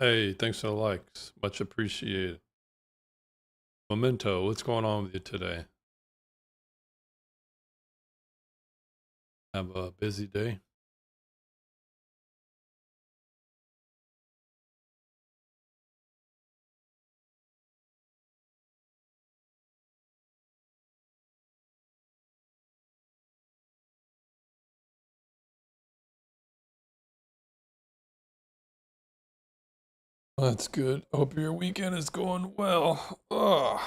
Hey, thanks for the likes. Much appreciated. Memento, what's going on with you today? Have a busy day? That's good. Hope your weekend is going well. Ugh.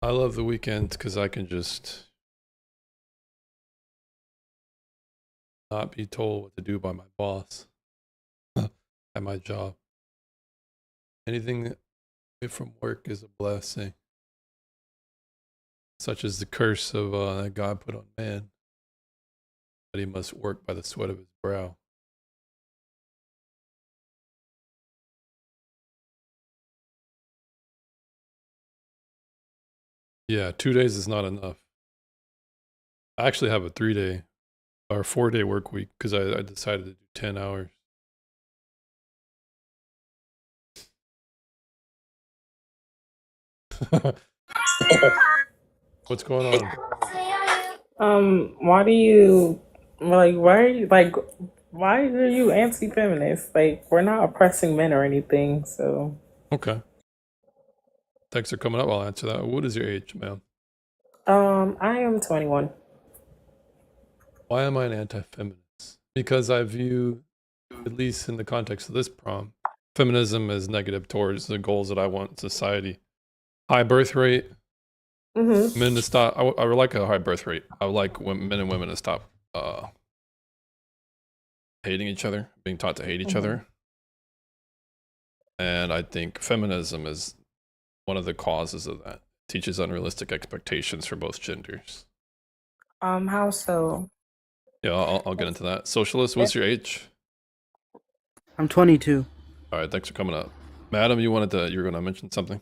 I love the weekends because I can just not be told what to do by my boss at my job. Anything away from work is a blessing, such as the curse of that God put on man, that he must work by the sweat of his brow. Yeah, 2 days is not enough. I actually have a 3 day or 4 day work week because I decided to do 10 hours. What's going on? Why do you like? Why are you like? Why are you anti-feminist? Like, we're not oppressing men or anything. So, Okay. Thanks for coming up. I'll answer that. What is your age, man? I am 21. Why am I an anti feminist? Because I view, at least in the context of this prompt, feminism as negative towards the goals that I want in society. High birth rate, Mm-hmm. men to stop. I would like a high birth rate. I would like men and women to stop hating each other, being taught to hate each Mm-hmm. other. And I think feminism is one of the causes of that. It teaches unrealistic expectations for both genders. How so? Yeah, I'll get into that. Socialist, what's your age? I'm 22. All right, thanks for coming up. Madam, you were going to mention something?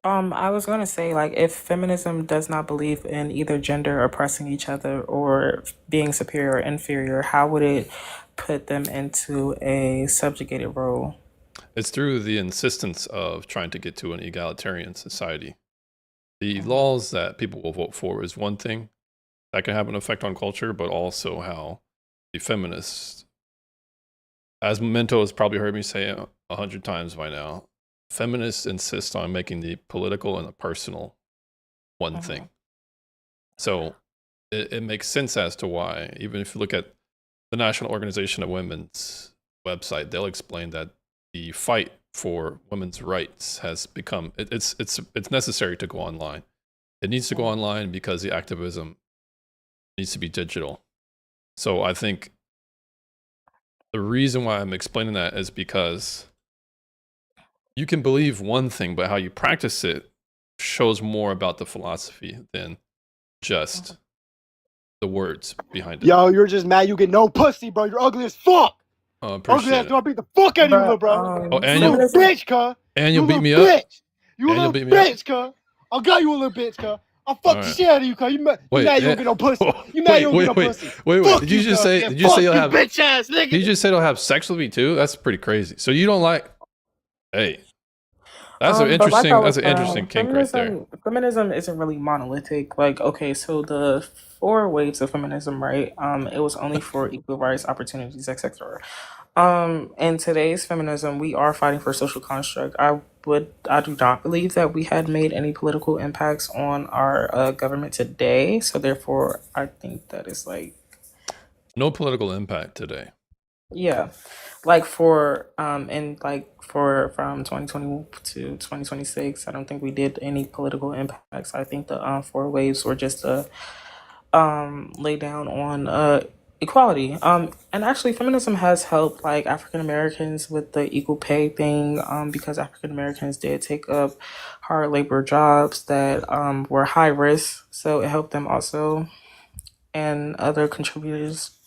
I was gonna say, like, if feminism does not believe in either gender oppressing each other or being superior or inferior, how would it put them into a subjugated role? It's through the insistence of trying to get to an egalitarian society. The Mhm. laws that people will vote for is one thing that can have an effect on culture, but also how the feminists, as Memento has probably heard me say 100 times by now, feminists insist on making the political and the personal one Mhm. thing. So it makes sense as to why, even if you look at the National Organization of Women's website, they'll explain that the fight for women's rights has become it's necessary to go online. It needs to go online because the activism needs to be digital. So I think the reason why I'm explaining that is because you can believe one thing, but how you practice it shows more about the philosophy than just the words behind it. Yo, you're just mad you get no pussy, bro. You're ugly as fuck. Oh, Ugly appreciate ass. it. Do I beat the fuck out of you, But, little bro? Oh, and You you little bitch, cuz. and you'll You beat little me up. bitch. You And you'll little beat me up. bitch, cuz. I got you a little bitch, cuz. I'll fuck the Alright. shit out of you, cuz. You mad you don't get no pussy. You mad you don't get no pussy. Wait. Fuck Did you just cuz. say? Yeah, Did you say fuck you'll have? bitch ass nigga? Did you just say they'll have sex with me too? That's pretty crazy. So you don't like? Hey, that's an but like interesting. I That's was an interesting saying, kink right there. feminism isn't really monolithic. Like, okay, so the four waves of feminism, right? It was only for equal rights, opportunities, etc. In today's feminism, we are fighting for social construct. I do not believe that we had made any political impacts on our government today. So therefore, I think that it's like, No political impact today. yeah, like for and like for from 2020 to 2026, I don't think we did any political impacts. I think the four waves were just lay down on equality. And actually, feminism has helped like African Americans with the equal pay thing, because African Americans did take up hard labor jobs that were high risk, so it helped them also, and other contributions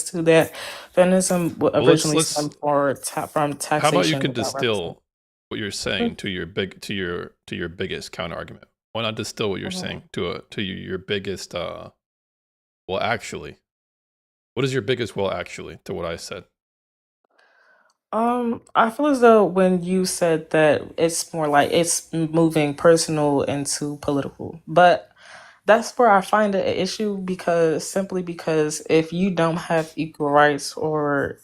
to that. Feminism Well, originally let's. stemmed from How about you taxation can without representation. distill what you're saying to your biggest counter argument? Why not distill what you're saying to your biggest? Well, actually, what is your biggest? Well, actually, to what I said. I feel as though when you said that it's more like it's moving personal into political, but that's where I find it an issue because simply because if you don't have equal rights or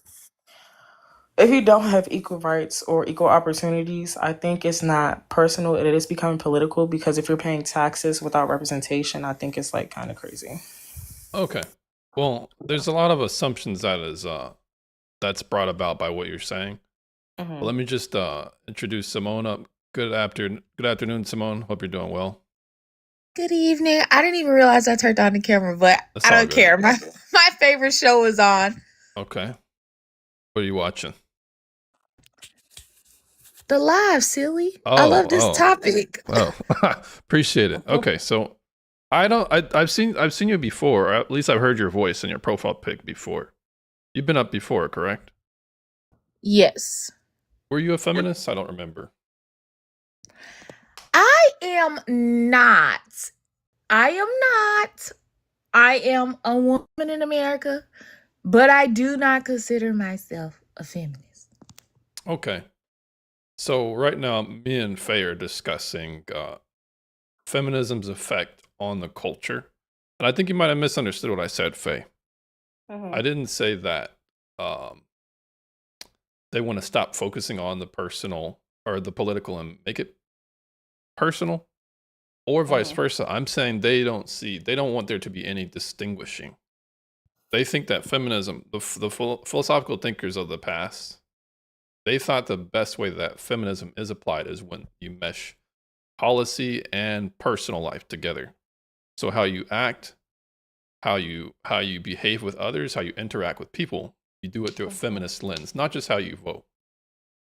equal opportunities, I think it's not personal. It is becoming political because if you're paying taxes without representation, I think it's like kind of crazy. Okay. Well, there's a lot of assumptions that's brought about by what you're saying. But let me just introduce Simone up. Good afternoon, Simone. Hope you're doing well. Good evening. I didn't even realize I turned on the camera, but That's I all don't good. care. My favorite show is on. Okay. What are you watching? The Live, silly. I love this topic. Oh, appreciate it. Okay, so I've seen you before, or at least I've heard your voice in your profile pic before. You've been up before, correct? Yes. Were you a feminist? I don't remember. I am not. I am a woman in America, but I do not consider myself a feminist. Okay. So right now, me and Faye are discussing feminism's effect on the culture. And I think you might have misunderstood what I said, Faye. I didn't say that they want to stop focusing on the personal or the political and make it personal, or vice versa. I'm saying they don't want there to be any distinguishing. They think that feminism, the philosophical thinkers of the past, they thought the best way that feminism is applied is when you mesh policy and personal life together. So how you act, how you behave with others, how you interact with people, you do it through a feminist lens, not just how you vote.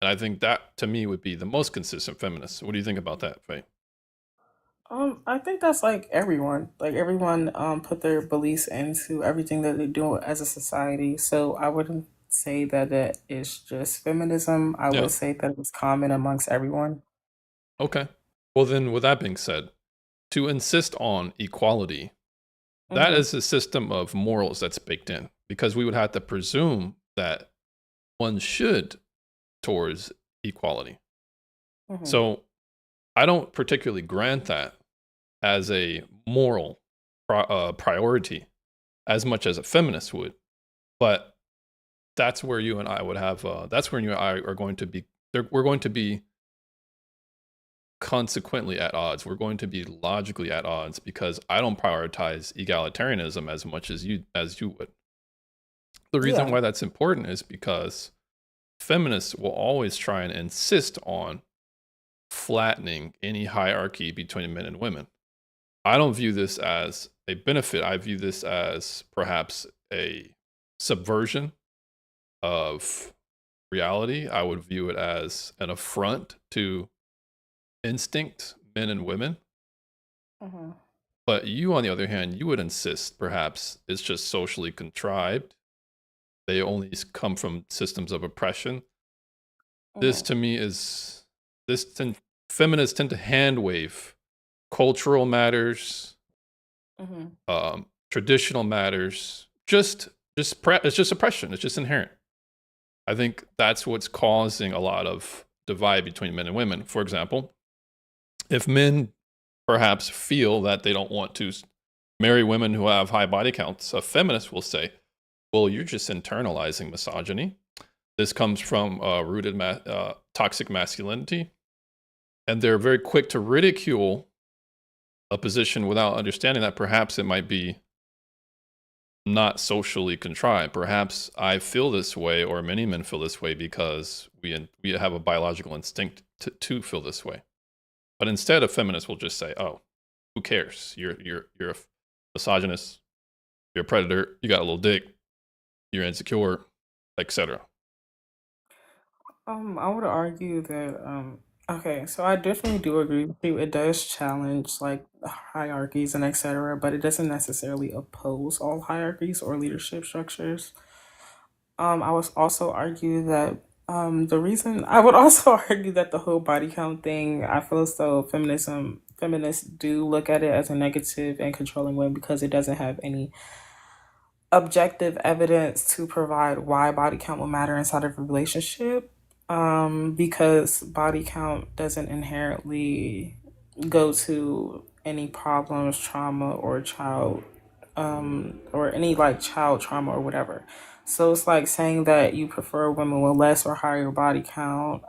And I think that, to me, would be the most consistent feminist. What do you think about that, Faye? I think that's like everyone. Like everyone put their beliefs into everything that they do as a society. So I wouldn't say that it is just feminism. I Yeah. would say that it's common amongst everyone. Okay. Well, then, with that being said, to insist on equality, that is a system of morals that's baked in, because we would have to presume that one should towards equality. So I don't particularly grant that as a moral priority as much as a feminist would, but that's where you and I would have that's where you and I are going to be we're going to be consequently at odds. We're going to be logically at odds because I don't prioritize egalitarianism as much as you would. The reason why that's important is because feminists will always try and insist on flattening any hierarchy between men and women. I don't view this as a benefit. I view this as perhaps a subversion of reality. I would view it as an affront to instinct, men and women. Mm-hmm. But you, on the other hand, you would insist perhaps it's just socially contrived. They only come from systems of oppression. This to me is feminists tend to hand wave cultural matters, traditional matters. It's just oppression. It's just inherent. I think that's what's causing a lot of divide between men and women. For example, if men perhaps feel that they don't want to marry women who have high body counts, a feminist will say, well, you're just internalizing misogyny. This comes from rooted toxic masculinity. And they're very quick to ridicule a position without understanding that perhaps it might be not socially contrived. Perhaps I feel this way, or many men feel this way because we have a biological instinct to feel this way. But instead, a feminist will just say, "Oh, who cares? You're a misogynist. You're a predator. You got a little dick. You're insecure, etc." I would argue that okay, so I definitely do agree with you. It does challenge like hierarchies and etc., but it doesn't necessarily oppose all hierarchies or leadership structures. I would also argue that the reason I would also argue that the whole body count thing, I feel as though feminists do look at it as a negative and controlling way because it doesn't have any objective evidence to provide why body count will matter inside of a relationship. Because body count doesn't inherently go to any problems, trauma, or child, or any like child trauma or whatever. So it's like saying that you prefer women with less or higher body count,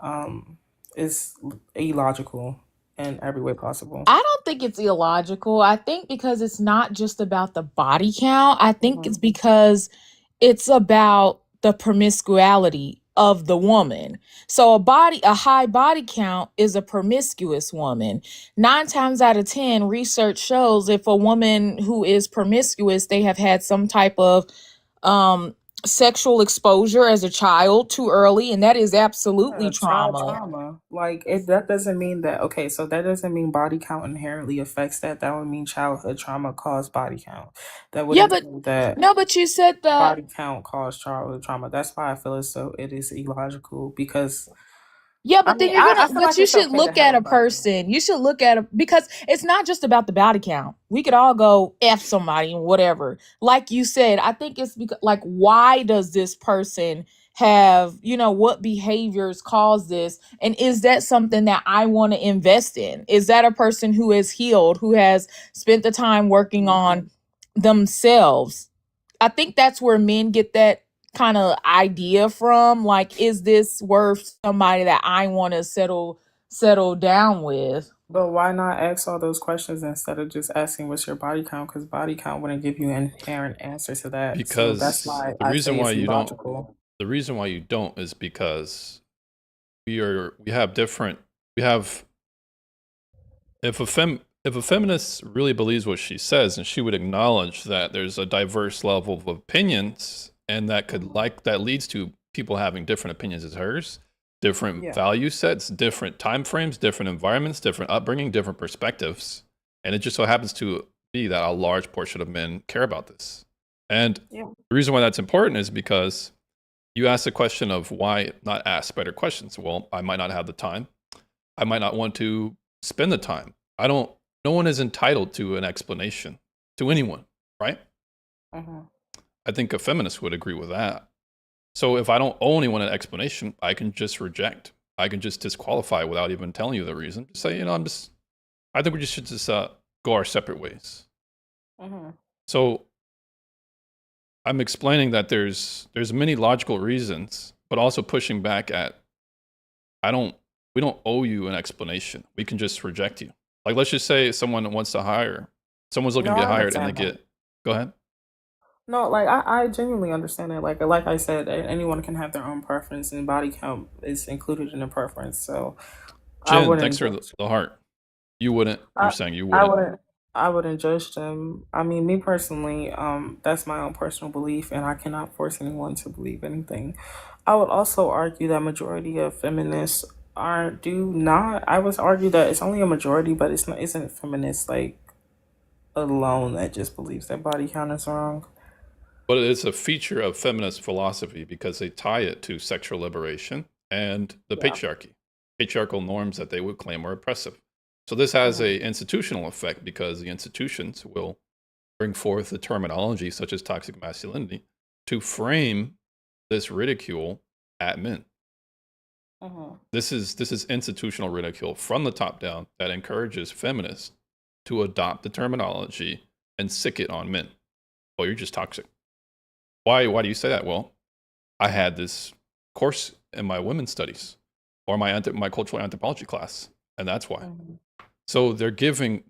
is illogical in every way possible. I don't think it's illogical. I think because it's not just about the body count. I think it's because it's about the promiscuity of the woman. So a high body count is a promiscuous woman. 9 times out of 10, research shows if a woman who is promiscuous, they have had some type of sexual exposure as a child too early, and that is absolutely Child trauma. trauma. Like that doesn't mean that okay, so that doesn't mean body count inherently affects that. That would mean childhood trauma caused body count. That Yeah, wouldn't but mean that no, but you said the body count caused childhood trauma. That's why I feel as though it is illogical because Yeah, I but then mean I feel but like you it's should okay to look have at a a body count. person. You should look at because it's not just about the body count. We could all go F somebody and whatever. Like you said, I think it's because like, why does this person have, what behaviors cause this? And is that something that I want to invest in? Is that a person who is healed, who has spent the time working on themselves? I think that's where men get that kind of idea from. Like, is this worth somebody that I want to settle down with? But why not ask all those questions instead of just asking what's your body count? Because body count wouldn't give you an inherent answer to that. So that's Because why the I reason say why it's you don't illogical. the reason why you don't is because we have if a feminist really believes what she says, and she would acknowledge that there's a diverse level of opinions, and that leads to people having different opinions as hers, different Yeah. value sets, different time frames, different environments, different upbringing, different perspectives, and it just so happens to be that a large portion of men care about this. And Yeah. the reason why that's important is because you ask the question of why not ask better questions. Well, I might not have the time. I might not want to spend the time. No one is entitled to an explanation to anyone, right? Mhm. I think a feminist would agree with that. So if I don't owe anyone an explanation, I can just reject. I can just disqualify without even telling you the reason. Just say, I think we just should just go our separate ways. Mhm. So I'm explaining that there's many logical reasons, but also pushing back at we don't owe you an explanation. We can just reject you. Like, let's just say someone's looking No, to get I hired and they understand that. go ahead. No, like I genuinely understand that. Like I said, anyone can have their own preference, and body count is included in the preference. So I Jen, thanks wouldn't for judge. the heart. You wouldn't. You're I saying you I wouldn't. wouldn't I wouldn't judge them. I mean, me personally, that's my own personal belief, and I cannot force anyone to believe anything. I would also argue that majority of feminists are do not. I would argue that it's only a majority, but it's not isn't feminists like alone that just believes that body count is wrong. But it's a feature of feminist philosophy because they tie it to sexual liberation and the Yeah. patriarchy, patriarchal norms that they would claim are oppressive. So this has Mhm. a institutional effect because the institutions will bring forth the terminology such as toxic masculinity to frame this ridicule at men. Mhm. This is institutional ridicule from the top down that encourages feminists to adopt the terminology and sick it on men. Oh, you're just toxic. Why do you say that? Well, I had this course in my women's studies or my cultural anthropology class, and that's why. Mhm. So they're giving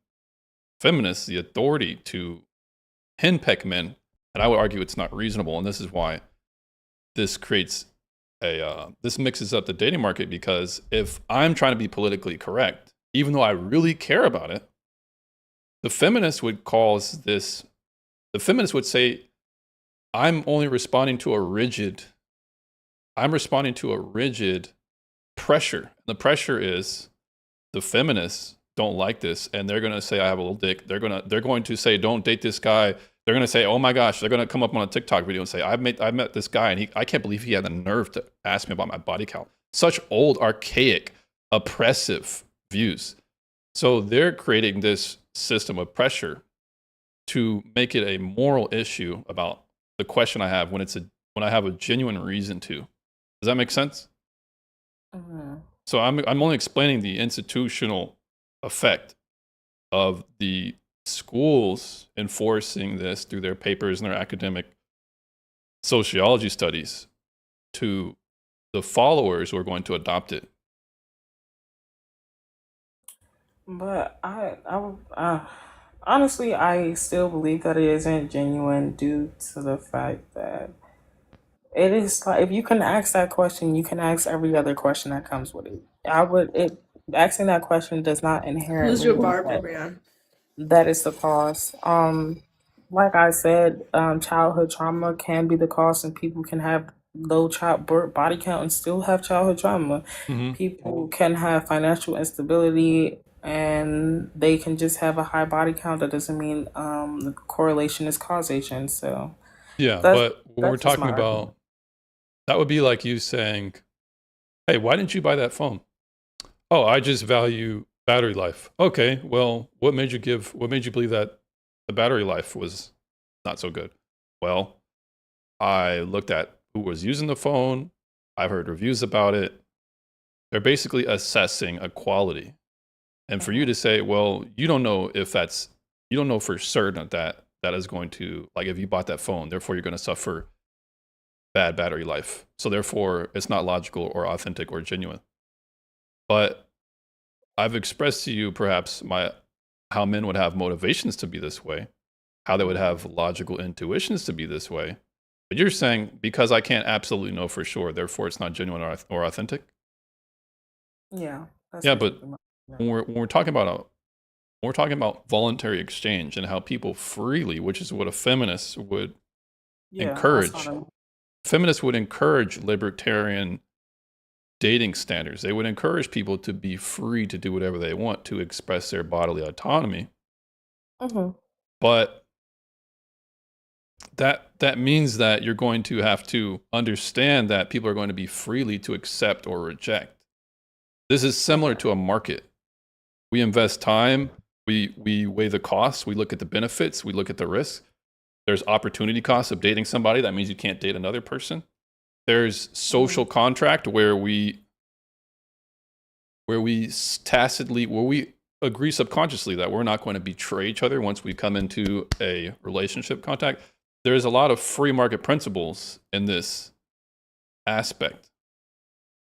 feminists the authority to henpeck men, and I would argue it's not reasonable. And this is why this creates this mixes up the dating market because if I'm trying to be politically correct, even though I really care about it, the feminists would cause this. The feminists would say, I'm only responding to a rigid. I'm responding to a rigid pressure. The pressure is the feminists don't like this, and they're gonna say I have a little dick. They're going to say don't date this guy. They're gonna say, oh my gosh, they're gonna come up on a TikTok video and say I met this guy and I can't believe he had the nerve to ask me about my body count. Such old, archaic, oppressive views. So they're creating this system of pressure to make it a moral issue about the question I have when I have a genuine reason to. Does that make sense? Mhm. So I'm only explaining the institutional effect of the schools enforcing this through their papers and their academic sociology studies to the followers who are going to adopt it. But honestly, I still believe that it isn't genuine due to the fact that it is like if you can ask that question, you can ask every other question that comes with it. Asking that question does not Who's inherently your mean bar that program? that is the cause. Like I said, childhood trauma can be the cause, and people can have low body count and still have childhood trauma. Mm-hmm. People can have financial instability and they can just have a high body count. That doesn't mean the correlation is causation. So Yeah, that's but when we're that's just talking my argument. about that would be like you saying, "Hey, why didn't you buy that phone?" Oh, I just value battery life. Okay, well, what made you believe that the battery life was not so good? Well, I looked at who was using the phone. I've heard reviews about it. They're basically assessing a quality. And for you Mhm. to say, well, you don't know for certain that is going to, like, if you bought that phone, therefore you're going to suffer bad battery life. So therefore, it's not logical or authentic or genuine. But I've expressed to you perhaps how men would have motivations to be this way, how they would Mhm. have logical intuitions to be this way. But you're saying because I can't absolutely know for sure, therefore it's not genuine or authentic. Yeah, that's Yeah, but basically my when argument. we're talking about we're talking about voluntary exchange and how people freely, which is what a feminist would Yeah, that's what encourage. I'm. Feminists would encourage libertarian dating standards. They would encourage people to be free to do whatever they want to express their bodily autonomy. Mhm. But that means that you're going to have to understand that people are going to be freely to accept or reject. This is similar Okay. to a market. We invest time, we weigh the costs, we look at the benefits, we look at the risks. There's opportunity costs of dating somebody. That means you can't date another person. There's Mhm. social contract where we agree subconsciously that we're not going to betray each other once we come into a relationship contact. There's a lot of free market principles in this aspect.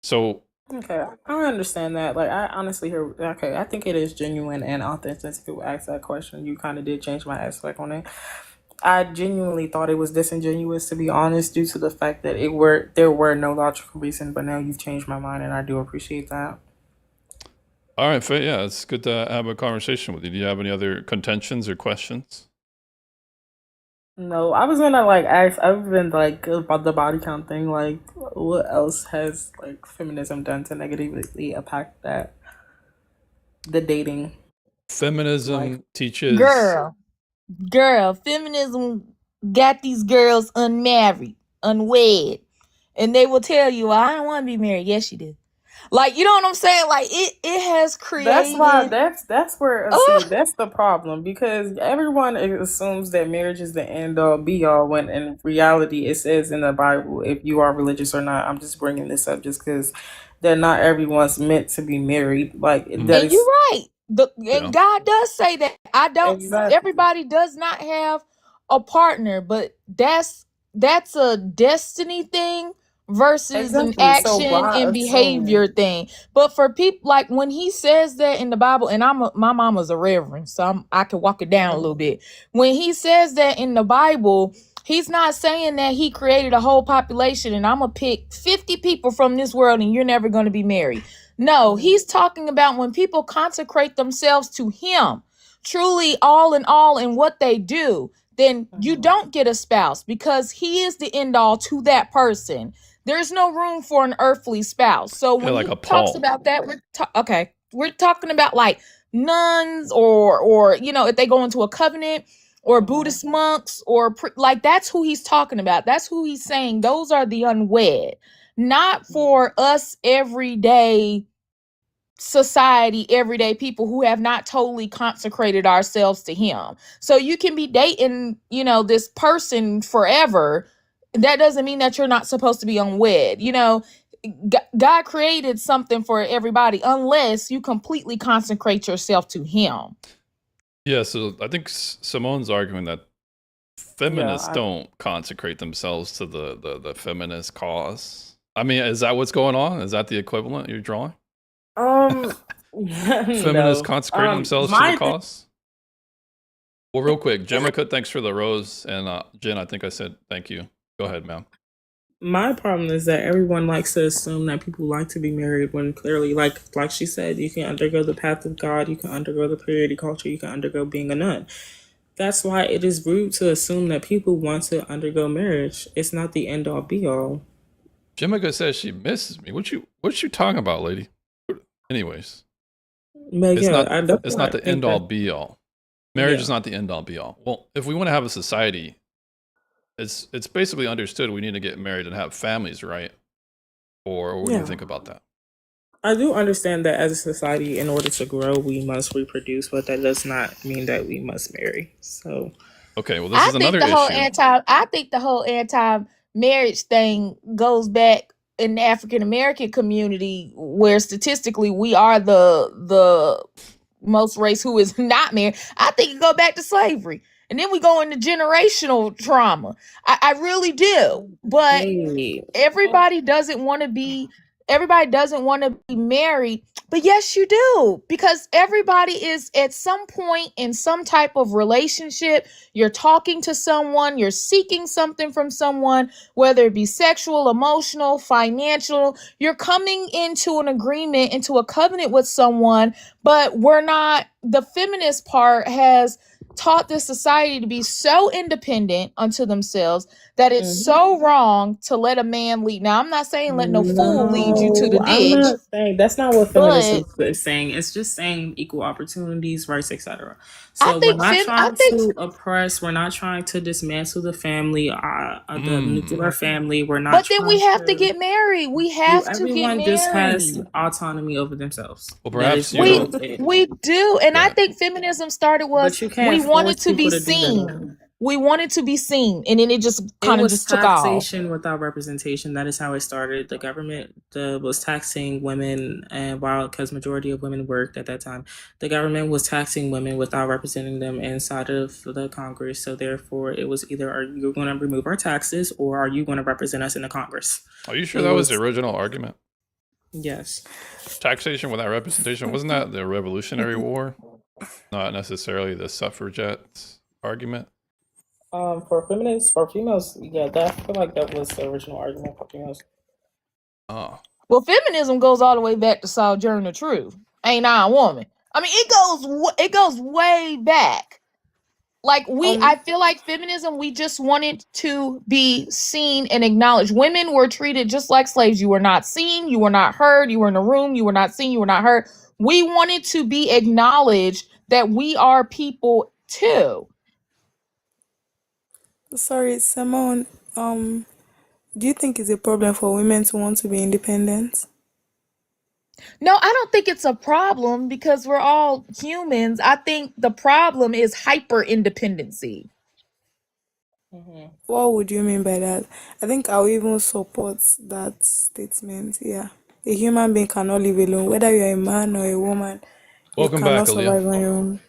So Okay, I understand that. Like, I honestly hear. Okay, I think it is genuine and authentic. If people ask that question, you kind of did change my aspect on it. I genuinely thought it was disingenuous, to be honest, due to the fact that there were no logical reason. But now you've changed my mind, and I do appreciate that. All right, Faye, yeah, it's good to have a conversation with you. Do you have any other contentions or questions? No, I was gonna like ask. I've been like about the body count thing. Like, what else has like feminism done to negatively impact the dating? Feminism Like, teaches. Girl, feminism got these girls unmarried, unwed, and they will tell you, "I don't want to be married." Yes, you do. Like, you know what I'm saying? Like, it has that's why created. that's where see, Ugh. that's the problem, because everyone assumes that marriage is the end all be all, when in reality it says in the Bible, if you are religious or not. I'm just bringing this up just because that not everyone's meant to be married. Like, that And you're is right. And God does say that. exactly Everybody does not have a partner, but that's a destiny thing versus an exactly. So action why and behavior assume? thing. But for people, like when he says that in the Bible, and my mama's a reverend, so I can walk it down a little bit. When he says that in the Bible, he's not saying that he created a whole population and I'm gonna pick 50 people from this world and you're never gonna be married. No, he's talking about when people consecrate themselves to him, truly all in what they do, then you don't get a spouse because he is the end all to that person. There's no room for an earthly spouse. So Yeah, when like he a talks Paul. about that, we're talking about like nuns or if they go into a covenant or Buddhist monks or like that's who he's talking about. That's who he's saying. Those are the unwed, not for us everyday society, everyday people who have not totally consecrated ourselves to him. So you can be dating, this person forever. That doesn't mean that you're not supposed to be unwed. God created something for everybody unless you completely consecrate yourself to him. Yeah, so I think Simone's arguing that feminists Yeah, don't consecrate themselves to the feminist cause. I mean, is that what's going on? Is that the equivalent you're drawing? Feminists no. consecrating themselves to the My cause? Well, real quick, Jemica, thanks for the rose. And Jen, I think I said thank you. Go ahead, ma'am. My problem is that everyone likes to assume that people like to be married, when clearly, like she said, you can undergo the path of God, you can undergo the purity culture, you can undergo being a nun. That's why it is rude to assume that people want to undergo marriage. It's not the end all be all. Jemica says she misses me. What you talking about, lady? Anyways, But it's yeah, not I it's not the definitely end think all that be all. Marriage yeah. is not the end all be all. Well, if we want to have a society, it's basically understood we need to get married and have families, right? Or what do you Yeah. think about that? I do understand that as a society, in order to grow, we must reproduce, but that does not mean that we must marry. So Okay, well, this is another issue. I think the whole anti-marriage thing goes back in the African American community, where statistically we are the most race who is not married. I think it go back to slavery, and then we go into generational trauma. I really do, but hey, everybody doesn't want to be married, but yes you do, because everybody is at some point in some type of relationship. You're talking to someone, you're seeking something from someone, whether it be sexual, emotional, financial. You're coming into an agreement, into a covenant with someone. But the feminist part has taught this society to be so independent unto themselves that it's so wrong to let a man lead. Now, I'm not saying let no fool lead you to the no, I'm ditch, not saying that's not what but feminism is saying. It's just saying equal opportunities, rights, etc. I So we're think not I trying think to oppress. We're not trying to dismantle the family, the nuclear family. We're not but then we trying have to to get married. We do. have to get Everyone just has married. autonomy over themselves. Well, That perhaps is you We don't. it. we do, and Go I ahead. think feminism started was But you we can't force wanted to be people to do seen. that. We wanted to be seen, and then it just It kind of was just took off. taxation without representation. That is how it started. The government was taxing women, and because majority of women worked at that time, the government was taxing women without representing them inside of the Congress. So therefore, it was either, are you going to remove our taxes, or are you going to represent us in the Congress? Are you sure It that was the was original argument? yes. Taxation without representation, wasn't that the Revolutionary War? Not necessarily the suffragettes argument. For females, yeah, that I feel like that was the original argument for females. Oh, Well, feminism goes all the way back to Sojourner Truth. Ain't I a woman? I mean, it goes way back. Like I feel like feminism, we just wanted to be seen and acknowledged. Women were treated just like slaves. You were not seen, you were not heard, you were in a room, you were not seen, you were not heard. We wanted to be acknowledged that we are people too. Sorry, Simone. Do you think it's a problem for women to want to be independent? No, I don't think it's a problem because we're all humans. I think the problem is hyper independency. What would you mean by that? I think I'll even support that statement. Yeah. A human being cannot live alone, whether you're a man or a woman, you welcome cannot back, Aaliyah. survive on your own.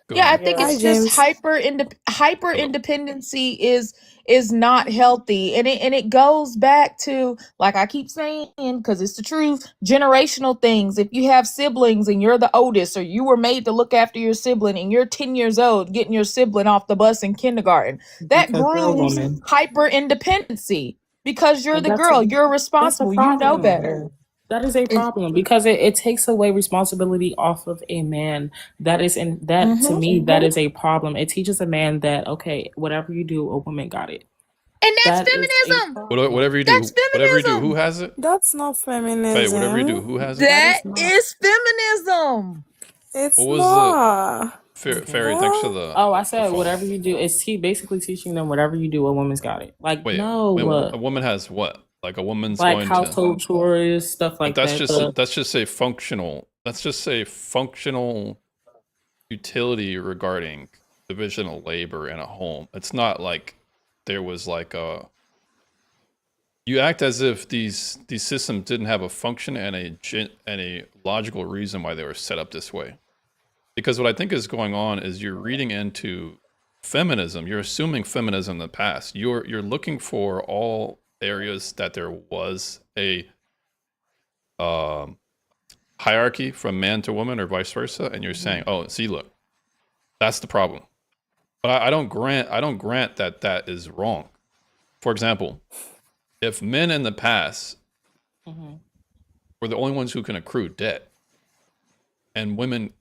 Go Yeah, I ahead. think Hi, it's just James. hyper independency is not healthy, and it goes back to, like I keep saying, because it's the truth, generational things. If you have siblings and you're the oldest, or you were made to look after your sibling, and you're 10 years old, getting your sibling off the bus in kindergarten, that Because you're a grooms woman. hyper independency because you're And the that's girl, you're a responsible, you know problem. better. That is a problem because it takes away responsibility off of a man. That is to me, that is a problem. It teaches a man that, okay, whatever you do, a woman got it. And that's That is a feminism. problem. Whatever you do, That's whatever you do, feminism. who has it? That's not Faye, whatever you do, feminism. who has it? That not. is feminism. It's What was not. Fairy, thanks for What? the. Oh, I the said follow. whatever you do. It's he basically teaching them whatever you do, a woman's got it. Like Wait, no, a woman has what? Like a woman's like going to. household chores, stuff like But that's that. just that's just a functional. That's just a functional utility regarding division of labor in a home. It's not like there was like a. You act as if these systems didn't have a function and a logical reason why they were set up this way. Because what I think is going on is you're reading into feminism. You're assuming feminism in the past. You're looking for all areas that there was a hierarchy from man to woman or vice versa, and you're saying, "Oh, see, look, that's the problem." But I don't grant that that is wrong. For example, if men in the past were the only ones who can accrue debt, and women,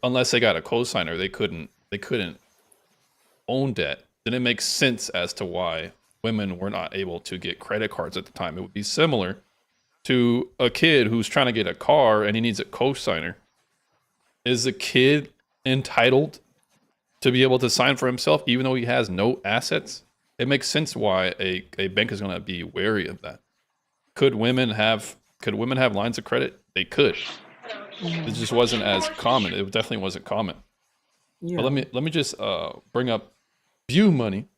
unless they got a cosigner, they couldn't own debt, then it makes sense as to why women were not able to get credit cards at the time. It would be similar to a kid who's trying to get a car and he needs a cosigner. Is the kid entitled to be able to sign for himself even though he has no assets? It makes sense why a bank is going to be wary of that. Could women have lines of credit? They could. It just wasn't as common. It definitely wasn't common. Yeah. But let me just bring up View Money.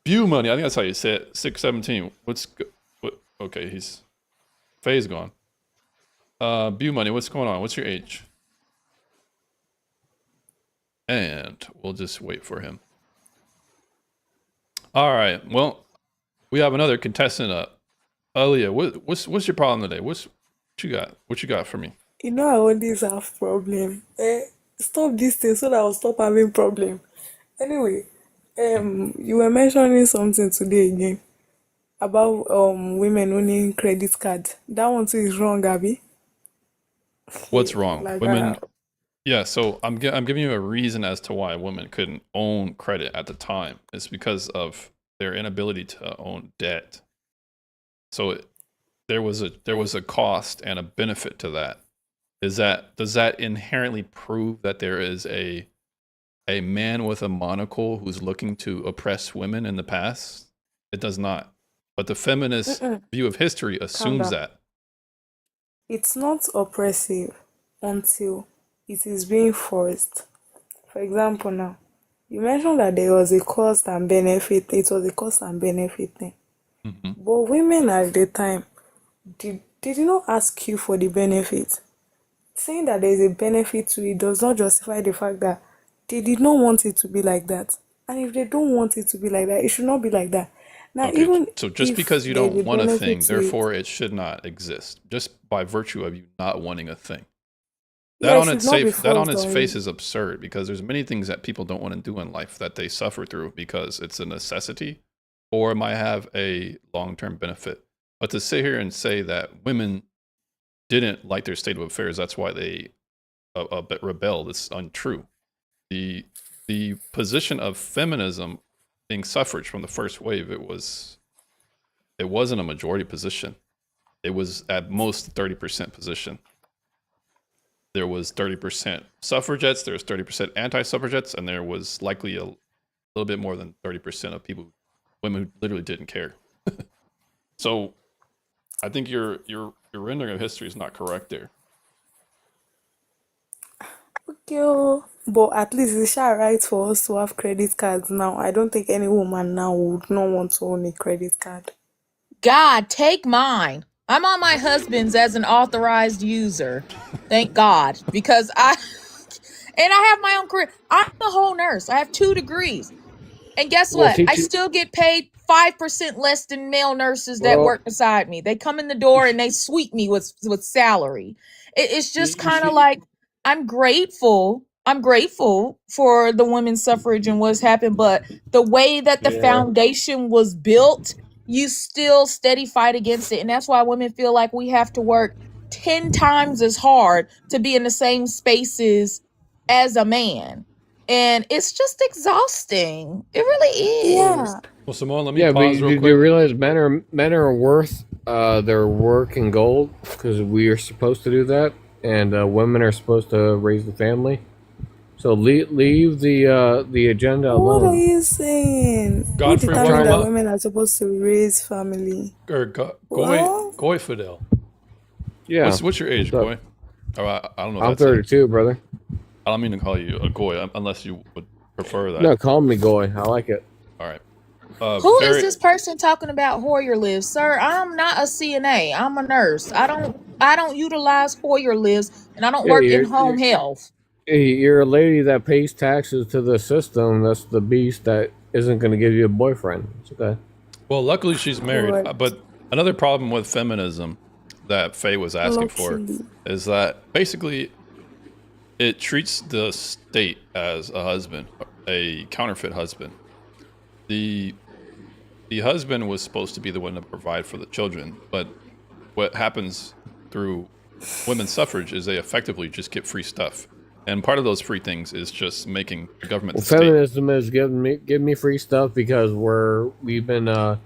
View Money. I think that's how you say it. 617. Okay, Faye's gone. View Money. What's going on? What's your age? And we'll just wait for him. All right. Well, we have another contestant up. Aaliyah, what's your problem today? What you got? What you got for me? You know I always have problem. Stop this thing so that I'll stop having problem. Anyway, you were mentioning something today again about women owning credit card. That one too is wrong, Abby. What's wrong? Like Women. Yeah. So I'm giving you a reason as to why women couldn't own credit at the time. It's because of their inability to own debt. So there was a cost and a benefit to that. Does that inherently prove that there is a man with a monocle who's looking to oppress women in the past? It does not. But the feminist view of history assumes down. that. It's not oppressive until it is being forced. For example, now you mentioned that there was a cost and benefit. It was a cost and benefit thing. But women at the time did not ask you for the benefit. Saying that there is a benefit to it does not justify the fact that they did not want it to be like that. And if they don't want it to be like that, it should not be like that. Now, Okay, even so just if because you there's don't a want a benefit thing, to it, therefore it should not exist. Just by virtue of you not wanting a thing. That Yeah, it on should its not be safe, that on forced its on face you. is absurd because there's many things that people don't want to do in life that they suffer through because it's a necessity or it might have a long-term benefit. But to sit here and say that women didn't like their state of affairs, that's why they a bit rebelled. It's untrue. The the position of feminism being suffrage from the first wave, it wasn't a majority position. It was at most 30% position. There was 30% suffragettes, there was 30% anti-suffragettes, and there was likely a little bit more than 30% of people, women who literally didn't care. So I think your rendering of history is not correct there. Okay, oh, but at least it's sure right for us to have credit cards now. I don't think any woman now would not want to own a credit card. God, take mine. I'm on my husband's as an authorized user. Thank God. Because and I have my own career. I'm a whole nurse. I have 2 degrees. And guess Well, what? I teaching. still get paid 5% less than male nurses that Well, work beside me. They come in the door and they sweep me with salary. It's you, just you kind of see, like I'm grateful. I'm grateful for the women's suffrage and what's happened, but the way that the yeah. foundation was built, you still steady fight against it. And that's why women feel like we have to work 10 times as hard to be in the same spaces as a man. And it's just exhausting. It really is. Yeah. Well, Simone, let me Yeah, but pause real did you quick. realize men are worth their work in gold because we are supposed to do that, and women are supposed to raise the family. So leave the agenda What are alone. you saying? Who Godfrey, I'm determined trying that to. welcome up. women are supposed to raise family? Or Well, Goy Fidel. Yeah. What's your age, So, Goy? Oh, I don't know if I'm that's it. 32, brother. I don't mean to call you a Goy unless you would prefer that. No, call me Goy. I like it. All right. Who is this person talking about Hoyer lives? Sir, I'm not a CNA. I'm a nurse. I don't utilize Hoyer lives and I don't Yeah, work in home health. you're a lady that pays taxes to the system. That's the beast that isn't going to give you a boyfriend. It's okay. Well, luckily she's married. God. But another problem with feminism that Faye was asking for Luckily. is that basically it treats the state as a husband, a counterfeit husband. The husband was supposed to be the one to provide for the children, but what happens through women's suffrage is they effectively just get free stuff. And part of those free things is just making the government Well, the state. feminism is give me free stuff because we've been oh,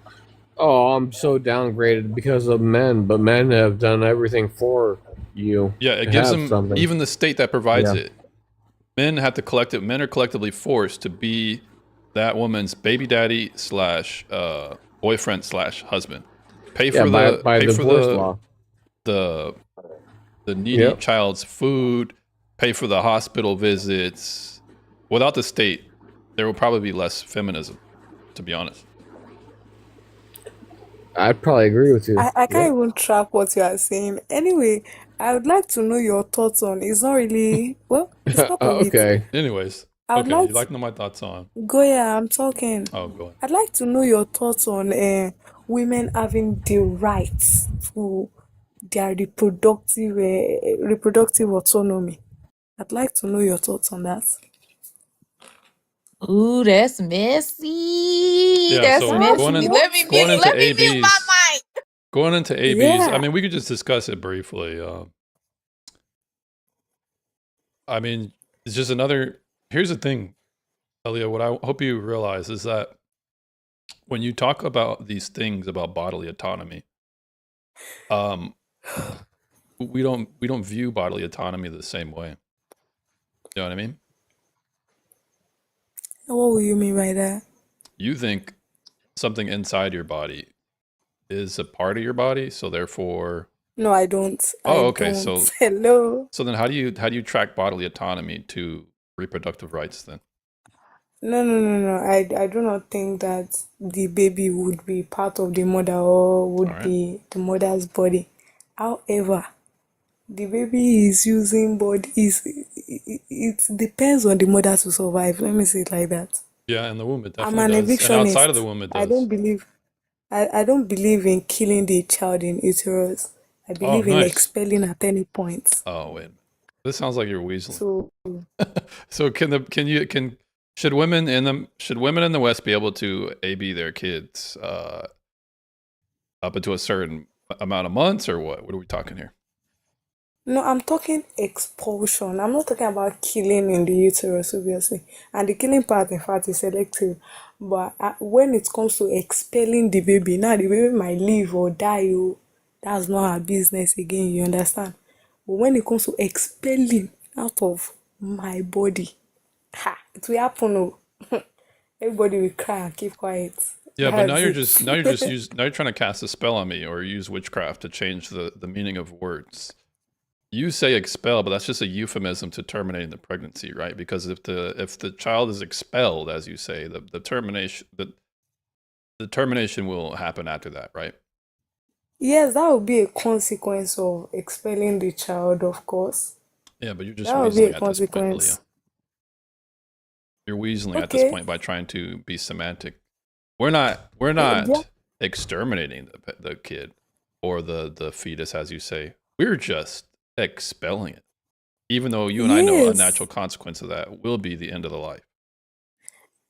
I'm so downgraded because of men, but men have done everything for you. Yeah, it to gives have them something. even the state that provides Yeah. it. Men have to men are collectively forced to be that woman's baby daddy / boyfriend / husband. Pay Yeah, for by pay for divorce law. the needy Yep. child's food, pay for the hospital visits. Without the state, there will probably be less feminism, to be honest. I'd probably agree with you. I can't even track what you are saying. Anyway, I would like to know your thoughts on. It's not really well. It's not political. Okay. Anyways, I would okay, like you'd like to know my thoughts on? Goya, I'm talking. Oh, go ahead. I'd like to know your thoughts on women having the rights to their reproductive autonomy. I'd like to know your thoughts on that. Ooh, that's messy. Yeah, That's so messy. going Let me into mute my ABs. mic. Going into ABs, Yeah. I mean, we could just discuss it briefly. I mean, it's just another. Here's the thing, Elia. What I hope you realize is that when you talk about these things about bodily autonomy, we don't view bodily autonomy the same way. You know what I mean? What will you mean by that? You think something inside your body is a part of your body, so therefore. No, I don't. Oh, I okay. don't. So Hello. So then, how do you track bodily autonomy to reproductive rights then? No. I do not think that the baby would be part of the mother or would All right. be the mother's body. However, the baby is using it depends on the mother to survive. Let me say it like that. Yeah, in the womb it I'm definitely an does, and outside of the evictionist. womb it I does. don't believe I don't believe in killing the child in uterus. I Oh, believe in nice. expelling at any point. Oh, wait. This sounds like you're weaseling. So So should women in the West be able to AB their kids up into a certain amount of months, or what? What are we talking here? no, I'm talking expulsion. I'm not talking about killing in the uterus, obviously. And the killing part, in fact, is selective. But when it comes to expelling the baby, now the baby might live or die. Oh, that's not our business again. You understand? But when it comes to expelling out of my body, ha, it will happen. Oh, everybody will cry and keep quiet. Yeah, but now That's you're it. trying to cast a spell on me or use witchcraft to change the meaning of words. You say expel, but that's just a euphemism to terminating the pregnancy, right? Because if the child is expelled, as you say, the termination will happen after that, right? Yes, that would be a consequence of expelling the child, of course. Yeah, but you're just That would be a weaseling at this point, Aaliyah. consequence. You're weaseling at this Okay. point by trying to be semantic. We're not Yeah. exterminating the kid or the fetus, as you say. We're just expelling it. Even though you and I know a natural Yes. consequence of that will be the end of the life.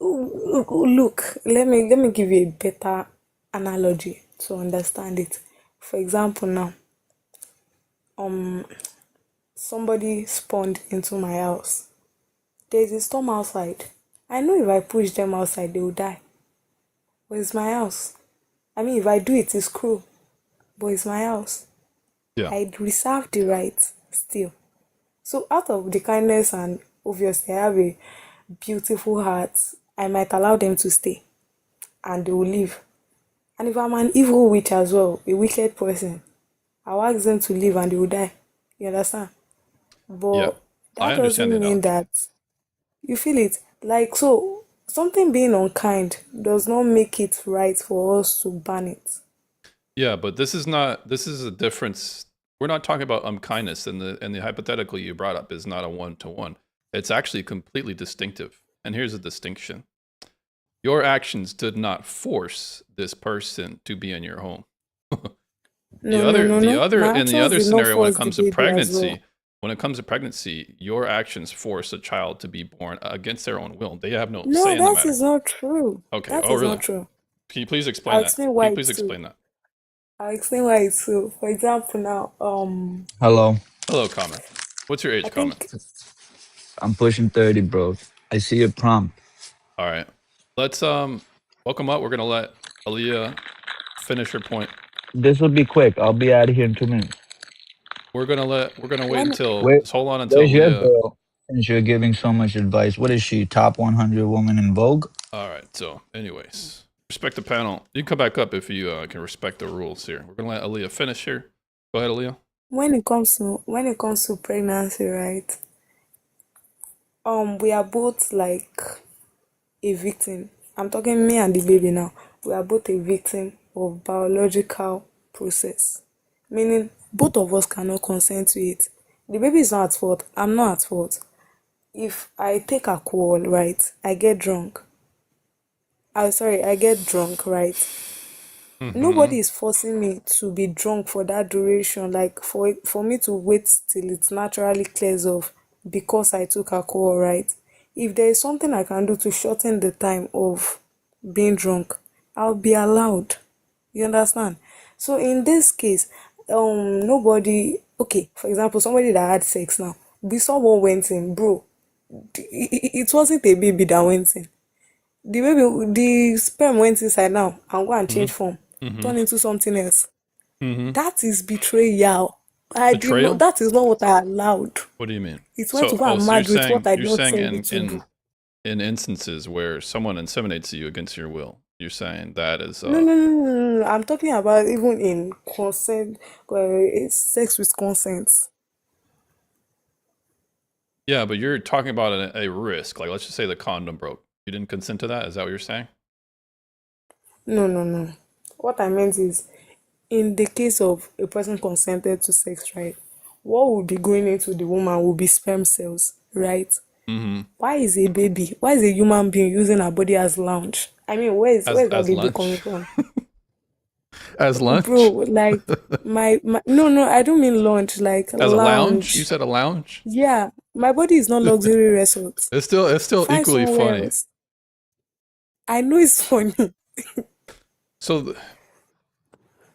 Look, let me give you a better analogy to understand it. For example, now, um, somebody spawned into my house. There's a storm outside. I know if I push them outside, they will die. But it's my house. I mean, if I do it, it's cruel. But it's my house. Yeah. I reserve the right still. So out of the kindness and obviously I have a beautiful heart, I might allow them to stay and they will leave. And if I'm an evil witch as well, a wicked person, I'll ask them to leave and they will die. You understand? Yeah. But I that understand the doesn't mean analogy. that you feel it. Like, so something being unkind does not make it right for us to ban it. Yeah, but this is a difference. We're not talking about unkindness, and the hypothetical you brought up is not a one-to-one. It's actually completely distinctive. And here's a distinction. Your actions did not force this person to be in your home. No, no, no, no. My In the actions other did not scenario, when it force the comes to baby as well. pregnancy, your actions force a child to be born against their own will. They have no No, say in the that matter. is not true. Okay. That Oh, is really? not true. Can you please explain I'll that? explain Can why you please it's true. explain that? I'll explain why it's true. For example, now, Hello, Hello, Common. What's your I age, Common? think I'm pushing 30, bro. I see your prompt. All right. Let's welcome up. We're gonna let Aaliyah finish her point. This will be quick. I'll be out of here in 2 minutes. We're gonna wait when until Where, just hold on until where's your Aaliyah. girl? Since you're giving so much advice, what is she? Top 100 woman in Vogue? All right. So, anyways, respect the panel. You can come back up if you can respect the rules here. We're gonna let Aaliyah finish here. Go ahead, Aaliyah. when it comes to pregnancy, right? We are both like a victim. I'm talking me and the baby now. We are both a victim of biological process. Meaning both of us cannot consent to it. The baby is not at fault. I'm not at fault. If I take alcohol, right, I get drunk. I get drunk, right? Nobody is forcing me to be drunk for that duration, like for me to wait till it naturally clears off because I took alcohol, right? If there is something I can do to shorten the time of being drunk, I'll be allowed. You understand? So in this case, nobody, okay, for example, somebody that had sex now, we saw what went in, bro. It wasn't a baby that went in. The sperm went inside now and go and change form, turn into something else. That is betrayal. I did not. Betrayal? That is not what I allowed. What do you mean? It went to go and So merge with what I did you're not saying tell you to do. in instances where someone inseminates you against your will, you're saying that is No, no, no, no, no, no. I'm talking about even in consent, sex with consent. yeah, but you're talking about a risk. Like, let's just say the condom broke. You didn't consent to that. Is that what you're saying? No, no, no. What I meant is, in the case of a person consented to sex, right? What will be going into the woman will be sperm cells, right? Why is a human being using her body as lounge? I mean, where's that As baby coming lunch. from? As Bro, lunch? like my no, I don't mean lunch, like As a lounge? You lounge. said a lounge? Yeah, my body is not luxury resort. It's still Find equally somewhere funny. else. I know it's funny. So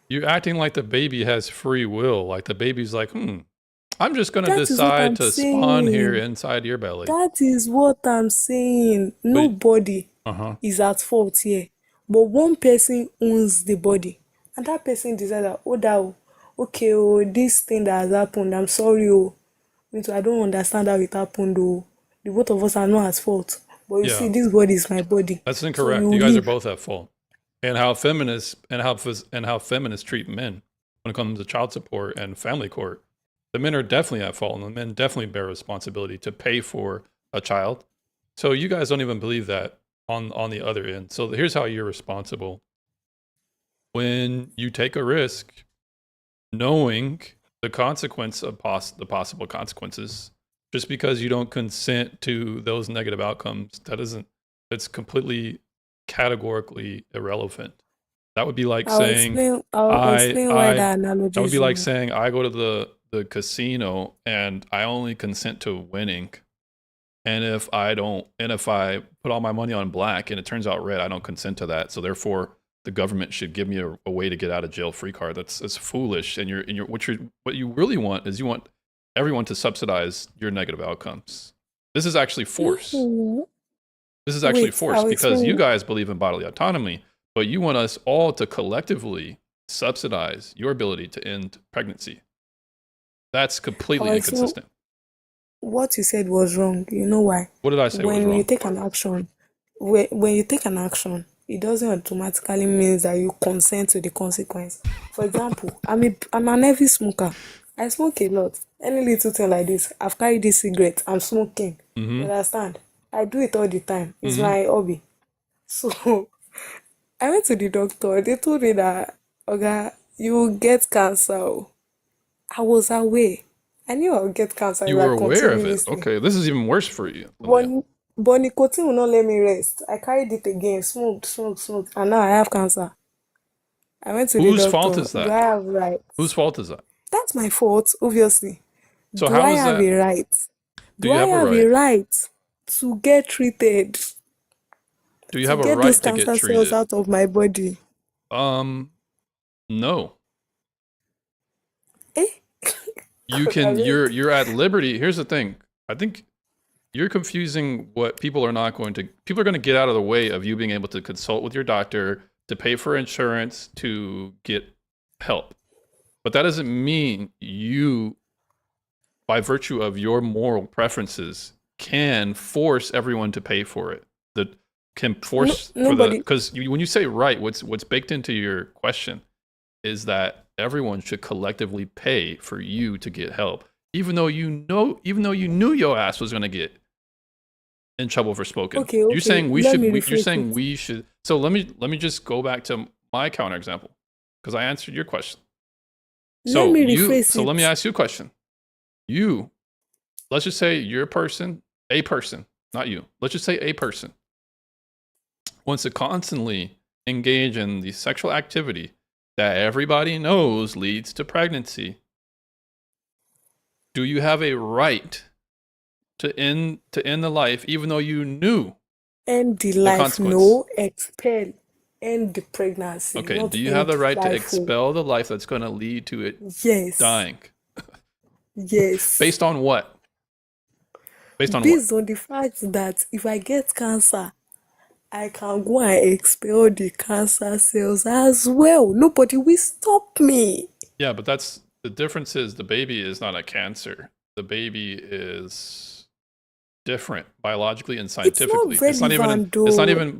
you're acting like the baby has free will. Like the baby's like, I'm just gonna That is what decide I'm to spawn here saying. inside your belly. That is what I'm saying. But Nobody uh-huh. is at fault here. But one person owns the body. And that person decides that, okay, this thing that has happened, I'm sorry, Me too, I don't understand how it happened, The both of us are not at fault. But you see, Yeah, this body is my body. that's So incorrect. you You guys are leave. both at fault. And how feminists treat men when it comes to child support and family court. The men are definitely at fault, and the men definitely bear responsibility to pay for a child. So you guys don't even believe that on the other end. So here's how you're responsible. When you take a risk, knowing the consequence of the possible consequences, just because you don't consent to those negative outcomes, it's completely categorically irrelevant. That would be like saying I'll I explain why I that analogy that would is be like wrong. saying I go to the casino and I only consent to winning. And if I put all my money on black and it turns out red, I don't consent to that. So therefore, the government should give me a way to get out of jail free card. That's foolish. And what you really want is you want everyone to subsidize your negative outcomes. This is actually force. No. This is actually Wait, force I'll because you explain. guys believe in bodily autonomy, but you want us all to collectively subsidize your ability to end pregnancy. That's completely I'll explain. inconsistent. What you said was wrong. You know why? What did I say was When you wrong? take an action, when you take an action, it doesn't automatically mean that you consent to the consequence. For example, I'm an heavy smoker. I smoke a lot. Any little thing like this, I've carried this cigarette, I'm smoking. You Mm-hmm. understand? I do it all the time. It's Mm-hmm. my hobby. So I went to the doctor. They told me that, okay, you will get cancer. I was away. I knew I would get cancer You if I were aware of continued it. this thing. Okay, this is even worse for you. But nicotine will not let me rest. I carried it again, smoked, and now I have cancer. I went to the Whose fault doctor. is Do that? I have right? Whose fault is that? That's my fault, obviously. So Do how I is have that? a right? Do Do you I have a have a right? right to get treated, Do you to have a get those right to get cancer cells treated? out of my body? No. Eh? You God, I can. beg. You're at liberty. Here's the thing. I think you're confusing what people are not going to. People are going to get out of the way of you being able to consult with your doctor, to pay for insurance, to get help. But that doesn't mean you, by virtue of your moral preferences, can force everyone to pay for it. That can force Nobody. because when you say right, what's baked into your question is that everyone should collectively pay for you to get help, even though you knew your ass was going to get in trouble for smoking. Okay, You're saying we let should. me You're rephrase saying it. we should. So let me just go back to my counterexample because I answered your question. Let me rephrase So let me it. ask you a question. Let's just say you're a person, not you. Let's just say a person wants to constantly engage in the sexual activity that everybody knows leads to pregnancy. Do you have a right to end the life even though you knew End the the life, consequence? no, expel. End the pregnancy, Okay, not do you have end the right to life. expel the life that's going to lead to it Yes, dying? yes. Based on what? Based on what? Based on the fact that if I get cancer, I can go and expel the cancer cells as well. Nobody will stop me. Yeah, but that's the difference is the baby is not a cancer. The baby is different biologically and It's not scientifically. It's not relevant even though.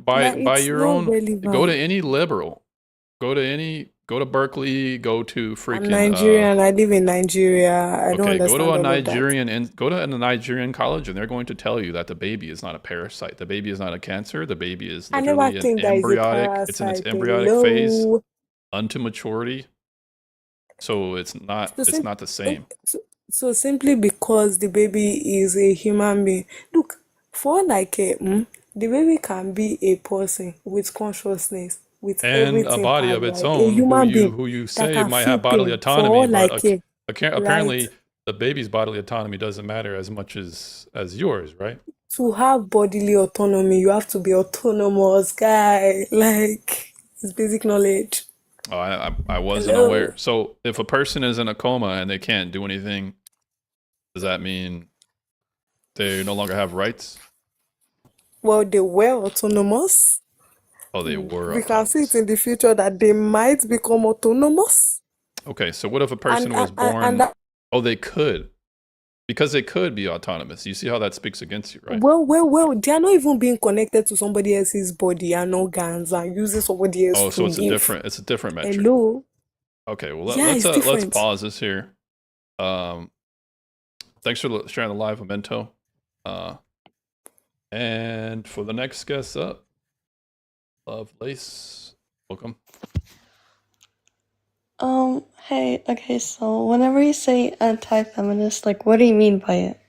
Like, by it's your not own. Go to relevant. any liberal. Go to Berkeley. Go to I'm freaking Nigerian. I live in Nigeria. I don't okay. Go to understand a all of that. Nigerian and go to a Nigerian college, and they're going to tell you that the baby is not a parasite. The baby is not a cancer. The baby is I never literally an think that is a embryonic. It's in its parasite. embryonic phase Hello. unto maturity. So it's not So, the same. so simply because the baby is a human being. Look, for like the baby can be a person with consciousness. with and a everything body of packed, its like a own human being who you that say can might feel have bodily pain for autonomy, all I but care, right? apparently the baby's bodily autonomy doesn't matter as much as yours, right? To have bodily autonomy, you have to be autonomous, guy. Like, it's basic knowledge. Oh, I wasn't Hello. aware. So if a person is in a coma and they can't do anything, does that mean they no longer have rights? Well, they were autonomous. Oh, they were We can see it autonomous. in the future that they might become autonomous. Okay, so what if a And person was born? that, Oh, they could, because they could be autonomous. You see how that speaks against you, right? well, they are not even being connected to somebody else's body and organs and using somebody else Oh, so to live. it's a different metric. Hello. Okay, well Yeah, it's let's different. pause this here. Thanks for sharing the live memento. And for the next guest up, Lovelace, welcome. Hey, okay, so whenever you say anti-feminist, like, what do you mean by it?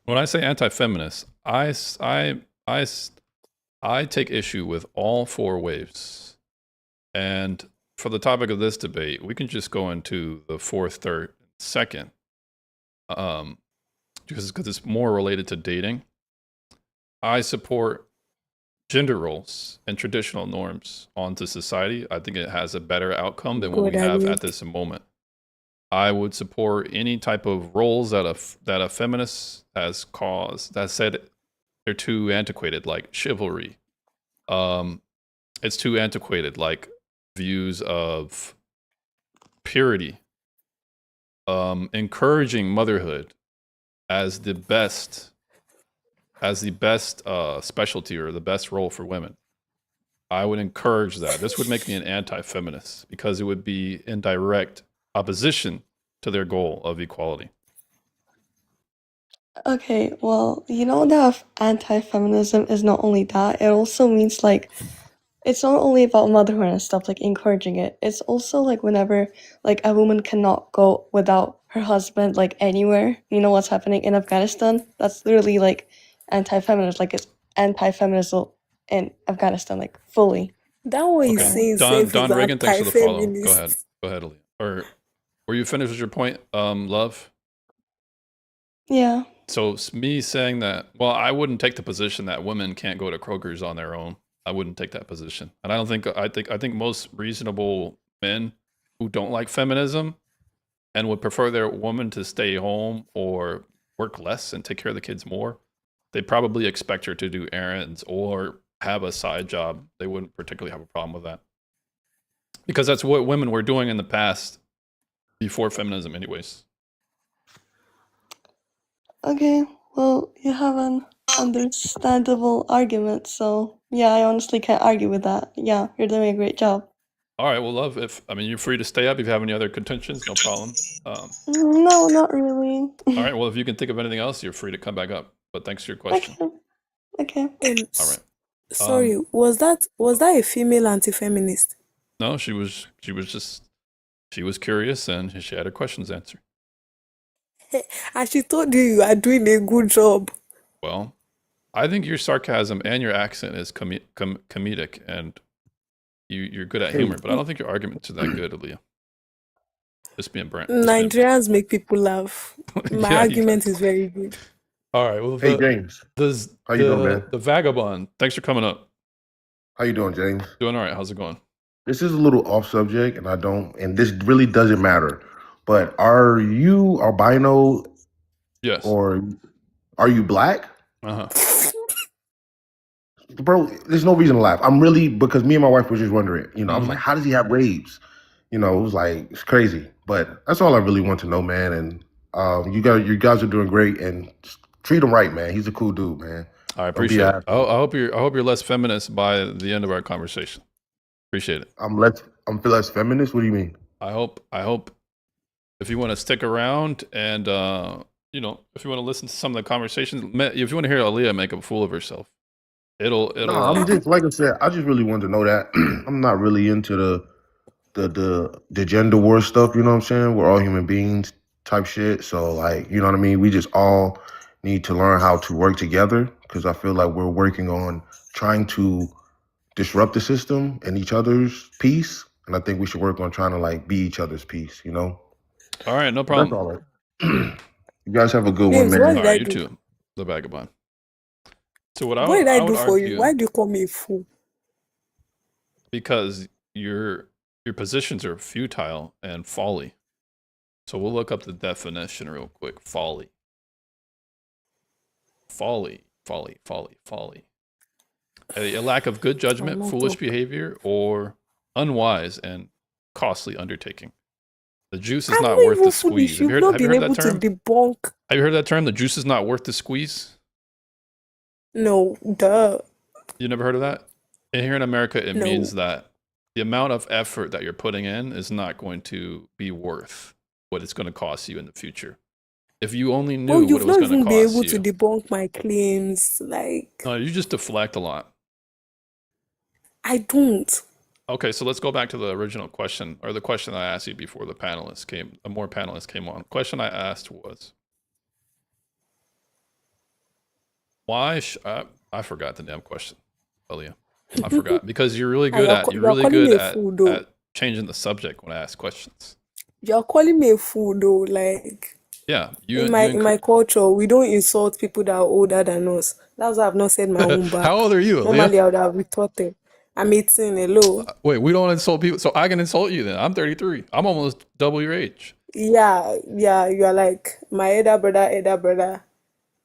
When I say anti-feminist, I take issue with all four waves. And for the topic of this debate, we can just go into the fourth, third, second, because it's more related to dating. I support gender roles and traditional norms onto society. I think it has a better outcome than what we Good have idea. at this moment. I would support any type of roles that a feminist has caused that said they're too antiquated, like chivalry. It's too antiquated, like views of purity, encouraging motherhood as the best specialty or the best role for women. I would encourage that. This would make me an anti-feminist because it would be in direct opposition to their goal of equality. Okay, well, you know that anti-feminism is not only that, it also means like it's not only about motherhood and stuff, like encouraging it. It's also like whenever like a woman cannot go without her husband like anywhere. You know what's happening in Afghanistan? That's literally like anti-feminist, like it's anti-feminism in Afghanistan, like fully. That one is Okay, saying Don safe is Reagan, thanks for the follow. Go ahead, anti-feminist. Aaliyah. Or were you finished with your point, Love? Yeah. So me saying that, well, I wouldn't take the position that women can't go to Kroger's on their own. I wouldn't take that position, and I think most reasonable men who don't like feminism and would prefer their woman to stay home or work less and take care of the kids more, they probably expect her to do errands or have a side job. They wouldn't particularly have a problem with that because that's what women were doing in the past before feminism, anyways. Okay, well, you have an understandable argument, so yeah, I honestly can't argue with that. Yeah, you're doing a great job. All right, well, Love, you're free to stay up if you have any other contentions, no problem. No, not really. All right, well, if you can think of anything else, you're free to come back up. But thanks for your question. Okay. All right. Sorry, was that a female anti-feminist? No, she was curious and she had her questions answered. And she told you are doing a good job. Well, I think your sarcasm and your accent is comedic, and you're good at humor, but I don't think your arguments are that good, Aaliyah. Just being brand. Nigerians make people laugh. My Yeah, argument is very good. All right. Well, Hey James, how you doing, man? The vagabond. Thanks for coming up. How you doing, James? Doing all right. How's it going? This is a little off subject, and this really doesn't matter. But are you albino Yes. or are you black? Uh-huh. Bro, there's no reason to laugh. I'm really, because me and my wife were just wondering, I was like, how does he have waves? It was like, it's crazy. But that's all I really want to know, man. And you guys are doing great, and just treat him right, man. He's a cool dude, man. I appreciate it. I hope you're less feminist by the end of our conversation. Appreciate it. I'm less feminist. What do you mean? I hope if you want to stick around and if you want to listen to some of the conversations, if you want to hear Aaliyah make a fool of herself, it'll. No, I'm just, like I said, I just really wanted to know that. I'm not really into the gender war stuff. You know what I'm saying? We're all human beings type shit. So like, you know what I mean? We just all need to learn how to work together, because I feel like we're working on trying to disrupt the system and each other's peace. And I think we should work on trying to like be each other's peace, you know? All right, no But that's problem. all right. You guys have a good one, James, what man. did All I right, you do? too, the vagabond. So what What did I I would do for you? argue, Why do you call me a fool? because your positions are futile and folly. So we'll look up the definition real quick. Folly. Folly, folly, folly, folly. A lack of good I'm judgment, not foolish up. behavior, or unwise and costly undertaking. The juice is I'm not not worth even the foolish. squeeze. You've not Have you been heard able that to term? debunk. Have you heard that term? The juice is not worth the squeeze? No, duh. You never heard of that? And here in America, it means No. that the amount of effort that you're putting in is not going to be worth what it's going to cost you in the future. If you only Well, knew what you've it was not going to even been cost able to you, debunk my claims. Like, you just deflect a lot. I don't. Okay, so let's go back to the original question, or the question I asked you before the more panelists came on. The question I asked was, why? I forgot the damn question, Elia. I forgot because you're really And good at you're calling me a fool, though. at changing the subject when I ask questions. You're calling me a fool, though. Like, Yeah, in my culture, we don't insult people that are older than us. That's why I've not said my own back. How old are you, Elia? Normally, I would have retorted. I'm 18. Hello. Wait, we don't insult people, so I can insult you then. I'm 33. I'm almost double your age. Yeah, you are like my elder brother.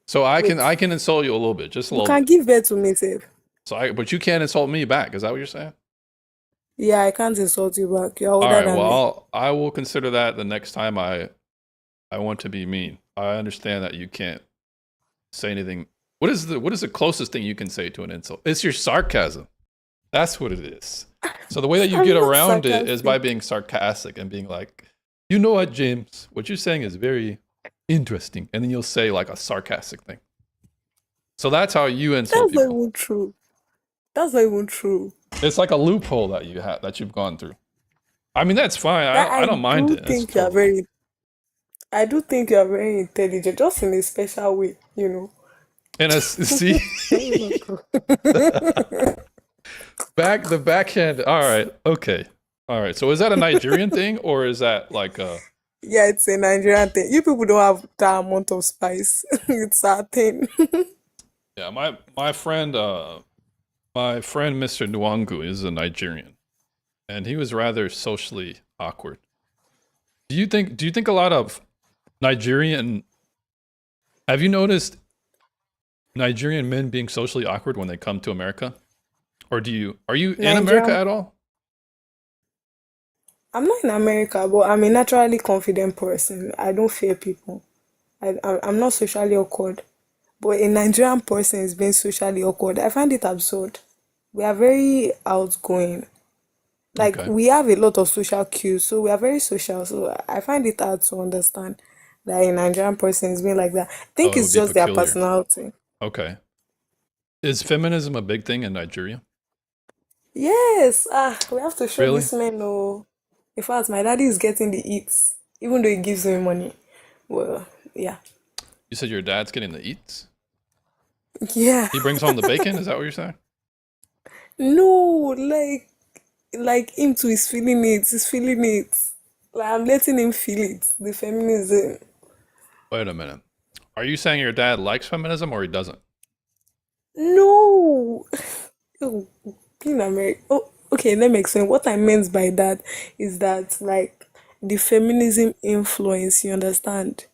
So I Wait, can insult you a little bit, just a you little can bit. give birth to me, sef. But you can't insult me back. Is that what you're saying? Yeah, I can't insult you back. You're All older right. than me. Well, I will consider that the next time I want to be mean. I understand that you can't say anything. What is the closest thing you can say to an insult? It's your sarcasm. That's what it is. So the way that you I'm get not around it is by sarcastic. being sarcastic and being like, you know what, James? What you're saying is very interesting, and then you'll say like a sarcastic thing. So that's how you insult That's not people. even true. That's not even true. It's like a loophole that you've gone through. I mean, that's fine. That I don't mind do it. It's think you are totally. very I do think you are very intelligent, just in a special way, you know. And see, the backhand. All right, okay, all right. So is that a Nigerian thing, or is that like a? Yeah, it's a Nigerian thing. You people don't have that amount of spice. It's a thing. Yeah, my friend, Mr. Nwangu is a Nigerian, and he was rather socially awkward. Do you think a lot of Nigerian? Have you noticed Nigerian men being socially awkward when they come to America? Or are you in America Nigerian. at all? I'm not in America, but I'm a naturally confident person. I don't fear people. I'm not socially awkward. But a Nigerian person is being socially awkward. I find it absurd. We are very outgoing. Like, Okay. we have a lot of social cues, so we are very social. So I find it hard to understand that a Nigerian person is being like that. I think Oh, it it's would be just their peculiar. personality. Okay. Is feminism a big thing in Nigeria? Yes, we have to show Really? this man. Oh, in fact, my daddy is getting the eats, even though he gives me money. Well, yeah, You said your dad's getting the eats? yeah. He brings home the bacon? Is that what you're saying? No, like him too is feeling it. He's feeling it. Like, I'm letting him feel it. The feminism. Wait a minute. Are you saying your dad likes feminism or he doesn't? No. Oh, in America. Oh, okay, let me explain. What I meant by that is that, like, the feminism influence, you understand?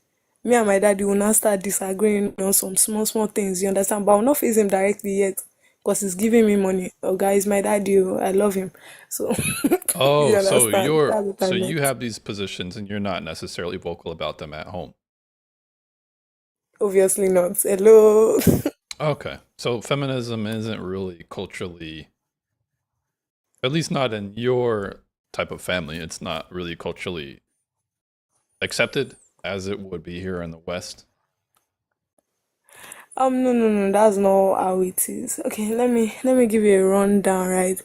Me and my daddy will now start disagreeing on some small things, you understand? But I'll not face him directly yet because he's giving me money. Oh, guys, my daddy, oh, I love him. So, you Oh, understand? That's what I you meant. have these positions and you're not necessarily vocal about them at home. Obviously not. Hello. Okay. So feminism isn't really culturally, at least not in your type of family, it's not really culturally accepted as it would be here in the West. No, that's not how it is. Okay, let me give you a rundown, right?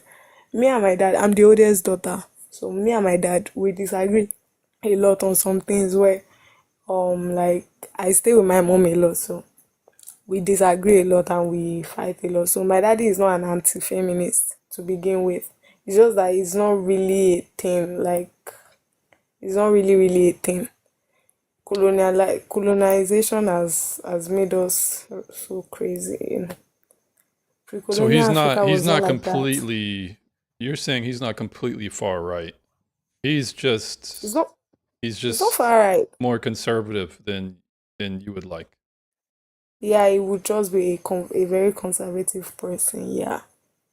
Me and my dad, I'm the oldest daughter. So me and my dad, we disagree a lot on some things where like I stay with my mom a lot, so we disagree a lot and we fight a lot. So my daddy is not an anti-feminist to begin with. It's just that it's not really a thing. Like it's not really a thing. Colonization has made us so crazy. So Pre-colonial Africa he's was not not like that. completely, you're saying he's not completely far right. He's It's just not. he's It's not just far right. more conservative than you would like. Yeah, it would just be a very conservative person. Yeah.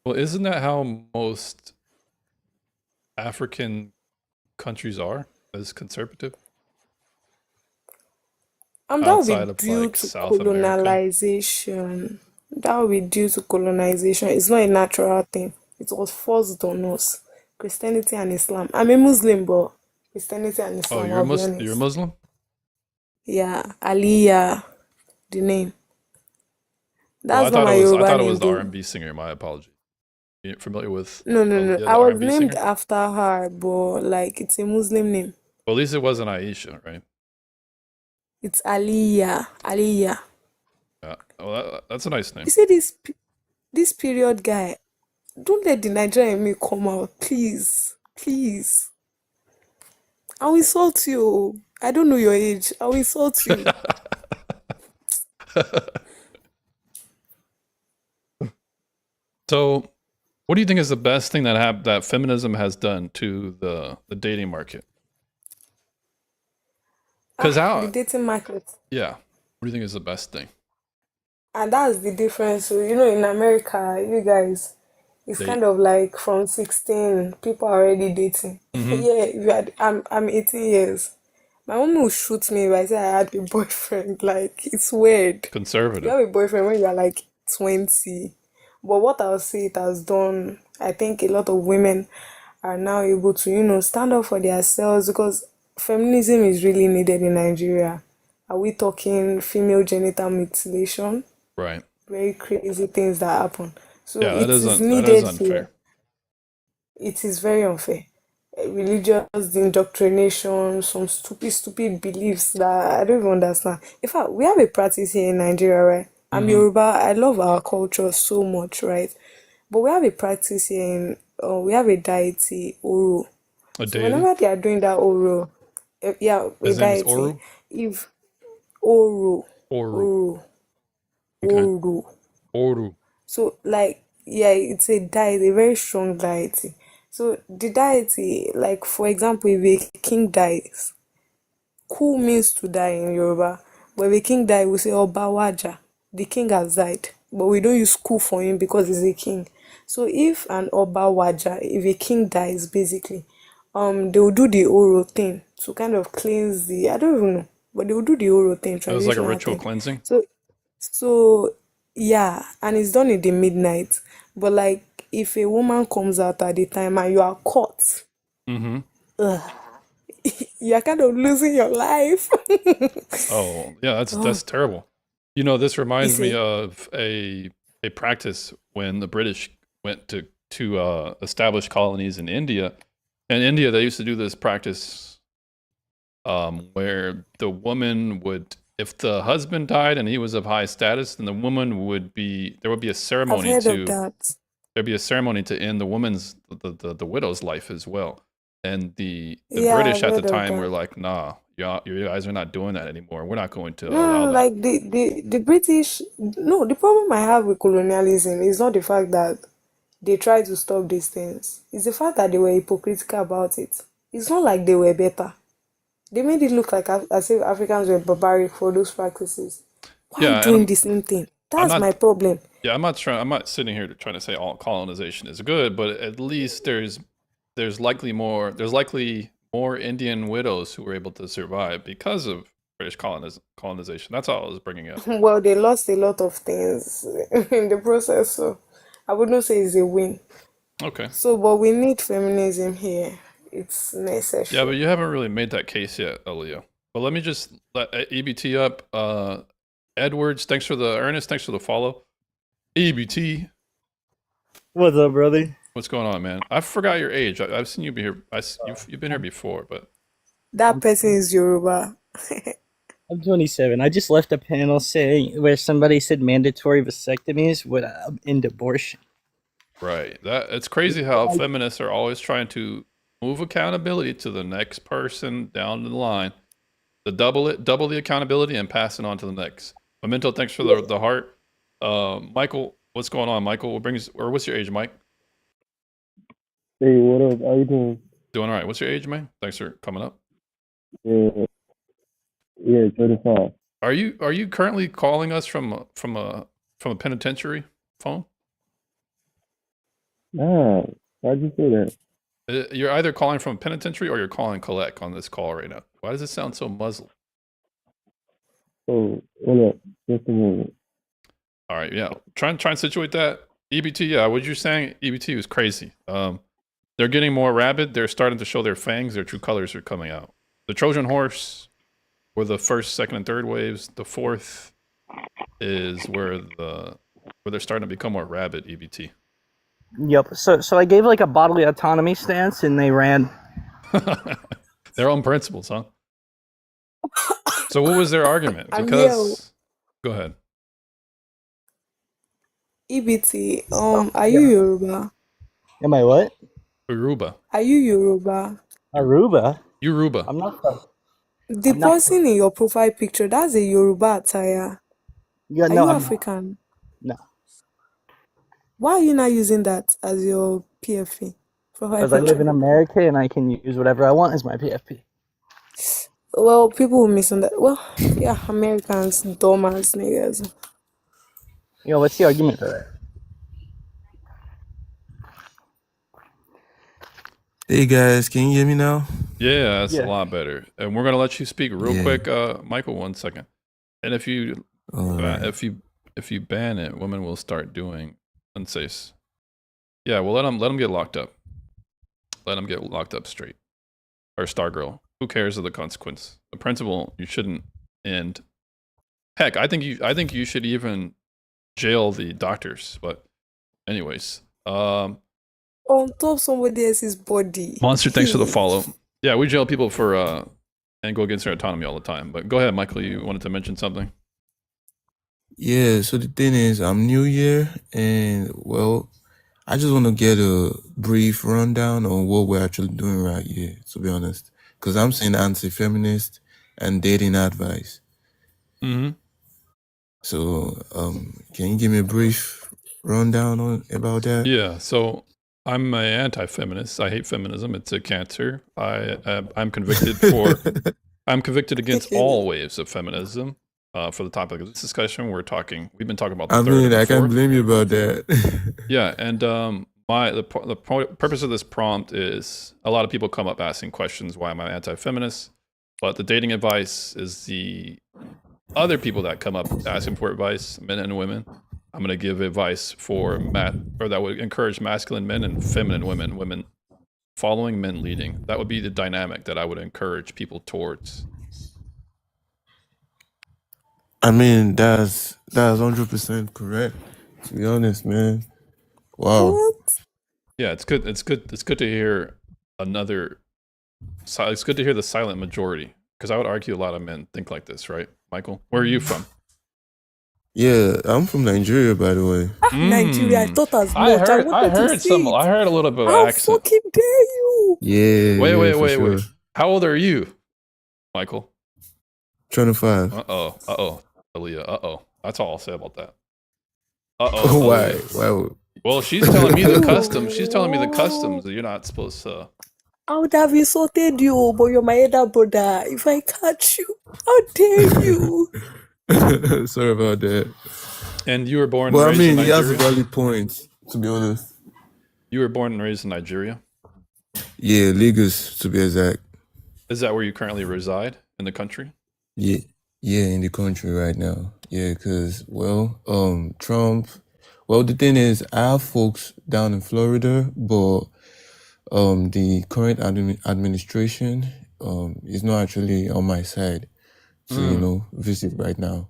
Well, isn't that how most African countries are, as conservative? That would Outside be of due like to South America. colonization. That would be due to colonization. It's not a natural thing. It was forced on us. Christianity and Islam. I'm a Muslim, but Christianity and Oh, Islam, you're I'll be you're a honest. Muslim? Yeah, Aliyah, the name. Well, That's not my I Yoruba thought it name was the though. R&B singer. My apology. You familiar with No, no, no. Aaliyah, I the was R&B named singer? after her, but like it's a Muslim name. Well, at least it wasn't Aisha, right? It's Aliyah. Aliyah. Yeah. Well, that's a nice name. You see this period guy. Don't let the Nigerian in me come out, please, please. I will insult you. I don't know your age. I will insult you. So, what do you think is the best thing that feminism has done to the dating market? Because The dating market. yeah, what do you think is the best thing? And that's the difference. So, in America, you guys, it's Date. kind of like from 16, people are already dating. Yeah, I'm 18 years. My mom will shoot me if I say I had a boyfriend. Like, it's weird. You Conservative. have a boyfriend when you're like 20. But what I'll say it has done, I think a lot of women are now able to, stand up for themselves because feminism is really needed in Nigeria. Are we talking female genital mutilation? Right. Very crazy things that happen. So Yeah, it is that is needed unfair. here. It is very unfair. Religious indoctrination, some stupid beliefs that I don't even understand. In fact, we have a practice here in Nigeria, right? I'm Yoruba. I love our culture so much, right? But we have a practice here we have a deity, Oro. A So deity. whenever they are doing that Oro, yeah, a His name is deity. Oru. If Oro, Oru. Oro, Okay. Oro. Oru. So, like, yeah, it's a deity, a very strong deity. So, the deity, like, for example, if a king dies, Ku means to die in Yoruba. But if a king dies, we say Obawaja. The king has died. But we don't use Ku for him because he's a king. So, if an Obawaja, if a king dies, basically, they will do the Oro thing to kind of cleanse I don't even know, but they will do the Oro thing, It was like a traditional ritual thing. cleansing. So yeah, and it's done in the midnight. But like if a woman comes out at the time and you are caught, Mm-hmm. you're kind of losing your life. Oh, yeah, Oh, that's terrible. This reminds it's me a of a practice when the British went to establish colonies in India. In India, they used to do this practice where the woman would, if the husband died and he was of high status, then the woman would be, there would be a I've ceremony heard of to, that. there'd be a ceremony to end the woman's, the widow's life as well. And the Yeah, British I've at the heard of time were that. like, nah, you guys are not doing that anymore. We're not going to No, allow that. like the British. No, the problem I have with colonialism is not the fact that they try to stop these things. It's the fact that they were hypocritical about it. It's not like they were better. They made it look like as if Africans were barbaric for those practices. Why Yeah, and doing the same thing? I'm That's my not problem. yeah, I'm not sitting here trying to say all colonization is good, but at least there's likely more Indian widows who were able to survive because of British colonization. That's all I was bringing up. Well, they lost a lot of things in the process, so I wouldn't say it's a win. Okay. So, but we need feminism here. It's Yeah, but necessary. you haven't really made that case yet, Aaliyah. But let me just let EBT up. Edwards, Ernest, thanks for the follow. EBT, What's up, brother? what's going on, man? I forgot your age. I've seen you be here. You've been here before, but That person is Yoruba. I'm 27. I just left a panel saying where somebody said mandatory vasectomies would end abortion. Right. That it's crazy how feminists are always trying to move accountability to the next person down the line. To double the accountability and pass it on to the next. Memento, thanks for the heart. Michael, what's going on, Michael? What's your age, Mike? Hey, what up? How you doing? Doing all right. What's your age, man? Thanks for coming up. Yeah, 35. Are you currently calling us from a penitentiary phone? Nah, why'd you say that? You're either calling from a penitentiary or you're calling collect on this call right now. Why does it sound so muzzled? Oh, hold up, just a moment. All right, yeah. Try and situate that. EBT, yeah. What you're saying, EBT was crazy. They're getting more rabid. They're starting to show their fangs. Their true colors are coming out. The Trojan horse were the first, second, and third waves. The fourth is where they're starting to become more rabid. EBT. Yep. So I gave like a bodily autonomy stance, and they ran. Their own principles, huh? So what was their argument? I'm Because go ahead. EBT, are you Yoruba? Am I what? Uruba. Are you Yoruba? Aruba? Uruba. I'm not. The I'm not- person in your profile picture, that's a Yoruba attire. Yeah, Are no, you I'm not. African? No, Why are you not using that as your PFP? Profile because I live picture? in America and I can use whatever I want as my PFP. Well, people will misunderstand. Well, yeah, Americans, dumbass niggas. What's the argument for that? Hey guys, can you hear me now? Yeah, that's Yeah. a lot better. And we're gonna let you speak real Yeah. quick, Michael. 1 second. And if you Alright. if you ban it, women will start doing unsafe. Yeah, well let them get locked up. Let them get locked up straight. Or Stargirl. Who cares of the consequence? The principle you shouldn't end. Heck, I think you should even jail the doctors. But anyways, On top somebody else's body. Monster, thanks for the Hey. follow. Yeah, we jail people for and go against their autonomy all the time. But go ahead, Michael. You wanted to mention something? Yeah, so the thing is, I'm new here, and well, I just want to get a brief rundown on what we're actually doing right here, to be honest. Because I'm saying anti-feminist and dating advice. Mm-hmm. So, can you give me a brief rundown about that? Yeah. So I'm an anti-feminist. I hate feminism. It's a cancer. I'm convicted for. I'm convicted against all waves of feminism. For the topic of this discussion, we've been talking about the I third mean, and the I can't fourth. blame you about that. Yeah, and the purpose of this prompt is a lot of people come up asking questions. Why am I anti-feminist? But the dating advice is the other people that come up asking for advice, men and women. I'm going to give advice for that would encourage masculine men and feminine women. Women following, men leading. That would be the dynamic that I would encourage people towards. I mean, that's 100% correct. To be honest, man. Wow. What? Yeah, it's good. It's good to hear it's good to hear the silent majority, because I would argue a lot of men think like this, right, Michael? Where are you from? Yeah, I'm from Nigeria, by the way. Nigeria, I thought as much. I wanted to see it. I heard a little bit of How accent. fucking dare you? Yeah. Wait, for sure. How old are you, Michael? 25. Uh-oh, Aaliyah. That's all I'll say about that. Uh-oh. Why? Aaliyah. Why? Well, she's telling me the customs. She's telling me the customs that you're not supposed to. I would have insulted you, but you're my elder brother. If I catch you, how dare you? Sorry about that. And you were born and But I raised in mean, he has a Nigeria? valid point, to be honest. You were born and raised in Nigeria? Yeah, Lagos, to be exact. Is that where you currently reside in the country? Yeah, in the country right now. Yeah, because, Trump. Well, the thing is, I have folks down in Florida, but the current administration is not actually on my side to, visit right now.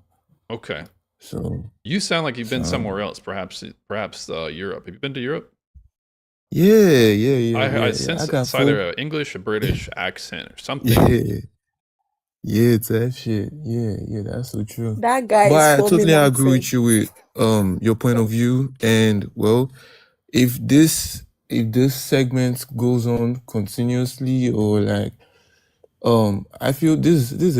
Okay. So, You sound like you've been somewhere else, perhaps Europe. Have you been to Europe? yeah. I I sense got it's either folk. an English or British accent or something. Yeah, it's that shit. Yeah, that's so true. That guy But is I forming totally agree accent. with you with your point of view, and well, if this segment goes on continuously, or like, I feel this is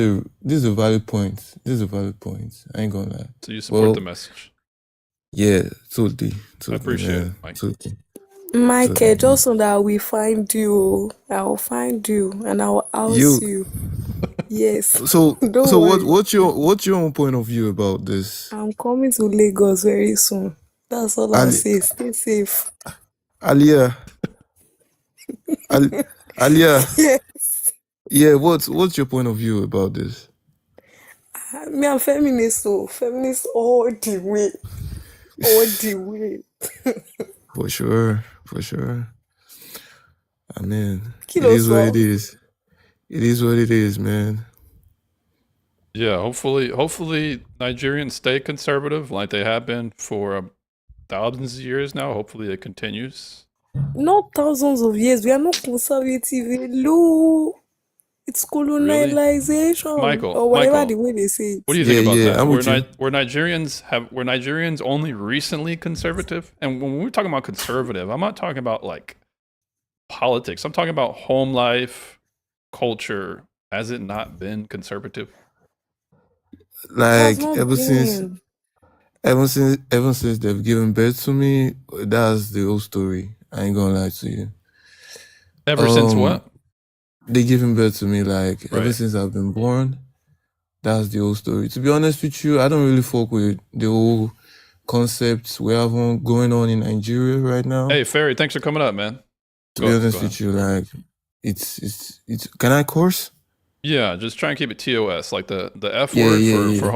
a valid point. This is a valid point. I ain't gonna lie. So you support the Well, message. yeah, totally, I totally, appreciate it, man, Mike. totally, Michael, totally. just so that we find you, I will find you and I will house You. you. Yes. So Don't so worry. what's your own point of view about this? I'm coming to Lagos very soon. That's all I'll Ali, say. Stay safe. Alia, Alia, Yes. yeah. What's your point of view about this? Me, I'm feminist, so feminist all the way. All the way. For sure, for sure. I mean, it Kilo is what it so. is. It is what it is, man. Yeah, hopefully Nigerians stay conservative like they have been for thousands of years now. Hopefully it continues. Not thousands of years. We are not conservative. Hello. It's Really? colonization or whatever the way they say What do it. you think about Yeah, that? I'm with you. Were Nigerians only recently conservative? And when we're talking about conservative, I'm not talking about like politics. I'm talking about home life, culture. Has it not been conservative? That's Like not been. ever since they've given birth to me, that's the whole story. I ain't gonna lie to you. Ever since what? They giving birth to me, like ever Right. since I've been born. That's the whole story. To be honest with you, I don't really fuck with the whole concepts we have going on in Nigeria right now. Hey, Ferry, thanks for coming up, man. To be honest with you, like it's. Can I curse? Yeah, just try and keep it TOS, like the F Yeah, word yeah, for yeah. for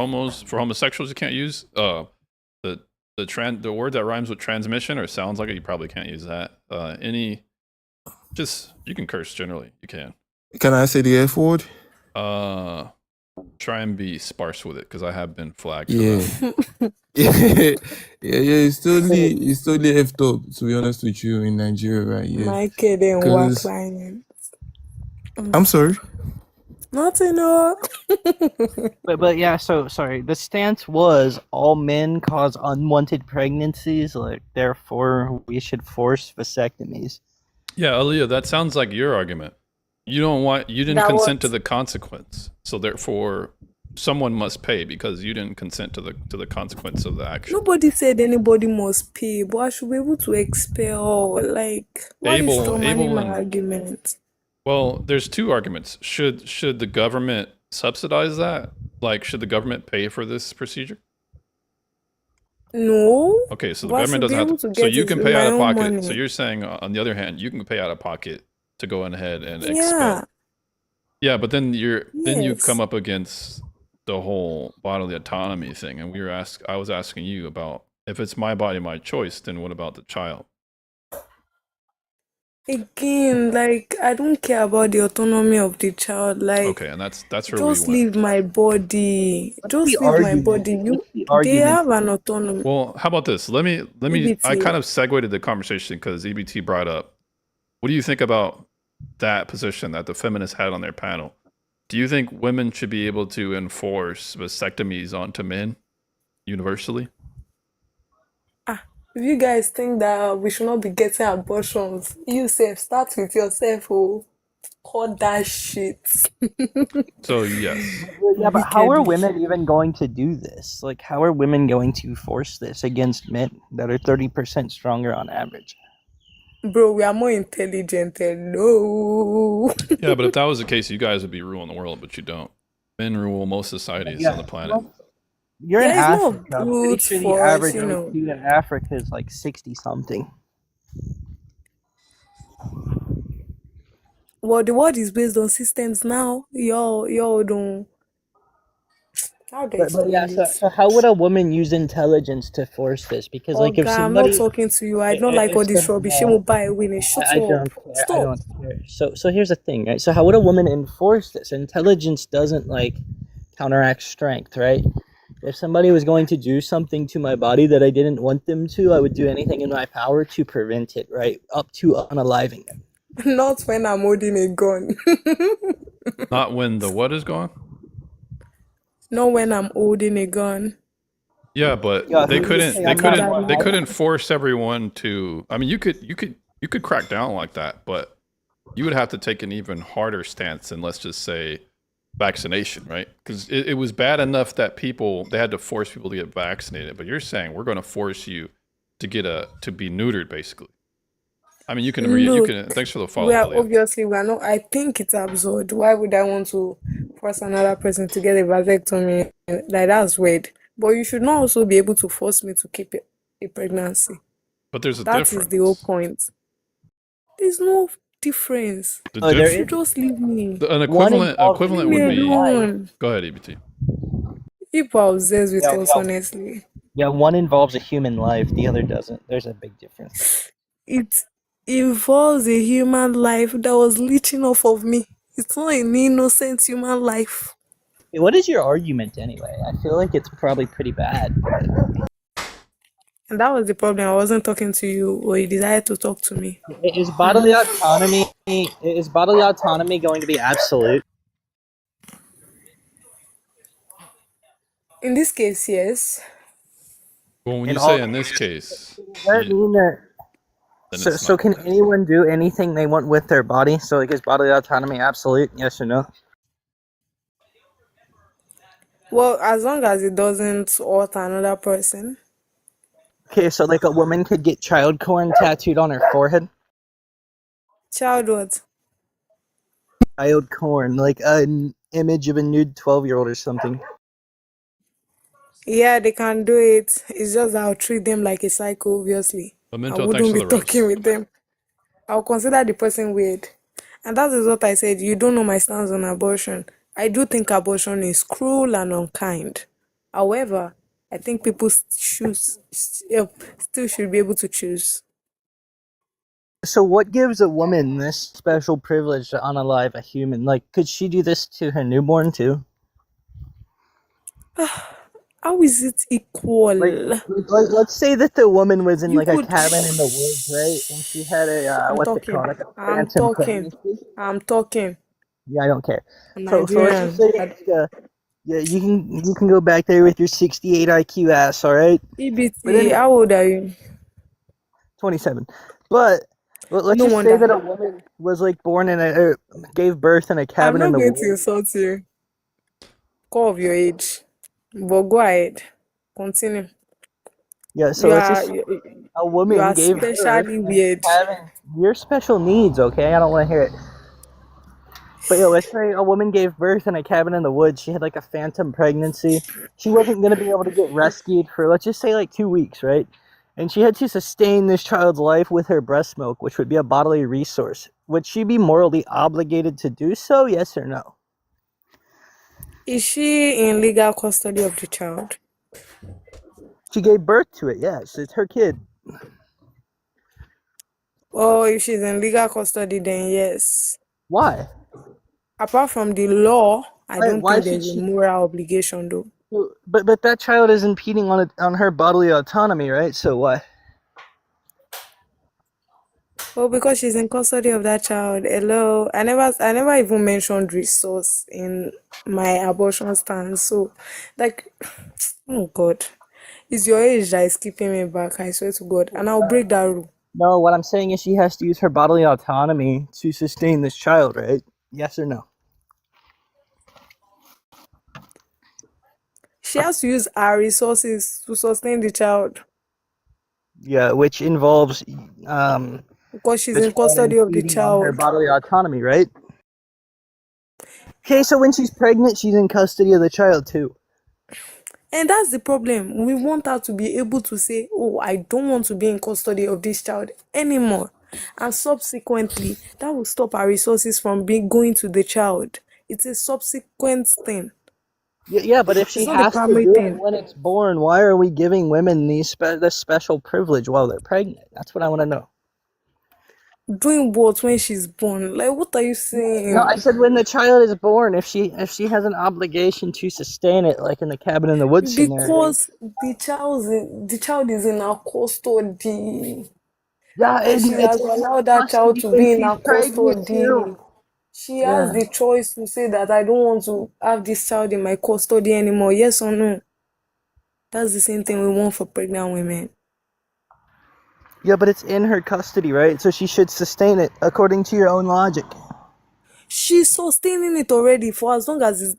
homosexuals you can't use. The word that rhymes with transmission or sounds like it, you probably can't use that. You can curse generally. You can. Can I say the F word? Try and be sparse with it because I have been flagged for Yeah. that. yeah. It's totally effed up. To be honest with you, in Nigeria, right? Yeah. Michael then work 'Cause client. I'm sorry. Nothing. No. But yeah, so sorry. The stance was all men cause unwanted pregnancies, like therefore we should force vasectomies. Yeah, Aaliyah, that sounds like your argument. You didn't That consent to what? the consequence, so therefore someone must pay because you didn't consent to the consequence of the action. Nobody said anybody must pay, but I should be able to expel. Like, why you strongmanning my argument? Well, there's two arguments. Should the government subsidize that? Like, should the government pay for this procedure? No. Okay, so the But I government should be doesn't have able to. to So get you it can with pay my out of own pocket. So money. you're saying, on the other hand, you can pay out of pocket to go ahead and expel. Yeah. Yeah, but then you Yes. come up against the whole bodily autonomy thing, and I was asking you about if it's my body, my choice. Then what about the child? Again, like, I don't care about the autonomy of the child. Like, Okay, and that's where we just went. leave my body. What's Just the leave my argument? body. What's the They argument? have an autonomy. Well, how about this? Let me. I EBT. kind of segued the conversation because EBT brought up. What do you think about that position that the feminists had on their panel? Do you think women should be able to enforce vasectomies onto men universally? If you guys think that we should not be getting abortions, you self start with yourself. Oh, cut that shit. So yes. Yeah, but how are Wickedly. women even going to do this? Like, how are women going to force this against men that are 30% stronger on average? Bro, we are more intelligent. Hello. Yeah, but if that was the case, you guys would be ruling the world, but you don't. Men rule most societies on the planet. You're in Yeah, it's not Africa. I'm pretty brute sure the force, average you know. IQ in Africa is like 60 something. Well, the world is based on systems now. Y'all don't. How do I But yeah, explain so, this? so how would a woman use intelligence to force this? Because like if Oga, I'm not somebody, talking to you. I don't like all this rubbish. She will buy a winning. Shut I up. don't care. I Stop. don't care. So here's the thing, right? So how would a woman enforce this? Intelligence doesn't like counteract strength, right? If somebody was going to do something to my body that I didn't want them to, I would do anything in my power to prevent it, right? Up to unaliving them. Not when I'm holding a gun. Not when the what is gone? Not when I'm holding a gun. Yeah, but Yeah, they who's to couldn't say they I'm not couldn't more they likely? couldn't force everyone to. I mean, you could crack down like that, but you would have to take an even harder stance than, let's just say, vaccination, right? Because it was bad enough that they had to force people to get vaccinated, but you're saying we're going to force you to be neutered, basically. I mean, you Look, can. Thanks for the we follow, are William. obviously we are not. I think it's absurd. Why would I want to force another person to get a vasectomy? Like that's weird. But you should not also be able to force me to keep a pregnancy. But there's a That is the whole difference. point. There's no difference. The Oh, there You is. should just leave me. an One equivalent involves a Leave equivalent would me human be. life. alone. Go ahead, EBT. People are obsessed with Yeah, us, yeah, honestly. yeah. One involves a human life. The other doesn't. There's a big difference. It involves a human life that was leeching off of me. It's not an innocent human life. Hey, what is your argument anyway? I feel like it's probably pretty bad. And that was the problem. I wasn't talking to you, or you decided to talk to me. Is bodily autonomy going to be absolute? In this case, yes. Well, when In you all, say in this case, does that mean that? then So, it's so not. can anyone do anything they want with their body? So, like, is bodily autonomy absolute? Yes or no? Well, as long as it doesn't hurt another person. Okay, so like a woman could get child corn tattooed on her forehead. Child what? Child corn, like an image of a nude 12-year-old or something. Yeah, they can do it. It's just I'll treat them like a psycho, obviously. I Memento, thanks wouldn't for be the talking rose. with them. I'll consider the person weird. And that is what I said. You don't know my stance on abortion. I do think abortion is cruel and unkind. However, I think people still should be able to choose. So, what gives a woman this special privilege to unalive a human? Like, could she do this to her newborn too? How is it equal? Like, let's say that the woman was in You like a could. cabin in the woods, right? And she had a I'm what's it talking. called? Like a I'm phantom talking. pregnancy. I'm talking. Yeah, I don't care. I'm So let's just say Nigerian. yeah, you can go back there with your 68 IQ ass, all right? But EBT, anyway, how old are you? 27. But let's No just say that wonder. a woman was like born in gave birth in a I'm cabin in not the going to woods. insult you. Call of your age. But go ahead. Continue. Yeah, so You let's are just say you, a you woman are gave birth specially in a weird. cabin. Your special needs, okay? I don't want to hear it. But yeah, let's say a woman gave birth in a cabin in the woods. She had like a phantom pregnancy. She wasn't going to be able to get rescued for, let's just say, like 2 weeks, right? And she had to sustain this child's life with her breast milk, which would be a bodily resource. Would she be morally obligated to do so? Yes or no? Is she in legal custody of the child? She gave birth to it, yes. It's her kid. Well, if she's in legal custody, then yes. Why? Apart from the law, I don't Why think should there's a she? moral obligation though. But that child is impeding on her bodily autonomy, right? So why? Well, because she's in custody of that child. Hello. I never even mentioned resource in my abortion stance. So like oh God. It's your age that is keeping me back, I swear to God. And I'll break that rule. No, what I'm saying is she has to use her bodily autonomy to sustain this child, right? Yes or no? She has to use her resources to sustain the child Yeah, which involves because she's the in child custody of the impeding on her child. bodily autonomy, right? Okay, so when she's pregnant, she's in custody of the child too. And that's the problem. We want her to be able to say, oh, I don't want to be in custody of this child anymore. And subsequently, that will stop our resources from going to the child. It's a subsequent thing. Yeah, but if she It's not the has to primary do it thing. when it's born, why are we giving women this special privilege while they're pregnant? That's what I want to know. Doing what when she's born? Like, what are you No, saying? I said when the child is born, if she has an obligation to sustain it, like in the cabin in the woods scenario. Because the child is in our custody. Yeah, And she has it's allowed that child custody to when be in she's her pregnant too. custody. She has Yeah. the choice to say that I don't want to have this child in my custody anymore. Yes or no? That's the same thing we want for pregnant women. Yeah, but it's in her custody, right? So she should sustain it according to your own logic. She's sustaining it already for as long as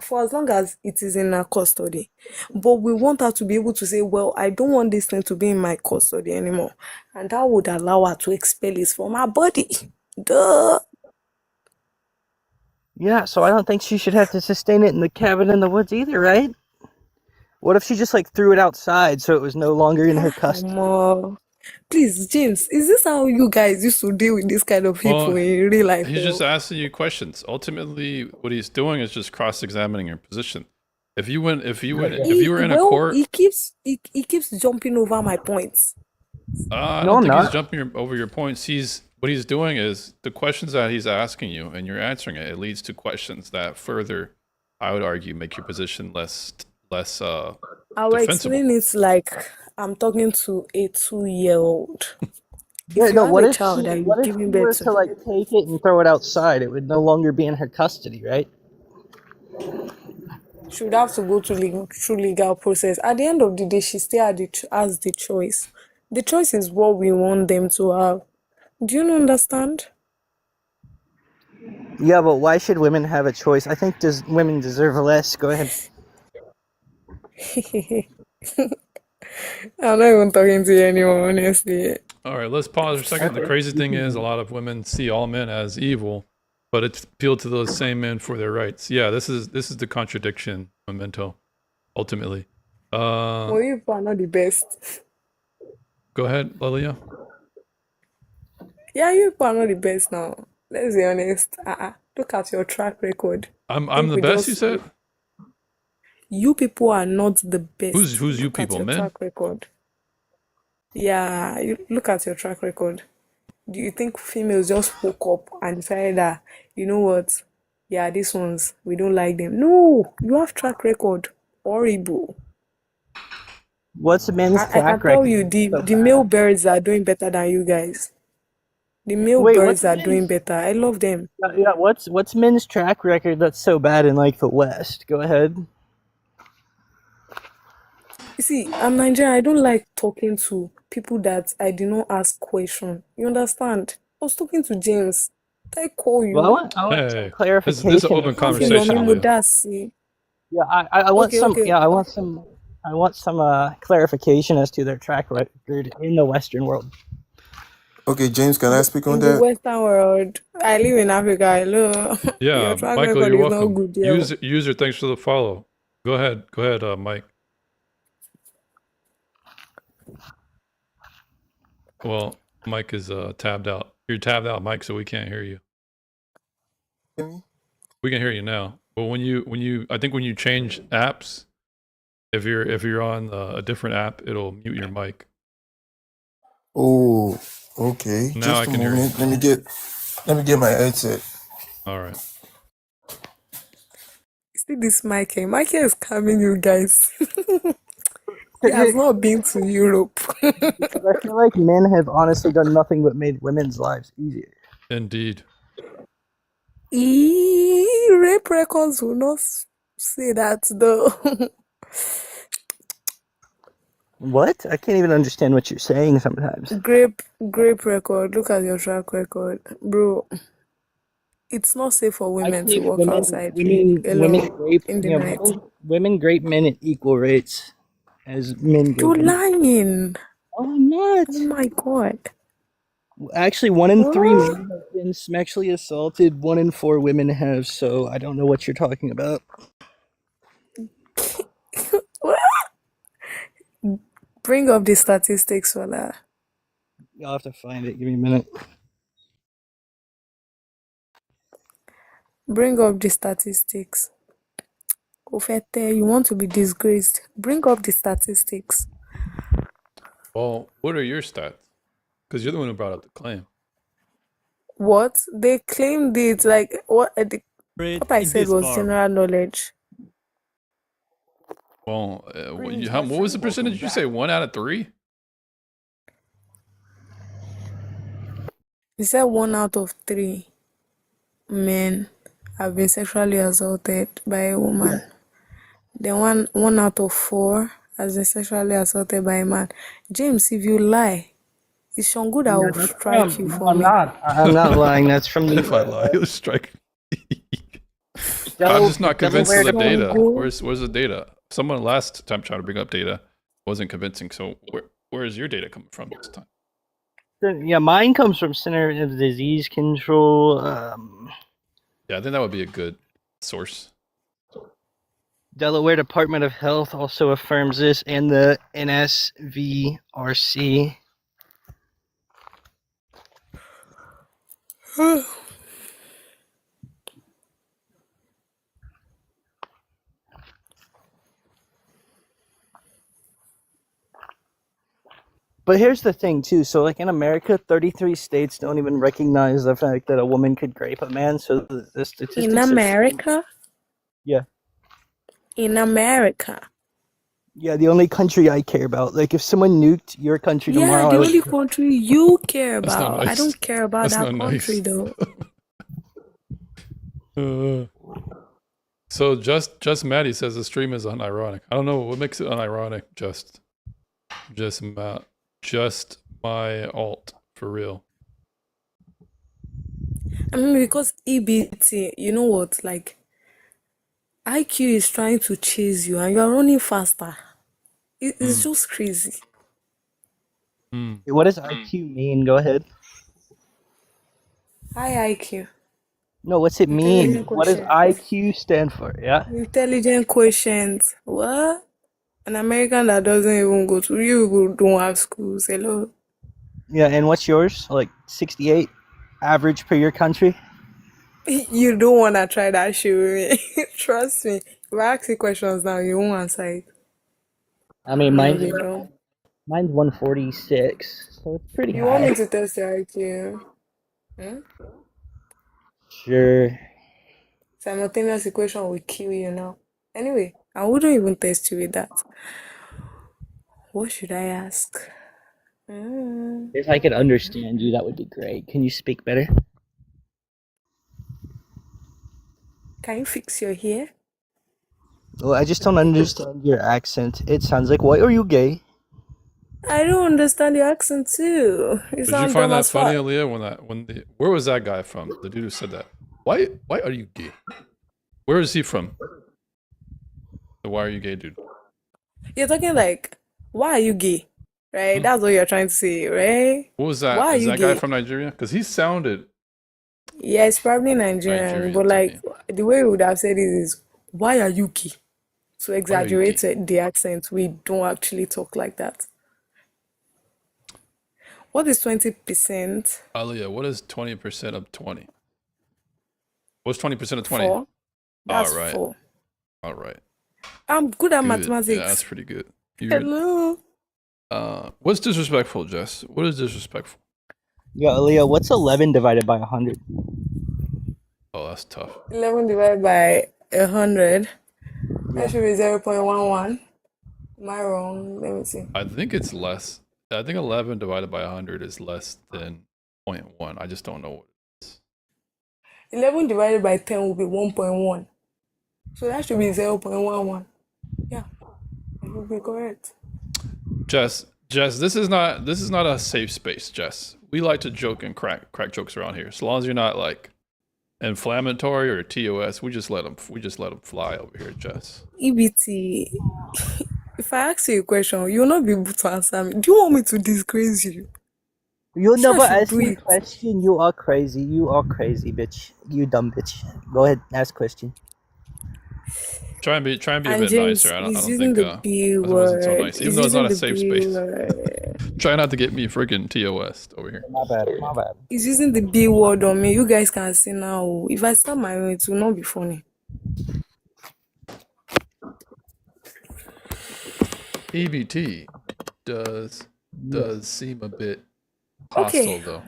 for as long as it is in her custody. But we want her to be able to say, well, I don't want this thing to be in my custody anymore. And that would allow her to expel it from her body. Duh. Yeah, so I don't think she should have to sustain it in the cabin in the woods either, right? What if she just like threw it outside so it was no longer in her custody? Please, James, is this how you guys used to deal with this kind of people Well, in real life? he's just asking you questions. Ultimately, what he's doing is just cross-examining your position. If you were in a court, he keeps jumping over my points. I No, don't I'm think he's not. jumping over your points. What he's doing is the questions that he's asking you, and you're answering it. It leads to questions that further, I would argue, make your position less I will defensible. explain it like I'm talking to a 2-year-old. Yeah, If you no, have what a if child she that you're what if giving she birth were to like take it and throw it outside? It would no longer be in her custody, right? she would have to go through legal process. At the end of the day, she still has the choice. The choice is what we want them to have. Do you understand? Yeah, but why should women have a choice? I think women deserve less. Go ahead. I'm not even talking to you anymore, honestly. All right, let's pause for a second. The crazy thing is, a lot of women see all men as evil, but it's appeal to those same men for their rights. Yeah, this is the contradiction, Memento. Ultimately, Well, you people are not the best. go ahead, Lilia. Yeah, you people are not the best now. Let's be honest. Look at your track record. I'm the best. You said. You people are not the best. Who's you Look at people, your men? track record. Yeah, look at your track record. Do you think females just woke up and decided that, you know what? Yeah, these ones, we don't like them. No, you have track record. Horrible. What's a man's I can track tell record? you, the male birds are doing better than you guys. The male Wait, birds what's are men's? doing better. I love them. Yeah, what's men's track record that's so bad in like the West? Go ahead. You see, I'm Nigerian. I don't like talking to people that I do not ask question. You understand? I was talking to James. Did I call you? Well, I want some Hey, clarification. this is an open conversation, Leah. Yeah, I want Okay, some. okay. Yeah, I want some clarification as to their track record in the Western world. Okay, James, can I speak on In the that? Western world, I live in Africa. Hello. Yeah, Your track Michael, record you're is not welcome. good. Yeah. User, thanks for the follow. Go ahead, Mike. Well, Mike is tabbed out. You're tabbed out, Mike, so we can't hear you. We can hear you now. But when you I think when you change apps, if you're on a different app, it'll mute your mic. Oh, okay. Now Just I a can hear you. moment. Let me get my headset. All right. See this Michael. Michael is coming, you guys. He has not been to Europe. Because I feel like men have honestly done nothing but made women's lives easier. Indeed. Rape records will not say that though. What? I can't even understand what you're saying sometimes. Grape record. Look at your track record, bro. It's not safe for women to walk outside women alone rape, in the you night. know, women rape men at equal rates as men do. You're lying. Oh, I'm not. Oh my god. Actually, 1 in 3 What? men have been sexually assaulted. 1 in 4 women have. So I don't know what you're talking about. What? Bring up the statistics for that. You'll have to find it. Give me a minute. Bring up the statistics. Ofete, you want to be disgraced. Bring up the statistics. Well, what are your stats? Because you're the one who brought up the claim. What? They claimed it like what I said was general knowledge. Well, what was the percentage you say? 1 out of 3? You said 1 out of 3 men have been sexually assaulted by a woman. then one out of 4 has been sexually assaulted by a man. James, if you lie, it's Shangu that No, will that's strike you no, for I'm me. not. I'm not lying. That's from the If I lie, he'll strike me. I'm Del- just not convinced of Delaware the data. Shangu. Where's the data? Someone last time tried to bring up data, wasn't convincing. So where is your data coming from this time? Yeah, mine comes from Center of Disease Control. Yeah, I think that would be a good source. Delaware Department of Health also affirms this, and the NSVRC. But here's the thing, too. So, like in America, 33 states don't even recognize the fact that a woman could grape a man. So the statistics In are America? yeah, In America. yeah. The only country I care about. Like if someone nuked your country Yeah, tomorrow, the I would. only country you care That's not about. I nice. don't care about That's that not country nice. though. So just Maddie says the stream is unironic. I don't know what makes it unironic. Just my alt for real. I mean, because EBT, you know what? Like, IQ is trying to chase you and you are running faster. It's just crazy. What does IQ mean? Go ahead. High IQ. No, what's it mean? Intelligent What does quotient. IQ stand for? Yeah. Intelligent quotient. What? An American that doesn't even go to you people don't have schools. Hello. Yeah, and what's yours? Like 68 average per your country? You don't want to try that shit with me. Trust me. If I ask you questions now, you won't answer it. I mean, No, they don't. mine's 146, so it's pretty You want high. me to test your IQ? Sure. Simultaneous equation will kill you now. Anyway, I wouldn't even test you with that. What should I ask? If I could understand you, that would be great. Can you speak better? Can you fix your hair? Well, I just don't understand your accent. It sounds like, why are you gay? I don't understand your accent too. You Did you sound find dumb that as funny, fuck. Aaliyah? Where was that guy from? The dude who said that. Why are you gay? Where is he from? The why are you gay dude? You're talking like, why are you gay? Right? That's what you're trying to say, right? What was that? Why are Is you that guy gay? from Nigeria? Because he sounded Yeah, it's probably Nigerian, Nigerian but to like me. the way we would have said it is, why are you gay? To Why are you exaggerate gay? the accent, we don't actually talk like that. What is 20%? Aaliyah, what is 20% of 20? What's 20% of 20? 4? That's All right. 4. All right. I'm good at Good. Yeah, that's mathematics. pretty good. Hello. What's disrespectful, Jess? What is disrespectful? Yeah, Aaliyah, what's 11 divided by 100? Oh, that's tough. 11 divided by 100. That should be 0.11. Am I wrong? Let me see. I think it's less. I think 11 divided by 100 is less than 0.1. I just don't know what it is. 11 divided by 10 will be 1.1. So that should be 0.11. Yeah, that would be correct. Jess, this is not a safe space, Jess. We like to joke and crack jokes around here. So long as you're not like inflammatory or TOS, we just let them fly over here, Jess. EBT, if I ask you a question, you'll not be able to answer me. Do you want me to disgrace you? You'll Sure, I never should ask do me a it. question. You are crazy. You are crazy, bitch. You dumb bitch. Go ahead, ask question. Try and be a And bit James nicer. I is don't using think the B that wasn't so word. nice. Even He's though it's not using a the safe B space. word. Try not to get me freaking TOS over here. My bad. My bad. He's using the B word on me. You guys can see now. If I start my own, it will not be funny. EBT does seem a bit hostile Okay. though.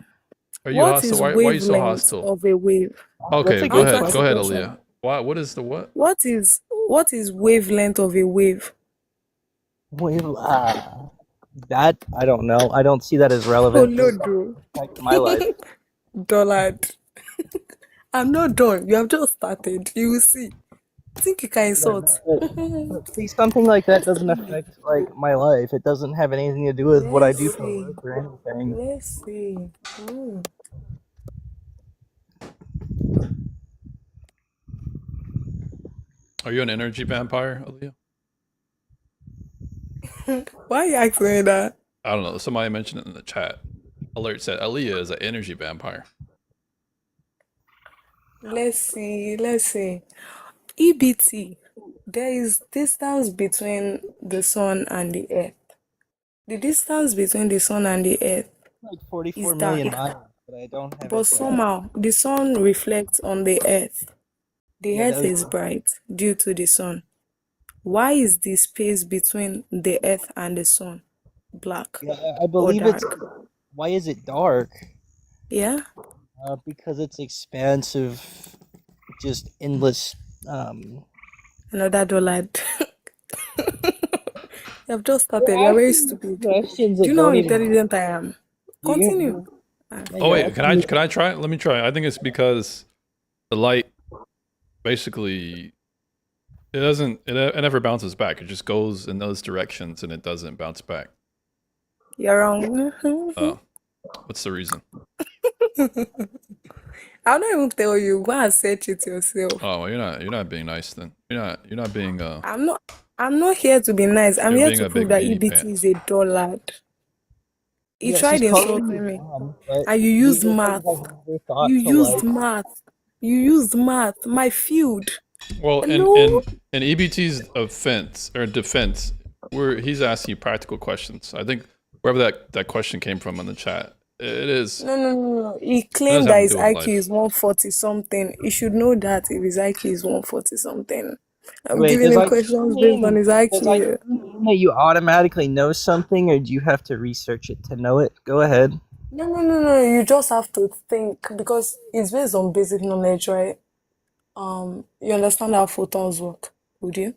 Are you What hostile? is Why are you so wavelength hostile? of a wave? Okay, That's a go good ahead. Go ahead, question. Aaliyah. What is the what? What is wavelength of a wave? Well, that I don't know. I don't see that as Oh relevant no, bro. to my life. Dollard. I'm not done. You have just started. You will see. think you can insult. But see, something like that doesn't affect like my life. It doesn't have anything to do with what I Let's do for see. work or anything. Let's see. Mm. Are you an energy vampire, Aaliyah? Why are you asking that? I don't know. Somebody mentioned it in the chat. Alert said Aaliyah is an energy vampire. Let's see. Let's see. EBT. There is distance between the sun and the earth. The distance between the sun and the earth Like is 44 dark, million miles, but I don't have but it. somehow the sun reflects on the earth. The Yeah, earth that is bright due to the sun. Why is the space between the earth and the sun black I or believe it's. dark? Why is it dark? Yeah? Because it's expansive, just endless. Another dollar. You have just started. You're very stupid. Questions Do that you know how don't even. intelligent I am? Continue. Oh wait, can I try? Let me try. I think it's because the light basically it never bounces back. It just goes in those directions and it doesn't bounce back. You're wrong. Oh, what's the reason? I'll not even tell you. Go and search it yourself. Oh, well, you're not being nice then. You're not being I'm not here to be nice. I'm You're here being to a prove big that meanie EBT pants. is a dullard. He Yeah, tried she's calling insulting you me. dumb, but And you you used just like math. have never thought You to used like. math. You used math. My field. Well, Hello? in EBT's offense or defense, he's asking you practical questions. I think wherever that question came from in the chat, it is. No. He It claimed does that have to his do with IQ life. is 140 something. He should know that if his IQ is 140 something. I'm Wait, giving does him IQ questions based on mean his does IQ. IQ mean that you automatically know something, or do you have to research it to know it? Go ahead. No. You just have to think because it's based on basic knowledge, right? You understand how photons work, would you?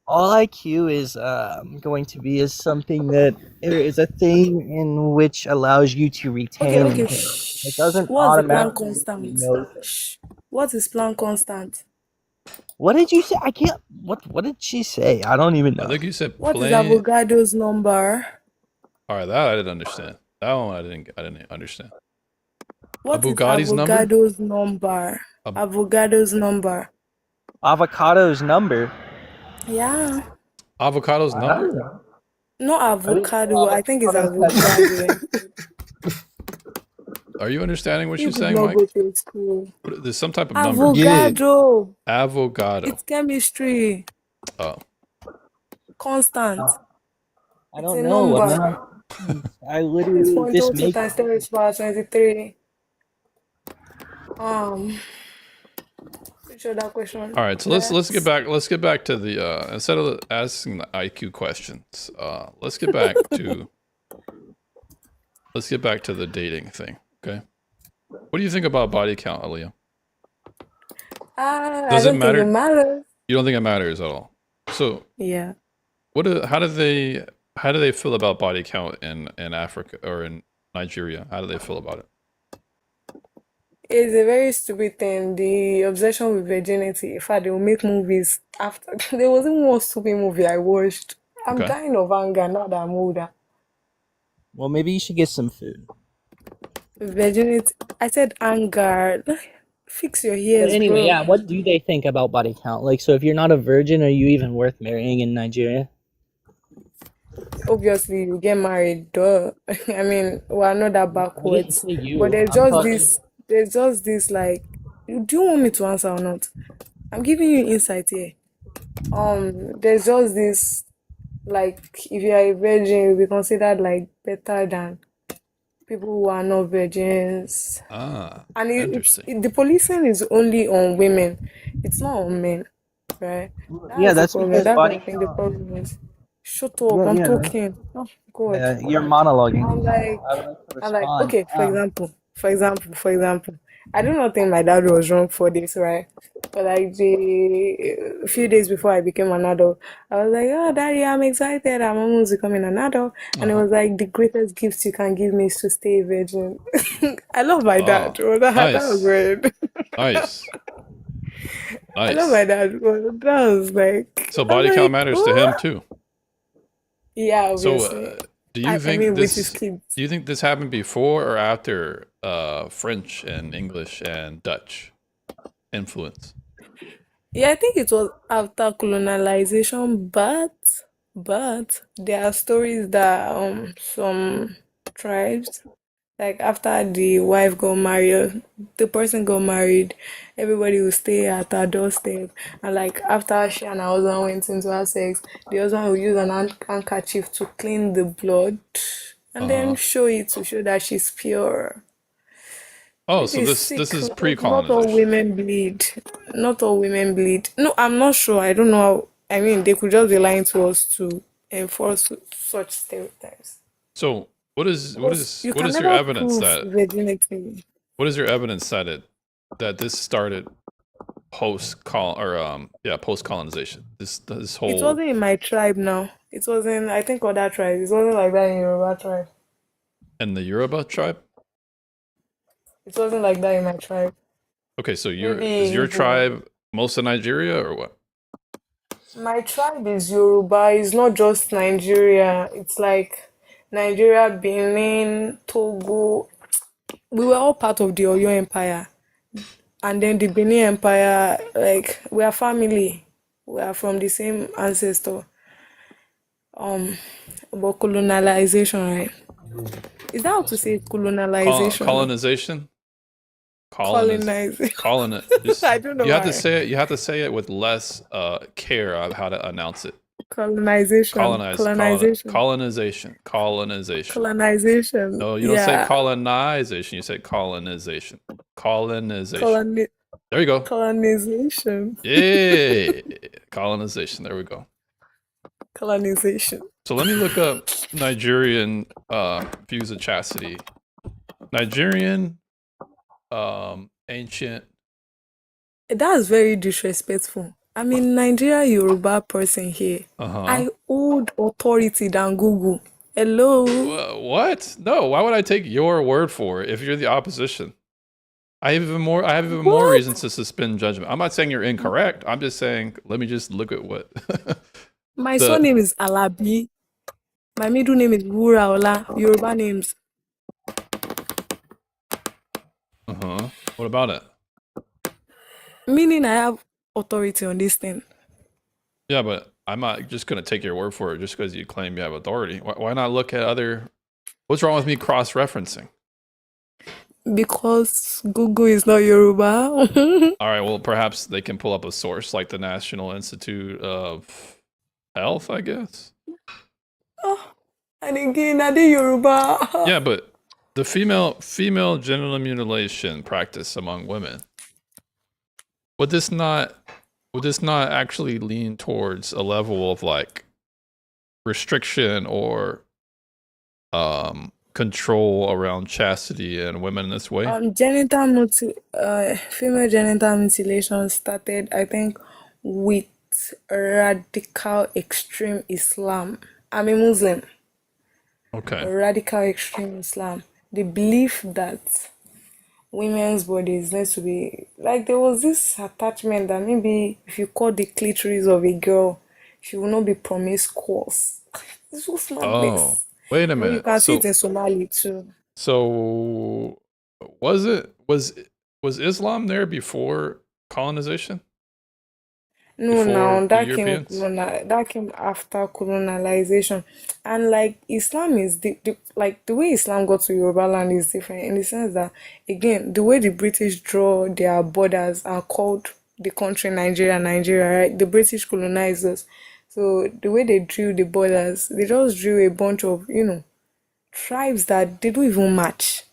All IQ is going to be is something that is a thing in which allows you to retain Okay. information. It doesn't What's the Planck automatically constant? know things. Shh. What is Planck constant? What did you say? I can't. What did she say? I don't even I know. think you said What is plain. Avogadro's number? All right, that I didn't understand. That one I didn't understand. What is Bugatti's number? Avogadro's number? Avogadro's number. Avocado's number. Yeah. Avocado's I number? don't know. Not I didn't know avocado. I think it's avocados had avocado. Are you understanding what You she's did saying, not Mike? go to school. There's some type of number. Yeah. Avocado. Avocado. It's chemistry. Oh, Constant. I It's don't a know. I'm number. not. I It's literally just 0.02 make. times 10 raised to the power 23. Which other question? all right. So let's get back to the instead of asking the IQ questions, let's get back to the dating thing. Okay. What do you think about body count, Aaliyah? I Does it don't think it matter? matters. You don't think it matters at all. So Yeah. how do they feel about body count in Africa or in Nigeria? How do they feel about it? It's a very stupid thing. The obsession with virginity. In fact, they will make movies after. There was even one stupid movie I watched. I'm Okay. dying of anger now that I'm older. Well, maybe you should get some food. Virginity. I said anger. Fix your But ears, anyway, bro. yeah. What do they think about body count? Like, so if you're not a virgin, are you even worth marrying in Nigeria? Obviously, you get married, duh. I mean, we're not that I didn't backwards. say But you. there's I'm just talking. this like, do you want me to answer or not? I'm giving you insight here. There's just this like, if you are a virgin, you'll be considered like better than people who are not virgins. Ah, And interesting. the policing is only on women. It's not on men, right? Yeah, That's the that's problem. because That's what body I think the count. problem is. Shut up, Yeah, I'm yeah. talking. Oh God. You're monologuing. I'm like, I would like to I'm like, respond. okay, for example, I do not think my dad was wrong for this, right? But like a few days before I became an adult, I was like, oh, daddy, I'm excited. I'm almost becoming an adult. And it was like, the greatest gift you can give me is to stay a virgin. I love my dad. Oh, Oh, that was nice. great. Nice. I love my Nice. dad. But that was like, So I'm body count like, matters to him what? too. Yeah, So obviously. do you I think mean, with his this kids. do you think this happened before or after French and English and Dutch influence? Yeah, I think it was after colonization, but there are stories that some tribes, like after the wife got married, the person got married, everybody will stay at her doorstep, and like after she and her husband went into her sex, the husband will use an handkerchief to clean the blood, and then Uh-huh. show it to show that she's pure. Oh, Which so is this sick. is Not all pre-colonization. women bleed. Not all women bleed. No, I'm not sure. I don't know how. I mean, they could just be lying to us to enforce such stereotypes. So Because you what can is your never evidence prove that virginity. what is your evidence that this started post colonization? This It whole wasn't in my tribe now. It was in, I think, other tribes. It wasn't like that in Yoruba tribe. in the Yoruba tribe? It wasn't like that in my tribe. Okay, so is Maybe your Igbo. tribe most of Nigeria or what? My tribe is Yoruba. It's not just Nigeria. It's like Nigeria, Benin, Togo. We were all part of the Oyo Empire. And then the Benin Empire, like, we are family. We are from the same ancestor. But colonization, right? Is that how to say colonization? No. Colonization? Colonization. Just I don't know you have to why. say it. You have to say it with less care of how to announce it. Colonization. Colonization. Colonization. Colonization. No, you don't say Yeah. colonization. You say colonization. Colonization. Coloni- There you go. colonization. Yeah, colonization. There we go. Colonization. So let me look up Nigerian views of chastity. Nigerian ancient. That's very disrespectful. I'm a Nigeria Yoruba person here. Uh-huh. I hold authority than Google. Hello? What? No, why would I take your word for it if you're the opposition? I have even more What? reasons to suspend judgment. I'm not saying you're incorrect. I'm just saying let me just look at what My the surname is Alabi. My middle name is Wuraola. Yoruba names. uh-huh. What about it? Meaning I have authority on this thing. Yeah, but I'm not just gonna take your word for it just because you claim you have authority. Why not look at other? What's wrong with me cross-referencing? Because Google is not Yoruba. All right, well, perhaps they can pull up a source like the National Institute of Health, I guess. Oh, and again, are they Yoruba? Yeah, but the female genital mutilation practice among women would this not actually lean towards a level of like restriction or control around chastity and women in this way? Female genital mutilation started, I think, with radical extreme Islam. I'm a Muslim. Okay. Radical extreme Islam. The belief that women's bodies need to be like, there was this attachment that maybe if you cut the clitoris of a girl, she will not be promiscuous. This was Oh, madness. wait a Well, you minute. can see it in Somali too. So was Islam there before colonization? No, Before now the Europeans? that came after colonization, and like Islam is like the way Islam got to Yoruba land is different in the sense that again the way the British draw their borders are called the country Nigeria, right? The British colonized us, so the way they drew the borders, they just drew a bunch of tribes that they don't even match.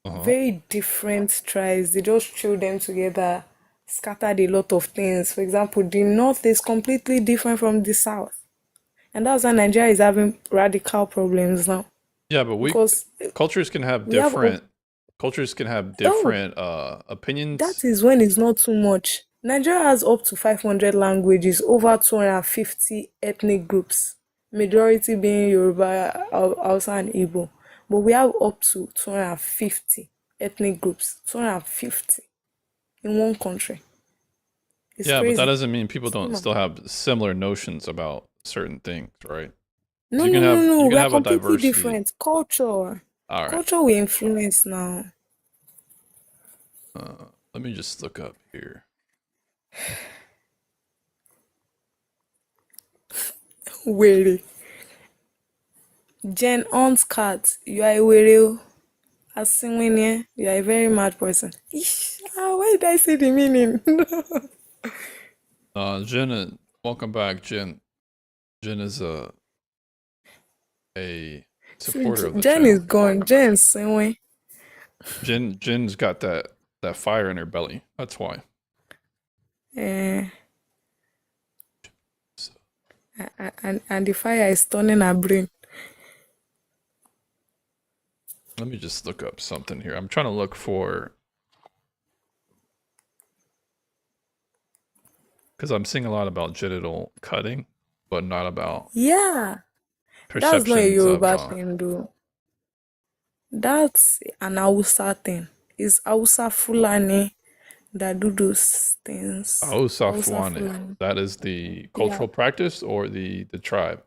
Uh-huh. Very different tribes. They just threw them together, scattered a lot of things. For example, the north is completely different from the south. And that's why Nigeria is having radical problems now. Yeah, but Because cultures can have we have different oh, opinions. that is when it's not too much. Nigeria has up to 500 languages, over 250 ethnic groups, majority being Yoruba, Hausa, and Igbo. But we have up to 250 ethnic groups, 250 in one country. It's Yeah, but that crazy. doesn't mean people It's too don't much. still have similar notions about certain things, right? 'Cause No, you no, can no, have no. you We can are have a completely diversity. different. Culture. All right. Culture will influence now. Let me just look up here. Were. Jen Hunt's cat. You are a were. Asinwini, you are a very mad person. Ish, why did I say the meaning? Jen, welcome back, Jen. Jen is a See, supporter of the Jen is channel. gone. Jen Sinwe. Jen's got that fire in her belly. That's why. Eh, and the fire is turning her brain. Let me just look up something here. I'm trying to look for, because I'm seeing a lot about genital cutting, but not about Yeah, that's not a perceptions of Yoruba thing, though. That's an Hausa thing. It's Hausa Fulani that do those things. Hausa Fuane. Fulani. That is the Yeah, cultural practice or the tribe.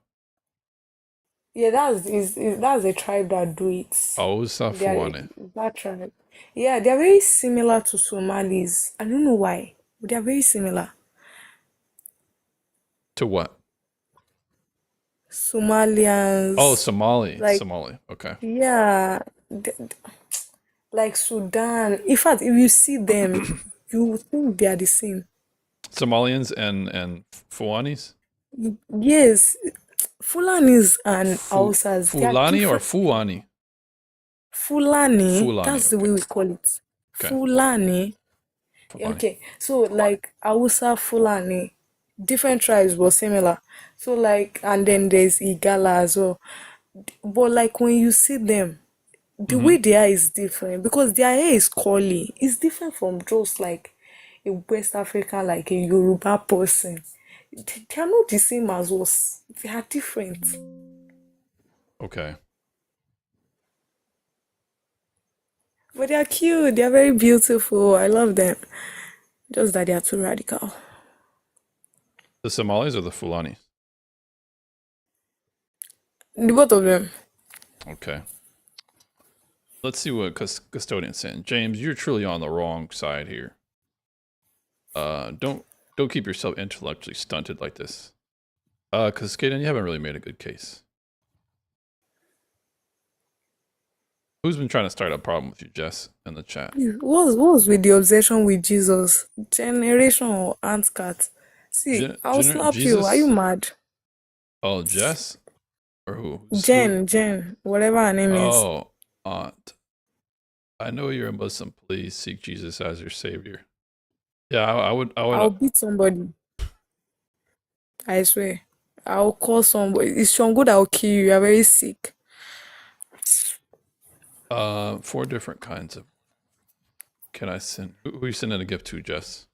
yeah, that's a tribe that do it. Hausa They are Fuane. that tribe. Yeah, they are very similar to Somalis. I don't know why, but they are very similar. To what? Oh, Somalians, Somali. like Somali. Okay. yeah, like Sudan. In fact, if you see them, you would think they are the same. Somalians and Fuanis? Yes, Fulanis and Hausas, they are Fulani or different. Fuani? Fulani, Fulani. that's the Okay. way we call it. Okay. Fulani. Fulani. Okay, so like Hausa, Fulani, different tribes but similar. So like, and then there's Igala as well. But like when you see them, the way Mm-hmm. their hair is different because their hair is curly. It's different from just like a West African, like a Yoruba person. They are not the same as us. They are different. Okay. But they are cute. They are very beautiful. I love them. Just that they are too radical. The Somalis or the Fulani? The both of them. Okay. Let's see what Custodian's saying. James, you're truly on the wrong side here. Don't keep yourself intellectually stunted like this. Custodian, you haven't really made a good case. Who's been trying to start a problem with you, Jess, in the chat? What's with the obsession with Jesus? Generation or ant cat? See, I'll slap you. Are you Jesus? mad? Oh, Jess? Or who? Who? Jen, whatever her name is. Oh, Aunt. I know you're a Muslim. Please seek Jesus as your savior. Yeah, I would. I'll beat somebody. I swear. I'll call somebody. It's Shango that will kill you. You're very sick. 4 different kinds of. Can I send? Who you sending a gift to, Jess?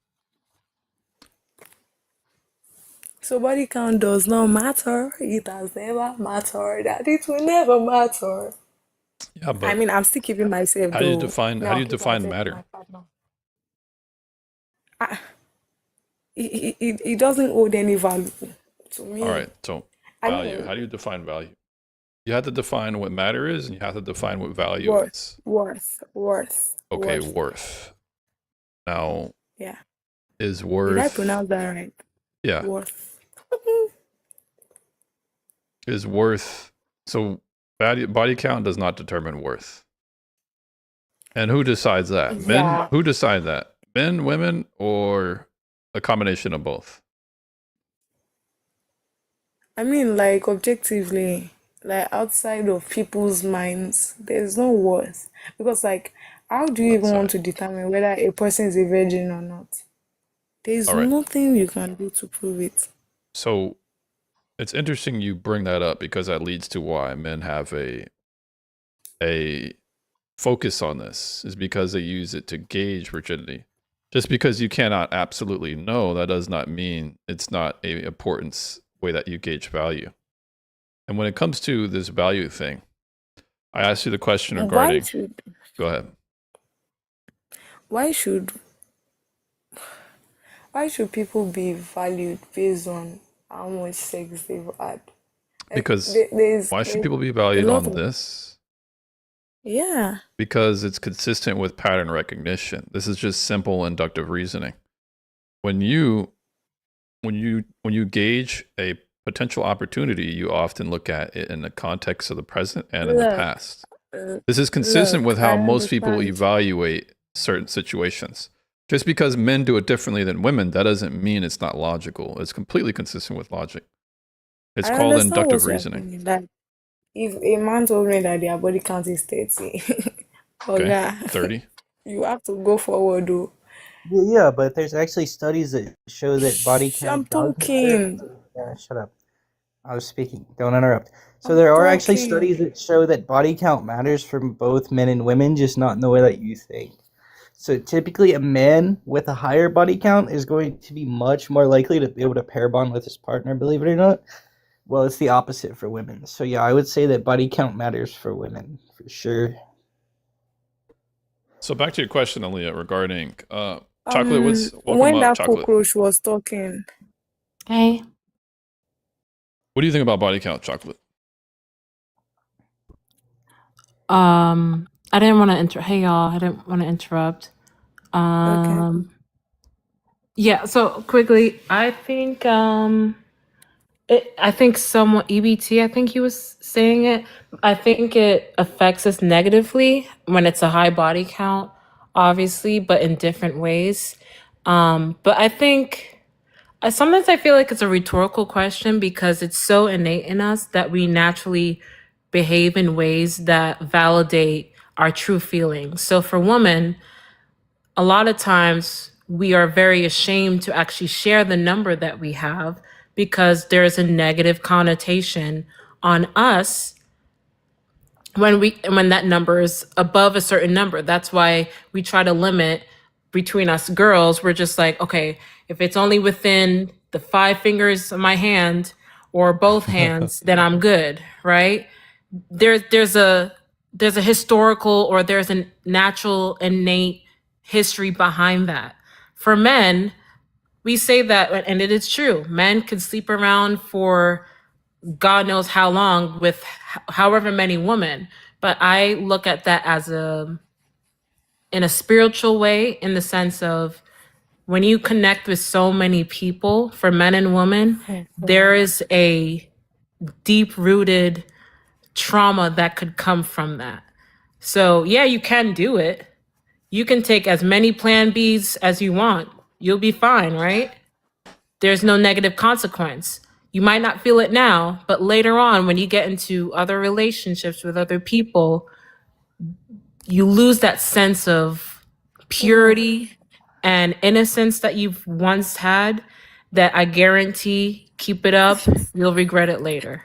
So body count does not matter. It has never mattered. That it will never matter. Yeah, but I mean, I'm still keeping myself how do you though. define? Me, How do I'll you keep define myself and my matter? partner. Ah, it doesn't hold any value to All me. right. So I value. mean, How do you define value? You have to define what matter is, and you have to define what value is. worth. Okay, worth. Now, Yeah. is Did I worth? pronounce that right? Yeah, Worth. is worth. So body count does not determine worth. And who decides that? Men? Yeah. Who decide that? Men, women, or a combination of both? I mean, like objectively, like outside of people's minds, there's no worth. Because like, how do you even want to determine whether a person is a virgin or not? There's All right. nothing you can do to prove it. So it's interesting you bring that up because that leads to why men have a focus on this, is because they use it to gauge virginity. Just because you cannot absolutely know, that does not mean it's not a important way that you gauge value. And when it comes to this value thing, I asked you the question regarding. Go ahead. Why should Why should people be valued based on how much sex they've had? Because There's why should people be a valued lot on of this? yeah. Because it's consistent with pattern recognition. This is just simple inductive reasoning. When you gauge a potential opportunity, you often look at it in the context of the present and in the Look, past. uh, This is consistent with look, I how most people understand. evaluate certain situations. Just because men do it differently than women, that doesn't mean it's not logical. It's completely consistent with logic. It's I called understand what inductive you're reasoning. saying. Like, if a man told me that their body count is 30, Okay, Oga, 30. you have to go forward, though. Yeah, but there's actually studies that show that body Shh, I'm count does matter. talking. Yeah, shut up. I was speaking. Don't interrupt. So I'm there are actually talking. studies that show that body count matters for both men and women, just not in the way that you think. So typically, a man with a higher body count is going to be much more likely to be able to pair bond with his partner, believe it or not. Well, it's the opposite for women. So yeah, I would say that body count matters for women, for sure. So back to your question, Aaliyah, regarding Chocolate. Welcome When up, that Chocolate. cockroach was talking, Hey. What do you think about body count, Chocolate? I didn't want to hey y'all, I didn't want to interrupt. okay. Yeah, so quickly, I think I think someone EBT, I think he was saying it. I think it affects us negatively when it's a high body count, obviously, but in different ways. But I think sometimes I feel like it's a rhetorical question because it's so innate in us that we naturally behave in ways that validate our true feelings. So for women, a lot of times we are very ashamed to actually share the number that we have because there's a negative connotation on us when that number is above a certain number. That's why we try to limit between us girls. We're just like, okay, if it's only within the 5 fingers of my hand or both hands, then I'm good, right? There's a historical or there's a natural innate history behind that. For men, we say that, and it is true. Men can sleep around for God knows how long with however many women. But I look at that as in a spiritual way, in the sense of when you connect with so many people, for men and women, there is a deep-rooted trauma that could come from that. So yeah, you can do it. You can take as many plan Bs as you want. You'll be fine, right? There's no negative consequence. You might not feel it now, but later on, when you get into other relationships with other people, you lose that sense of purity and innocence that you've once had, that I guarantee, keep it up, you'll regret it later.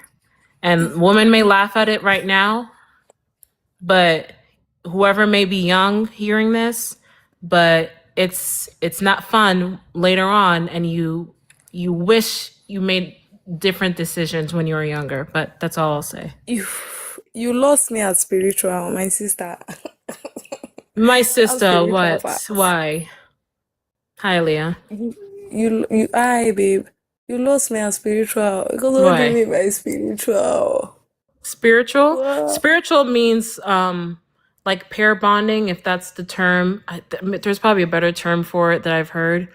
And women may laugh at it right now, but whoever may be young hearing this, but it's not fun later on, and you wish you made different decisions when you were younger. But that's all I'll say. You lost me at spiritual, my sister. My How sister, spiritual what? fast. Why? Hi, Leah. Hi, babe. You lost me at spiritual. Because what do you Why? mean by spiritual? Spiritual? What? Spiritual means like pair bonding, if that's the term. There's probably a better term for it that I've heard,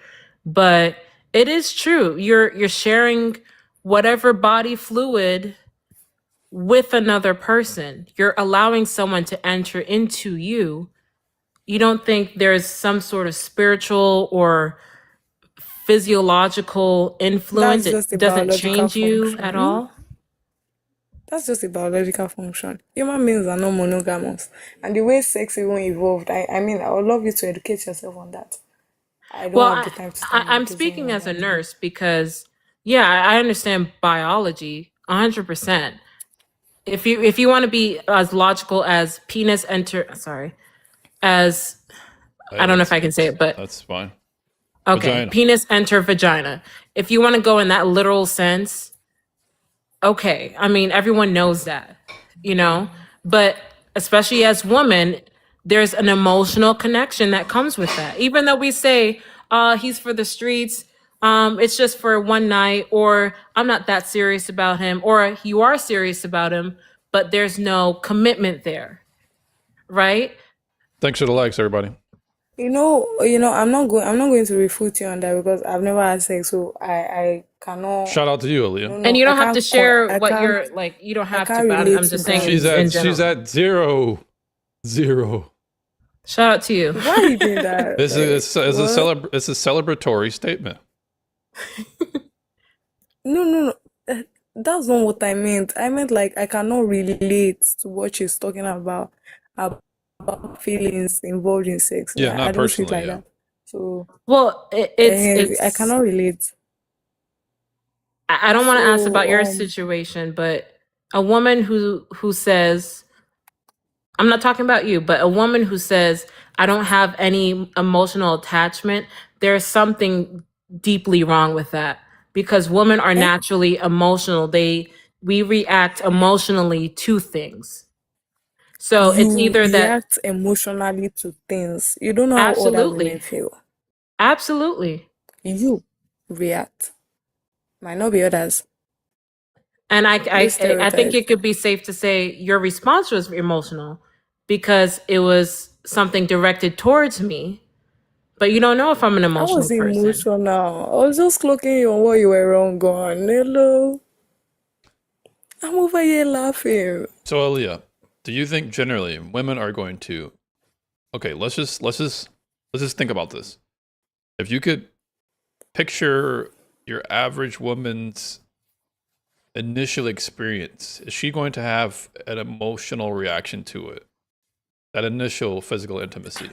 but it is true. You're sharing whatever body fluid with another person. You're allowing someone to enter into you. You don't think there's some sort of spiritual or physiological influence? That's just a It doesn't biological change you at function. all? That's just a biological function. Human beings are not monogamous. And the way sex even evolved, I mean, I would love you to educate yourself on that. I don't Well, have the time to spend I'm educating speaking you as a on that. nurse because, yeah, I understand biology 100%. If you want to be as logical as penis enter, as I don't know if I can say it, but That's fine. okay, Vagina. penis enter vagina. If you want to go in that literal sense, okay. I mean, everyone knows that, but especially as women, there's an emotional connection that comes with that. Even though we say, he's for the streets. It's just for one night, or I'm not that serious about him, or you are serious about him, but there's no commitment there, right? Thanks for the likes, everybody. I'm not going to refute you on that because I've never had sex, so I cannot. Shout out to you, No, Aaliyah. And you I don't have to can't. share what can't. you're like. You don't I have to, can't but I'm relate to just saying that. in She's general. at zero. Shout out to you. Why are you doing that? This is Like, it's what? it's a celebratory statement. No. That's not what I meant. I meant like I cannot relate to what she's talking about feelings involved in sex. Yeah, Like, not I don't see it personally. like Yeah. that. So Well, I it's. cannot relate. I don't want to ask about your So situation, but a woman who says, I'm not talking about you, but a woman who says, I don't have any emotional attachment, there's something deeply wrong with that, because women are naturally emotional. We react emotionally to things. So it's you either that react emotionally to things. You don't know how other women absolutely, feel. absolutely. You react. Might not be others. And No I think stereotypes. it could be safe to say your response was emotional because it was something directed towards me, but you don't know if I'm an I emotional was person. emotional. I was just clocking you on what you were wrong on. Hello. I'm over here laughing. So Aaliyah, do you think generally women are going to? Okay, let's just think about this. If you could picture your average woman's initial experience, is she going to have an emotional reaction to it? That initial physical intimacy.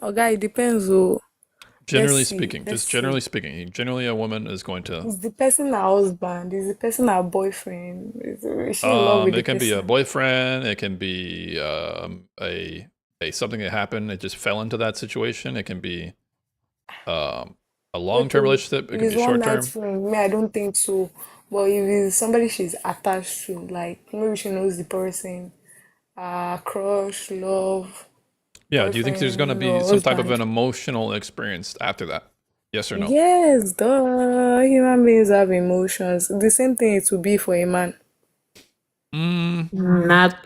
Okay, it depends. Oh, Generally let's see. speaking, Let's just see. generally speaking, generally a woman is going to Is the person our husband? Is the person our boyfriend? Is she in love with the it can be a person? boyfriend, it can be a something that happened, it just fell into that situation. It can be a long-term Okay, relationship, it if can it's be one night short-term. friend, me, I don't think so. But if it's somebody she's attached to, like maybe she knows the person, crush, love, Yeah, do you think there's going to boyfriend, be or some type of an husband. emotional experience after that? Yes or no? Yes, duh. Human beings have emotions. The same thing it would be for a man. Not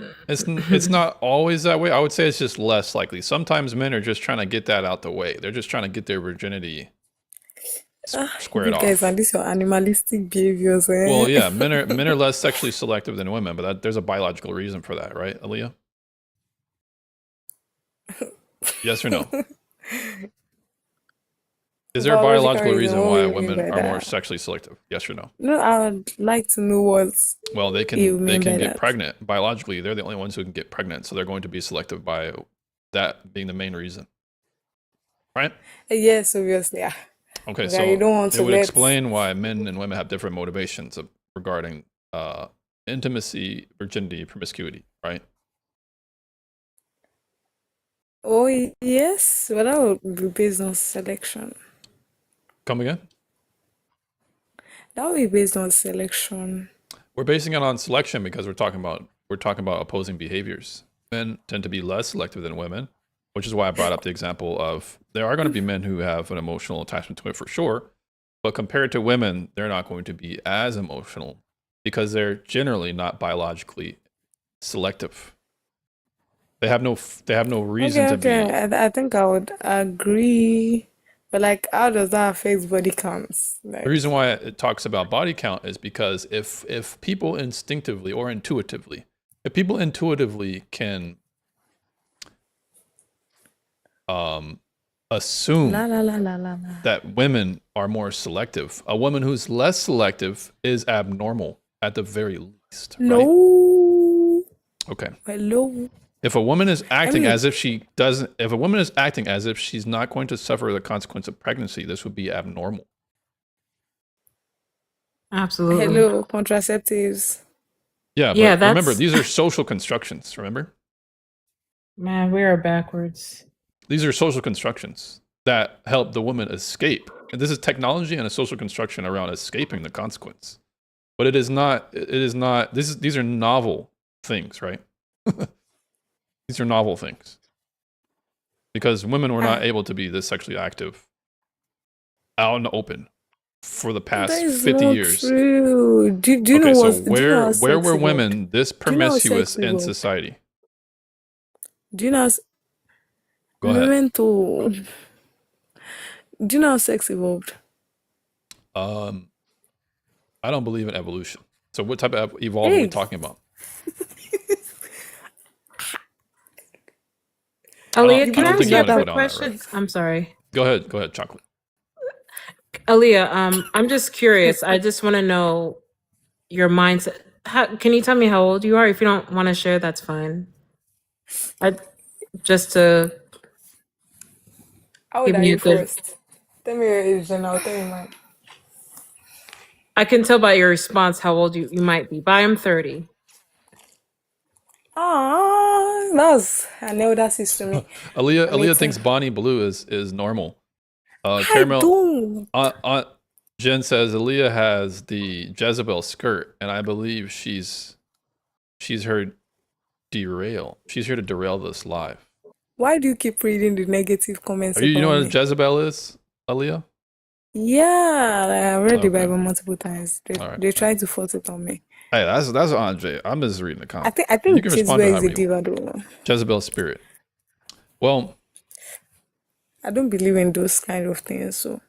It's not always that way. I would say it's just less likely. Sometimes men are just trying to get that out the way. They're just trying to get their virginity squared You guys, off. and this your animalistic behaviors, Well, eh? yeah, men are less sexually selective than women, but there's a biological reason for that, right, Aaliyah? Yes or no? Is there a Biological biological reason, reason what why do you mean women by are more that? sexually selective? Yes or no? No, I would like to know what Well, they you can mean by get that. pregnant. Biologically, they're the only ones who can get pregnant, so they're going to be selective by that being the main reason, right? Yes, obviously. Yeah. Okay, Okay, you so don't want it to would let. explain why men and women have different motivations regarding intimacy, virginity, promiscuity, right? Oh, yes, but that would be based on selection. Come again? That would be based on selection. We're basing it on selection because we're talking about opposing behaviors. Men tend to be less selective than women, which is why I brought up the example of there are going to be men who have an emotional attachment to it for sure, but compared to women, they're not going to be as emotional because they're generally not biologically selective. They have no reason Okay, to be. I think I would agree. But like, how does that affect body counts? The Like, reason why it talks about body count is because if people instinctively or intuitively, if people intuitively can assume la la la la la la. that women are more selective, a woman who's less selective is abnormal at the very least, right? No. Okay. Hello. If a woman is acting mean- as if if a woman is acting as if she's not going to suffer the consequence of pregnancy, this would be abnormal. absolutely. Hello, contraceptives. Yeah, but Yeah, remember, that's these are social constructions, remember? man, we are backwards. These are social constructions that help the woman escape. And this is technology and a social construction around escaping the consequence. But these are novel things, right? These are novel things. because women were not Ah, able to be this sexually active out in the open for the that past is 50 not years. true. Do you know Okay, so what? Do you know how where sex were evolved? women this Do you know how promiscuous sex in evolved? society? Do you know how Go ahead. memento? Do you know how sex evolved? Um, I don't believe in evolution. So what type of evolve are we Hey, talking about? Aaliyah, you I can I don't believe think ask in you you want a to go that? quick down that road. question? I'm sorry. Go ahead, chocolate. Aaliyah, I'm just curious. I just want to know your mindset. Can you tell me how old you are? If you don't want to share, that's fine. I just to How old give are me a you good. first? Tell me your age and I'll tell you mine. I can tell by your response how old you might be. But I'm 30. Ah, that's an elder sister to me. I'm Aaliyah 18. thinks Bonnie Blue is normal. I Caramel don't. Jen says Aaliyah has the Jezebel skirt, and I believe she's her derail. She's here to derail this live. Why do you keep reading the negative comments You know about what a me? Jezebel is, Aaliyah? Yeah, I've read the Okay. Bible multiple times. All right. They try to force it on me. Hey, that's Andre. I'm just reading the comment. I You think can respond Jezebel to it is however a you want. diva though. Jezebel spirit. Well, I don't believe in those kind of things. So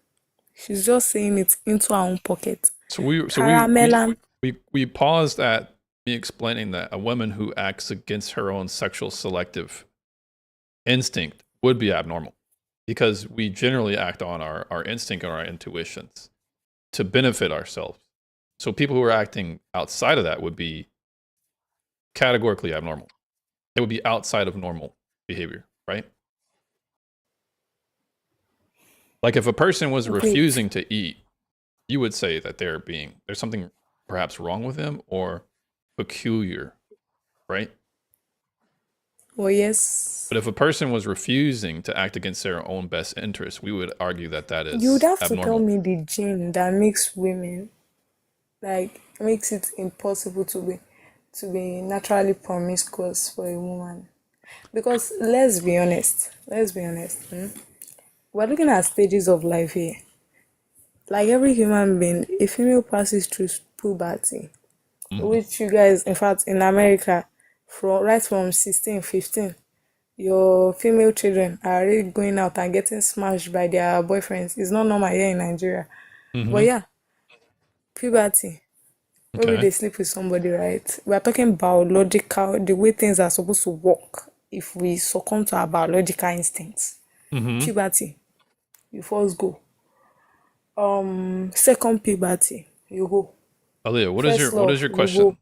she's just saying it into her own pocket. so we paused at me explaining that a woman who acts against her own sexual selective instinct would be abnormal, because we generally act on our instinct and our intuitions to benefit ourselves. So people who are acting outside of that would be categorically abnormal. It would be outside of normal behavior, right? Like if a person was Wait. refusing to eat, you would say that there's something perhaps wrong with them or peculiar, right? Well, yes. But if a person was refusing to act against their own best interest, we would argue that is You would have to abnormal. tell me the gene that makes women, like, makes it impossible to be naturally promiscuous for a woman. Because let's be honest. We're looking at stages of life here. Like every human being, a female passes through puberty, which you guys, in fact, in America, right from 16, 15, your female children are already going out and getting smashed by their boyfriends. It's not normal here in Nigeria. But yeah, puberty. Maybe Okay. they sleep with somebody, right? We're talking biological, the way things are supposed to work if we succumb to our biological instincts. Puberty, you first go. Second puberty, you go. Aaliyah, what First is love, your you question? go.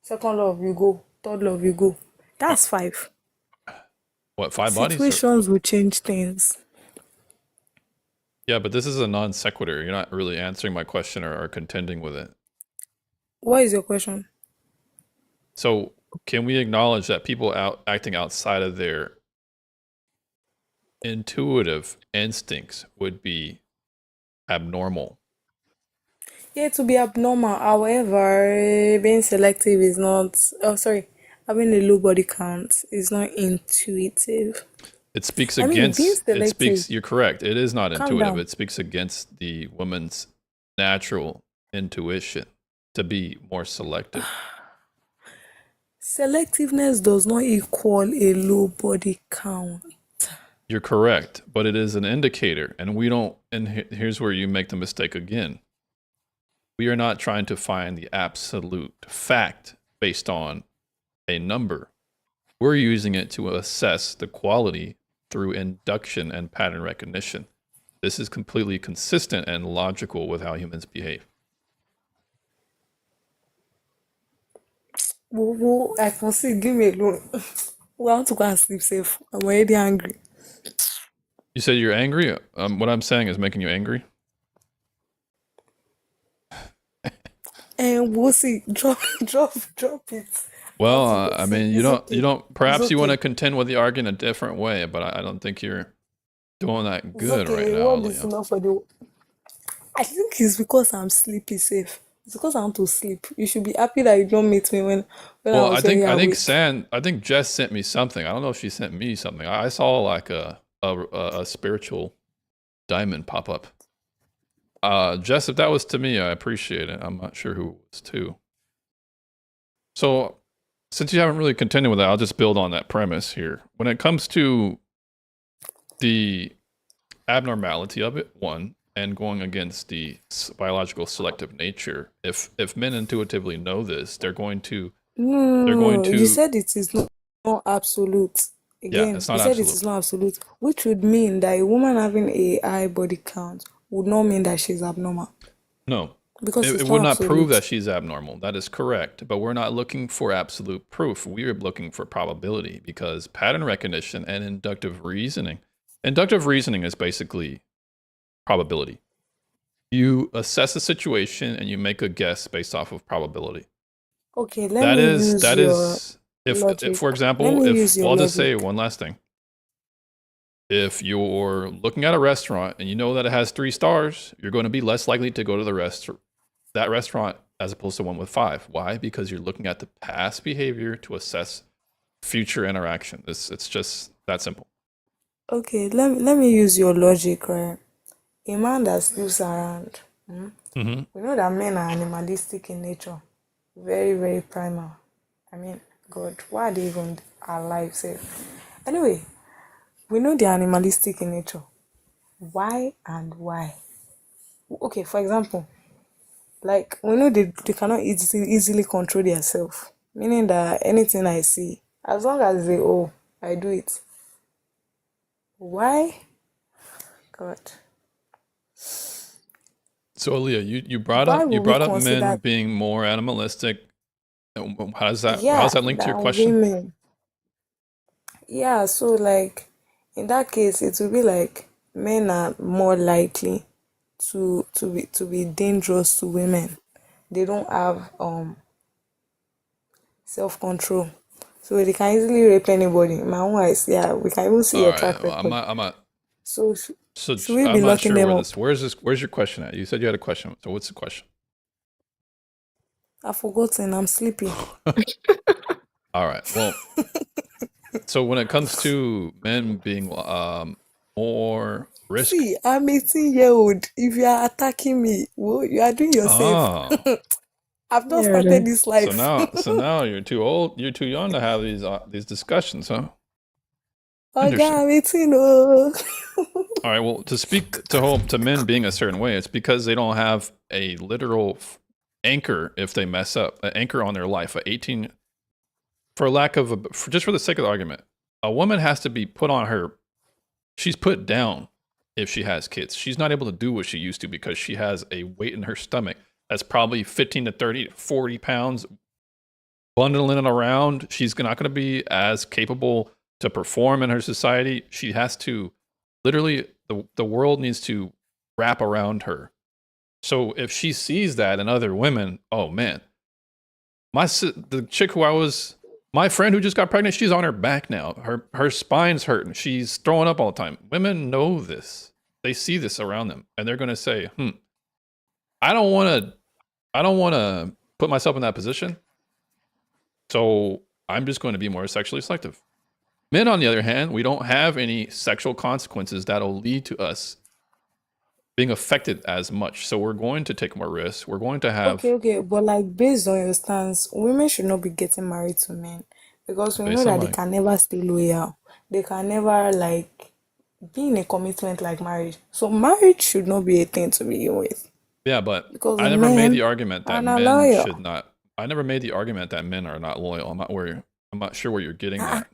Second love, you go. Third love, you go. That's 5. What, 5 bodies? Situations will change things. Yeah, but this is a non sequitur. You're not really answering my question or contending with it. What is your question? So, can we acknowledge that people acting outside of their intuitive instincts would be abnormal? Yeah, to be abnormal. However, being selective is not. Oh, sorry. Having a low body count is not intuitive. It speaks I mean, being against. selective. You're correct. It is not Calm intuitive. down. It speaks against the woman's natural intuition to be more selective. Selectiveness does not equal a low body count. You're correct, but it is an indicator, and we don't. And here's where you make the mistake again. We are not trying to find the absolute fact based on a number. We're using it to assess the quality through induction and pattern recognition. This is completely consistent and logical with how humans behave. Whoa, I can see. Give me alone. I want to go and sleep safe. I'm already angry. You said you're angry? What I'm saying is making you angry? And we'll see. Drop it. Well, I mean, you don't. Perhaps It's you want to okay. contend with the argument a different way, but I don't think you're doing that It's good okay. right now, What is Aaliyah. enough for the. I think it's because I'm sleepy safe. It's because I want to sleep. You should be happy that you don't meet me when I Well, was very awake. I think Jess sent me something. I don't know if she sent me something. I saw like a spiritual diamond pop up. Jess, if that was to me, I appreciate it. I'm not sure who it was to. So, since you haven't really contended with that, I'll just build on that premise here. When it comes to the abnormality of it, one, and going against the biological selective nature, if men intuitively know this, they're going to You said it is not absolute. Yeah, Again, it's you not said it absolute. is not absolute, which would mean that a woman having a high body count would not mean that she's abnormal No, because it it's would not not prove absolute. that she's abnormal. That is correct. But we're not looking for absolute proof. We are looking for probability because pattern recognition and inductive reasoning is basically probability. You assess a situation and you make a guess based off of probability. Okay, let That me is use that your is if logic. for Let example, me if use your well, I'll just say logic. one last thing. If you're looking at a restaurant and you know that it has 3 stars, you're going to be less likely to go to that restaurant as opposed to one with 5. Why? Because you're looking at the past behavior to assess future interaction. It's just that simple. Okay, let me use your logic, right? A man that sleeps around. Mm-hmm. We know that men are animalistic in nature, very, very primal. I mean, God, why are they even alive? Say, anyway, we know they're animalistic in nature. Why and why? Okay, for example, like we know they cannot easily control themselves, meaning that anything I see, as long as they I do it. Why? God, So Aaliyah, you brought why up would we men consider being more animalistic. How does yeah that link to your than question? women? Yeah, so like in that case, it will be like men are more likely to be dangerous to women. They don't have self-control, so they can easily rape anybody. In my own eyes, yeah, we can even see All your right. track Well, record. I'm not. So should we be I'm not locking sure them where up? Where's your question at? You said you had a question. So what's the question? I've forgotten. I'm sleepy. All right. Well, so when it comes to men being more risk. See, I'm 18-year-old. If you are attacking me, well, you are doing yourself. Oh. I've not There it started is. this life. So now you're too old. You're too young to have these discussions, huh? Okay, Interesting. I'm 18. Oh. All right. Well, to speak to men being a certain way, it's because they don't have a literal anchor if they mess up, an anchor on their life. A 18, for lack of just for the sake of the argument, a woman has to be put on her. She's put down if she has kids. She's not able to do what she used to because she has a weight in her stomach that's probably 15 to 30 to 40 pounds bundling it around. She's not going to be as capable to perform in her society. She has to literally, the world needs to wrap around her. So if she sees that in other women, oh man, the chick my friend who just got pregnant, she's on her back now. Her spine's hurting. She's throwing up all the time. Women know this. They see this around them, and they're going to say, I don't want to put myself in that position. So I'm just going to be more sexually selective. Men, on the other hand, we don't have any sexual consequences that'll lead to us being affected as much. So we're going to take more risks. We're going to have Okay, but like based on your stance, women should not be getting married to men because we know based on that they my can never stay loyal. They can never like be in a commitment like marriage. So marriage should not be a thing to begin with yeah, but because I the never made the men argument are that not men should loyal. not. I never made the argument that men are not loyal. I'm not sure where you're getting Ah, at.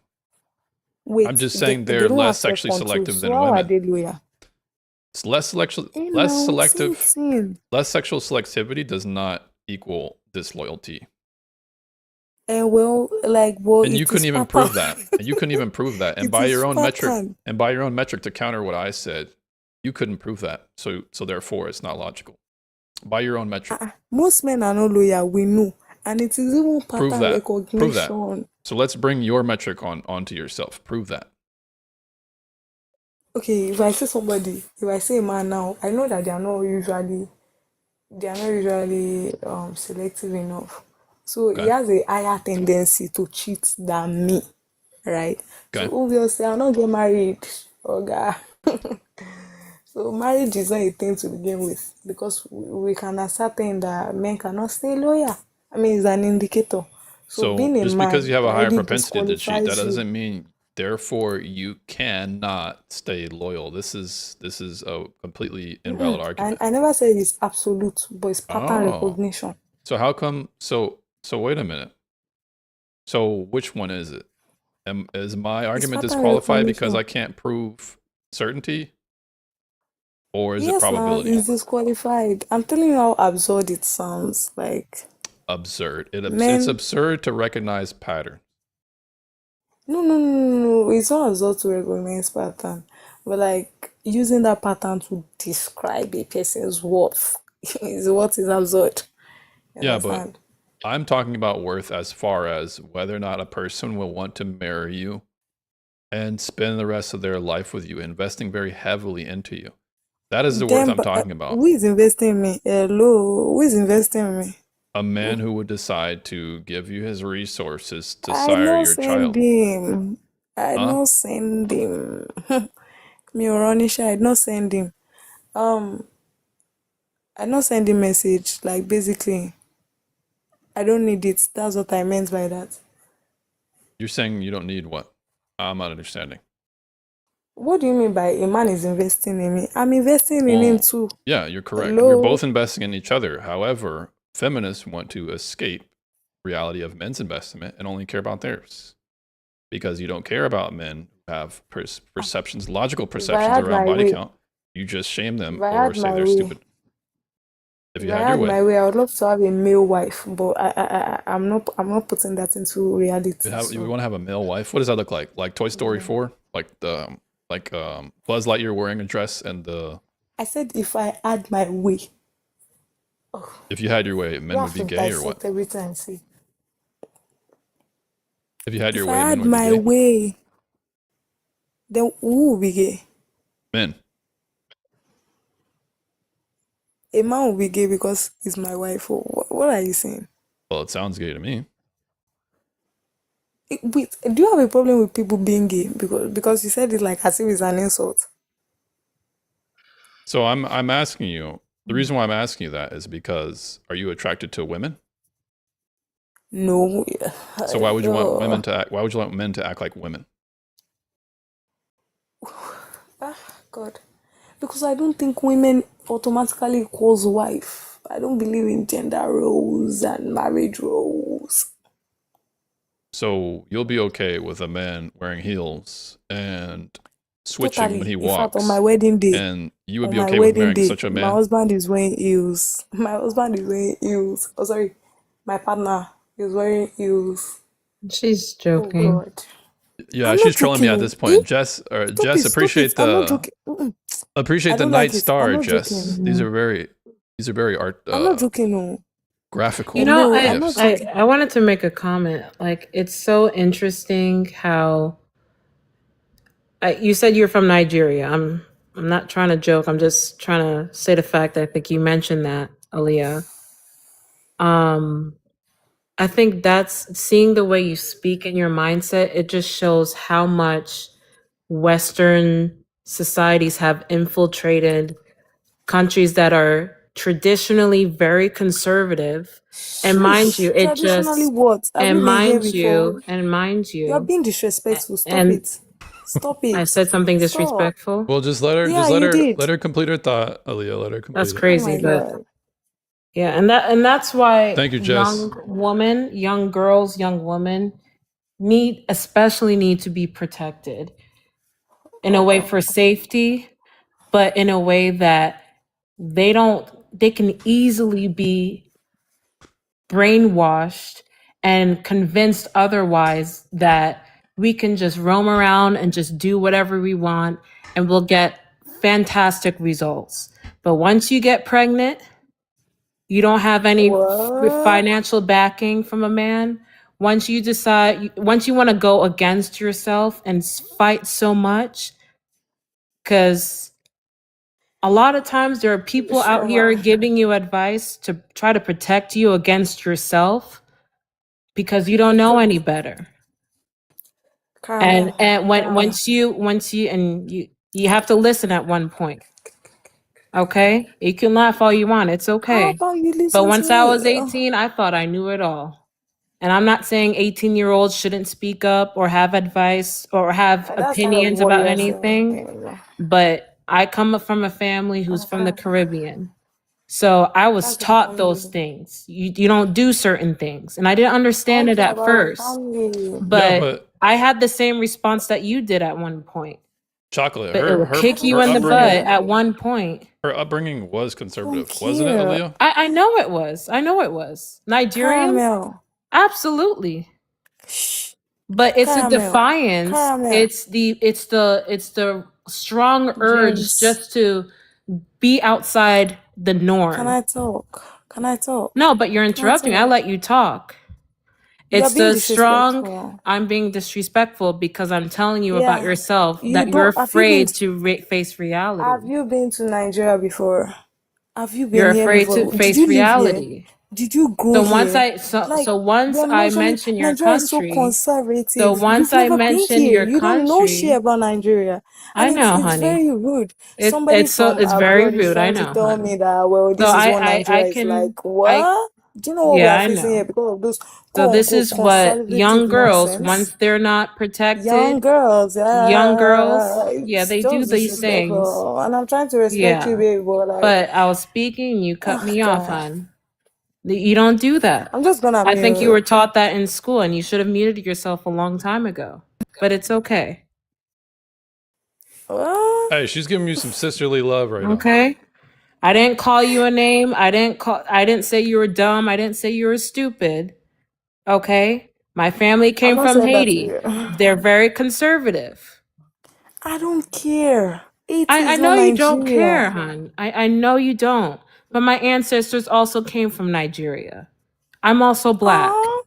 I'm wait, just saying they they're don't have less sexually self-control. selective So than how are women. they loyal? It's less sexual, Hey, less now, selective, same. less sexual selectivity does not equal disloyalty. And well, And you it is couldn't even pattern. prove that. And you couldn't even prove that. And It by is your own pattern. metric to counter what I said, you couldn't prove that. So therefore it's not logical. By your own metric. Most men are not loyal, we know. And it is even Prove pattern that. Prove that. recognition. So let's bring your metric onto yourself. Prove that. Okay, if I say a man now, I know that they are not usually they are not usually selective enough. So he Okay. has a higher tendency to cheat than me, right? So Okay. obviously I'll not get married. Okay. So marriage is not a thing to begin with because we can ascertain that men cannot stay loyal. I mean, it's an indicator. So So being a just because man you have a higher already propensity to cheat, that disqualifies you. doesn't mean therefore you cannot stay loyal. This is a completely invalid argument. I never said it's absolute, but it's pattern Oh. recognition. So how come so wait a minute. So which one is it? Is my It's argument pattern disqualified because recognition. I can't prove certainty? Or is it Yes, now probability? it's disqualified. I'm telling you how absurd it sounds. Like Absurd. It's men, absurd to recognize pattern. no. It's not absurd to recognize pattern, but like using that pattern to describe a person's worth is what is absurd. You Yeah, but understand? I'm talking about worth as far as whether or not a person will want to marry you and spend the rest of their life with you, investing very heavily into you. That is the worth Then, I'm talking about. who is investing in me? Hello, who is investing in me? A man who would decide to give you his resources to I sire not your send child. him. I Huh? not send him. Me or Onisha, I not send him. I not send him message. Like basically, I don't need it. That's what I meant by that. You're saying you don't need what? I'm not understanding. What do you mean by a man is investing in me? I'm investing in him Well, too. yeah, you're correct. You're Hello. both investing in each other. However, feminists want to escape reality of men's investment and only care about theirs because you don't care about men who have perceptions, logical If I perceptions had around my body way, count. You just shame if them I or had say my they're way, stupid. If if you I had your had way, my way, I would love to have a male wife, but I'm not putting that into reality. you So want to have a male wife. What does that look like? Like Toy Story 4? Like the Buzz Lightyear wearing a dress and the I said if I had my way. Oh, if you had your way, you men would have be to gay or what? dissect everything and see. If you had your If way, I men had would be my gay. way, then who will be gay? Men. A man will be gay because he's my wife. Or what are you saying? Well, it sounds gay to me. Wait, do you have a problem with people being gay? Because you said it like as if it's an insult. So I'm asking you. The reason why I'm asking you that is because are you attracted to women? No. So why would you want women Oh, to act? Why would you want men to act like women? God. Because I don't think women automatically equals wife. I don't believe in gender roles and marriage roles. So you'll be okay with a man wearing heels and switching when he Totally. In fact, on my walks, wedding day, and you would on be my okay with wedding marrying day, such a my man? husband is wearing heels. My husband is wearing heels. Oh, sorry. My partner is wearing heels. She's Oh, joking. God. Yeah, I'm she's not trolling me joking. at this point. Jess, Jess, Stop it. I'm not joking. I appreciate the don't night like it. I'm star, not Jess. joking. These are very art I'm not joking. No. graphical You know, Hello, I'm not gifts. joking. I wanted to make a comment. Like, it's so interesting how you said you're from Nigeria. I'm not trying to joke. I'm just trying to say the fact that I think you mentioned that, Aaliyah. I think that's seeing the way you speak and your mindset. It just shows how much Western societies have infiltrated countries that are traditionally very conservative. And mind you, Shush. it Traditionally just what? Have you and been here mind before? you, and mind You are you, being disrespectful. Stop and it. Stop I it. said something Stop. disrespectful. Well, just Yeah, you did. let her complete her thought, Aaliyah. Let her That's complete it. Oh crazy, my but God. yeah, and that's why Thank you, Jess. young girls, young women especially need to be protected in a way for safety, but in a way that they can easily be brainwashed and convinced otherwise that we can just roam around and just do whatever we want and we'll get fantastic results. But once you get pregnant, you don't have any What? financial backing from a man. Once you want to go against yourself and fight so much, because A lot of times there are people out Sure, here man. giving you advice to try to protect you against yourself because you don't know any better. And Caramel. when Caramel. once you and you have to listen at one point. Okay? You can laugh all you want. It's How okay. about you But listen to once I was me? 18, I thought I knew it all. And I'm not saying 18-year-olds shouldn't speak up or have advice or have That's kind of opinions what about you're anything, saying. but I come up from a family who's from the Caribbean. So I was That's a taught those family. things. You don't do certain things. And I didn't understand it Talking at about first, family. Yeah, but but I had the same response that you did at one point. chocolate, But it will kick you her in the butt upbringing, at one point. her upbringing was I don't conservative, wasn't it, care. Aaliyah? I know it was. I know it was. Nigerian? Caramel. Absolutely. Shh. But it's a Caramel. defiance. Caramel. It's the strong urge James. just to be outside the Can norm. I talk? Can I talk? No, but you're Can I interrupting. I talk? let you talk. You're It's being the strong, disrespectful. I'm being disrespectful because I'm telling you about Yeah. yourself You that you're don't. Have you been? afraid to face Have reality. you been to Nigeria before? Have you You're been here afraid to before? Did face you live here? reality. Did you grow So once here? I so Like so once you're I mentioning mention your Nigeria is so country, so conservative. once You've I never been mention here. your You don't know shit country, about Nigeria. I And know, it's honey. very rude. It's Somebody it's so from it's very abroad is rude. I trying to know, tell honey. me that, well, So this is what I Nigeria is can like. I What? Do you know what we yeah, are I facing here know. because of those So quote this unquote is what young conservative girls, once nonsense? they're not Young protected, girls, young girls, yeah, it's they do just these things. disrespectful. And I'm trying to respect you, Yeah. babe, but like, But I was speaking, you cut oh me off, God. hon. You don't do that. I'm just gonna I think you were mute. taught that in school and you should have muted yourself a long time ago. But it's okay. What? Hey, she's giving you some sisterly love right now. Okay? I didn't call you a name. I didn't say you were dumb. I didn't say you were stupid. Okay? My family I'm came not from saying that to Haiti. you. They're very conservative. I don't care. It I is know not you don't care, Nigeria. hon. I know you don't. But my ancestors also came from Nigeria. I'm also black. Aw,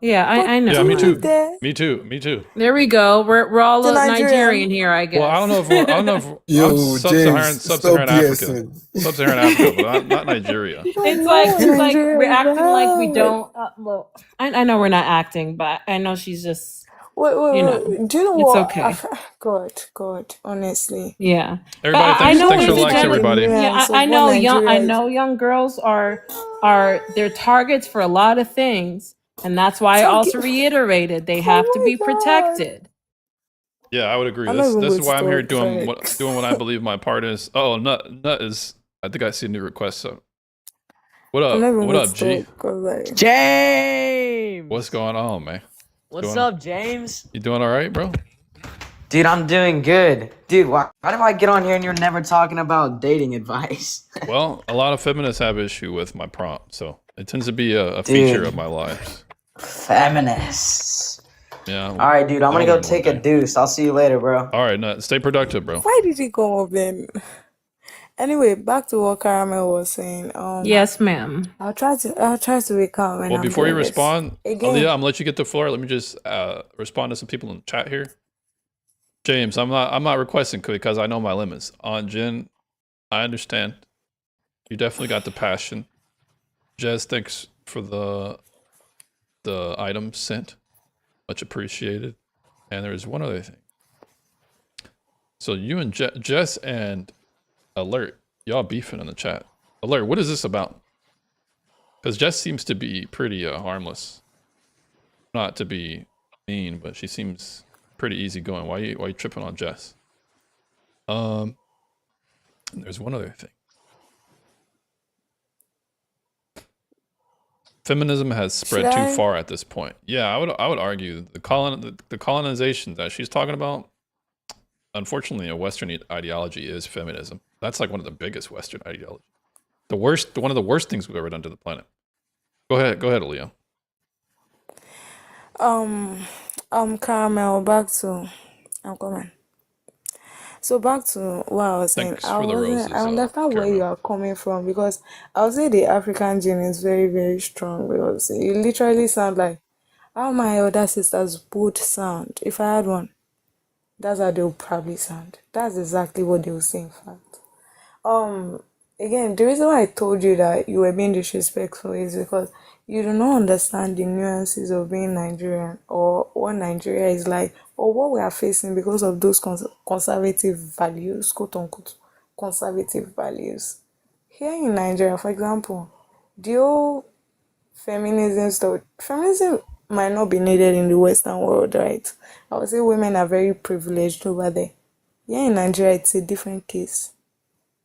Yeah, but I know, Yeah, do me you live too. hon. there? Me too. Me too. There we go. We're all The Nigerian Nigerian. here, I Well, I guess. don't know if I don't know if I'm Yo, sub-Saharan James, stop Africa, BSing. sub-Saharan Africa, but not Nigeria. You don't It's know like what it's like Nigeria we're is acting like we like. don't. Well, I know we're not acting, but I know she's just, Wait, you know, wait. Do you know it's what? okay. God, honestly. Yeah, but Everybody I thinks know Texture there's a likes Understand the everybody. yeah, nuance I of what know Nigeria is. young girls are they're targets for a lot of things, and that's why I Target. also reiterated they Oh have to my be God. protected. Yeah, I would agree. I'm not even This going is to why I'm here talk. doing Like, what I believe my part is. Oh, Nut is. I think I see a new request. So, what I'm not up? even What going up, to G? talk. 'Cause, like, James! What's going on, man? What's Doing- up, James? You doing all right, bro? Dude, I'm doing good. Dude, why do I get on here and you're never talking about dating advice? Well, a lot of feminists have issue with my prompt, so it tends to be a feature Dude. of my life. Feminists. Yeah. Alright, dude, I'm gonna I'll go learn one take a day. deuce. I'll see you later, bro. All right, Nut. Stay productive, bro. why did he come up then? Anyway, back to what Caramel was saying. Yes, ma'am. I'll try to be calm when Well, I'm before you doing this. respond, Again. Aaliyah, I'm gonna let you get the floor. Let me just respond to some people in the chat here. James, I'm not requesting because I know my limits. On Jen, I understand. You definitely got the passion. Jez, thanks for the items sent. Much appreciated. And there's one other thing. So you and Jess and Alert, y'all beefing in the chat. Alert, what is this about? Because Jess seems to be pretty harmless. Not to be mean, but she seems pretty easygoing. Why you tripping on Jess? And there's one other thing. Feminism has spread Should too I? far at this point. Yeah, I would argue the colonization that she's talking about. Unfortunately, a Western ideology is feminism. That's like one of the biggest Western ideologies. One of the worst things we've ever done to the planet. Go ahead, Aaliyah. Caramel, I'm coming. So back to what I was saying. Thanks for the roses, I understand where you Caramel. are coming from because I would say the African gene is very, very strong because you literally sound like how my other sisters would sound. If I had one, that's how they would probably sound. That's exactly what they would say, in fact. Um, Again, the reason why I told you that you were being disrespectful is because you do not understand the nuances of being Nigerian or what Nigeria is like or what we are facing because of those conservative values, quote unquote, conservative values. Here in Nigeria, for example, the whole feminism stuff, feminism might not be needed in the Western world, right? I would say women are very privileged over there. Here in Nigeria, it's a different case.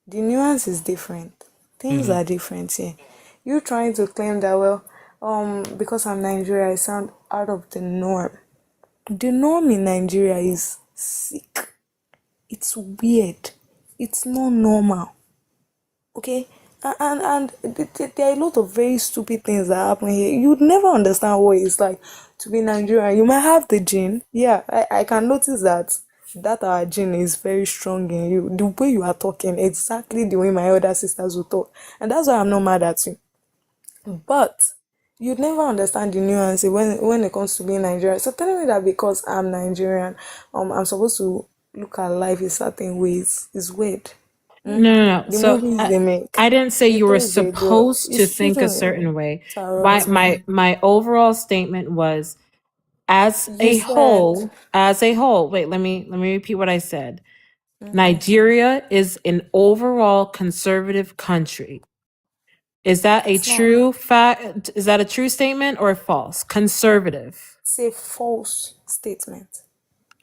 The nuance is different. Things Mhm. are different here. You trying to claim that, well, because I'm Nigeria, I sound out of the norm. The norm in Nigeria is sick. It's weird. It's not normal. Okay? There are a lot of very stupid things that happen here. You'd never understand what it's like to be Nigerian. You might have the gene. Yeah, I can notice that our gene is very strong in you. The way you are talking, exactly the way my other sisters will talk. And that's why I'm not mad at you. But you'd never understand the nuance when it comes to being Nigerian. So telling me that because I'm Nigerian, I'm supposed to look at life in certain ways is weird. No, no, no. The So movies they make, I didn't say the you were things they do, supposed it to think a shouldn't certain way. interrupt me. My overall statement was You said, as a whole, wait, let me repeat what I said. okay, Nigeria is an overall conservative country. Is that a it's not. true fact? Is that a true statement or false? Conservative. It's a false statement.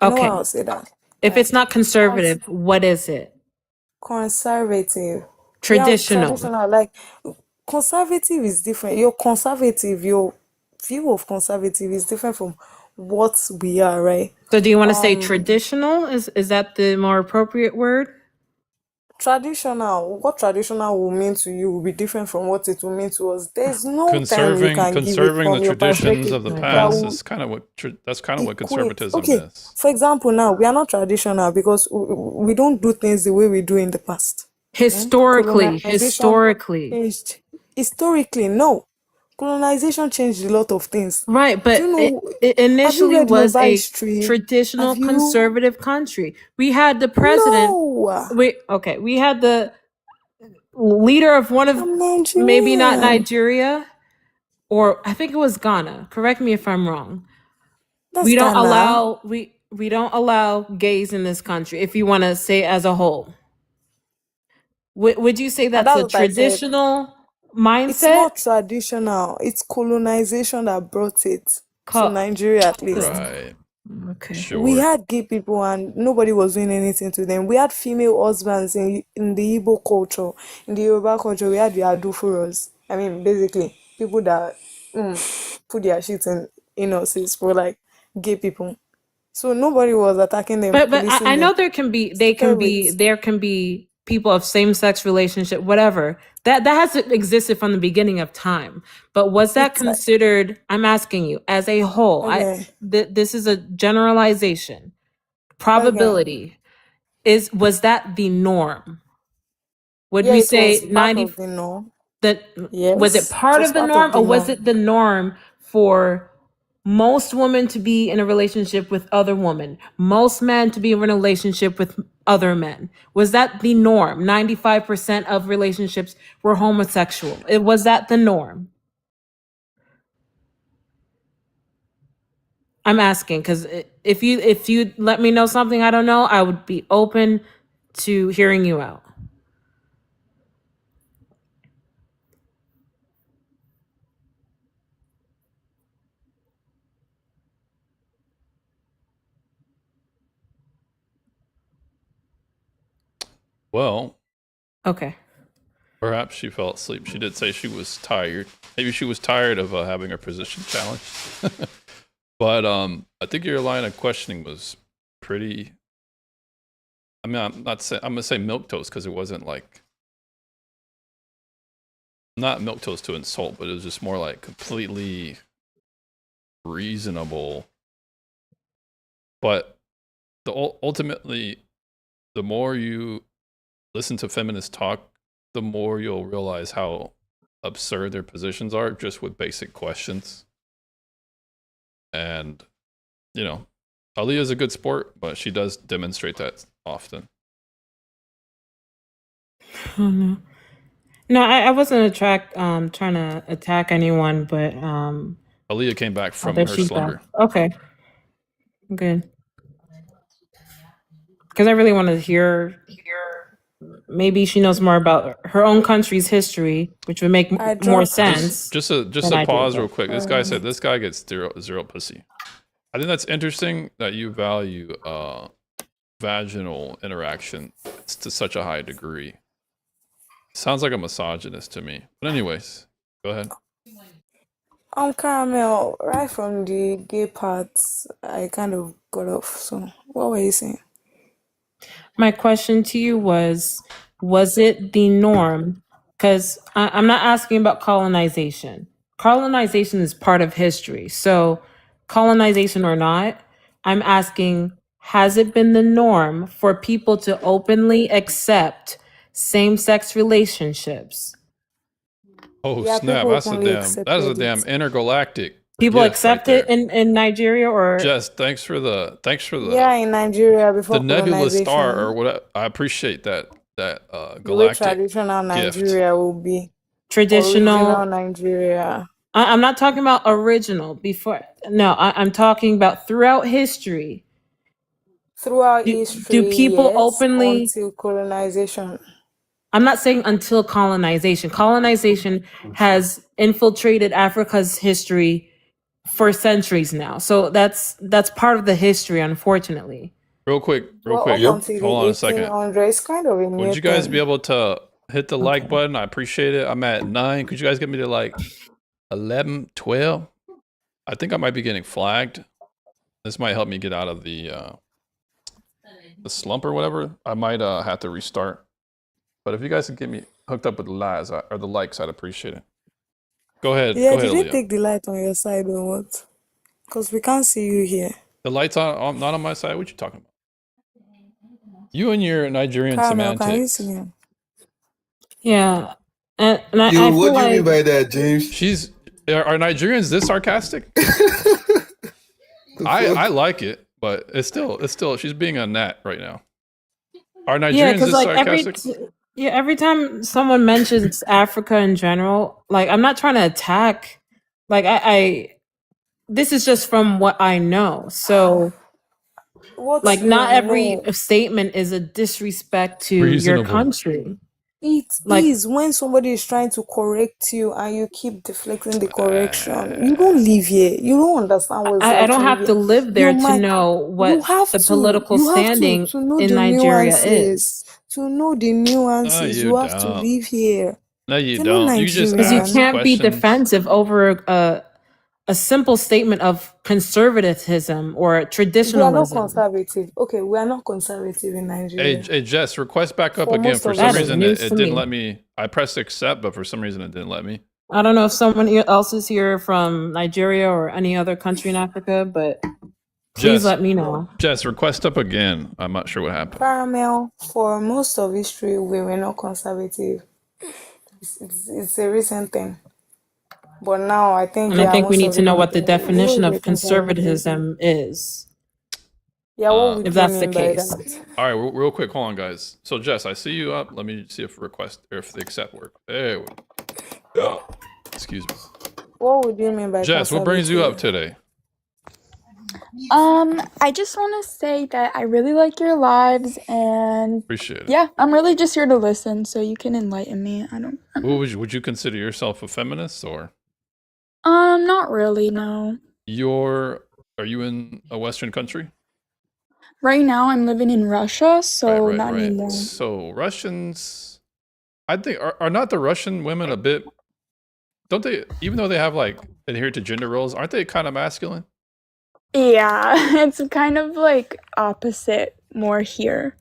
You know why Okay. I'll say that? If it's not Cons- conservative, what is it? Conservative. Yeah, Traditional. traditional. Like conservative is different. Your conservative, your view of conservative is different from what we are, right? So do you want to say Um, traditional? Is that the more appropriate word? Traditional, what traditional will mean to you will be different from what it will mean to us. There's no term you can give it Conserving the from your traditions perspective of the that past will is kind of that's kind of what equate. conservatism Okay, is. for example, now we are not traditional because we don't do things the way we do in the past. Colonization Historically. changed. Historically, no. Colonization changed a lot of things. Right, Do but you know? it Have you initially read was Yoruba a history? traditional Have you? conservative country. We had the president. No. We had the leader of one of I'm maybe not Nigerian. Nigeria, or I think it was Ghana. Correct me if I'm wrong. That's Ghana. We don't allow gays in this country. If you want to say as a whole, would you say And that's that's a what I said. traditional It's mindset? not traditional. It's colonization that brought it to Co- Nigeria, at least. Right. okay. We Sure. had gay people and nobody was doing anything to them. We had female husbands in the Igbo culture. In the Yoruba culture, we had the Adufuros. I mean, basically, people that put their shit in nurses for like gay people. So nobody was attacking them, But policing I them. know Started with there can be people of same sex relationship, whatever. That has existed from the beginning of time. But was that it's like, considered? I'm asking you as a whole. okay, This is a generalization. okay. Probability was that the norm? Would Yeah, we it was say part 90? of the norm. That was it Yes, it part was of the part of norm, the or was norm. it the norm for most women to be in a relationship with other women, most men to be in a relationship with other men? Was that the norm? 95% of relationships were homosexual. Was that the norm? I'm asking because if you let me know something I don't know, I would be open to hearing you out. Well, Okay. perhaps she fell asleep. She did say she was tired. Maybe she was tired of having her position challenged. But I think your line of questioning was pretty. I mean, I'm not saying I'm gonna say milk toast because it wasn't like not milk toast to insult, but it was just more like completely reasonable. But ultimately, the more you listen to feminists talk, the more you'll realize how absurd their positions are just with basic questions. And, you know, Aaliyah is a good sport, but she does demonstrate that often. Oh, no. No, I wasn't trying to attack anyone, but Aaliyah came back oh, from there her she's back. slumber. Okay, good. Because I really wanted to hear. Maybe she knows more about her own country's history, which would make I more dropped. sense Just than a I do. pause real But quick. This guy said this guy gets zero pussy. I think that's interesting that you value vaginal interaction to such a high degree. Sounds like a misogynist to me. But anyways, go ahead. Caramel, right from the gay parts, I kind of got off. So, what were you saying? my question to you was it the norm? Because I'm not asking about colonization. Colonization is part of history. So, colonization or not, I'm asking, has it been the norm for people to openly accept same-sex relationships? Oh Yeah, snap! people That's a openly damn. That is a accepted damn it. intergalactic. People Yes, right accept it there. in Nigeria or Jess, thanks for the Yeah, in Nigeria the before nebulous star or colonization, what. I appreciate that the way galactic traditional gift. Nigeria will be. Original traditional. Nigeria. I'm not talking about original before. No, I'm talking about throughout history. Throughout Do history, people yes, openly? until colonization. I'm not saying until colonization. Colonization has infiltrated Africa's history for centuries now. So that's part of the history, unfortunately. Real quick. Well, up until Hold on the a second. 1800s, it's kind of a new Would you guys be thing. able to hit the like Okay. button? I appreciate it. I'm at 9. Could you guys get me to like 11, 12? I think I might be getting flagged. This might help me get out of the slump or whatever. I might have to restart. But if you guys could get me hooked up with the lies or the likes, I'd appreciate it. Go ahead. Yeah, Go ahead, did they Aaliyah. take the light on your side or what? Because we can't see you here. The lights on not on my side. What you talking about? You and your Nigerian Caramel, can you semantics. see him? Yeah, and I Yo, feel what do you mean like by that, James? Are Nigerians this sarcastic? I like it, but it's still she's being a gnat right now. Are yeah, Nigerians because this like sarcastic? every time someone mentions Africa in general, like I'm not trying to attack. Like I this is just from what I know. So What like you not every know, statement is a disrespect to your Reasonable. country. it Like is when somebody is trying to correct you and you keep deflecting the correction. You don't live here. You don't understand what it's I like to don't live have to here. live You there to might, know you what have the to, political you have standing to know in the Nigeria nuances. is. To know the No, nuances, you you have to don't. live here. No, you You're not don't. You just Because you ask Nigerian. can't be questions. defensive over a simple statement of conservatism or We are not traditionalism. conservative. Okay, we are not conservative in Nigeria. Hey, Jess, request back up For again. most For of some That us. is reason, news it to didn't me. let me. I pressed accept, but for some reason, it didn't let me. I don't know if someone else is here from Nigeria or any other country in Africa, but please Jess, let me know. Jess, request up again. I'm not sure what happened. Caramel, for most of history, we were not conservative. It's a recent thing. But now I think, And I yeah, think we most need of to the know what the people definition will of be conservative. conservatism is, Yeah, what would if you that's the mean by case. that? All right, real quick, hold on, guys. So, Jess, I see you up. Let me see if request or if the accept work. There we go. Excuse me. What would you mean by Jess, what brings you up conservative? today? I just want to say that I really like your lives, and Appreciate it. yeah, I'm really just here to listen, so you can enlighten me. I don't What would you consider yourself a feminist or not really, no. are you in a Western country? Right now, I'm living in Russia, so Right. not anymore. So Russians, I think are not the Russian women a bit? Don't they? Even though they have like adhered to gender roles, aren't they kind of masculine? Yeah, it's kind of like opposite more here.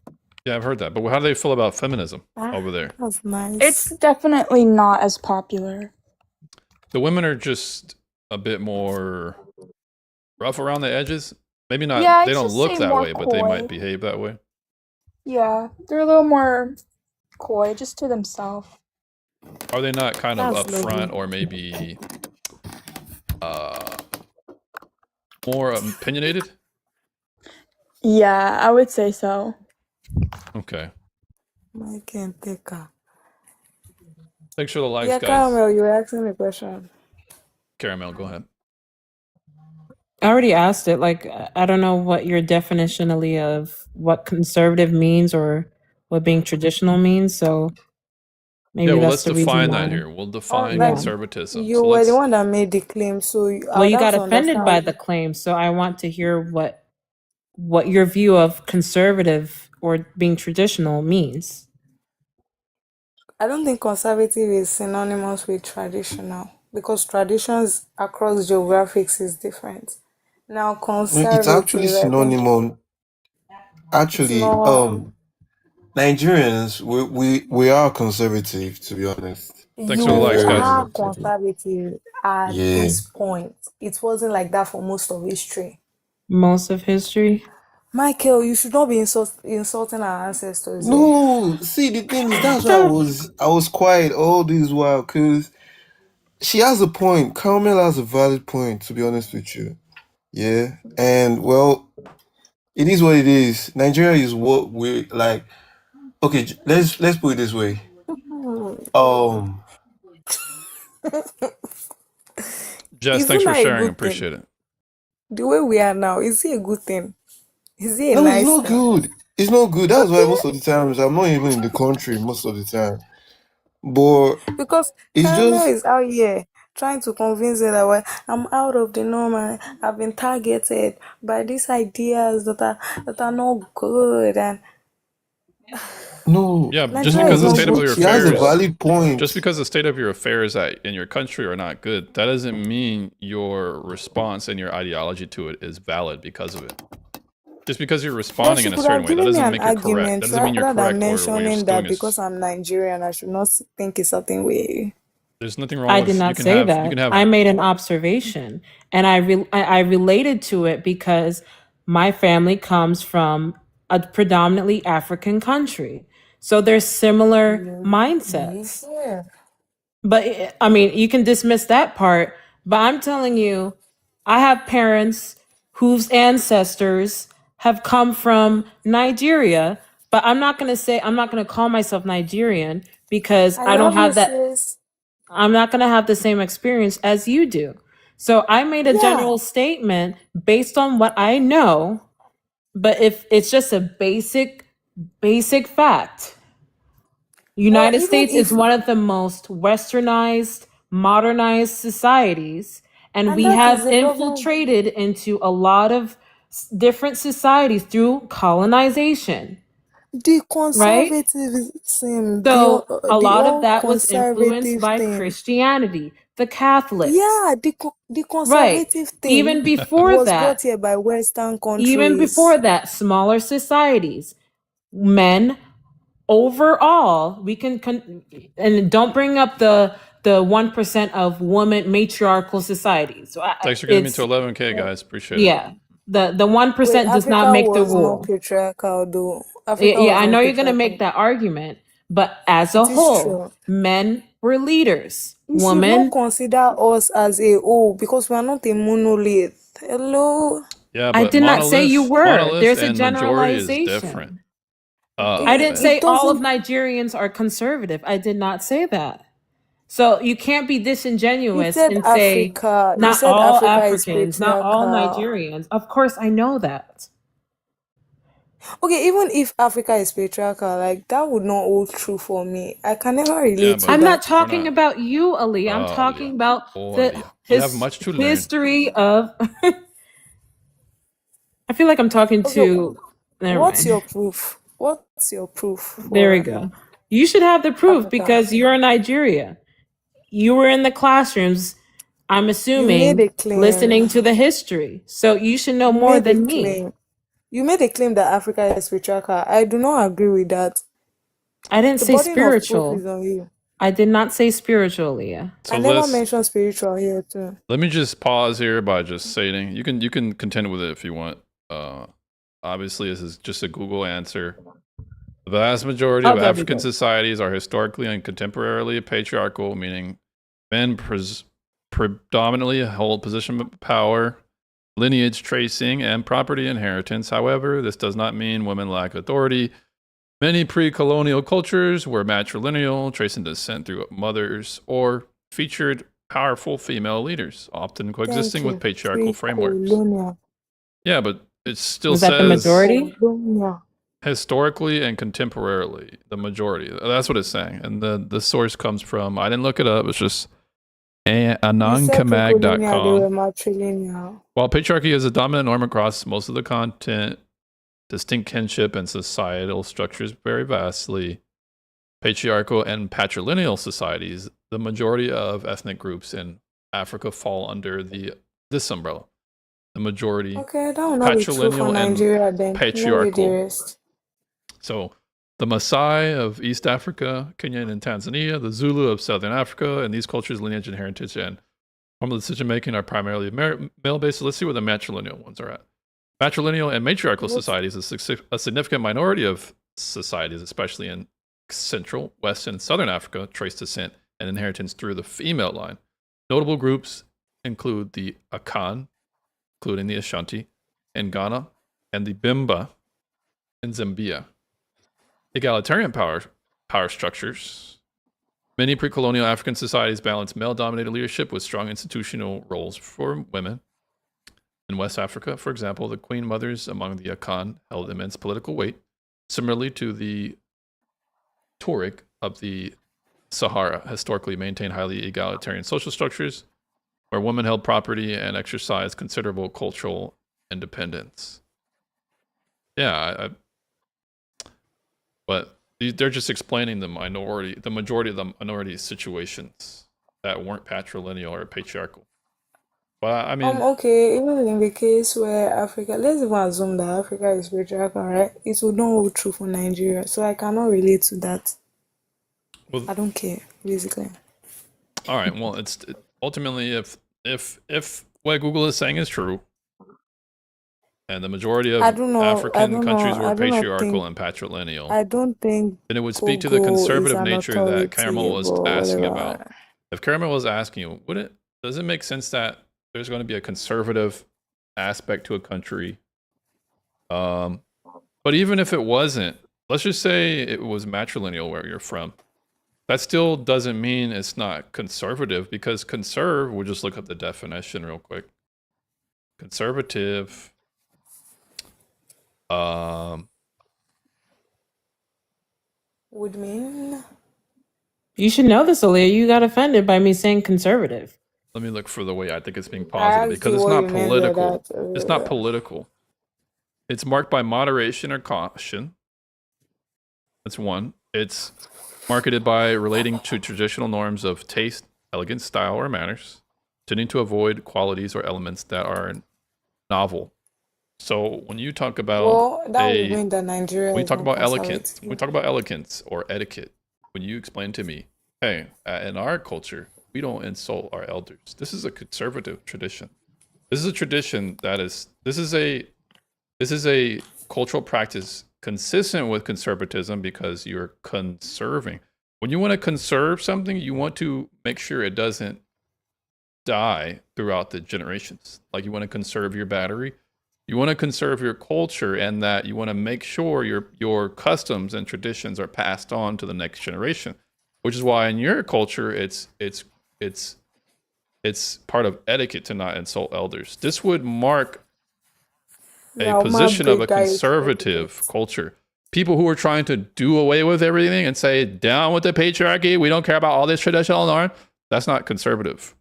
Yeah, I've heard that. But how do they feel about feminism over there? That's nice. It's definitely not as popular. The women are just a bit more rough around the edges. Maybe not. Yeah, They I'd don't just look say that more way, but they might coy. behave that way. Yeah, they're a little more coy, just to themselves. Are they not kind of That's lovely. upfront or maybe more opinionated? Yeah, I would say so. Okay. My caretaker. Thanks for the likes, Yeah, guys. Caramel, you were asking a question. Caramel, go ahead. I already asked it. Like, I don't know what your definition, Ali, of what conservative means or what being traditional means. So maybe Yeah, well, that's let's the reason define that why. here. We'll Oh, define like conservatism. you So were the let's. one that made the claim, so I Well, would you have got to offended by understand. the claim, so I want to hear what your view of conservative or being traditional means. I don't think conservative is synonymous with traditional because traditions across geographics is different. Now, It's actually conservative, I think synonym. it's Actually, not. Nigerians, we are conservative, to be honest. Thanks for the You likes, Very guys. are conservative. conservative at Yeah. this point. It wasn't like that for most of history. Most of history. Michael, you should not be insulting our ancestors here. No, see, the thing is, that's why I was quiet all this while, because she has a point. Carmel has a valid point, to be honest with you. Yeah. And well, it is what it is. Nigeria is what we like. Okay, let's put it this way. Jess, Is thanks it for not a sharing. good thing? Appreciate it. The way we are now, is it a good thing? Is it a No, it's nice not thing? good. It's not good. That's why Okay. most of the times I'm not even in the country most of the time. But Because it's Caramel just is out here trying to convince you that well, I'm out of the norm and I've been targeted by these ideas that are not good and no, Yeah, just Nigeria because is the not state of good. your she has a affairs, valid point. just because the state of your affairs in your country are not good, that doesn't mean your response and your ideology to it is valid because of it. Just because you're Then responding she in a could certain have way, that given me doesn't an make it correct. That argument doesn't mean you're rather than correct or what you're mentioning doing that because is. I'm Nigerian, I should not think a certain way. There's nothing wrong I with did not say you that. can have I made an observation, and I related to it because my family comes from a predominantly African country, so there's similar mindsets. Yeah. But I mean, you can dismiss that part. But I'm telling you, I have parents whose ancestors have come from Nigeria. But I'm not gonna call myself Nigerian because I I don't love you, have that. sis. I'm not going to have the same experience as you do. So I made a Yeah. general statement based on what I know, but if it's just a basic fact. Or United even States is if one of the most westernized, modernized societies, and and we that have is the problem. infiltrated into a lot of different societies through colonization, The right? conservatism, So a the lot of all that was influenced conservative by thing. Christianity, the Catholics. Yeah, the Right. conservative Even thing before was that, brought here by Western even before countries. that, smaller societies, men overall, we can and don't bring up the 1% of woman matriarchal societies. So Thanks for getting me it's to 11K, guys. Appreciate it. yeah, the Wait, 1% does not Africa make the was not rule. patriarchal though. Yeah, Africa yeah, was I know not you're gonna make patriarchal. that argument, but as a It is whole, true. men were leaders. You should not Women, consider us as a whole because we are not a monolith. Hello? Yeah, I but did not say you were. monolith There's a and majority is generalization. different. I didn't It say all of doesn't. Nigerians are conservative. I did not say that. So you can't be You disingenuous said and say Africa. You not said all Africa is Africans, not all patriarchal. Nigerians. Of course, I know that. Okay, even if Africa is patriarchal, like that would not hold true for me. I can never relate to I'm not that. talking about you, Ali. I'm talking about the You have much to learn. history of. I feel like I'm talking Okay, to. Never what's mind. your proof? What's your proof There we for go. You should have the proof Africa? because you're in Nigeria. You were in the classrooms, I'm You made assuming, a claim. listening to the history. So you should know You more made a than me. claim. You made a claim that Africa is patriarchal. I do not agree with that. I didn't The say burden of proof spiritual. is on you. I did not say spiritual, Leah. So I never mentioned spiritual here too. let me just pause here by just stating you can contend with it if you want. Obviously, this is just a Google answer. The vast majority Oh, of that'd be African good. societies are historically and contemporarily patriarchal, meaning men predominantly hold position of power, lineage tracing, and property inheritance. However, this does not mean women lack authority. Many pre-colonial cultures were matrilineal, tracing descent through mothers, or featured powerful female leaders, often Thank coexisting with you. patriarchal frameworks. Pre-colonial. Yeah, but it still Was that the says majority? Colonial. historically and contemporarily, the majority. That's what it's saying. And the source comes from, I didn't look it up, it's just You said pre-colonial, they were anonkamag.com. matrilineal. While patriarchy is a dominant norm across most of the content, distinct kinship and societal structures vary vastly. Patriarchal and patrilineal societies, the majority of ethnic groups in Africa fall under this umbrella. The majority Okay, that will not be true for patrilineal and Nigeria then. No way the patriarchal. rest. So the Maasai of East Africa, Kenya and Tanzania, the Zulu of Southern Africa, and these cultures' lineage and heritage and form of decision making are primarily male-based. So let's see where the matrilineal ones are at. Matrilineal and matriarchal What's societies is a significant minority of societies, especially in Central, West, and Southern Africa, trace descent and inheritance through the female line. Notable groups include the Akan, including the Ashanti, in Ghana, and the Bimba in Zambia. Egalitarian power structures. Many pre-colonial African societies balance male-dominated leadership with strong institutional roles for women. In West Africa, for example, the queen mothers among the Akan held immense political weight, similarly to the Tuareg of the Sahara, historically maintained highly egalitarian social structures where women held property and exercised considerable cultural independence. Yeah, but they're just explaining the majority of the minority situations that weren't patrilineal or patriarchal. But I mean, Okay, even in the case where Africa, let's even assume that Africa is patriarchal, right? It would not hold true for Nigeria, so I cannot relate to that. well, I don't care, basically. all right. Well, it's ultimately if what Google is saying is true, and the majority of I don't know. I African don't countries know. were I do not patriarchal think. and patrilineal, I don't think then it would speak to the Google is conservative an nature that Caramel was authoritative or asking about. whatever. If Caramel was asking you, does it make sense that there's going to be a conservative aspect to a country? But even if it wasn't, let's just say it was matrilineal where you're from. That still doesn't mean it's not conservative, because conserve, we'll just look up the definition real quick. Conservative. Would mean You should know this, Aaliyah. You got offended by me saying conservative. Let me look for the way I think it's being I posited, asked because you it's what not you meant by political. that. It's not political. It's marked by moderation or caution. That's one. It's marketed by relating to traditional norms of taste, elegance, style, or manners, tending to avoid qualities or elements that are novel. So when you talk about Well, that would mean that Nigeria when we is talk not about elegance, when we conservative. talk about elegance or etiquette, when you explain to me, hey, in our culture, we don't insult our elders. This is a conservative tradition. This is a tradition this is a cultural practice consistent with conservatism because you're conserving. When you want to conserve something, you want to make sure it doesn't die throughout the generations. Like you want to conserve your battery, you want to conserve your culture, and that you want to make sure your customs and traditions are passed on to the next generation. Which is why in your culture it's part of etiquette to not insult elders. This would mark Yeah, a my position of a break that is conservative culture. People who are trying to do away with everything and say, down with the patriarchy, we don't care about all this traditional norm, that's not conservative.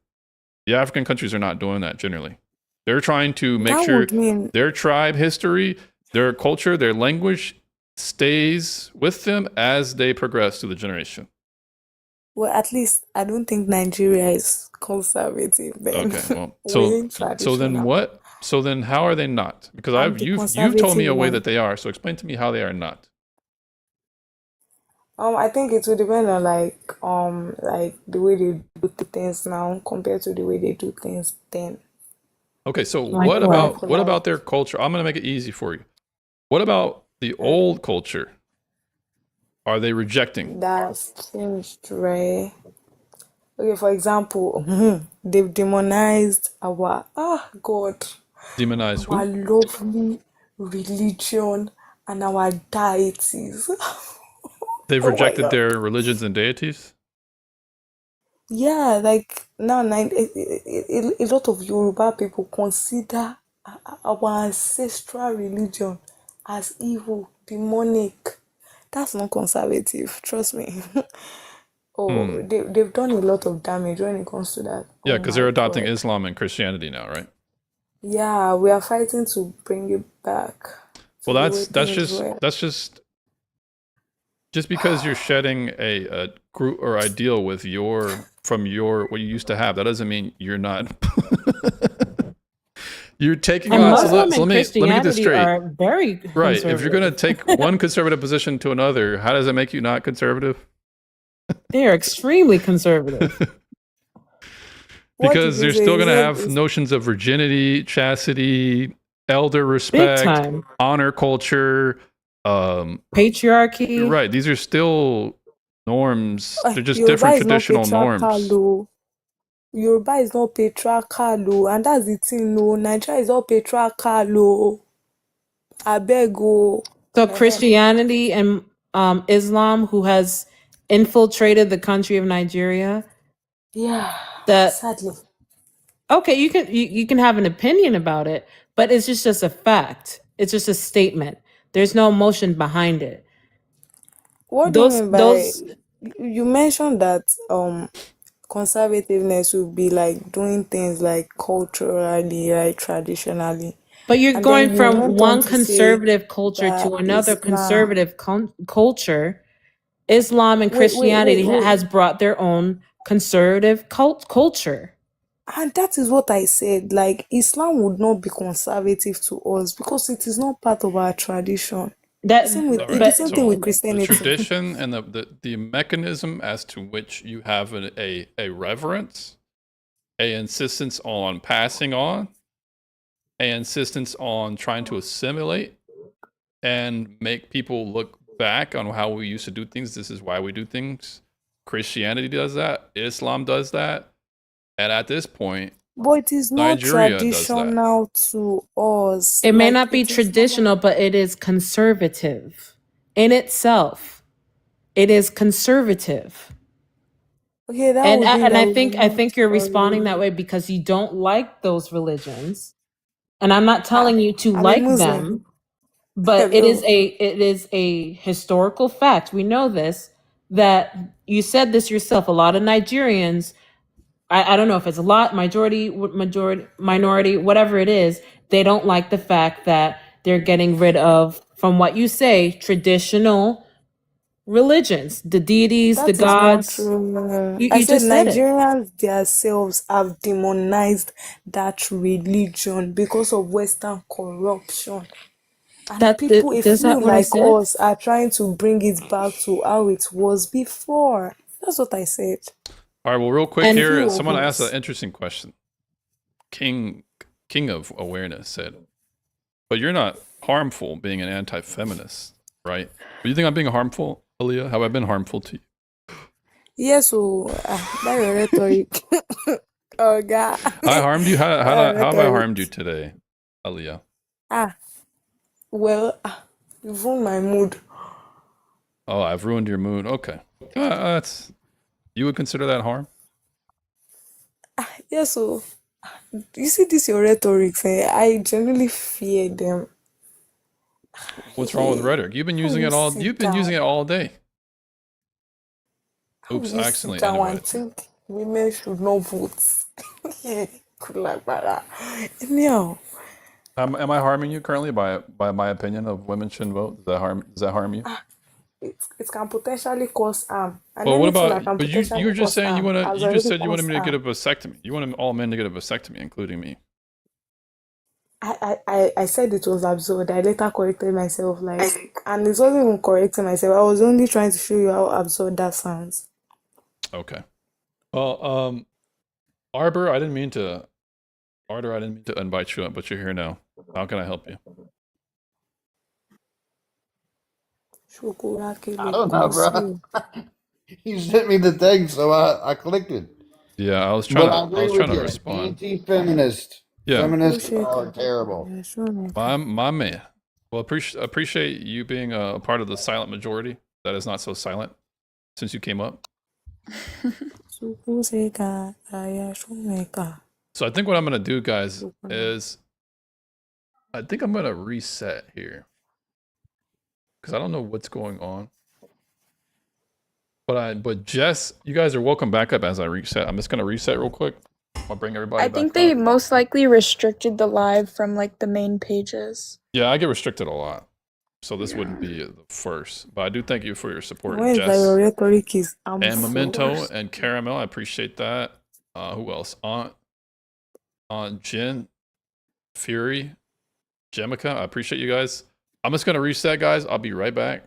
The African countries are not doing that generally. They're trying to make that sure would mean their tribe history, their culture, their language stays with them as they progress through the generation. well, at least I don't think Nigeria is conservative then. Okay, well, Within so then traditional. what? So then how are they not? Because I'm the you've told me a conservative way one. that they are. So explain to me how they are not. I think it will depend on like the way they do things now compared to the way they do things then. Okay, so Like what what? about their culture? I'm gonna make it easy for you. What about the old culture? Are they rejecting? That's changed, right? Okay, for example, they've demonized our God, Demonize our who? lovely religion, and our deities. They've Oh my rejected god. their religions and deities. Yeah, like now, a lot of Yoruba people consider our ancestral religion as evil, demonic. That's not conservative, trust me. Oh, Hmm. they've done a lot of damage when it comes to that. Yeah, Oh because they're my adopting god. Islam and Christianity now, right? Yeah, we are fighting to bring it back Well, to the way that's things were. just because you're shedding a group or ideal with from your what you used to have. That doesn't mean you're not. You're taking And on. Yeah, So Muslim let and me get this Christianity straight. are very Right. If you're going to conservative. take one conservative position to another, how does that make you not conservative? They are extremely conservative. what did Because you you're say? still You going to said have notions of virginity, chastity, elder Big respect, time. honor culture. You're Patriarchy. right. These are still norms. They're just Yoruba different is not traditional patriarchal, norms. though. Yoruba is not patriarchal, oh, and that's the thing, no. Nigeria is not patriarchal, oh. I beg, oh. So Christianity and Islam, who has infiltrated the country of Nigeria, Yeah, that sadly. okay, you can have an opinion about it, but it's just a fact. It's just a statement. There's no emotion behind it. What do you Those mean by those you mentioned that conservativeness would be like doing things like culturally, right, traditionally, but you're and then going you from went on one to say conservative culture that to another Islam. conservative culture. Islam and Christianity Wait. has brought their own conservative culture. And that is what I said. Like, Islam would not be conservative to us because it is not part of our tradition. That All The right. same but thing with So the Christianity. tradition and the mechanism as to which you have a reverence, a insistence on passing on, a insistence on trying to assimilate and make people look back on how we used to do things. This is why we do things. Christianity does that. Islam does that. And at this point, But it is not Nigeria does that. traditional to us. it may Like, not be it is not. traditional, but it is conservative in itself. It is conservative. Okay, that And would mean and that I we think will not you're follow. responding that way because you don't like those religions. And I'm not Ah, telling you to I'm a like Muslim. them, but it Hello. is a historical fact. We know this, that you said this yourself. A lot of Nigerians, I don't know if it's a lot, majority, minority, whatever it is, they don't like the fact that they're getting rid of, from what you say, traditional religions, the deities, the That is not gods. true. You, I you said just said it. Nigerians themselves have demonized that religion because of Western corruption. And people, a Is few that what I like said? us, are trying to bring it back to how it was before. That's what I said. All right. Well, real quick And Few here, of someone asked us. an interesting question. King of Awareness said, "But you're not harmful being an anti-feminist, right? Do you think I'm being harmful, Aaliyah? Have I been harmful to you? Yes, so that your rhetoric. Oh God. I harmed you? How That have I rhetoric. harmed you today, Aaliyah? Well, you've ruined my mood. Oh, I've ruined your mood. Okay, that's you would consider that harm? Yes, so you see this your rhetoric. I genuinely fear them. What's wrong with rhetoric? You've been How using you it all. sit You've been using it down? all day. How Oops, you I sit accidentally down ended and it. think women should not vote? Good luck, brother. Anyhow, Am I harming you currently by my opinion of women shouldn't vote? Does that harm you? it can potentially cause harm, and Well, what anything that about? can But you potentially were just cause saying harm has you just already said you wanted caused me to get a harm. vasectomy. You wanted all men to get a vasectomy, including me. I said it was absurd. I later corrected myself, and it wasn't even correcting myself. I was only trying to show you how absurd that sounds. Okay. Well, Arbor, I didn't mean to invite you up, but you're here now. How can I help you? I don't know, bro. You sent me the thing, so I clicked it. Yeah, I was But I trying agree with to you. respond. Anti-feminist. Yeah. Feminists are terrible. My man. Well, appreciate you being a part of the silent majority that is not so silent since you came up. So I think what I'm gonna do, guys, is I think I'm gonna reset here because I don't know what's going on. But Jess, you guys are welcome back up as I reset. I'm just gonna reset real quick. I'll bring everybody I back think up. they most likely restricted the live from like the main pages. Yeah, I get restricted a lot, so this wouldn't be the first. But I do thank you for your support, Where is that Jess your rhetoric is? I'm and Memento forced. and Caramel. I appreciate that. Who else? Aunt Jen, Fury, Jemica. I appreciate you guys. I'm just gonna reset, guys. I'll be right back,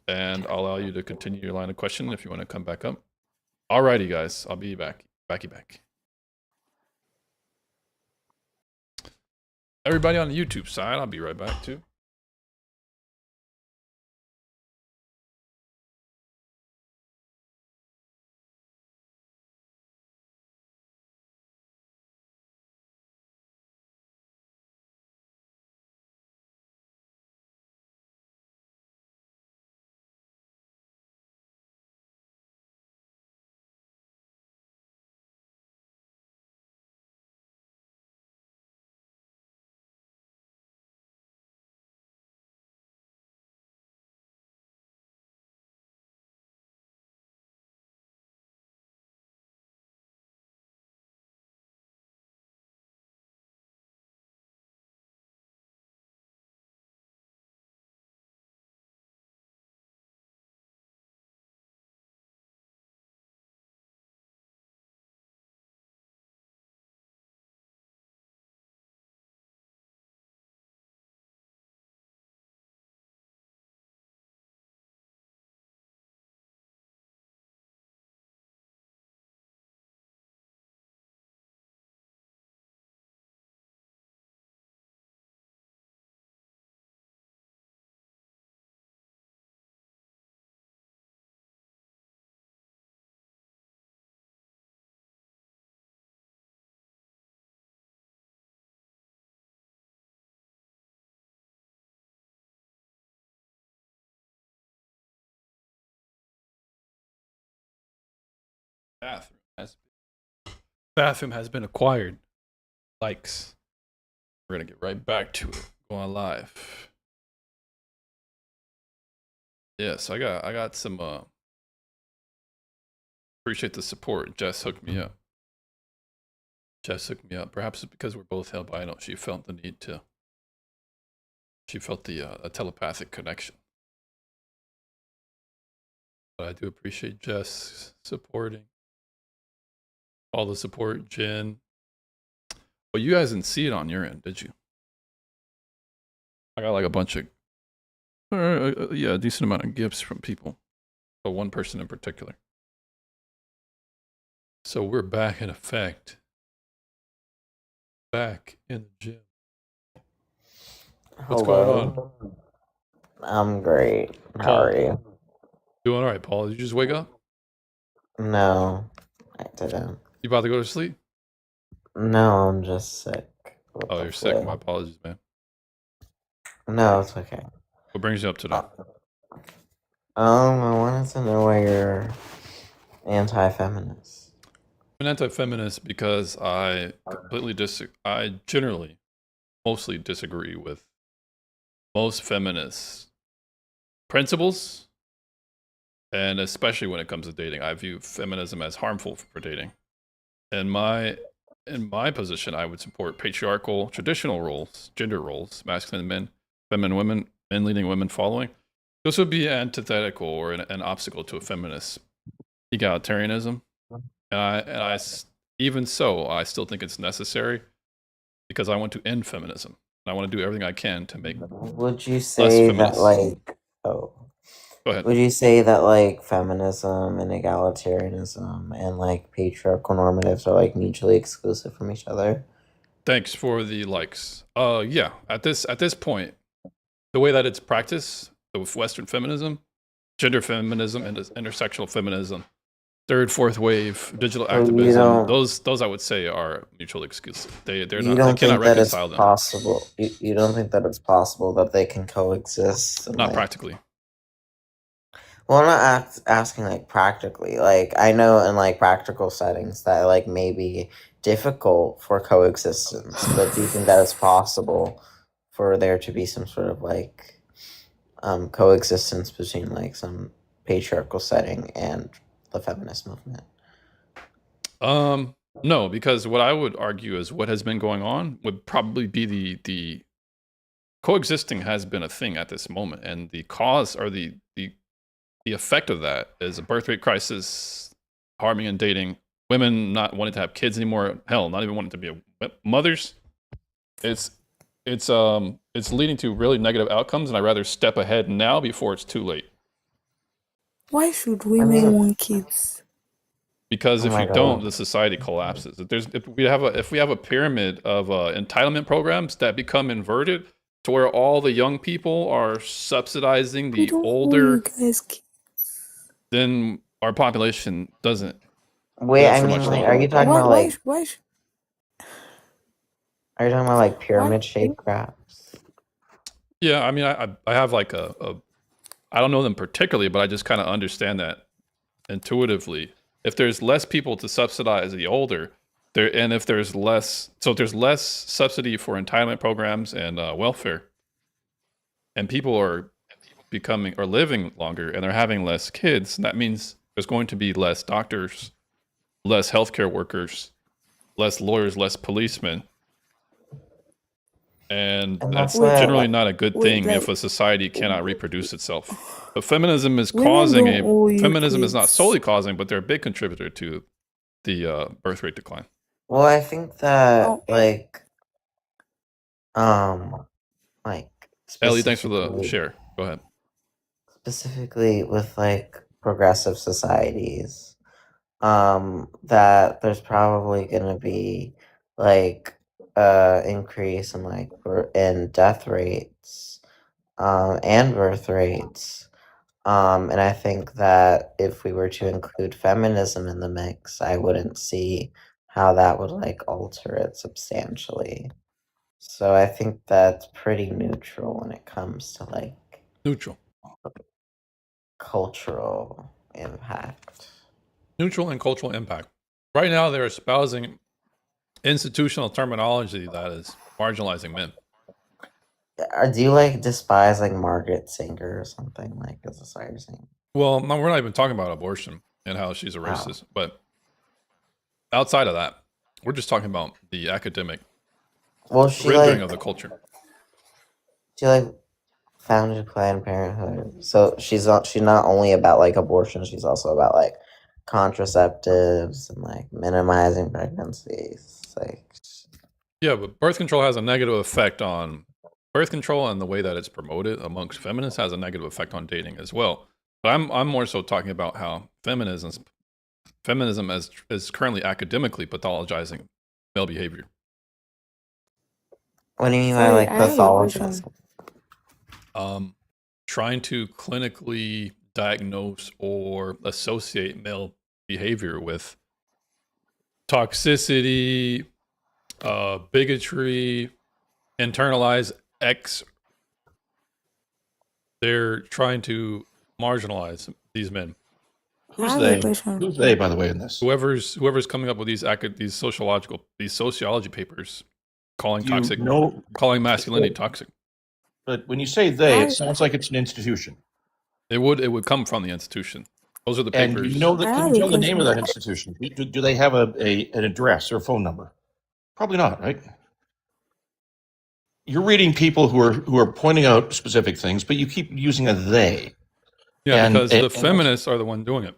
and I'll allow you to continue your line of questioning if you want to come back up. Alrighty, guys. I'll be back. Back. Everybody on the YouTube side, I'll be right back too. Bathroom has been acquired. Likes. We're gonna get right back to it. Go on live. Yes, I got some appreciate the support. Jess hooked me up. Perhaps it's because we're both albino. She felt the need to. She felt the a telepathic connection. But I do appreciate Jess supporting. All the support, Jen. Well, you guys didn't see it on your end, did you? I got like a bunch of, yeah, a decent amount of gifts from people, but one person in particular. So we're back in effect. Back in the gym. What's going on? I'm great. How Paul, are you? doing all right, Paul. Did you just wake up? No, I didn't. You about to go to sleep? No, I'm just sick. with Oh, the you're sick. flu. My apologies, man. No, it's okay. What brings you up today? I wanted to know why you're anti-feminist. I'm an anti-feminist because I generally mostly disagree with most feminist principles, and especially when it comes to dating. I view feminism as harmful for dating. In my position, I would support patriarchal traditional roles, gender roles, masculine men, feminine women, men leading, women following. This would be antithetical or an obstacle to a feminist egalitarianism. Even so, I still think it's necessary because I want to end feminism. And I want to do everything I can to make Would you less say that feminist. like Go ahead. would you say that like feminism and egalitarianism and like patriarchal normatives are like mutually exclusive from each other? Thanks for the likes. Yeah. At this point, the way that it's practiced, the Western feminism, gender feminism, and intersectional feminism third, fourth wave digital So you activism, don't those I would say are mutually exclusive. They're you not, they don't cannot think that it's reconcile them. possible you don't think that it's possible that they can coexist and Not like practically. well, I'm not asking like practically. Like I know in like practical settings that like may be difficult for coexistence, but do you think that it's possible for there to be some sort of like coexistence between like some patriarchal setting and the feminist movement? No, because what I would argue is what has been going on would probably be the coexisting has been a thing at this moment, and the cause or the effect of that is a birth rate crisis, harming and dating, women not wanting to have kids anymore, hell, not even wanting to be mothers. It's leading to really negative outcomes, and I'd rather step ahead now before it's too late. Why should I women mean, want kids? Because oh if my you don't, god. the society collapses. If we have a pyramid of entitlement programs that become inverted to where all the young people are subsidizing We the don't owe you older, guys kids. then our population doesn't Wait, live I for mean, much like, longer. are you talking Why? about Why? like, Why? are you talking about like Why? pyramid shaped graphs? Yeah, I mean, I have like I don't know them particularly, but I just kind of understand that intuitively. If there's less people to subsidize the older, and if there's less subsidy for entitlement programs and welfare, and people are living longer and they're having less kids, that means there's going to be less doctors, less healthcare workers, less lawyers, less policemen. And And that's that's Wait, why, generally like, not a good wait, thing if like a society cannot reproduce itself. But feminism is women don't owe you feminism is not kids. solely causing, but they're a big contributor to the birth rate decline. well, I think that Oh, like Ellie, thanks for the specifically share. Go ahead. with like progressive societies, that there's probably gonna be like increase in like in death rates, and birth rates. And I think that if we were to include feminism in the mix, I wouldn't see how that would like alter it substantially. So I think that's pretty neutral when it comes to like Neutral. cultural impact. Neutral and cultural impact. Right now, they're espousing institutional terminology that is marginalizing men. Do you like despise like Margaret Sanger or something like as a side saying? Well, no, we're not even talking about abortion and how she's a Wow. racist. But outside of that, we're just talking about the academic Well, she rendering like of the culture. she like founded Planned Parenthood, so she's not only about like abortion, she's also about like contraceptives and like minimizing pregnancies. It's like Yeah, but birth control has a negative effect on birth control, and the way that it's promoted amongst feminists has a negative effect on dating as well. But I'm more so talking about how feminism is currently academically pathologizing male behavior. what do you mean by sorry, like I have a question. pathologism? Trying to clinically diagnose or associate male behavior with toxicity, bigotry, internalized X. They're trying to marginalize these men. I Who's have a they? question. Who's they, by the way, in this? Whoever's coming up with these sociology papers, calling Do you toxic, know? calling masculinity toxic. But when you say they, it I sounds like it's an institution. It would come from the institution. Those are the And papers. you know I that? Can have you a tell the name of question. that institution? Do they have an address or a phone number? Probably not, right? You're reading people who are pointing out specific things, but you keep using a they. Yeah, And because the and feminists are the one doing it.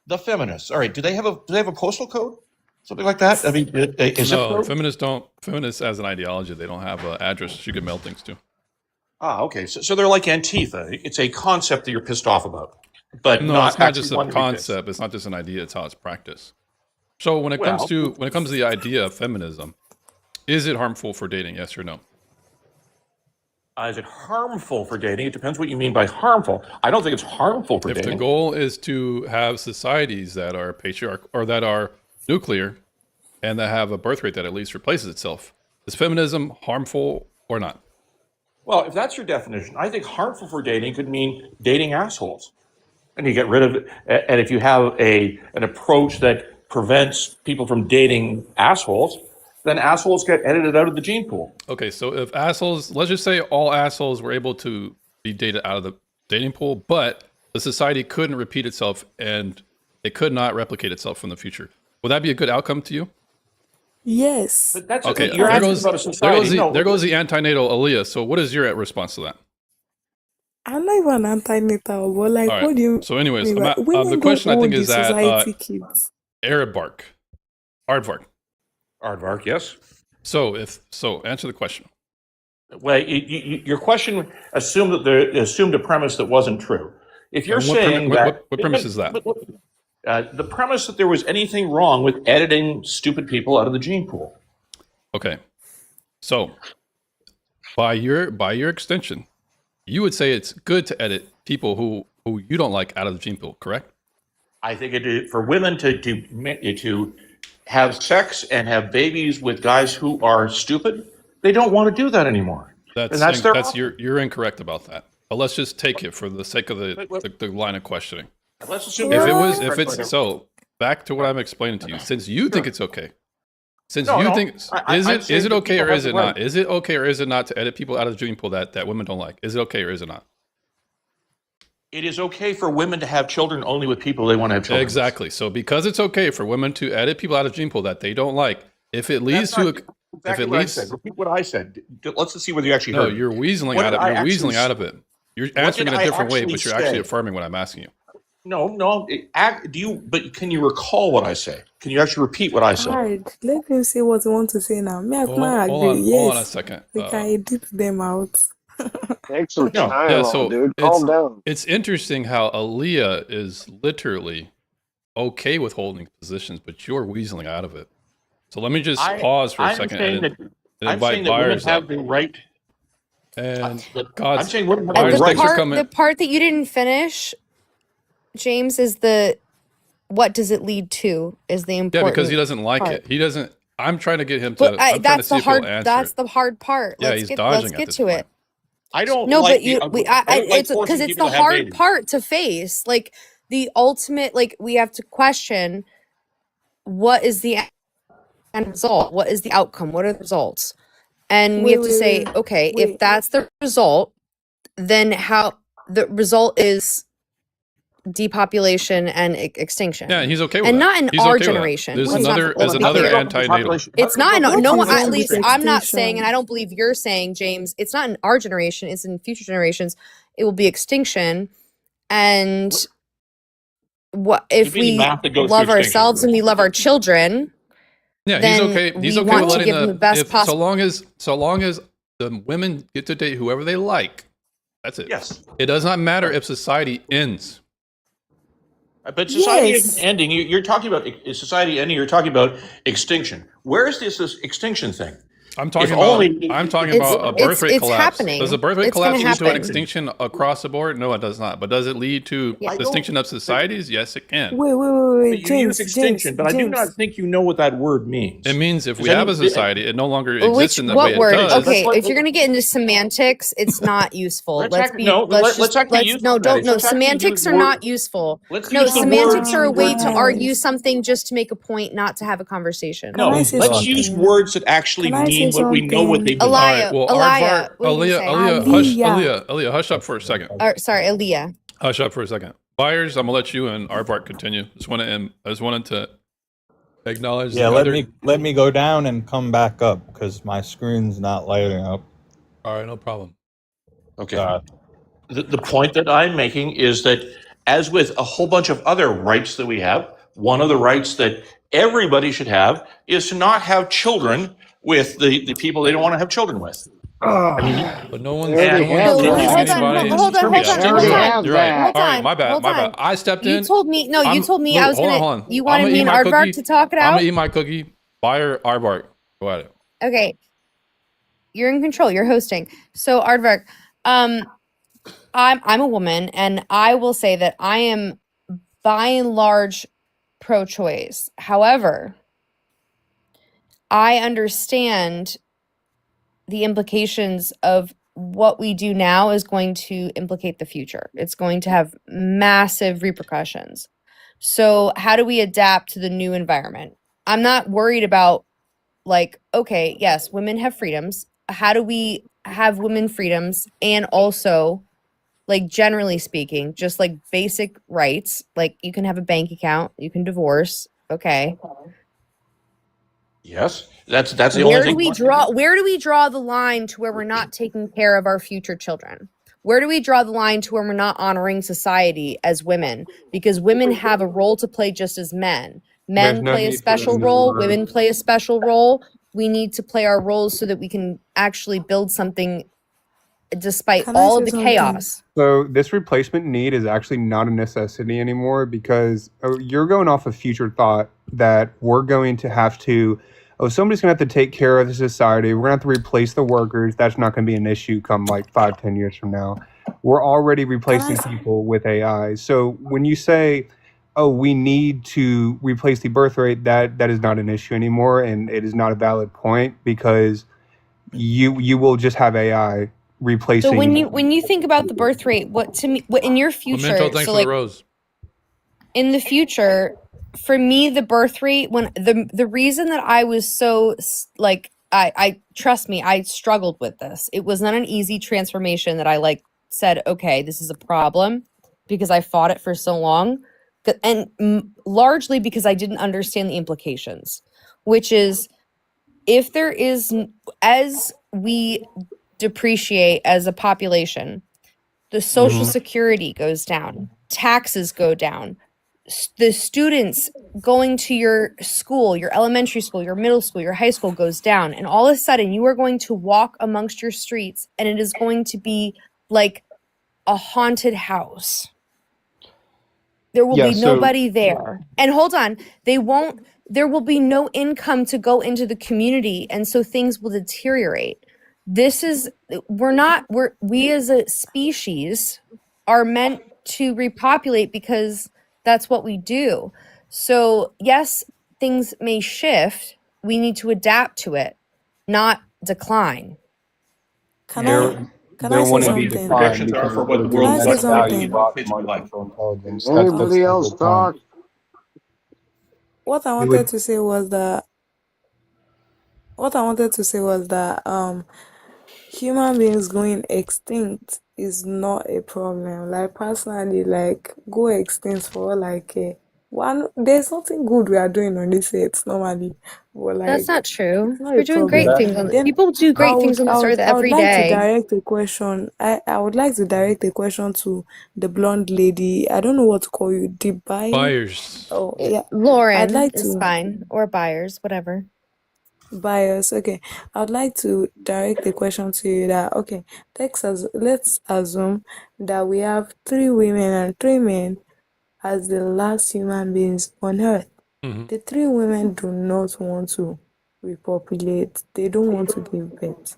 the feminists. All right. Do they have a postal code? Something like that? I mean, a zip No, code? feminists as an ideology, they don't have an address you can mail things to. Ah, okay. So they're like Antifa. It's a concept that you're pissed off about, but No, not it's not actually just a one to be fixed. concept. It's not just an idea. It's how it's practiced. So when it comes Well, to the idea of feminism, is it harmful for dating? Yes or no? Is it harmful for dating? It depends what you mean by harmful. I don't think it's harmful for If the dating. goal is to have societies that are patriarchal or that are nuclear and that have a birth rate that at least replaces itself, is feminism harmful or not? Well, if that's your definition, I think harmful for dating could mean dating assholes. And you get rid of it. And if you have an approach that prevents people from dating assholes, then assholes get edited out of the gene pool. Okay, so if assholes, let's just say all assholes were able to be dated out of the dating pool, but the society couldn't repeat itself and it could not replicate itself in the future. Would that be a good outcome to you? Yes. But that's Okay, you're there asking goes, about a society. there goes the antenatal Aaliyah. So what is your response to that? I'm not even anti-natal, but like, All right. what do you So anyways, mean by the women question I don't think own is the that society kids? Aardvark. Aardvark, yes. So answer the question. Well, your question assumed a premise that wasn't true. If you're And what saying premi- that what premise is that? The premise that there was anything wrong with editing stupid people out of the gene pool. Okay. So by your extension, you would say it's good to edit people who you don't like out of the gene pool, correct? I think it is for women to have sex and have babies with guys who are stupid. They don't want to do that anymore. And that's their option. you're incorrect about that. But let's just take it for the sake of the line of questioning. Let's assume If it's so, back to what I'm explaining to you. Since you think it's okay, is it okay or is it not? Is it okay or is it not to edit people out of the gene pool that women don't like? Is it okay or is it not? It is okay for women to have children only with people they want to have children Exactly. So because it's okay for women to edit people out of gene pool that they don't like, if it leads to Exactly what I said. Repeat what I said. Let's see whether you actually heard. You're weaseling out of you're weaseling out of it. You're answering in a different way, but you're actually affirming what I'm asking you. No. But can you recall what I say? Can you actually repeat what I said? Alright, let him say what he wants to say now. Me, I Hold can't on agree. Yes, hold on a second. we can edit them out. Thanks for No, trying, yeah, so dude. Calm down. it's interesting how Aaliyah is literally okay with holding positions, but you're weaseling out of it. So let me just pause for a second and invite buyers have up. the right. And I'm saying women have buyers, the thanks for right. coming. The part that you didn't finish, James, is what does it lead to is the Yeah, important because he doesn't like part. it. He doesn't. I'm trying to get him to. But I'm trying to that's see the if he'll hard. answer That's it. the hard part. Yeah, Let's he's get dodging let's at get this to point. it. I don't. No, like but you, we, I don't like it's forcing because it's people the to have hard babies. part to face. Like the ultimate, like we have to question what is the end result? What is the outcome? What are the results? And we have to say, okay, if that's the result, then how the result is depopulation and extinction. Yeah, he's okay with and that. not in He's our okay with that. generation. There's Let's not- another. let's There's be another clear. antenatal. It's not in What no is one. wrong At with least I'm not extinction? saying, and I don't believe you're saying, James. It's not in our generation. It's in future generations. It will be extinction, and what if Give me we math that goes love through extinction. ourselves and we love our children? Yeah, he's then okay. He's we okay want with to letting give them the best so possible. long as the women get to date whoever they like. That's it. Yes. It does not matter if society ends. But society Yes. isn't ending. You're talking about society ending. You're talking about extinction. Where is this extinction thing? I'm talking If about. only- I'm talking It's- about a birth rate it's collapse. happening. Does a birth rate It's gonna collapse lead to an happen. extinction across the board? No, it does not. But does it lead to Yeah. extinction of societies? Yes, it can. Wait, You use James, extinction, but I do not think you know what that word means. It means if we Is have a any- society, it no longer Which exists in the way what it word? does. Okay, if you're gonna get into semantics, it's not useful. Let's Let's act- be. no, Let's let's just actually use no. that. Don't no. Let's actually Semantics use are word- not useful. Let's No, use the semantics word- are a way to Guys. argue something just to make a point, not to have a conversation. No, Can I say let's use something? words that actually Can I mean say what we know what they mean. All Aliyah, right. Well, Aliyah, Aardvark, what did you say? Aliyah, hush up for a second. Or, sorry, Aliyah. Hush up for a second. Buyers, I'm gonna let you and Aardvark continue. I just wanted to acknowledge. Yeah, the let other- me go down and come back up because my screen's not lighting up. All right, no problem. Okay. The point that I'm making is that, as with a whole bunch of other rights that we have, one of the rights that everybody should have is to not have children with the people they don't want to have children with. But no one's Yeah, no yeah, one's yeah. accusing Hold on, anybody. hold on, hold on, hold on. You're right. Hold All right, on, my bad, hold my bad. on. I stepped in. You told me no. You told me Look, I was hold gonna. on. You I'm wanted gonna me eat and my Aardvark cookie. to talk it I'm out. gonna eat my cookie. Buyer, Aardvark. Go at it. Okay. You're in control. You're hosting. So Aardvark, I'm a woman, and I will say that I am by and large pro-choice. However, I understand the implications of what we do now is going to implicate the future. It's going to have massive repercussions. So how do we adapt to the new environment? I'm not worried about, like, okay, yes, women have freedoms. How do we have women freedoms and also, like, generally speaking, just like basic rights, like you can have a bank account, you can divorce, okay. Yes, that's the only Where do thing. we draw the line to where we're not taking care of our future children? Where do we draw the line to where we're not honoring society as women? Because women have a role to play just as men. There's Men no play a need for special them to role, learn. women play a special role. We need to play our roles so that we can actually build something despite Can I all say of the something? chaos. So this replacement need is actually not a necessity anymore because you're going off of future thought that we're going to have to, somebody's going to have to take care of the society. We're going to have to replace the workers. That's not going to be an issue come like 5-10 years from now. We're already replacing people with AI. So when you say, oh, we need to replace the birth rate, that is not an issue anymore, and it is not a valid point because you will just have AI replacing. So when you think about the birth rate, what in your future, Memento, thanks so for like the rose. in the future, for me, the birth rate, when the reason that I was so like, I trust me, I struggled with this. It was not an easy transformation that I like said, okay, this is a problem, because I fought it for so long, and largely because I didn't understand the implications, which is if there is, as we depreciate as a population, the social security goes down, taxes go down, the students going to your school, your elementary school, your middle school, your high school goes down, and all of a sudden you are going to walk amongst your streets and it is going to be like a haunted house. There will be nobody there. And hold on, there will be no income to go into the community, and so things will deteriorate. We as a species are meant to repopulate because that's what we do. So yes, things may shift. We need to adapt to it, not decline. Can I say something? Projections are for what the world is Can I like say value something? about kids in life. Anybody else talk? What I wanted to say was that human beings going extinct is not a problem. Like personally, like go extinct for all I care. There's nothing good we are doing on this earth normally, but That's like not true. it's not We're a doing problem. great things on Then people do great things on this earth I would every like to day. direct a question. I would like to direct a question to the blonde lady. I don't know what to call you. Buyers. Oh yeah. I'd Lauren like is to fine, or buyers, whatever. bias. Okay. I would like to direct the question to you that okay, let's assume that we have 3 women and 3 men as the last human beings on earth. Mhm. The 3 women do not want to repopulate. They don't want to give birth.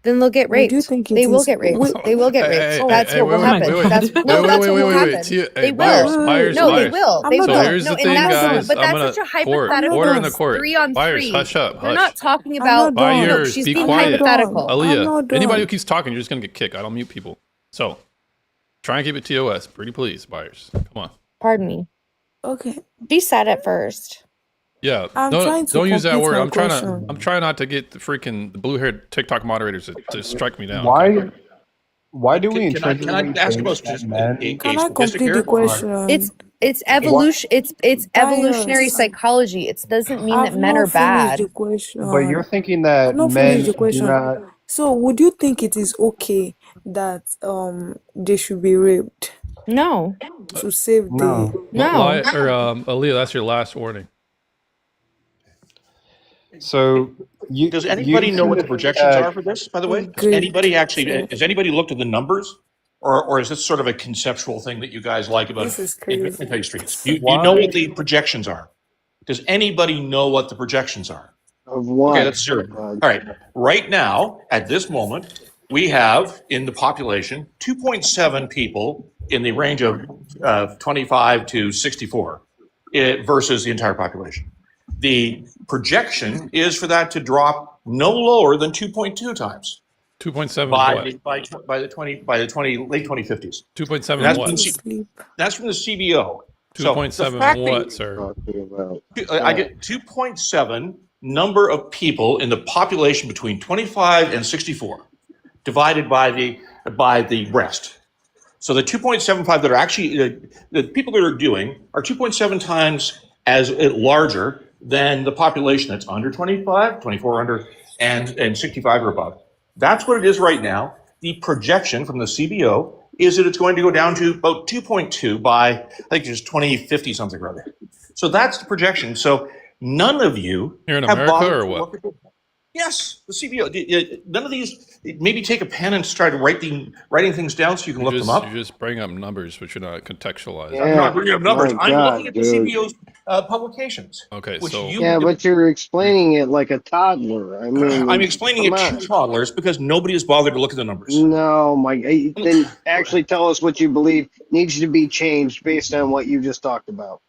Then they'll get Would you raped. think it They will is? get raped. They will get raped. Hey, That's what will wait, happen. wait, That's wait, that's what will happen. Tia, They hey, will. buyers, No, they buyers. will. I'm They not So will. done. here's No, the and thing, that's guys. but I'm that's gonna such a court. I'm not hypothetical. Order in done. the It's court. 3 on Buyers, 3. hush up, We're hush. not talking I'm about. not done. No, Buyers, she's be being quiet. hypothetical. I'm Aaliyah, not anybody who done. keeps talking, you're just gonna get kicked. I don't mute people. So try and keep it TOS. Pretty please, buyers. Come on. Pardon me. Okay. She said it first. Yeah, I'm no, trying to don't use that complete word. my I'm question. trying not to get the blue-haired TikTok moderators to strike me down. Okay? Why do we Can I intrinsically ask think about that a men? Can I statistic complete the here? question? It's Why? evolution. It's evolutionary Bias. psychology. It doesn't mean that I've men are not finished the bad. But you're question. thinking I've that not finished men the do question. not. So, would you think it is okay that they should be raped No. to save the? No. No. Aaliyah, that's your last warning. So Does you anybody know seem what to the think projections that are for this, by the way? Has Great. anybody actually, So, has anybody looked at the numbers? Or is this sort of a conceptual thing that you guys like about this is crazy. anti streets? Do you know what the projections are? Does anybody know what the projections are? Of what? Okay, that's zero. All right. Right now, at this moment, we have in the population 2.7 people in the range of 25 to 64 versus the entire population. The projection is for that to drop no lower than 2.2 times 2.7 by what? late 2050s. 2.7 And that's what? from that's from the CBO. So the 2.7 fact what, that sir? I get 2.7 number of people in the population between 25 and 64 divided by the rest. So the 2.75 that are actually the people that are doing are 2.7 times as larger than the population that's under 25, 24 under, and 65 or above. That's what it is right now. The projection from the CBO is that it's going to go down to about 2.2 by, I think it's 2050 something or other. So that's the projection. So none of you Here in have America bothered or to what? look at Yes, the CBO. None of these. Maybe take a pen and try to writing things down so you can look them up. You just bring up numbers, but you're not contextualizing. I'm not bringing up numbers. my I'm God, looking at the dude. CBO's publications. Okay, which so you Yeah, but you're explaining it like a toddler. I mean, I'm explaining it come to on. toddlers because nobody has bothered to look at the numbers. No, then actually tell us what you believe needs to be changed based on what you just talked about.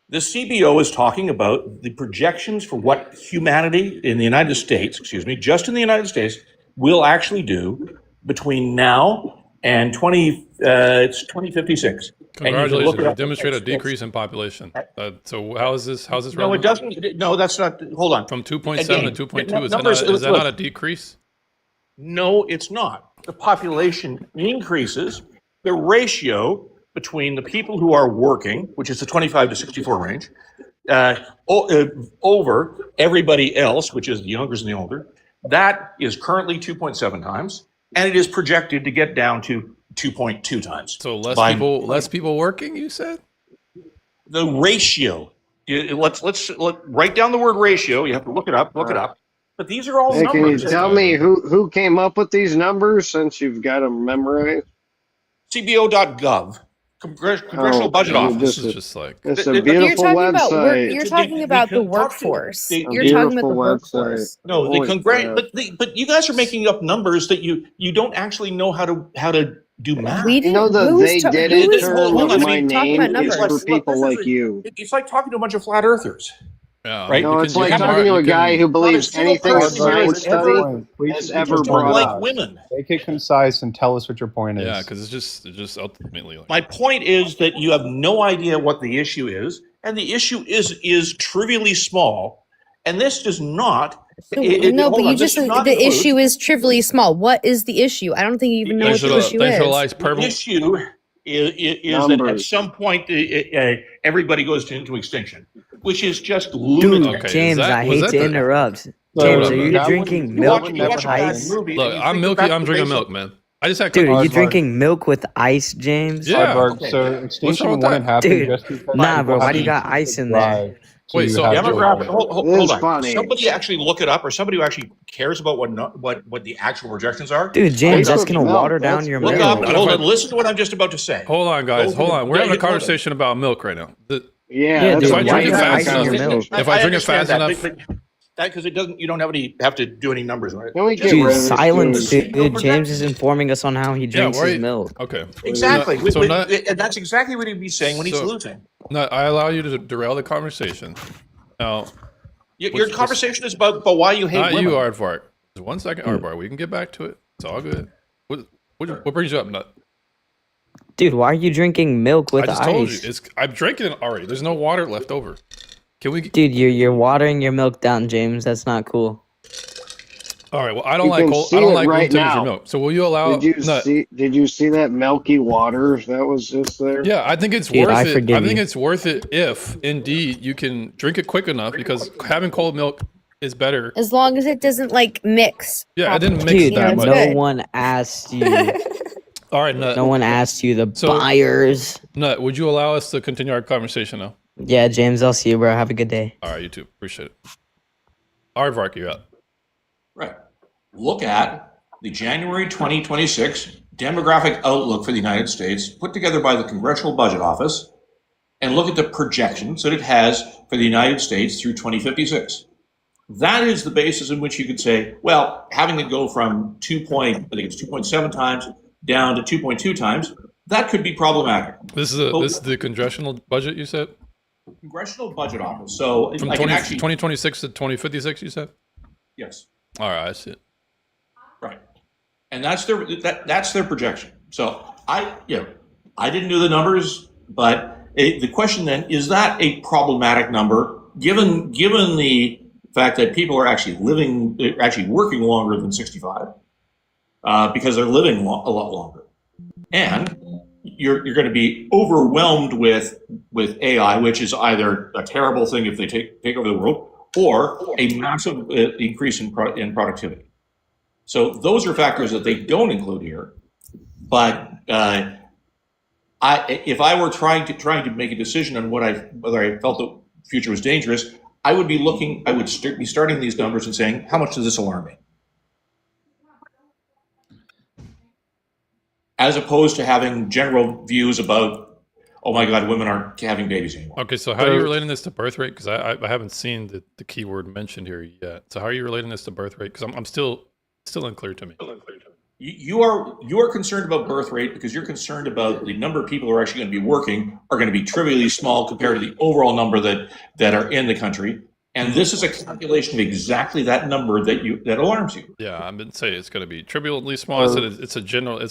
The CBO is talking about the projections for what humanity in the United States, just in the United States, will actually do between now and 2056. And you can look congratulations, it you up. demonstrate a decrease in population. So how's this No, relevant? it doesn't. No, that's not. Hold on. From 2.7 Again, to 2.2, is numbers- that look. not a decrease? No, it's not. The population increases. The ratio between the people who are working, which is the 25 to 64 range, over everybody else, which is the youngers and the older, that is currently 2.7 times, and it is projected to get down to 2.2 times. So less by- people working, you said? The ratio. Let's write down the word ratio. You have to look it up. But these are all Hey, can you numbers. tell me who came up with these numbers since you've got them memorized? CBO.gov. Congressional Budget Office. This is just like It's a You're beautiful talking about website. you're talking about the workforce. the- You're talking about the beautiful workforce. No, the Holy crap. but you guys are making up numbers that you don't actually know how to do math. We You know didn't. the who they is ta- did who it is- term who of is my talking name about is numbers? for people like you. It's like talking to a bunch of flat earthers. Yeah, Right? No, you it's can- you like can talking to ar- a you guy can- who believes Not a single anything a person here science has ever- study Please, has please ever just Don't brought like up. women. make it concise and tell us what your point is. Yeah, because it's just ultimately like My point is that you have no idea what the issue is, and the issue is trivially small. And this does not. No, hold but on, you this just does not the include- issue is trivially small. What is the issue? I don't think you even know what the issue is. The issue is that at Numbers. some point everybody goes into extinction, which is just Dude, lunatic. James, I hate to interrupt. James, are you drinking milk with ice? Look, I'm milky. I'm drinking milk, man. I just had. Dude, are you Aardvark. drinking milk with ice, James? Yeah. Aardvark, so What's extinction wrong with wouldn't that? happen Dude, just because nah, people bro, why have do you to got ice in there? drive to Wait, so have Demographic. children. Hold This is on. funny. Somebody actually look it up, or somebody who actually cares about what the actual projections are. Dude, James, that's Look gonna milk, water down that's your Look milk. up. Hold on. Listen to what I'm just about to say. Hold on, guys. Go Hold to on. the- We're having a hold on. conversation about milk right now. Yeah, dude, If I why drink do it you have fast ice in your enough, milk? if I drink it fast understand enough, that because it doesn't. You don't have to do any numbers on it. Can we get Dude, rid of this silence, dude? dude. James is informing us on how he drinks his right. milk. Okay. Exactly. So not, And that's exactly what he'd be saying when he's So- losing. not, I allow you to derail the conversation. Now, Your conversation is about why you hate not women. you, Aardvark. Just 1 second, Aardvark. We can get back to it. It's all good. What brings you up, Nut? Dude, why are you drinking milk with I just ice? told you. I'm drinking it already. There's no water left over. Can we? Dude, you're watering your milk down, James. That's not cool. All right. Well, I don't You like can cold. see I don't it like room right temperature now. milk. So will you allow? Did you see that milky water that was just there? Yeah, I think it's Dude, worth I it. forgive I think you. it's worth it if indeed you can drink it quick enough, because having cold milk is better. As long as it doesn't like mix. Yeah, I didn't mix Dude, that no much. one asked you. All right, Nut. No one asked you, the So- buyers. Nut, would you allow us to continue our conversation now? Yeah, James, I'll see you, bro. Have a good day. All right, you too. Appreciate it. Aardvark, you up? Right. Look at the January 2026 demographic outlook for the United States put together by the Congressional Budget Office, and look at the projections that it has for the United States through 2056. that is the basis in which you could say, well, having it go from 2.7 times down to 2.2 times, that could be problematic. This is the congressional budget you said? Congressional Budget Office. So From I can 2026 to 2056, you said? yes, All right, I see it. right, and that's their projection. So I didn't do the numbers, but the question then is that a problematic number given the fact that people are actually working longer than 65 because they're living a lot longer, and you're going to be overwhelmed with AI, which is either a terrible thing if they take over the world, or a massive increase in productivity. So those are factors that they don't include here. But if I were trying to make a decision on whether I felt the future was dangerous, I would be be starting these numbers and saying, how much does this alarm me? As opposed to having general views about, oh my God, women aren't having babies anymore. Okay, so how are you relating this to birth rate? Because I haven't seen the keyword mentioned here yet. So how are you relating this to birth rate? Because I'm still unclear to me. You are concerned about birth rate because you're concerned about the number of people who are actually going to be working are going to be trivially small compared to the overall number that are in the country. And this is a calculation of exactly that number that alarms you. Yeah, I've been saying it's going to be trivially small. I said it's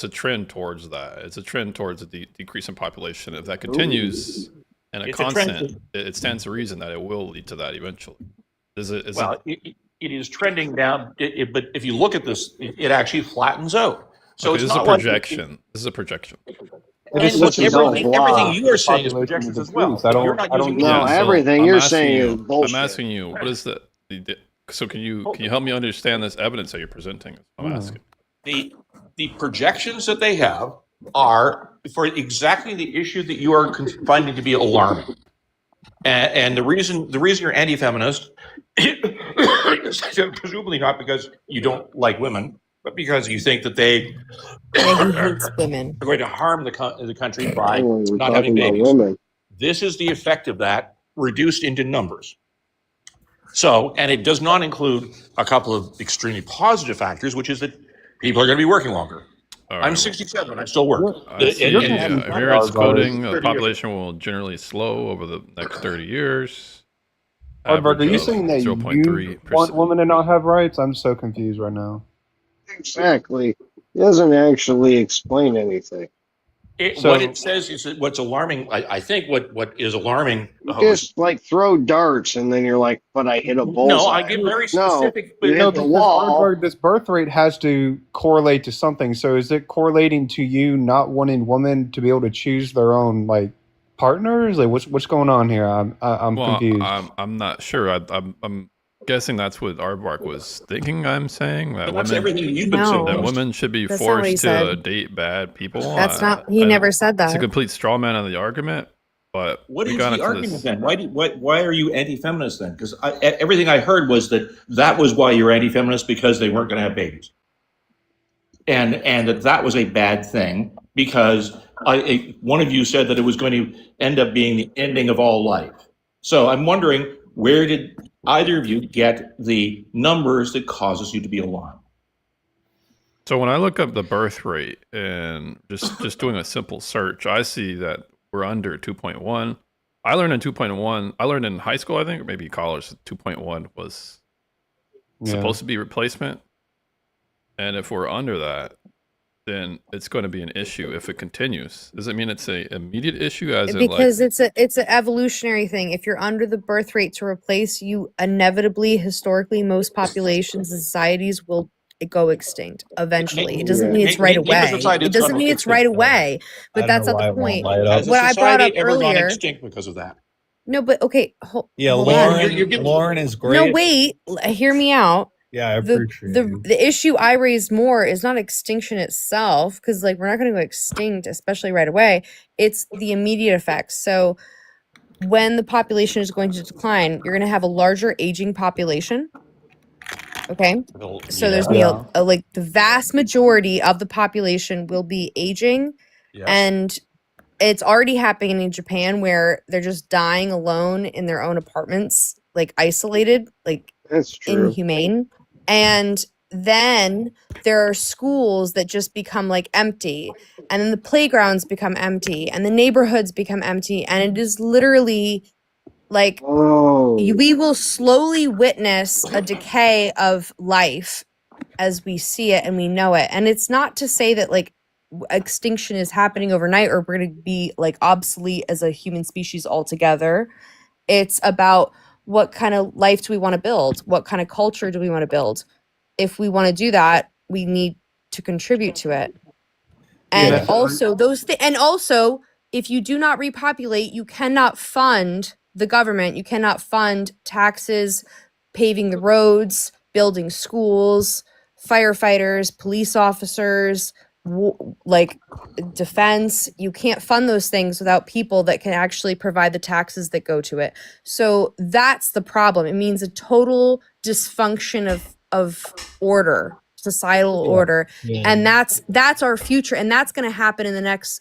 a trend towards that. It's a trend towards a decrease in population. If that continues and It's a trend. it stands to reason that it will lead to that eventually. It is trending down, but if you look at this, it actually flattens out. So okay, it's this is not a projection. This is a projection. And everything you are saying is projections as well. You're not using No, everything you're saying is bullshit. I'm asking you, what is the so can you help me understand this evidence that you're presenting? I'm asking. The projections that they have are for exactly the issue that you are finding to be alarming. And the reason you're anti-feminist is presumably not because you don't like women, but because you think that they hates women. are going to harm the country by We're not having talking about babies. women. This is the effect of that reduced into numbers. So, and it does not include a couple of extremely positive factors, which is that people are going to be working longer. I'm 67. I still work. I see, Here it's quoting the population will generally slow over the next 30 years. Aardvark, are you Average of saying that you 0.3%. want women to not have rights? I'm so confused right now. Exactly. It doesn't actually explain anything. What it says is that what's alarming, I think what is alarming. You just like throw darts and then you're like, but I hit a bullseye. No, I give very specific. No, you hit the because wall. Aardvark, this birth rate has to correlate to something. So is it correlating to you not wanting women to be able to choose their own like partners? Like what's going on here? I'm confused. I'm not sure. I'm guessing that's what Aardvark was thinking. I'm saying that But that's women, everything you've been saying. that women should be That's not what he forced to said. date bad people. That's not. He never said It's a that. complete straw man of the argument. But What we is got the into argument this. then? Why are you anti-feminist then? Because everything I heard was that was why you're anti-feminist because they weren't going to have babies, and that was a bad thing because one of you said that it was going to end up being the ending of all life. So I'm wondering, where did either of you get the numbers that causes you to be alarmed? So when I look up the birth rate and just doing a simple search, I see that we're under 2.1. I learned in 2.1. I learned in high school, I think, or maybe college, 2.1 was supposed to be replacement. And if we're under that, then it's going to be an issue if it continues. Does it mean it's a immediate issue? As Because it's an evolutionary thing. If you're under the birth rate to replace, you inevitably, historically, most populations and societies will go extinct eventually. It doesn't mean it's right away. It doesn't mean it's right away, but that's not the point. Has What the I brought up society ever gone earlier. extinct because of that? No, but okay. Yeah, hold on. Lauren is great. No, wait. Hear me out. Yeah, I the appreciate the issue I raised more is not extinction itself, because like we're not going to go extinct, especially right away. It's the immediate effects. So when the population is going to decline, you're going to have a larger aging population. Okay, so there's gonna be like the vast majority of the population will be aging, and it's already happening in Japan where they're just dying alone in their own apartments, like isolated, like That's true. inhumane. And then there are schools that just become like empty, and then the playgrounds become empty, and the neighborhoods become empty, and it is literally like Oh, we will slowly witness a decay of life as we see it and we know it. And it's not to say that like extinction is happening overnight or we're going to be like obsolete as a human species altogether. It's about what kind of life do we want to build? What kind of culture do we want to build? If we want to do that, we need to contribute to it. And Yeah. also and also if you do not repopulate, you cannot fund the government, you cannot fund taxes, paving the roads, building schools, firefighters, police officers, like defense. You can't fund those things without people that can actually provide the taxes that go to it. So that's the problem. It means a total dysfunction of order, societal order. And that's our future, and that's going to happen in the next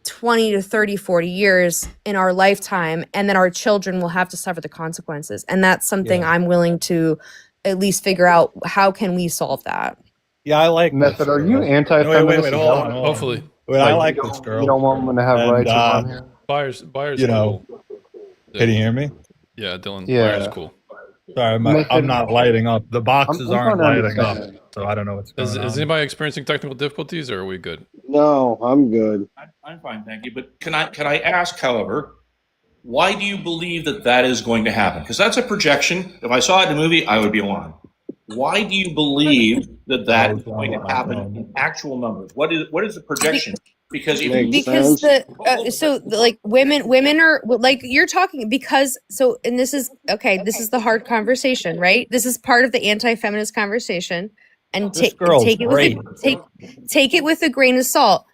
20 to 30, 40 years in our lifetime, and then our children will have to suffer the consequences. And that's something I'm willing to at least figure out, how can we solve that? Yeah, I like Method, are you Wait, anti-feminist? wait, hold on. Hopefully. Wait, I like this girl. You don't want women to have And, rights around here? Buyers you know, cool. can you hear me? Yeah, Dylan. Yeah. Buyers cool. Sorry, I'm Method- not lighting up. The boxes I'm aren't trying to lighting up, understand. so I don't know what's going Is on. anybody experiencing technical difficulties, or are we good? no, I'm good. I'm fine, thank you. But can I ask, however, why do you believe that that is going to happen? Because that's a projection. If I saw it in a movie, I would be alarmed. Why do you believe that that is going to happen in actual numbers? What is the projection? Because if you, Because like women are like, you're talking, because so, and this is okay, this is the hard conversation, right? This is part of the anti-feminist conversation, and This girl's take it great. take it with a grain of salt.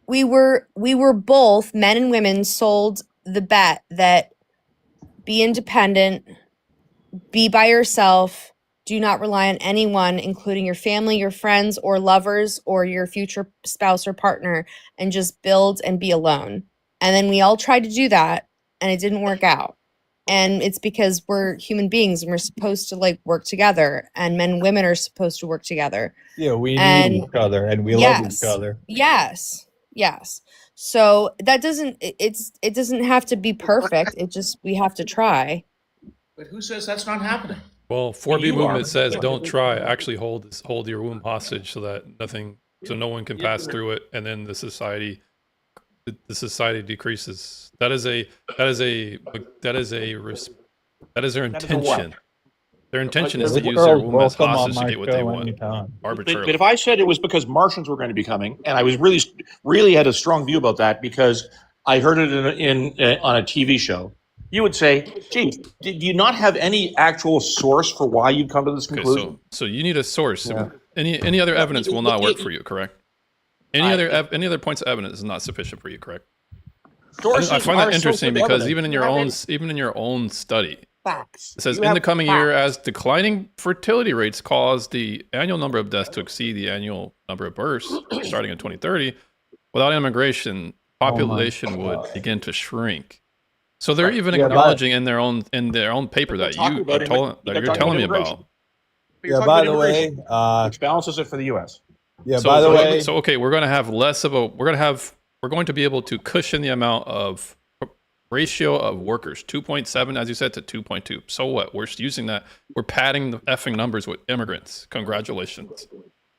We were both, men and women, sold the bet that be independent, be by yourself, do not rely on anyone, including your family, your friends, or lovers, or your future spouse or partner, and just build and be alone. And then we all tried to do that, and it didn't work out. And it's because we're human beings and we're supposed to like work together, and men and women are supposed to work together. Yeah, we And need each other and we love yes, each other. yes. So that doesn't it doesn't have to be perfect. It just, we have to try. but who says that's not happening? Well, 4B You movement are. says don't try. Actually, hold your womb hostage so that no one can pass through it, and then the society decreases. That is their intention. Their intention is to This use their girl's womb as welcome on hostage to my get what they show want anytime. arbitrarily. But if I said it was because Martians were going to be coming, and I was really had a strong view about that because I heard it on a TV show, you would say, "Gee, did you not have any actual source for why you'd come to this Okay, conclusion?" so you need a source. Yeah. Any other evidence will not work for you, correct? Any other points of evidence is not sufficient for you, correct? I find that interesting because even in your own study, facts. it says You in have the coming year, facts. as declining fertility rates cause the annual number of deaths to exceed the annual number of births, starting in 2030, without immigration, population would begin to shrink. So they're even Yeah, but- acknowledging in their own paper that talking you about are they're you're talking telling me immigration. about. But you're Yeah, talking by about the way, immigration, which balances it for the U.S. yeah, So, by the so- way, so okay, we're going to be able to cushion the amount of ratio of workers, 2.7, as you said, to 2.2. So what? We're using that. We're padding the effing numbers with immigrants. Congratulations.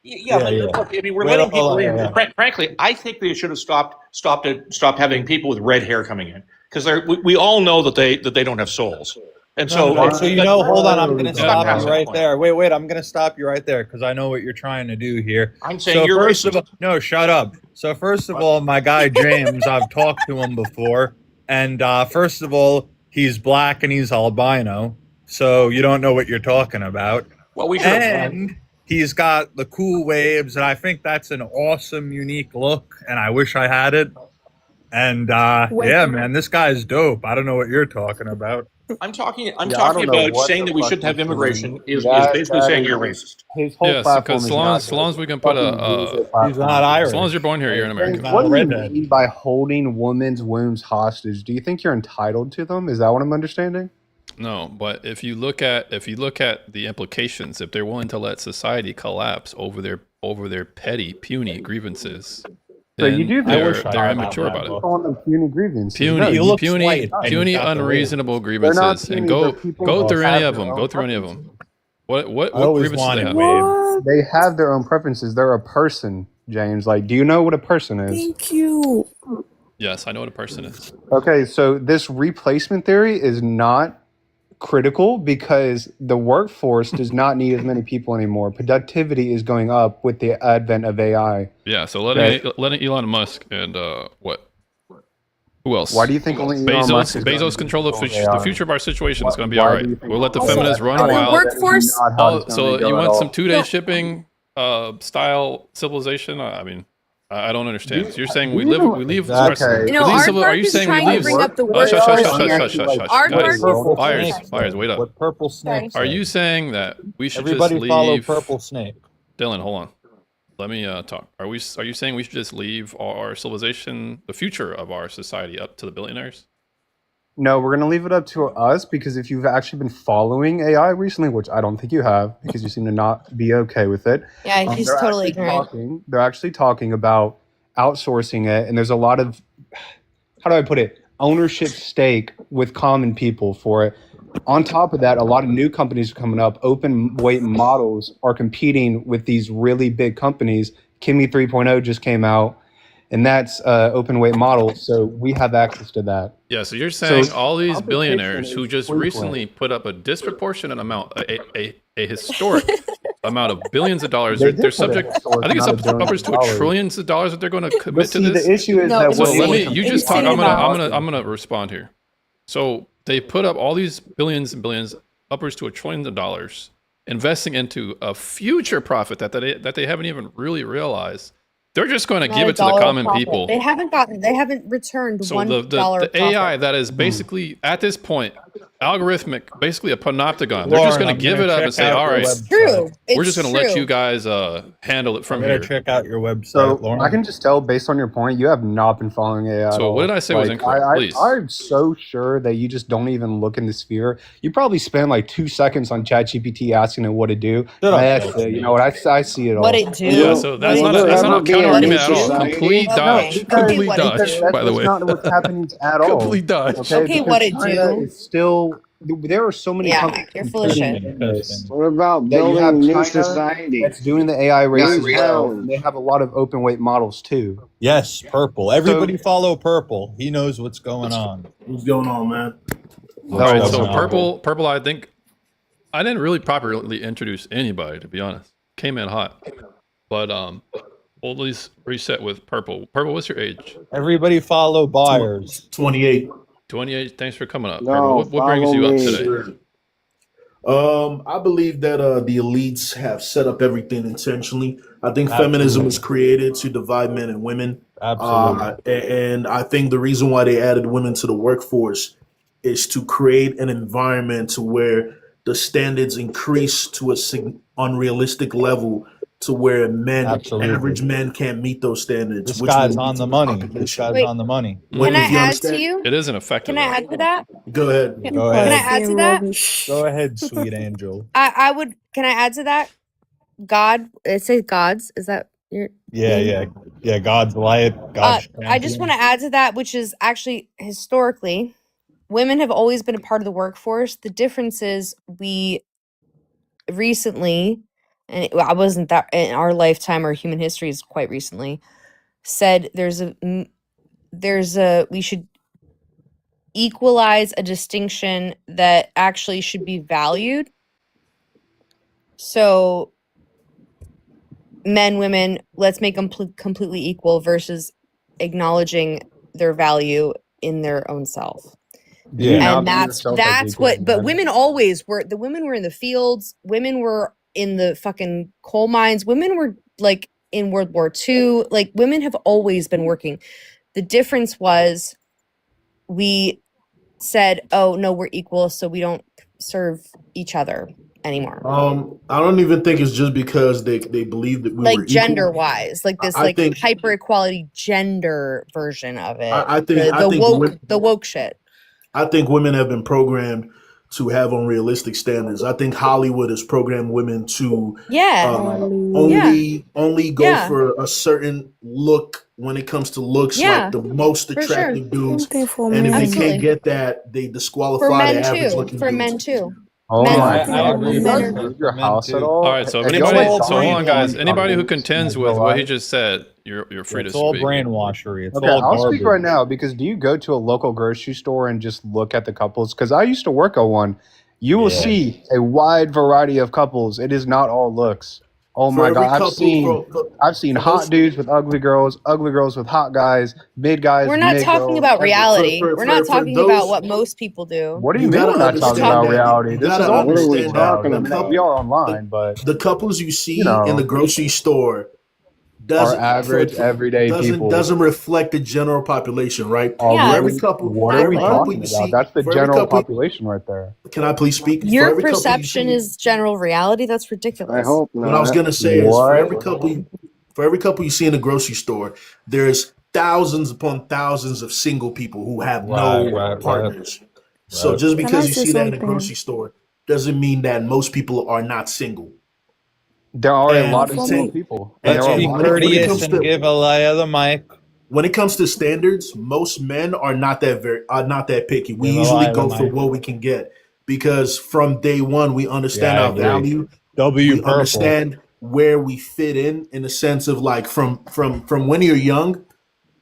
Yeah, but look, I mean, we're letting people in. Frankly, I think they should have stopped having people with red hair coming in because we all know that they don't have souls. And so, so you know, hold on, I'm going to Yeah, stop pass you that right point. there. Wait, I'm going to stop you right there because I know what you're trying to do here. I'm saying you're first racist. of all, no, shut up. So first of all, my guy James, I've talked to him before, and first of all, he's black and he's albino, so you don't know what you're talking about. Well, we should. And he's got the cool waves, and I think that's an awesome, unique look, and I wish I had it. And yeah, man, this guy's dope. I don't know what you're talking about. I'm talking I don't about know what saying the that we fuck shouldn't have he's immigration doing. is That- basically that saying is- you're racist. His whole Yes, platform because is so long as we can put He's not Irish. as long as you're born here, you're an American. not What a do you redhead. mean by holding women's wombs hostage? Do you think you're entitled to them? Is that what I'm understanding? No, but if you look at the implications, if they're willing to let society collapse over their petty, puny grievances, So you then do they're immature about it. Calling them puny grievances. No, Puny, you look puny, white and puny, you got the unreasonable wave. They're not grievances, and puny, they're go people go who through have any of their them. own Go through any of preferences. them. What I always grievances do they wanted have? waves. They have their own preferences. They're a person, James. Like, do you know what a person is? Thank you. Yes, I know what a person is. Okay, so this replacement theory is not critical because the workforce does not need as many people anymore. Productivity is going up with the advent of AI. Yeah, so Okay. letting Elon Musk and what? Who else? Why do you think only Elon Musk is going Bezos to control the control future. The AI? future of our situation is going to be Why all do right. you think We'll let the also feminists run the wild. workforce. Not how it's So going to you go at want some all. 2-day shipping style civilization? I mean, I don't understand. So you're saying we leave Exactly. You know, are you Aardvark is saying we trying to leave? bring up the Hush, word. hush, hush, hush, hush, hush, hush. Aardvark Guys, is. Liars, wait up. What purple snake? Are you saying that we should Everybody just follow leave? purple snake. Dylan, hold on. Let me talk. Are you saying we should just leave our civilization, the future of our society, up to the billionaires? No, we're going to leave it up to us because if you've actually been following AI recently, which I don't think you have because you seem to not be okay with it. Yeah, he's they're totally actually ignorant. they're actually talking about outsourcing it, and there's a lot of, how do I put it, ownership stake with common people for it. On top of that, a lot of new companies are coming up. Open weight models are competing with these really big companies. Kimi 3.0 just came out, and that's open weight model. So we have access to that. Yeah, so you're saying So all these competition billionaires who is just frequent. recently put up a disproportionate amount, a historic amount of billions of dollars, They they're did put a subject. historic I think it's amount of billions upwards of to dollars. trillions of dollars that they're going to commit But to see, this. the issue is that So what let they me. You just talk. insane amount. I'm gonna respond here. So they put up all these billions and billions, upwards to $1 trillion, investing into a future profit that they haven't even really realized. They're just going to Not give a it to the dollar common profit. people. They haven't returned So $1 the profit. AI that is basically at this point algorithmic, basically a panopticon. They're just Lauren, going I'm to give gonna it up check and say, out "All your right, It's true. we're just It's going to let true. you guys handle it from I'm gonna here." check out your website, So Lauren. I can just tell based on your point, you have not been following AI at So all. what did I say was Like, incorrect? Please. I'm so sure that you just don't even look in the sphere. You probably spend like 2 seconds on ChatGPT asking it what to do. Shut up, That's it. You know what? I see it all. What it do? Yeah, so that's Will not a there ever be counter a argument new at all. society? Complete Okay. dodge. Okay, Complete what it dodge. do? That's By the just way, not what's happening at all. complete dodge. Okay, Okay, because what it China do? is still. There are so many Yeah, companies you're full of competing shit. in this What about that you building a have new China society? that's doing the AI race New as well, and towns. they have a lot of open weight models too. Yes, purple. Everybody follow purple. He knows what's going on. What's going on, man? All right, What's so going on? purple. I think I didn't really properly introduce anybody, to be honest. Came in hot, but we'll at least reset with purple. Purple, what's your age? Everybody follow buyers. 28. 28. Thanks for coming up. No, Purple, what brings follow you up me. today? I believe that the elites have set up everything intentionally. I think feminism was created to divide men and women. And I think the reason why they added women to the workforce is to create an environment to where the standards increase to a unrealistic level to where average men can't meet those standards. This which guy's will lead on to the money. population. This guy's Wait, on the money. Can I If you add understand- to you? It isn't effective. Can I add to that? Go ahead. Go Can I ahead. add to that? Go ahead, sweet angel. I would. Can I add to that? God. It says gods. Is that your? Yeah. God's light. God's I just want to add to that, which is actually historically, women have always been a part of the workforce. The difference is we recently, and I wasn't that in our lifetime or human history is quite recently, said we should equalize a distinction that actually should be valued. So men, women, let's make them completely equal versus acknowledging their value in their own self. Yeah. And that's what, but women always were, the women were in the fields, women were in the fucking coal mines, women were like in World War II, like women have always been working. The difference was we said, oh no, we're equal, so we don't serve each other anymore. I don't even think it's just because they believe that we Like were gender equal. wise, like this I like think- hyper equality gender version of it. I think the women- woke shit. I think women have been programmed to have unrealistic standards. I think Hollywood has programmed women to Yeah. only go Yeah. for a certain look when it comes to looks, Yeah, like the most for sure. attractive dudes. Same thing for And if men. they Absolutely. can't get that, they For disqualify the men average too. looking For dudes. men too. Oh Men, my I god! agree. Do you men guys are. leave your house at all? All right, so if Have anybody, y'all so hold on, guys. brainwashed Anybody who couples contends in with real what he life? just said, you're free to It's all speak. brainwashery. It's Okay, all I'll speak right garbage. now because do you go to a local grocery store and just look at the couples? Because I used to work at one. You will Yeah. see a wide variety of couples. It is not all looks. Oh For my every god, couple, I've seen for hot those, dudes with ugly girls with hot guys, mid guys, We're not mid talking girls. about reality. for, We're not for talking about those, what most people do. What do you you mean gotta we're not We're talking understand about talking. that. reality? You This is gotta all What are we business understand now. that talking I mean, about? we are the, online, but the couples you you see in the know, grocery store are average, everyday people. doesn't reflect the general population, right? Oh, Yeah, For every really? couple, What for are every we couple talking you about? see, That's the for every general couple, population right there. can I please speak? For your every couple you perception see, is general reality. That's I ridiculous. hope what I was not. gonna say is What? for every couple you see in the grocery store, there's thousands upon thousands of single people who have no partners. So just Can I because you say see that in a something? grocery store doesn't mean that most people are not single. There are a And lot of For single me, people, and Let's there are a be lot when of it single courteous comes and people. to give Alaya the mic. when it comes to standards, most men are not that picky. We Give usually Alaya the go for mic. what we can get because from day one we understand Yeah, I our agree. value. W We purple. understand where we fit in the sense of like from when you're young,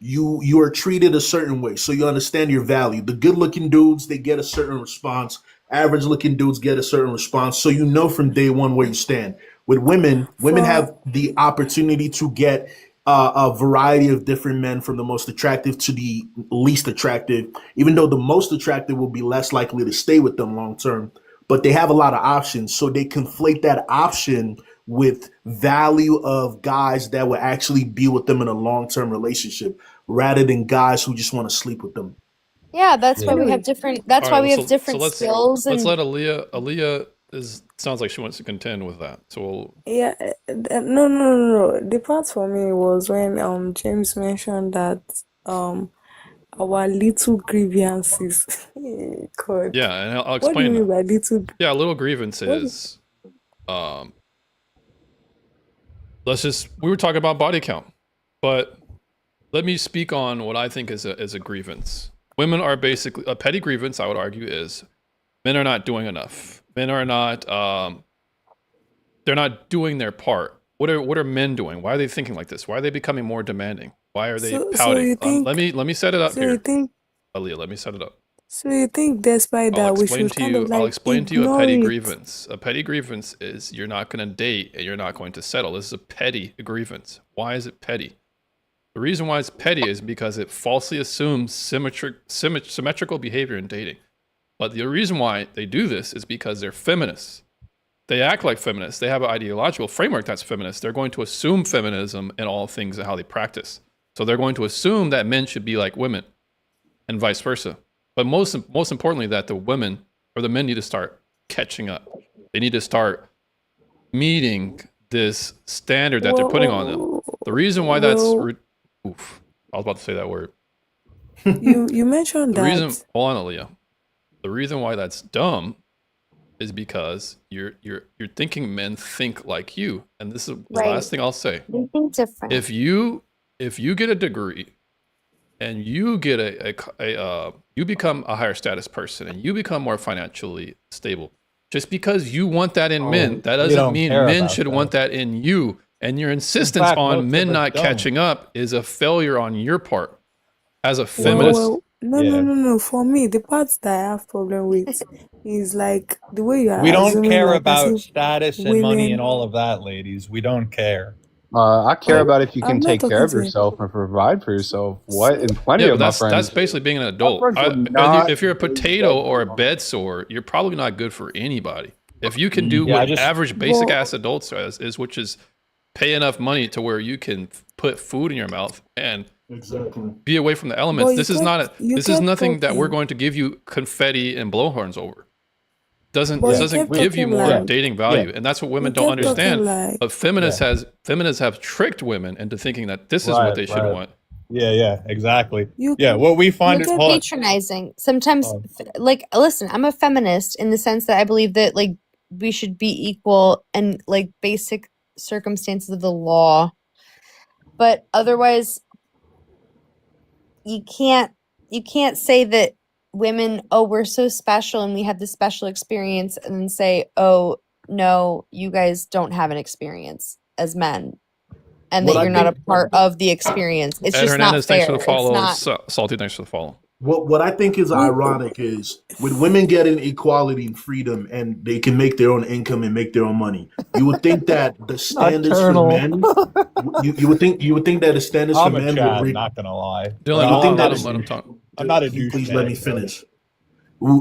you are treated a certain way, so you understand your value. The good looking dudes, they get a certain response. Average looking dudes get a certain response, so you know from day one where you stand. With women for have the opportunity to get a variety of different men, from the most attractive to the least attractive, even though the most attractive will be less likely to stay with them long term. But they have a lot of options, so they conflate that option with value of guys that will actually be with them in a long term relationship rather than guys who just want to sleep with them. Yeah, that's why we have anyway, different. That's All why right, we well, have so different let's skills and. let Aaliyah sounds like she wants to contend with that. So we'll, yeah, no. The part for me was when James mentioned that our little grievances. God, yeah, and I'll what do you explain mean that. by little? Yeah, a little grievance What? is we were talking about body count, but let me speak on what I think is a grievance. Women are basically a petty grievance. I would argue is men are not doing enough. Men are not they're not doing their part. What are men doing? Why are they thinking like this? Why are they becoming more demanding? Why are they So you pouting? think? Let me set it up So you here, think? Aaliyah. Let me set it up. So you think, despite I'll that, we explain should to kind of you. I'll like explain to you a ignore petty it? grievance. A petty grievance is you're not going to date and you're not going to settle. This is a petty grievance. Why is it petty? The reason why it's petty is because it falsely assumes symmetrical behavior in dating. But the reason why they do this is because they're feminists. They act like feminists. They have an ideological framework that's feminist. They're going to assume feminism in all things and how they practice. So they're going to assume that men should be like women and vice versa. But most importantly, that the women or the men need to start catching up. They need to start meeting this standard that they're putting on them. The reason why that's Well, I was about to say that word. you mentioned The reason, that. hold on, Aaliyah. The reason why that's dumb is because you're thinking men think like you, and this is the last thing I'll say. They think different. If you get a degree and you get you become a higher status person and you become more financially stable, just because you want that in men, that We doesn't don't mean care men about should that. want that in you. And your insistence fact, on most men of us not don't. catching up is a failure on your part as a feminist. No. For me, the parts that I have problem with is like the way you are We don't assuming, care like as about if status and money and women. all of that, ladies. We don't care. I care Oh, about if you can I'm not take care talking of to you. yourself and provide for yourself. What? And plenty Yeah, of but my that's friends. basically being an My adult. friends would And not if you're a date potato that or a girl. bed sore, you're probably not good for anybody. If you can do Yeah, I what just average basic But ass adults is, which is pay enough money to where you can put food in your mouth and Exactly. be away from the but elements. This is you this is kept nothing that we're talking. going to give you confetti and blowhorns over. But This you doesn't kept give you talking more like dating value, and that's what you women don't kept talking understand. like But feminists have tricked women into thinking that this is what they should want. Yeah, exactly. You Yeah, can what we find It's it. Hold on. patronizing. Sometimes, like, listen, I'm a feminist in the sense that I believe that, like, we should be equal and, like, basic circumstances of the law. But otherwise, you can't say that women, oh, we're so special and we have this special experience, and then say, oh, no, you guys don't have an experience as men, and What that I you're not a think, part of the experience. It's Ed just not Hernandez, thanks fair. for the It's follow. not. Salty, thanks for the follow. what I think is ironic is with women getting equality and freedom and they can make their own income and make their own money. You would think that the standards for Nocturnal. men, you would think that the standards for I'm a men Chad, would. not gonna lie. Dylan, You would think that let him talk. I'm not a Please douchebag, let me so- finish.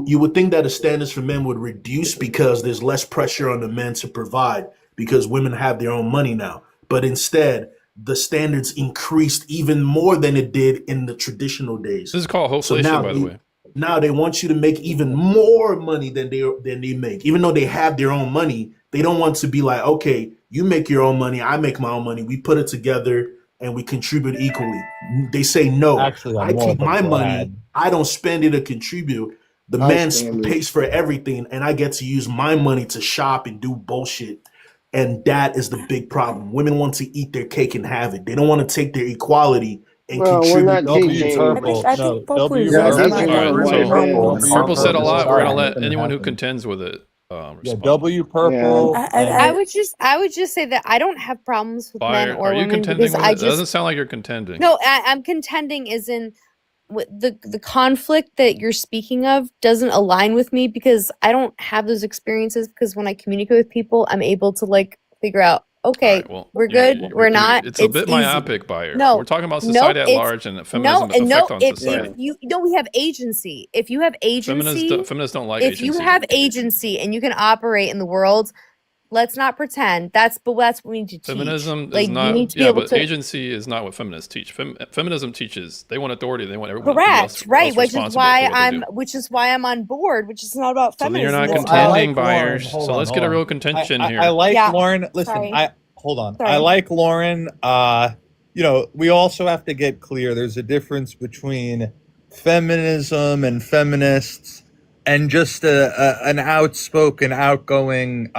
You would think that the standards for men would reduce because there's less pressure on the men to provide because women have their own money now. But instead, the standards increased even more than it did in the traditional days. This is called hoflation, by the way. Now they want you to make even more money than they make. Even though they have their own money, they don't want to be like, okay, you make your own money, I make my own money. We put it together and we contribute equally. They say no. Actually, I'm I more keep of a my money. Brad. I don't spend it or contribute. The man pays for everything, and I get to use my money to shop and do bullshit. And that is the big problem. Women want to eat their cake and have it. They don't want to take their equality and Well, we're contribute. not teaching. I think Purple is Yeah, just that's like what we're a doing. man. Purple said a lot. We're gonna let Sorry. anyone who contends with it Yeah, respond. W purple. I would just say that I don't have problems with men Fire, or are you women contending because with I it? It doesn't just sound like you're contending. no. I'm contending is in the conflict that you're speaking of doesn't align with me because I don't have those experiences. Because when I communicate with people, I'm able to like figure out. Okay, we're good. We're not. It's a bit easy. myopic, Buyer. No, We're talking about no, society at it's- large and feminism no, and effect no. on If society. you we have agency. If you have agency, Feminists don't like if you agency. have agency and you can operate in the world, let's not pretend. That's what we need to teach. Feminism like is you not. need to be Yeah, able but to. agency is not what feminists teach. Feminism teaches they want authority. They want everyone else, Correct, right? else Which is responsible why for what they do. which is why I'm on board. Which is not about So then feminism. you're not It's contending, about- Buyers. Hold So on, let's hold get a on. real contention here. I like Yeah. Lauren. Listen, Sorry. hold on. Sorry. I like Lauren. We also have to get clear. There's a difference between feminism and feminists, and just an outspoken, outgoing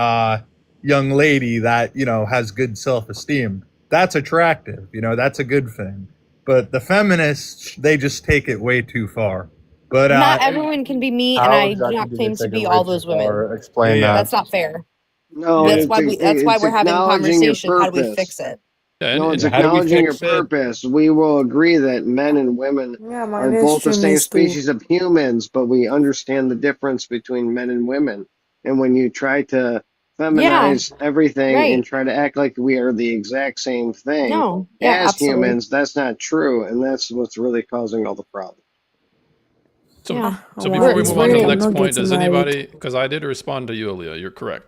young lady that has good self-esteem. That's attractive. That's a good thing. But the feminists, they just take it way too far. But not everyone can be me, and How I do exactly not do claim they to take be it all way those too women. far? Explain that. That's not fair. No, That's it's, why that's why it's we're having a acknowledging your conversation. How do we purpose. fix it? Yeah, No, it's how do we acknowledging your fix it? purpose. We will agree that men and women Yeah, my are both the same extremist too. species of humans, but we understand the difference between men and women. And when you try to feminize everything and right. try to act like we are the exact same thing No, yeah, as absolutely. humans, that's not true. And that's what's really causing all the problems. So, Yeah. so Well, before we it's move on to weird. the I'm next not point, getting does married. anybody? Because I did respond to you, Aaliyah. You're correct.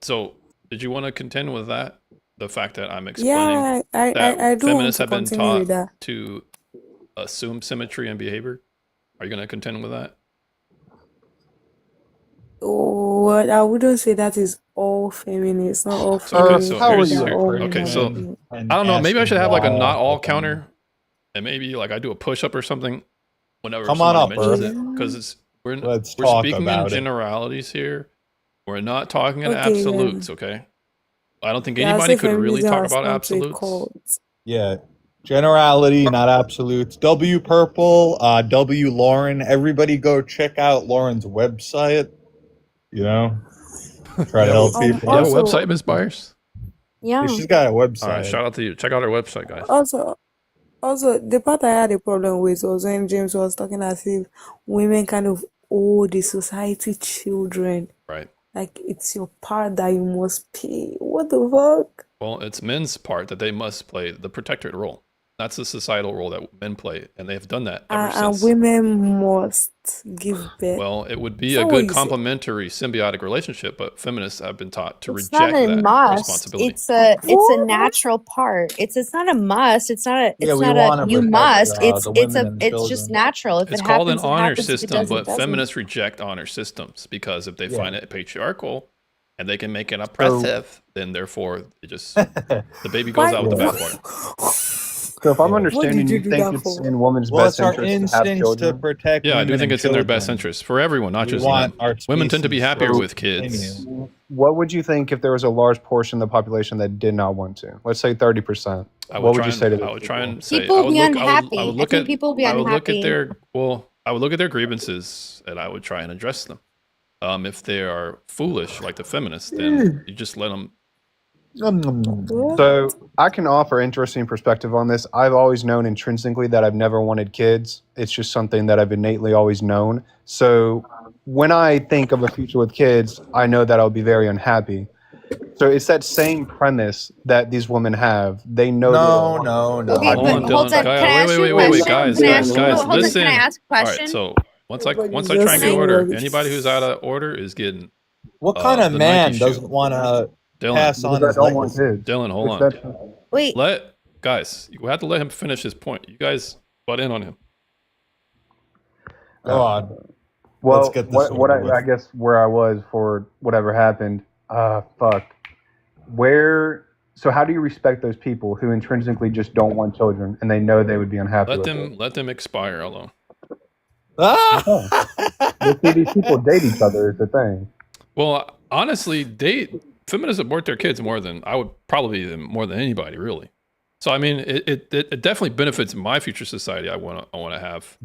So, did you want to contend with that? The fact that I'm explaining Yeah, I that do want feminists to have been continue with taught that. to assume symmetry in behavior. Are you going to contend with that? Oh, I wouldn't say that is all feminists. Not all So, okay, feminists. so How are here's you They're all okay. So men. I don't know. Maybe I should have like a not all Wow. counter, and maybe like I do a push up or something whenever Come on somebody up, mentions Bert. it, because it's we're Let's we're talk speaking in about it. generalities here. We're not talking in Okay, absolutes. Okay. I don't think yeah, I anybody say could really feminism talk has about come to a absolutes. cult. Yeah. Generality, not absolutes. W Purple, W Lauren. Everybody go check out Lauren's website. Try to help people. You have a Also, website, Miss Byers? Yeah. She's got a All right. website. Shout out to you. Check out our website, guys. Also, the part I had a problem with was when James was talking as if women kind of owe the society children. Right. Like it's your part that you must pay. What the fuck? Well, it's men's part that they must play the protectorate role. That's the societal role that men play, and they have done that ever And since. women must give birth. Well, it would be Is a that what good you said? complementary symbiotic relationship, but feminists have been taught to It's not reject a that must. responsibility. It's a natural part. It's not a must. It's not a Yeah, we not want a to you protect must. the It's women and it's just children. natural. If It's it called happens, an it honor happens. If it system, doesn't, it but doesn't. feminists reject honor systems because if they Yeah. find it patriarchal and they can make it oppressive, then therefore it just the baby goes Why? out with the Yeah. bathwater. So if I'm What understanding, did you you do think that it's for? in women's Well, best it's our interest to have instincts to children? protect Yeah, I do women think and it's in their best children. interest for everyone, not We just want them. our Women tend to be species to happier with continue. kids. What would you think if there was a large portion of the population that did not want to? Let's say 30%. I What would would you try say to and I those would try people? and say People I will would be look unhappy. I would I look think at people will be I would look at unhappy. their I would look at their grievances and I would try and address them. If they are foolish like the feminists, then you just let them. So I can offer interesting perspective on this. I've always known intrinsically that I've never wanted kids. It's just something that I've innately always known. So when I think of a future with kids, I know that I'll be very unhappy. So it's that same premise that these women have. They know No. Okay, Hold but on, hold Dylan. on. Can I ask you a Wait, question? guys, Can I guys, ask, guys, hold on. listen. Can I ask a All right, question? so once I Everybody's try and just get saying order, rubbish. anybody who's out of order is getting What kind of the man Nike doesn't shoe. want to Dylan, pass on because I his don't want legacy? kids. Dylan, hold It's on. that- Wait. Guys, you have to let him finish his point. You guys butt in on him. Go on. Let's Well, get this what over with. I guess where I was for whatever happened. Fuck. Where? So how do you respect those people who intrinsically just don't want children and they know they would be unhappy with it? Let them expire alone. Ah! You see, these people date each other is the thing. Well, honestly, feminists abort their kids more than I would probably more than anybody, really. So I mean, it definitely benefits my future society. I want to have,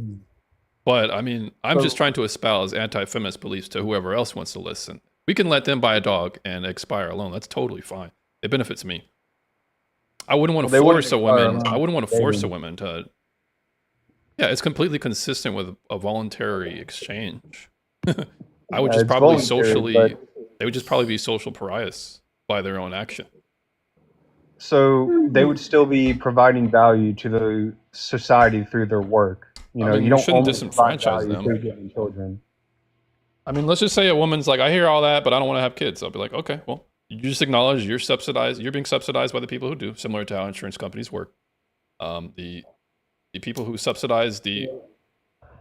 but I mean, I'm just trying to espouse anti-feminist beliefs to whoever else wants to listen. We can let them buy a dog and expire alone. That's totally fine. It benefits me. I wouldn't want to force a woman. I wouldn't want to force a woman to. Yeah, it's completely consistent with a voluntary exchange. I would Yeah, just it's probably voluntary, they would just probably be social pariahs by their own action. So they would still be providing value to the society through their work. You I know, mean, you you don't shouldn't only provide disenfranchise value them. through getting children. I mean, let's just say a woman's like, I hear all that, but I don't want to have kids. I'll be like, okay, well, you just acknowledge you're subsidized. You're being subsidized by the people who do, similar to how insurance companies work. The people who subsidize the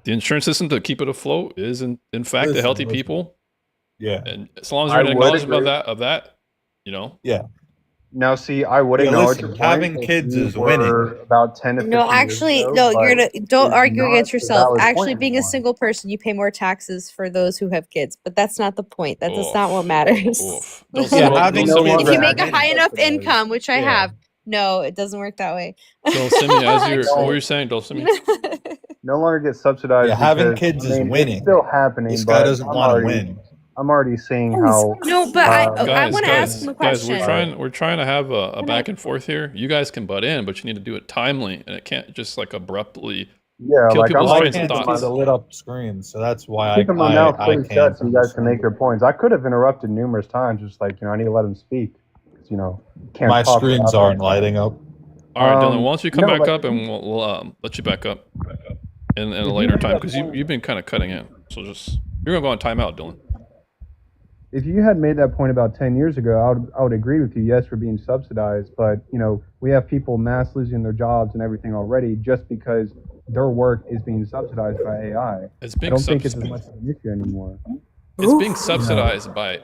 insurance system to keep it afloat is in fact the healthy people. Yeah. And as long as you're an acknowledgement of that, you know. Yeah. Now, see, I would Yeah, acknowledge listen, your having point if kids you is were winning. About 10 to 15 No, years actually, ago, no. but You're gonna don't it's argue not against a yourself. valid Actually, point being a anymore. single person, you pay more taxes for those who have kids, but that's not the point. That's Oof. not what matters. Oof. Yeah, having no kids longer If you is make a winning. high enough income, which I Yeah. have, no, it doesn't work that way. Dulcimi, as you're, Actually. what were you saying, Dulcimi? No longer get subsidized. Yeah, having because, kids is it's winning. still happening. This guy but doesn't I'm want to already- win. I'm already seeing how. No, but I want to ask him a Guys, question. we're trying to have a back and forth here. You guys can butt in, but you need to do it timely, and it can't just like abruptly Yeah, kill like people's I'm trains of It's thoughts. a lit up screen, so that's why keep them now pretty I shut so can't. you guys can make your points. I could have interrupted numerous times, just like I need to let them speak. 'Cause, can't My talk screens without aren't them. lighting up. All right, Dylan. Why don't you come no, back like- up, and we'll let you back up in a later time because you've been kind of cutting in. So you're gonna go on timeout, Dylan. If you had made that point about 10 years ago, I would agree with you. Yes, we're being subsidized, but we have people mass losing their jobs and everything already just because their work is being subsidized by AI. It's I being don't think it's as much of an issue anymore. It's being subsidized by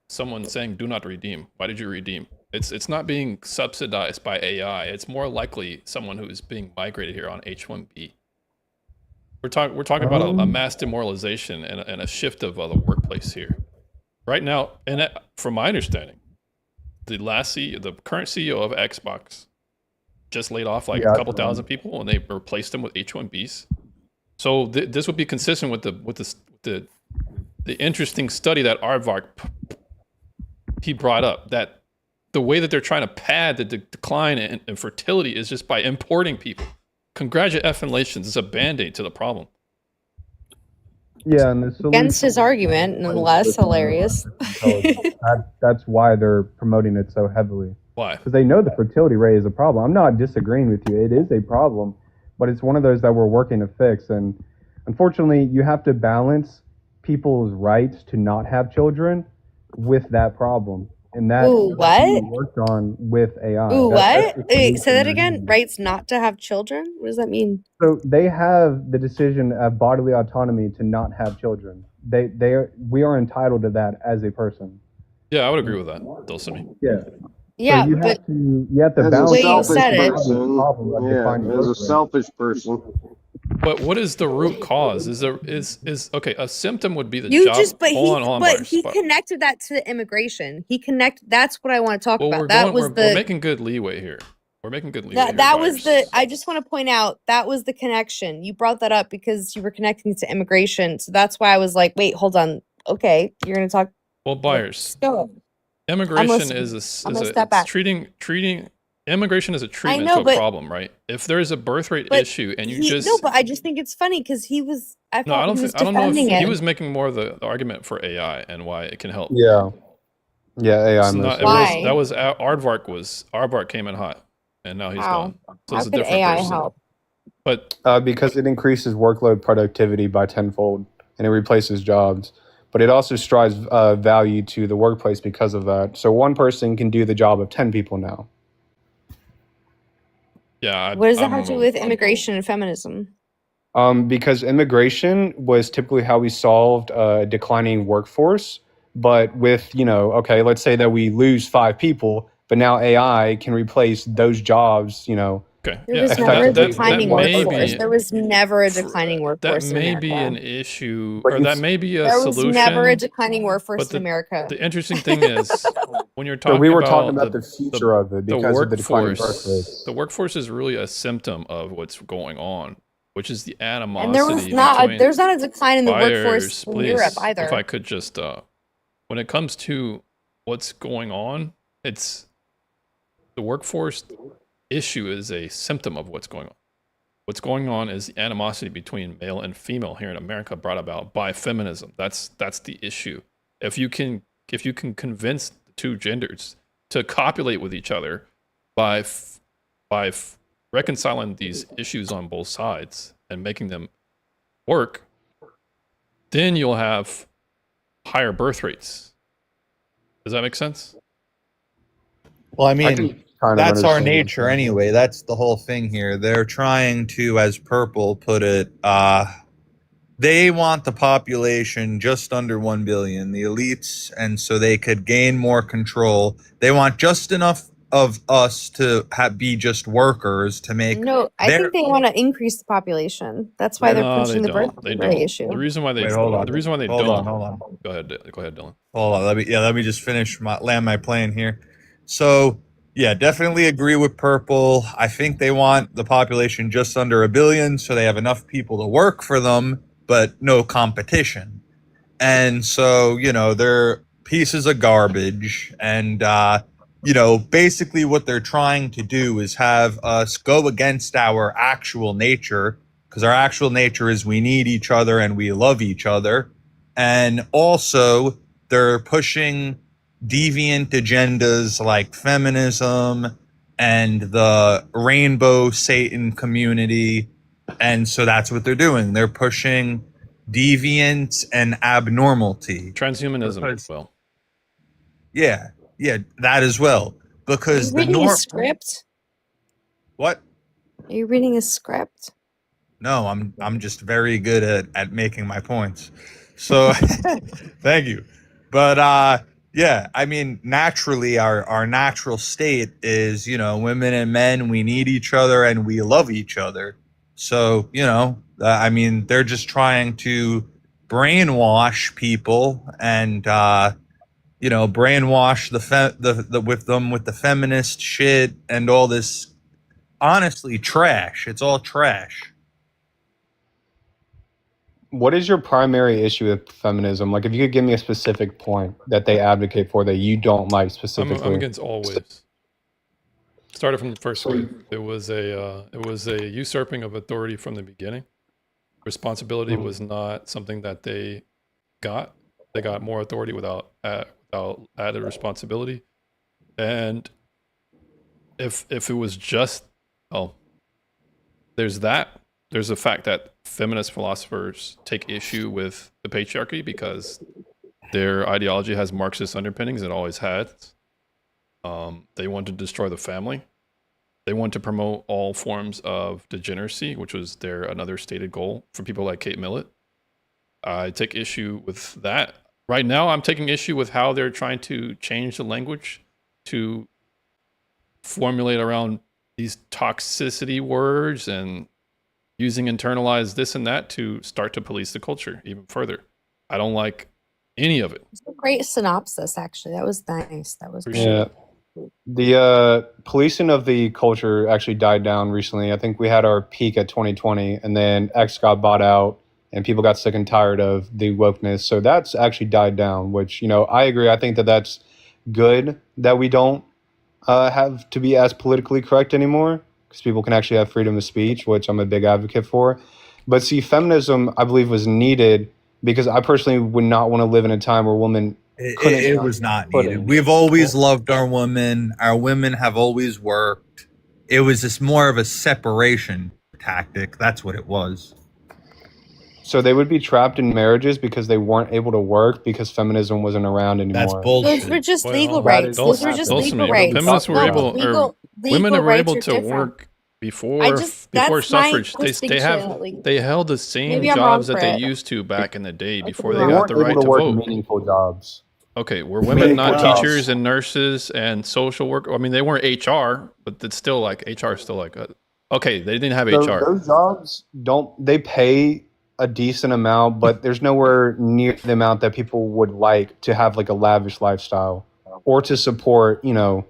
someone saying, "Do not redeem." Why did you redeem? It's not being subsidized by AI. It's more likely someone who is being migrated here on H-1B. We're talking about a mass demoralization and a shift of the workplace here. Right now, and from my understanding, the current CEO of Xbox just laid off like a couple thousand people, and they replaced them with H-1Bs. So this would be consistent with the interesting study that Aardvark he brought up, that the way that they're trying to pad the decline in fertility is just by importing people. Congratulations, it's a band-aid to the problem. Yeah, and the solution Against his argument, nonetheless, hilarious. that's why they're promoting it so heavily. Why? Because they know the fertility rate is a problem. I'm not disagreeing with you. It is a problem, but it's one of those that we're working to fix. And unfortunately, you have to balance people's rights to not have children with that problem. And that Ooh, that's being what? worked on with AI. Ooh, That's what? the Wait, say that solution. again. Rights not to have children? What does that mean? So they have the decision of bodily autonomy to not have children. We are entitled to that as a person. Yeah, I would agree with that, Dulcimi. Yeah. Yeah, you but have to As a balance way you out selfish said the it. person, problem of yeah, defining as a birth rate. selfish person, But what is the root cause? Is okay? A symptom would be the You job. just, but Hold on, but Bars. he connected that to immigration. He connect. That's what I want to talk Well, about. That was we're the making good leeway here. We're making good leeway that here, that was Bars. the. I just want to point out that was the connection. You brought that up because you were connecting to immigration. So that's why I was like, wait, hold on. Okay, you're gonna talk. Well, Bars. Go. I'm Immigration listening. is I'm a, gonna step it's back. treating immigration as a treatment know, to a but- problem, right? If there's a birth rate But issue and you just no, but I just think it's funny because he was. I no, I thought don't he was think I don't know if defending he it. was making more of the argument for AI and why it can help. Yeah. Yeah, AI It's not, mostly. that was Aardvark came in hot, and now he's How? gone. So How it's a could different AI person. help? But Because it increases workload productivity by tenfold and it replaces jobs. But it also strives value to the workplace because of that. So one person can do the job of 10 people now. yeah, What does I that don't have to do know. with immigration and feminism? Because immigration was typically how we solved a declining workforce. But with, okay, let's say that we lose 5 people, but now AI can replace those jobs, Okay. There Yeah, was and never a that declining may workforce. be There was never a declining that workforce in may be an America. issue, But or that may be a There was never a solution. declining workforce But in America. the interesting thing is when you're So talking we were talking about about the future of it because of the declining birth workforce, rates. the workforce is really a symptom of what's going on, which is the And there was animosity not between there's not a decline in the workforce buyers. in Europe Please, either. if I could just, when it comes to what's going on, it's the workforce issue is a symptom of what's going on. What's going on is the animosity between male and female here in America brought about by feminism. That's the issue. If you can convince the two genders to copulate with each other by reconciling these issues on both sides and making them work, then you'll have higher birth rates. Does that make sense? Well, I I mean, can kind of that's our understand nature that. anyway. That's the whole thing here. They're trying to, as Purple put it, they want the population just under 1 billion, the elites, and so they could gain more control. They want just enough of us to be just workers to make No, I their think they want to increase the population. That's why they're No, pushing they the birth don't. They rate don't. issue. The reason why they Wait, hold on. the reason why they Hold don't. on, hold on. Go ahead, Dylan. Hold on, let me just finish land my plane here. So yeah, definitely agree with Purple. I think they want the population just under 1 billion, so they have enough people to work for them, but no competition. And so they're pieces of garbage, and basically what they're trying to do is have us go against our actual nature, because our actual nature is we need each other and we love each other. And also they're pushing deviant agendas like feminism and the rainbow Satan community. And so that's what they're doing. They're pushing deviance and abnormality. Transhumanism. Because- Well, Yeah, that as well. Are Because you the reading a norm. script? What? Are you reading a script? No, I'm just very good at making my points. So thank you. But yeah, I mean, naturally our natural state is, women and men, we need each other and we love each other. So, I mean, they're just trying to brainwash people and brainwash with the feminist shit and all this, honestly, trash. It's all trash. What is your primary issue with feminism? Like, if you could give me a specific point that they advocate for that you don't like specifically. I'm against all waves. Started from the first wave. It was a usurping of authority from the beginning. Responsibility was not something that they got. They got more authority without added responsibility. And if it was just, there's that. There's the fact that feminist philosophers take issue with the patriarchy because their ideology has Marxist underpinnings. It always had. They want to destroy the family. They want to promote all forms of degeneracy, which was their another stated goal for people like Kate Millett. I take issue with that. Right now, I'm taking issue with how they're trying to change the language to formulate around these toxicity words and using internalized this and that to start to police the culture even further. I don't like any of it. It's a great synopsis, actually. That was nice. That was Appreciate Yeah. it. The policing of the culture actually died down recently. I think we had our peak at 2020, and then X got bought out, and people got sick and tired of the wokeness. So that's actually died down, which, you know, I agree. I think that that's good that we don't have to be as politically correct anymore, because people can actually have freedom of speech, which I'm a big advocate for. But see, feminism, I believe, was needed because I personally would not want to live in a time where women couldn't It was not put needed. in. We've always loved our women. Our women have always worked. It was just more of a separation tactic. That's what it was. So they would be trapped in marriages because they weren't able to work because feminism wasn't around anymore. Those were just legal That rights. is Those were just Those legal me, rights. feminists were No, able, or women legal were rights able are to different. work before that's before my suffrage. They distinction, have at least. they held the same Maybe I'm wrong jobs that for they it. used to back in the day before They they got weren't the able right to to work vote. meaningful jobs. Okay, were women not teachers and nurses and social work? I mean, they weren't HR, but it's still like HR is still like okay, they didn't have So HR. those jobs they pay a decent amount, but there's nowhere near the amount that people would like to have like a lavish lifestyle or to support, you know,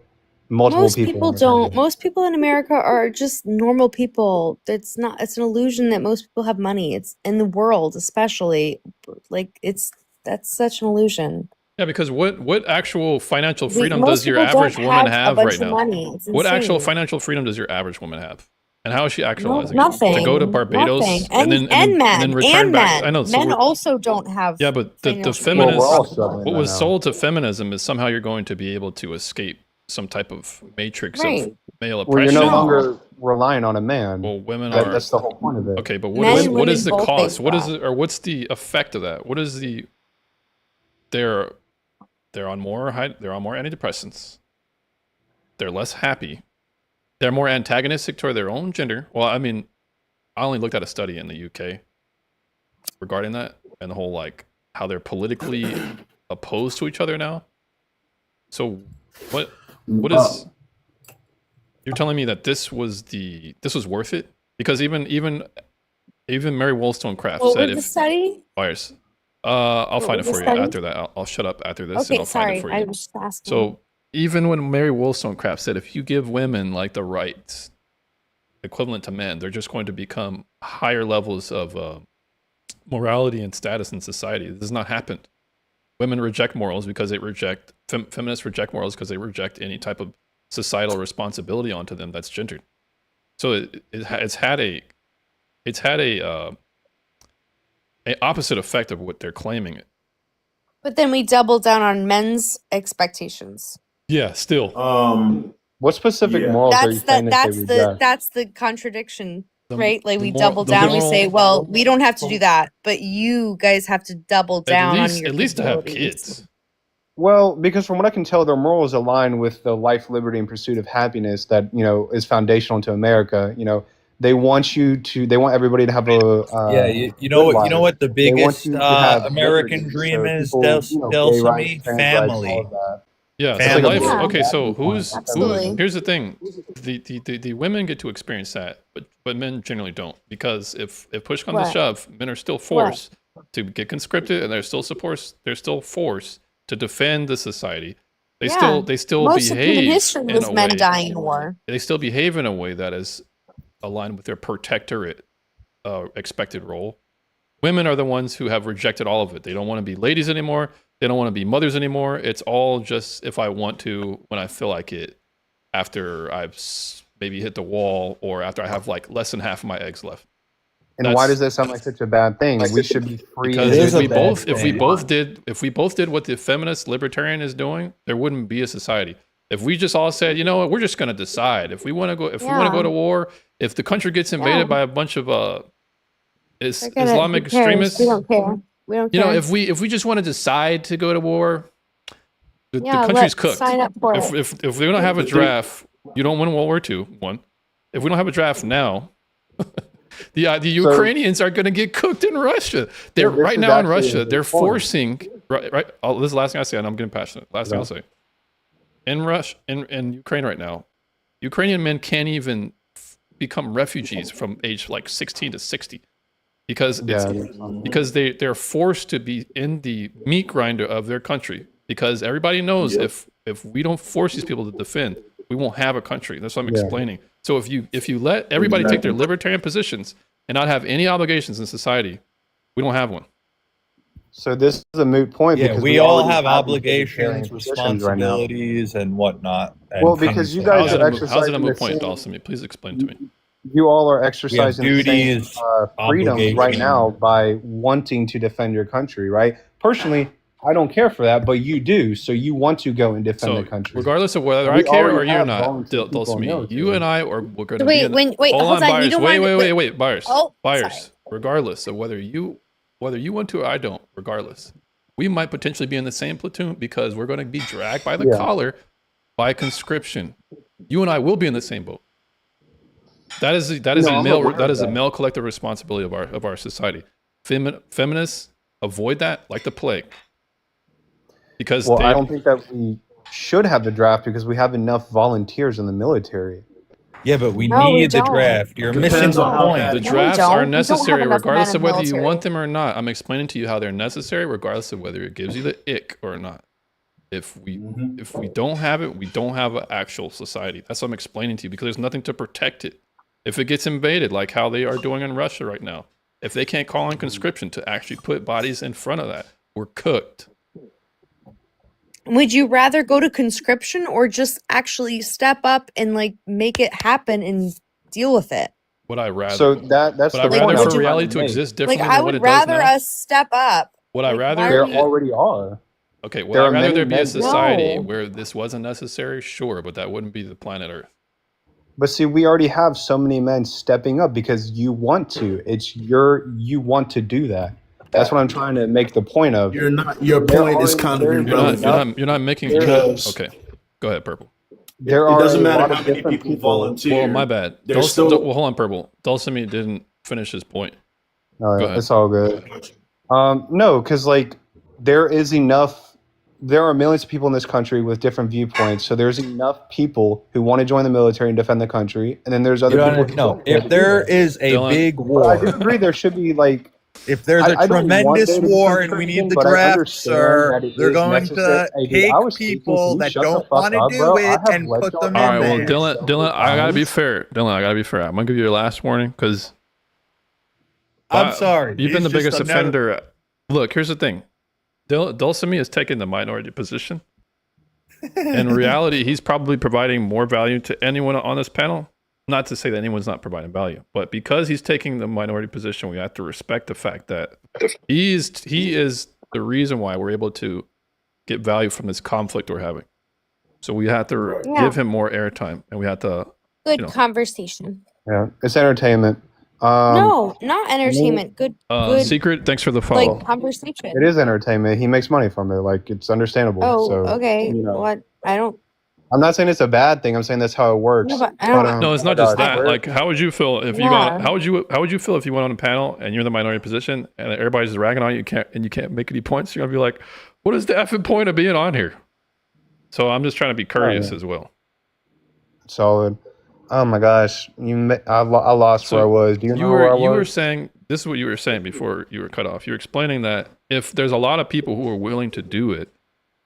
multiple Most people. people don't. Most people in America are just normal people. It's not. It's an illusion that most people have money. It's in the world, especially, like that's such an illusion. Yeah, because what actual financial We- freedom most does your people average don't woman have a have bunch right of now? money. It's What actual insane. financial freedom does your average woman have? And how is she actualizing it? Nothing. To go to Barbados Nothing. and then men. return And back. men. I know. So Men we're- also don't have. yeah, but the financial feminist, Well, we're all struggling what right was now. sold to feminism is somehow you're going to be able to escape some type of matrix of Right. male Well, you're oppression. no longer relying on a man. Well, women That- are. that's the whole point of it. Okay, but Men what and is the women both cost? face What is that. it, or what's the effect of that? What is the? They're on more they're on more antidepressants. They're less happy. They're more antagonistic toward their own gender. Well, I mean, I only looked at a study in the UK regarding that and the whole like how they're politically opposed to each other now. So what is you're telling me that this was worth it? Because even Mary Wollstonecraft What said was the if study? buyers I'll What find was it the for you study? after that. I'll shut up after this and Okay, I'll find sorry. it for I you. was just asking. So even when Mary Wollstonecraft said if you give women like the rights equivalent to men, they're just going to become higher levels of morality and status in society. This has not happened. Women reject morals because they reject feminists reject morals because they reject any type of societal responsibility onto them that's gendered. So it's had a opposite effect of what they're claiming. But then we double down on men's expectations. Yeah, still. What specific morals are you saying that they reject? That's the contradiction, The- right? Like the we moral- double the down. We moral- say, well, we don't have to do that, but you guys have to double down on your At least to have capabilities. kids. Well, because from what I can tell, their morals align with the life, liberty, and pursuit of happiness that, you know, is foundational to America. You know, they want everybody to have a you know good what the life. They want biggest you to have American liberty. dream So is, people, you know, gay Delsa rights, me? trans rights, all Family. of that. Yeah, It's so like a life. moral Okay, so point. who's Absolutely. here's the thing: the women get to experience that, but men generally don't, because if push comes to What? shove, men are still forced to get conscripted, and they're still forced to defend the society. They Yeah. still Most of human behave history in was a men way. dying in war. They still behave in a way that is aligned with their protectorate expected role. Women are the ones who have rejected all of it. They don't want to be ladies anymore. They don't want to be mothers anymore. It's all just if I want to, when I feel like it, after I've maybe hit the wall or after I have like less than half of my eggs left. And why does that sound like such a bad thing? We should be free. Because and if we both did what the feminist libertarian is doing, there wouldn't be a society. If we just all said, you know what, we're just going to decide if we want to go to war, if the country gets invaded by a bunch of Forget it. Islamic Who cares? extremists, We don't care. We don't you care. know, if we just want to decide to go to war, the Yeah, country's let's cooked. sign up for if, it. if we don't have a draft, you don't win World War II. One, if we don't have a draft now, the Ukrainians are going to get cooked in Russia. They're this right is now in actually a Russia. good They're point. forcing right. This is the last thing I say, and I'm getting passionate. Last thing I'll say. In Russia, in Ukraine right now, Ukrainian men can't even become refugees from age like 16 to 60 because because they're forced to be in the meat grinder of their country, because everybody knows if we don't force these people to defend, we won't have a country. That's what I'm explaining. So if you let everybody take their libertarian positions and not have any obligations in society, we don't have one. So this is a moot point. Yeah, because we all already have these obligations, positions right now. responsibilities, and whatnot. And Well, because you guys are How's it exercising a the moot point, same, Dawson? Please explain to me. you all are exercising the same duties, freedoms right obligations. now by wanting to defend your country, right? Personally, I don't care for that, but you do. So you want to go and defend So the country. regardless of whether We I care or already you're have not, volunteer people in Dulcimi, military. you and I are we're going to Wait, be in wait, hold hold on, you buyers. don't Wait, want- wait, buyers. Oh, Buyers. Regardless of whether you want to or I don't, regardless. We might potentially be in the same platoon because we're going to be dragged by the collar by conscription. You and I will be in the same boat. That is I'm aware of a male collective responsibility of our society. Feminists avoid that like the plague. Because Well, I don't think that we should have the draft because we have enough volunteers in the military. Yeah, but we No, we need the don't. draft. You're Depends missing the on how point. bad the it is. drafts don't. are We don't have necessary enough regardless men of in whether you military. want them or not. I'm explaining to you how they're necessary regardless of whether it gives you the ick or not. If we don't have it, we don't have an actual society. That's what I'm explaining to you, because there's nothing to protect it. If it gets invaded, like how they are doing in Russia right now, if they can't call on conscription to actually put bodies in front of that, we're cooked. Would you rather go to conscription or just actually step up and like make it happen and deal with it? Would I rather? So that's Would the I point rather I for was trying reality to to make. exist Like differently I than what would it does rather now? us step up. Would I Like, rather? why There are we- already are. Okay, would There I are rather many there be a men- society No. where this wasn't necessary? Sure, but that wouldn't be the planet Earth. But see, we already have so many men stepping up because you want to. You want to do that. That's what I'm trying to make the point of. Your point is kind of irrelevant. You're not making. Because- Okay, go ahead, Purple. There It are doesn't a matter lot how of many different people people. volunteer. Well, my bad. There's still Well, hold on, Purple. Dulcimi didn't finish his point. No, Go ahead. it's all good. No, because like there is enough. There are millions of people in this country with different viewpoints. So there's enough people who want to join the military and defend the country, and then there's other people. who No, don't care if to there do that. is a Dylan. big I war, disagree. There should be like. if there's a I don't want tremendous there to be war and we conscription, need the but I draft, understand sir, that it they're is going necessary. to Hey, dude, take I was speaking. people Can you that shut the don't fuck want to up, do bro? I it have and led put y'all them down All right, well, in there there. Dylan, I gotta be times. fair. Dylan, I gotta be fair. I'm gonna give you your last warning because I'm sorry. you've been the It's just biggest I've never- offender. Look, here's the thing. Dulcimi is taking the minority position. In reality, he's probably providing more value to anyone on this panel. Not to say that anyone's not providing value, but because he's taking the minority position, we have to respect the fact that he is the reason why we're able to get value from this conflict we're having. So we have to Yeah. give him more airtime, and we have to. Good You know. conversation. Yeah, it's entertainment. No, not entertainment. Good, good. Secret, thanks for the follow. Like conversation. It is entertainment. He makes money from it. Like it's understandable. Oh, so, okay. you know. What? I don't. I'm not saying it's a bad thing. I'm saying that's how it works. No, but I don't- No, it's oh not my just God, that. where- Like, how would you feel if you Yeah. got? How would you feel if you went on a panel and you're in the minority position and everybody's ragging on you, you can't make any points? You're gonna be like, what is the effing point of being on here? So I'm just trying to be courteous as well. Solid. Oh my gosh, I lost where I was. Do you know where I was? You were saying this is what you were saying before you were cut off. You were explaining that if there's a lot of people who are willing to do it,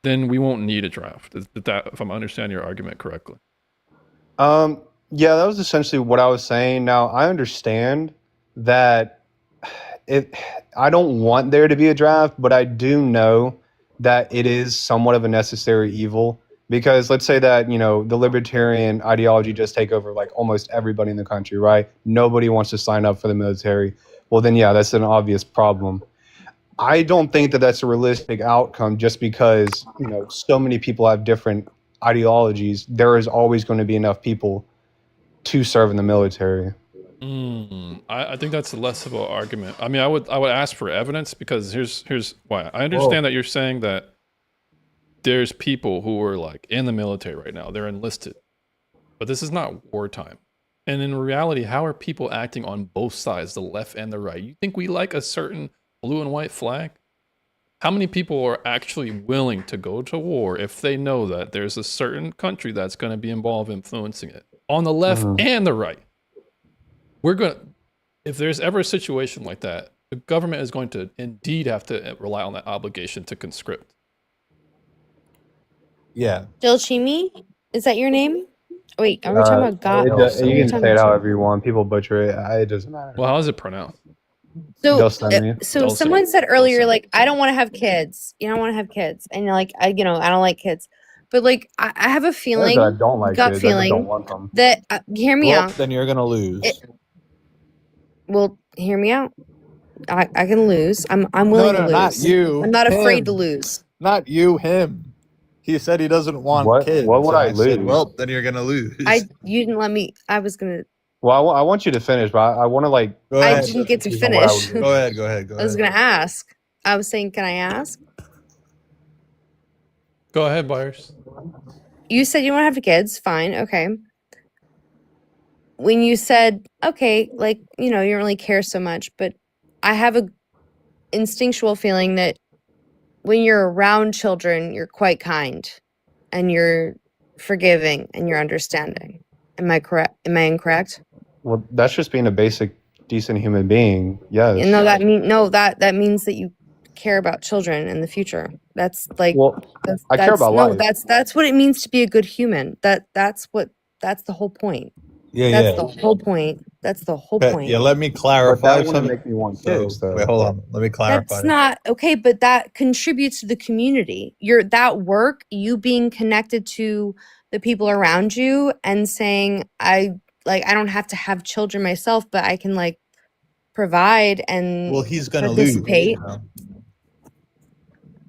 then we won't need a draft. Is that, if I'm understanding your argument correctly? Yeah, that was essentially what I was saying. Now I understand that I don't want there to be a draft, but I do know that it is somewhat of a necessary evil. Because let's say that, the libertarian ideology just take over like almost everybody in the country, right? Nobody wants to sign up for the military. Well, then, yeah, that's an obvious problem. I don't think that that's a realistic outcome just because, so many people have different ideologies. There is always going to be enough people to serve in the military. I think that's less of an argument. I mean, I would ask for evidence because here's why. I understand that you're saying that there's people who are like in the military right now. They're enlisted. But this is not wartime. And in reality, how are people acting on both sides, the left and the right? You think we like a certain blue and white flag? How many people are actually willing to go to war if they know that there's a certain country that's going to be involved influencing it? on the left Mhm. and the right. If there's ever a situation like that, the government is going to indeed have to rely on that obligation to conscript. Yeah. Dilchimi? Is that your name? Wait, are we talking about God? You What are we can talking say it about? however you want. People butcher it. It doesn't matter. Well, how is it pronounced? So, Dulcimi. so someone said earlier, like, I don't want to have kids. You don't want to have kids, and you're like, I don't like kids. But like, I have a feeling, I don't like gut kids. I just feeling don't want them. that hear me Well, out. then you're gonna lose. Well, hear me out. I can lose. I'm No, willing no, to not lose. you. I'm not afraid to Him. lose. Not you, him. He said he doesn't want kids. What would and I said, lose? well, then you're gonna lose. You didn't let me. I was gonna. Well, I want you to finish, but I want to like. Go I ahead. didn't get to This is what I would finish. do. Go ahead. Go ahead. Go I was ahead. gonna ask. I was saying, can I ask? Go ahead, Byers. You said you want to have kids. Fine. Okay. When you said, okay, like, you don't really care so much, but I have a instinctual feeling that when you're around children, you're quite kind and you're forgiving and you're understanding. Am I correct? Am I incorrect? Well, that's just being a basic, decent human being. Yes. No, that means that you care about children in the future. That's like, Well, I care about no, life. that's what it means to be a good human. That's the whole point. Yeah, That's yeah. the whole point. That's the whole Okay, point. yeah, let me But clarify that wouldn't something. make me want So, kids, though. wait, hold on. Let me clarify. That's not okay, but that contributes to the community. That work, you being connected to the people around you and saying, I don't have to have children myself, but I can like provide and Well, he's gonna lose. participate.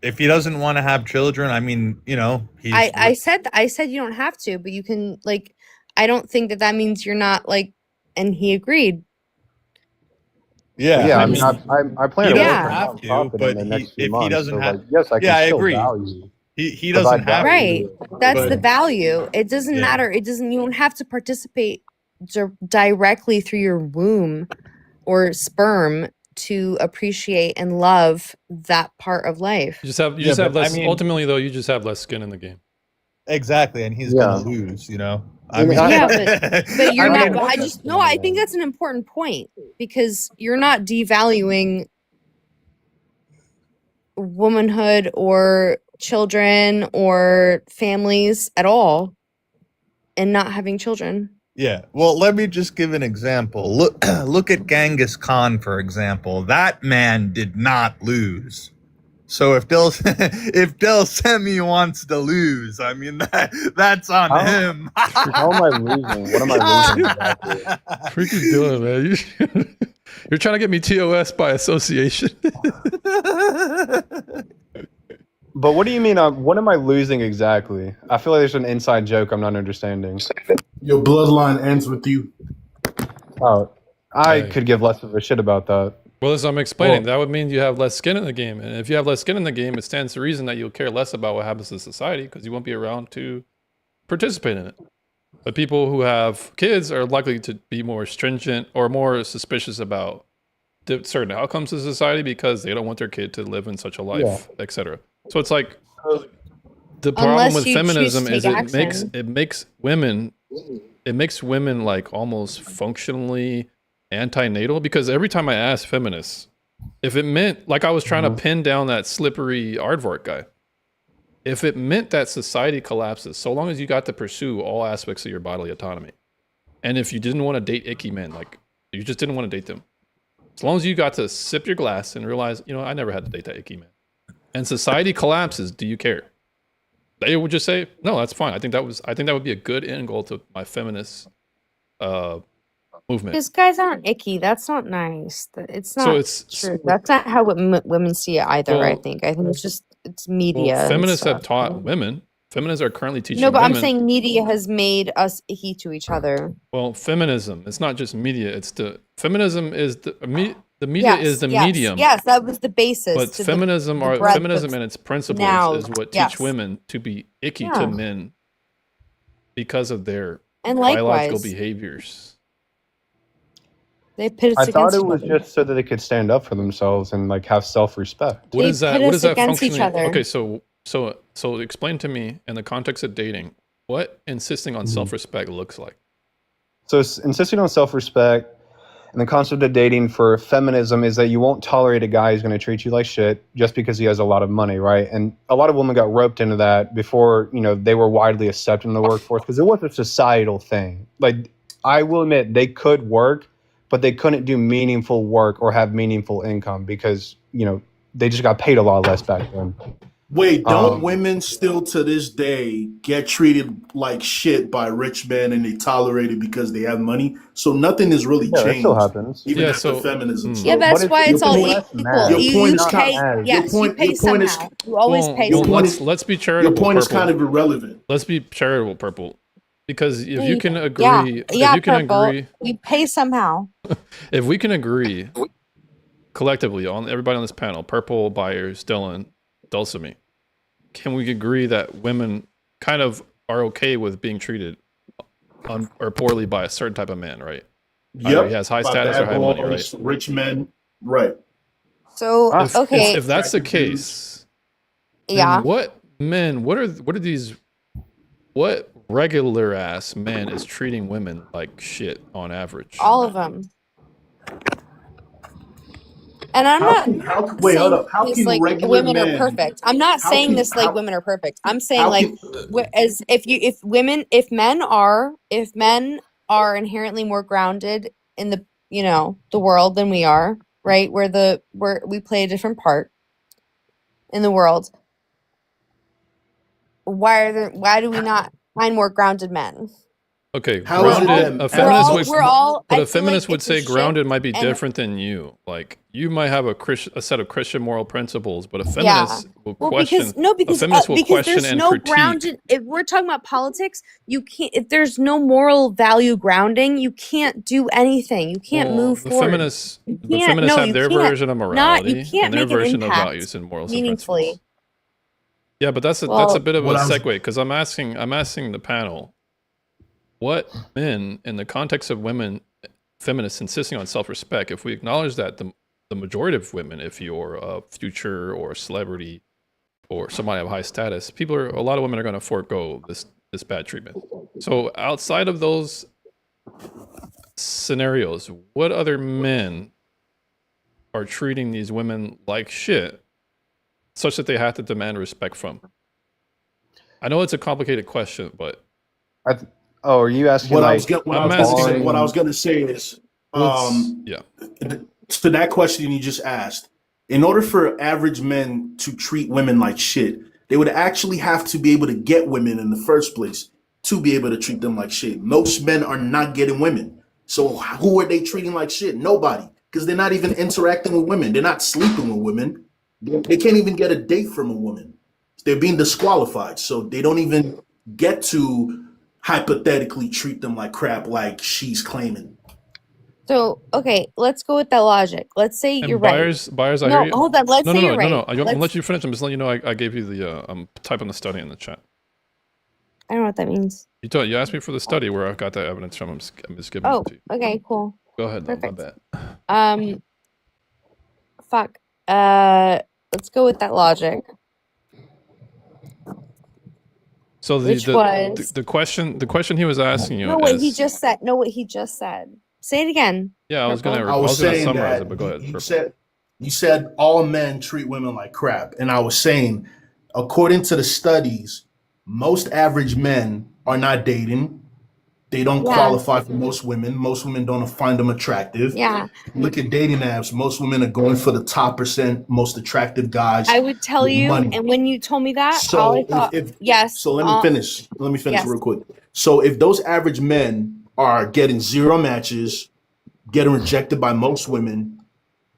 If he doesn't want to have children, I mean, he's. I said you don't have to, but you can like. I don't think that means you're not like. And he agreed. Yeah, Yeah, I I mean, mean, I plan he to doesn't work for have a to, nonprofit but in the next few if he months. doesn't So, have, like, yes, I can yeah, I still agree. value. He provide doesn't have value. Right. That's the but- value. It doesn't Yeah. matter. It doesn't. You don't have to participate directly through your womb or sperm to appreciate and love that part of life. You just have Yeah, but, less. I mean- Ultimately, though, you just have less skin in the game. Exactly, and he's Yeah. gonna lose. I mean, Yeah, but you're I not. mean, I think that's an important point because you're not devaluing womanhood or children or families at all, and not having children. Yeah. Well, let me just give an example. Look at Genghis Khan, for example. That man did not lose. So if Del Semi wants to lose, I mean that's on him. How am I losing? What am I losing exactly? Freaking doing, man. You're trying to get me TOS by association. But what do you mean? What am I losing exactly? I feel like there's an inside joke I'm not understanding. Your bloodline ends with you. Oh, I Hey. could give less of a shit about that. Well, as I'm explaining, that would mean you have less skin in the game. And if you have less skin in the game, it stands to reason that you'll care less about what happens to society because you won't be around to participate in it. But people who have kids are likely to be more stringent or more suspicious about certain outcomes to society because they don't want their kid to live in such a life, etc. So it's like the problem Unless with you choose to feminism take is action. it makes women like almost functionally antinatal because every time I ask feminists if it meant like I was trying to pin down that slippery aardvark guy, if it meant that society collapses so long as you got to pursue all aspects of your bodily autonomy, and if you didn't want to date icky men, like you just didn't want to date them, as long as you got to sip your glass and realize, I never had to date that icky man, and society collapses, do you care? They would just say, no, that's fine. I think that would be a good end goal to my feminist movement. Because guys aren't icky. That's not nice. It's not So it's- true. That's not how women see it either. I Well- think. I think it's media. Well, and feminists have stuff. taught women. Feminists are currently teaching No, but women. I'm saying media has made us icky to each other. Well, feminism. It's not just media. It's feminism is the media is the medium. Yes, that was the basis. But to feminism the breadth feminism of and its principles now, is what yes. teach women to be icky Yeah. to men because of their And biological likewise. behaviors. They pit us I against thought it each was other. just so that they could stand up for themselves and like have self-respect. What They is that? pit What us is that against each functioning? other. Okay, so explain to me in the context of dating what insisting on self-respect looks like. So insisting on self-respect and the concept of dating for feminism is that you won't tolerate a guy who's going to treat you like shit just because he has a lot of money, right? And a lot of women got roped into that before, they were widely accepted in the workforce because it was a societal thing. Like, I will admit they could work, but they couldn't do meaningful work or have meaningful income because, they just got paid a lot less back then. Wait, don't women still to this day get treated like shit by rich men and they tolerate it because they have money? So nothing has really Yeah, that changed. still happens. Even Yeah, after so feminism. Yeah, that's why it's all equal. Your You, point you is pay, kind yes, you pay somehow. You always pay well, somehow. let's be charitable. Your point is Purple. kind of irrelevant. Let's be charitable, Purple. Because if you can Yeah, agree, if yeah, you can Purple. agree, You pay somehow. if we can agree collectively on everybody on this panel, Purple, Byers, Dylan, Dulcimi, can we agree that women kind of are okay with being treated or poorly by a certain type of man, right? Either he has high By status or bad high money, right? boys, rich men, right? So okay, If that's the case, then yeah. what regular ass man is treating women like shit on average? All of them. And I'm not Wait, hold saying up. How this can like regular women are men? perfect. I'm not How saying can this like how, women are perfect. I'm saying how like can as if men are inherently more grounded in the world than we are, right? Where we play a different part in the world. Why do we not find more grounded men? Okay, how is it grounded. that A feminist would, we're all but I a feel like feminist would it's a say grounded shift might be and different than you. Like you might have a set of Christian moral principles, but a yeah. feminist will Well, question. because A feminist will question there's and no critique. grounded. If we're talking about politics, you can't. If there's no moral value grounding, you can't do anything. You can't Well, move the forward. feminists, You the can't. feminists No, have you their can't. version of You morality can't and their make an version of impact values and morals and principles. meaningfully. Yeah, but that's a Well, bit of a what I was segue because I'm asking the panel, what men in the context of women feminists insisting on self-respect, if we acknowledge that the majority of women, if you're a future or a celebrity or somebody of high status, a lot of women are going to forego this bad treatment. So outside of those scenarios, what other men are treating these women like shit such that they have to demand respect from? I know it's a complicated question, but are you asking what I like was gonna, what I I'm was gonna say, asking. what I was gonna say is Yeah. to that question you just asked, in order for average men to treat women like shit, they would actually have to be able to get women in the first place to be able to treat them like shit. Most men are not getting women. So who are they treating like shit? Nobody. Because they're not even interacting with women. They're not sleeping with women. They can't even get a date from a woman. They're being disqualified. So they don't even get to hypothetically treat them like crap like she's claiming. So okay, let's go with that logic. Let's say And you're right. Byers, I No, hear you. hold on. Let's say you're right. No. I'm gonna Let's. let you finish. I'm just letting you know I gave you the I'm typing the study in the chat. I don't know what that means. You asked me for the study where I got that evidence from. I'm just giving Oh, it to you. okay, cool. Go ahead, though. My Perfect. bad. Fuck. Let's go with that logic. So Which was the question he was asking you no what he is just said. No, what he just said. Say it again. yeah. I was Purple. gonna I was saying summarize that it, but go ahead. you said all men treat women like crap, and I was saying, according to the studies, most average men are not dating. They don't Yeah. qualify for most women. Most women don't find them attractive. Yeah. Look at dating apps. Most women are going for the top percent, most attractive guys I would tell with you, money. and when you told me that, all So I thought, if yes. so let me finish. Let me finish yes. real quick. So if those average men are getting zero matches, getting rejected by most women,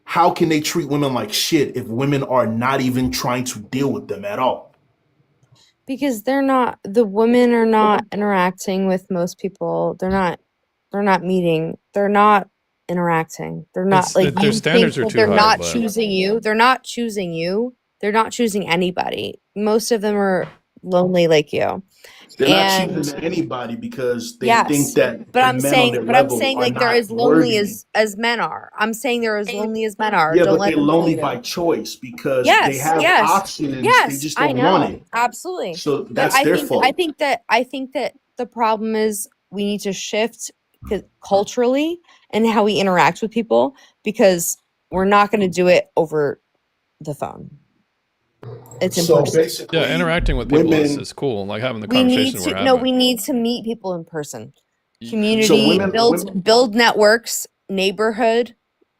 how can they treat women like shit if women are not even trying to deal with them at all? Because the women are not interacting with most people. They're not meeting. They're not interacting. They're not It's, like their you standards think are that too they're high. not But choosing you. They're not choosing you. They're not choosing anybody. Most of them are lonely like you. They're not And choosing anybody because they yes, think that but the I'm men on saying, their but I'm level saying are like they're not as lonely worthy. as men are. I'm saying they're as lonely as men are. Yeah, Don't but let they're them fool lonely you. by choice because they Yes, have yes, options. They yes. just I don't want know, it. absolutely. So But that's their I fault. think that the problem is we need to shift culturally and how we interact with people, because we're not going to do it over the phone. It's So important. basically, Yeah, interacting with people women. is cool. Like having the We need conversation we're to no, having. we need to meet people in person. Y- So Community, women. build networks, neighborhood,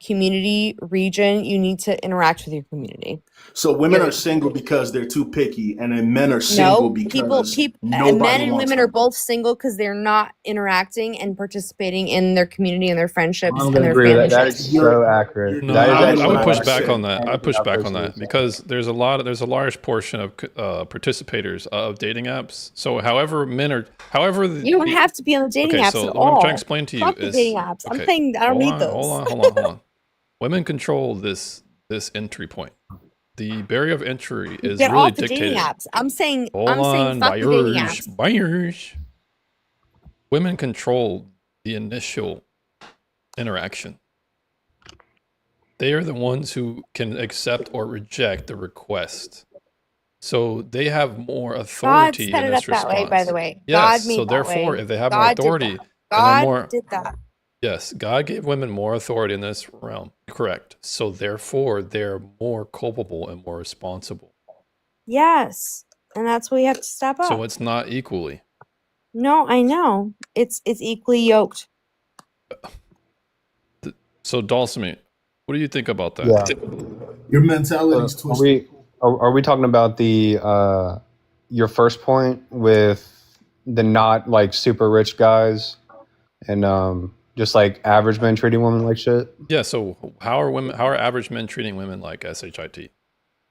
community, region. You need to interact with your community. So women Period. are single because they're too picky, and then men are single No, people, because men nobody and wants women are them. both single because they're not interacting and participating in their community and their friendships I'm and gonna their agree with that. That family. is so accurate. No, That is I would actually push what back on said. that. I push back on that because there's a large portion of participators of dating apps. So however You don't have to be on the dating okay, apps so at what I'm trying to all. explain to you Fuck the is dating apps. I'm okay. saying I don't need those. Hold on. Women control this entry point. The barrier of entry is Get really off the dating dictated. apps. I'm saying Hold fuck on, the dating apps. buyers. Women control the initial interaction. They are the ones who can accept or reject the request. So they have more God authority set in it up this that way, response. by the way. Yes, God made so that therefore, way. if they have more God did authority, that. and they're more, God did that. yes, God gave women more authority in this realm. Correct. So therefore, they're more culpable and more responsible. Yes. And that's why you have to step up. So it's not equally. No, I know. It's equally yoked. So Dulcime, what do you think about that? Yeah. Your mentality's Are twisted. we talking about the your first point with the not like super rich guys and just like average men treating women like shit? Yeah, so how are average men treating women like SHIT?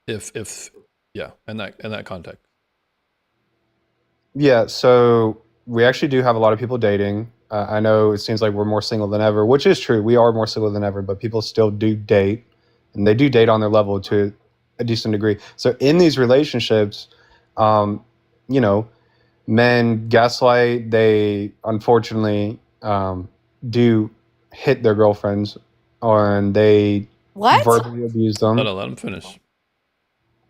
If yeah, in that context. Yeah, so we actually do have a lot of people dating. I know it seems like we're more single than ever, which is true. We are more single than ever, but people still do date, and they do date on their level to a decent degree. So in these relationships, you know, men gaslight. They unfortunately do hit their girlfriends, and they What? verbally abuse them. Let them finish.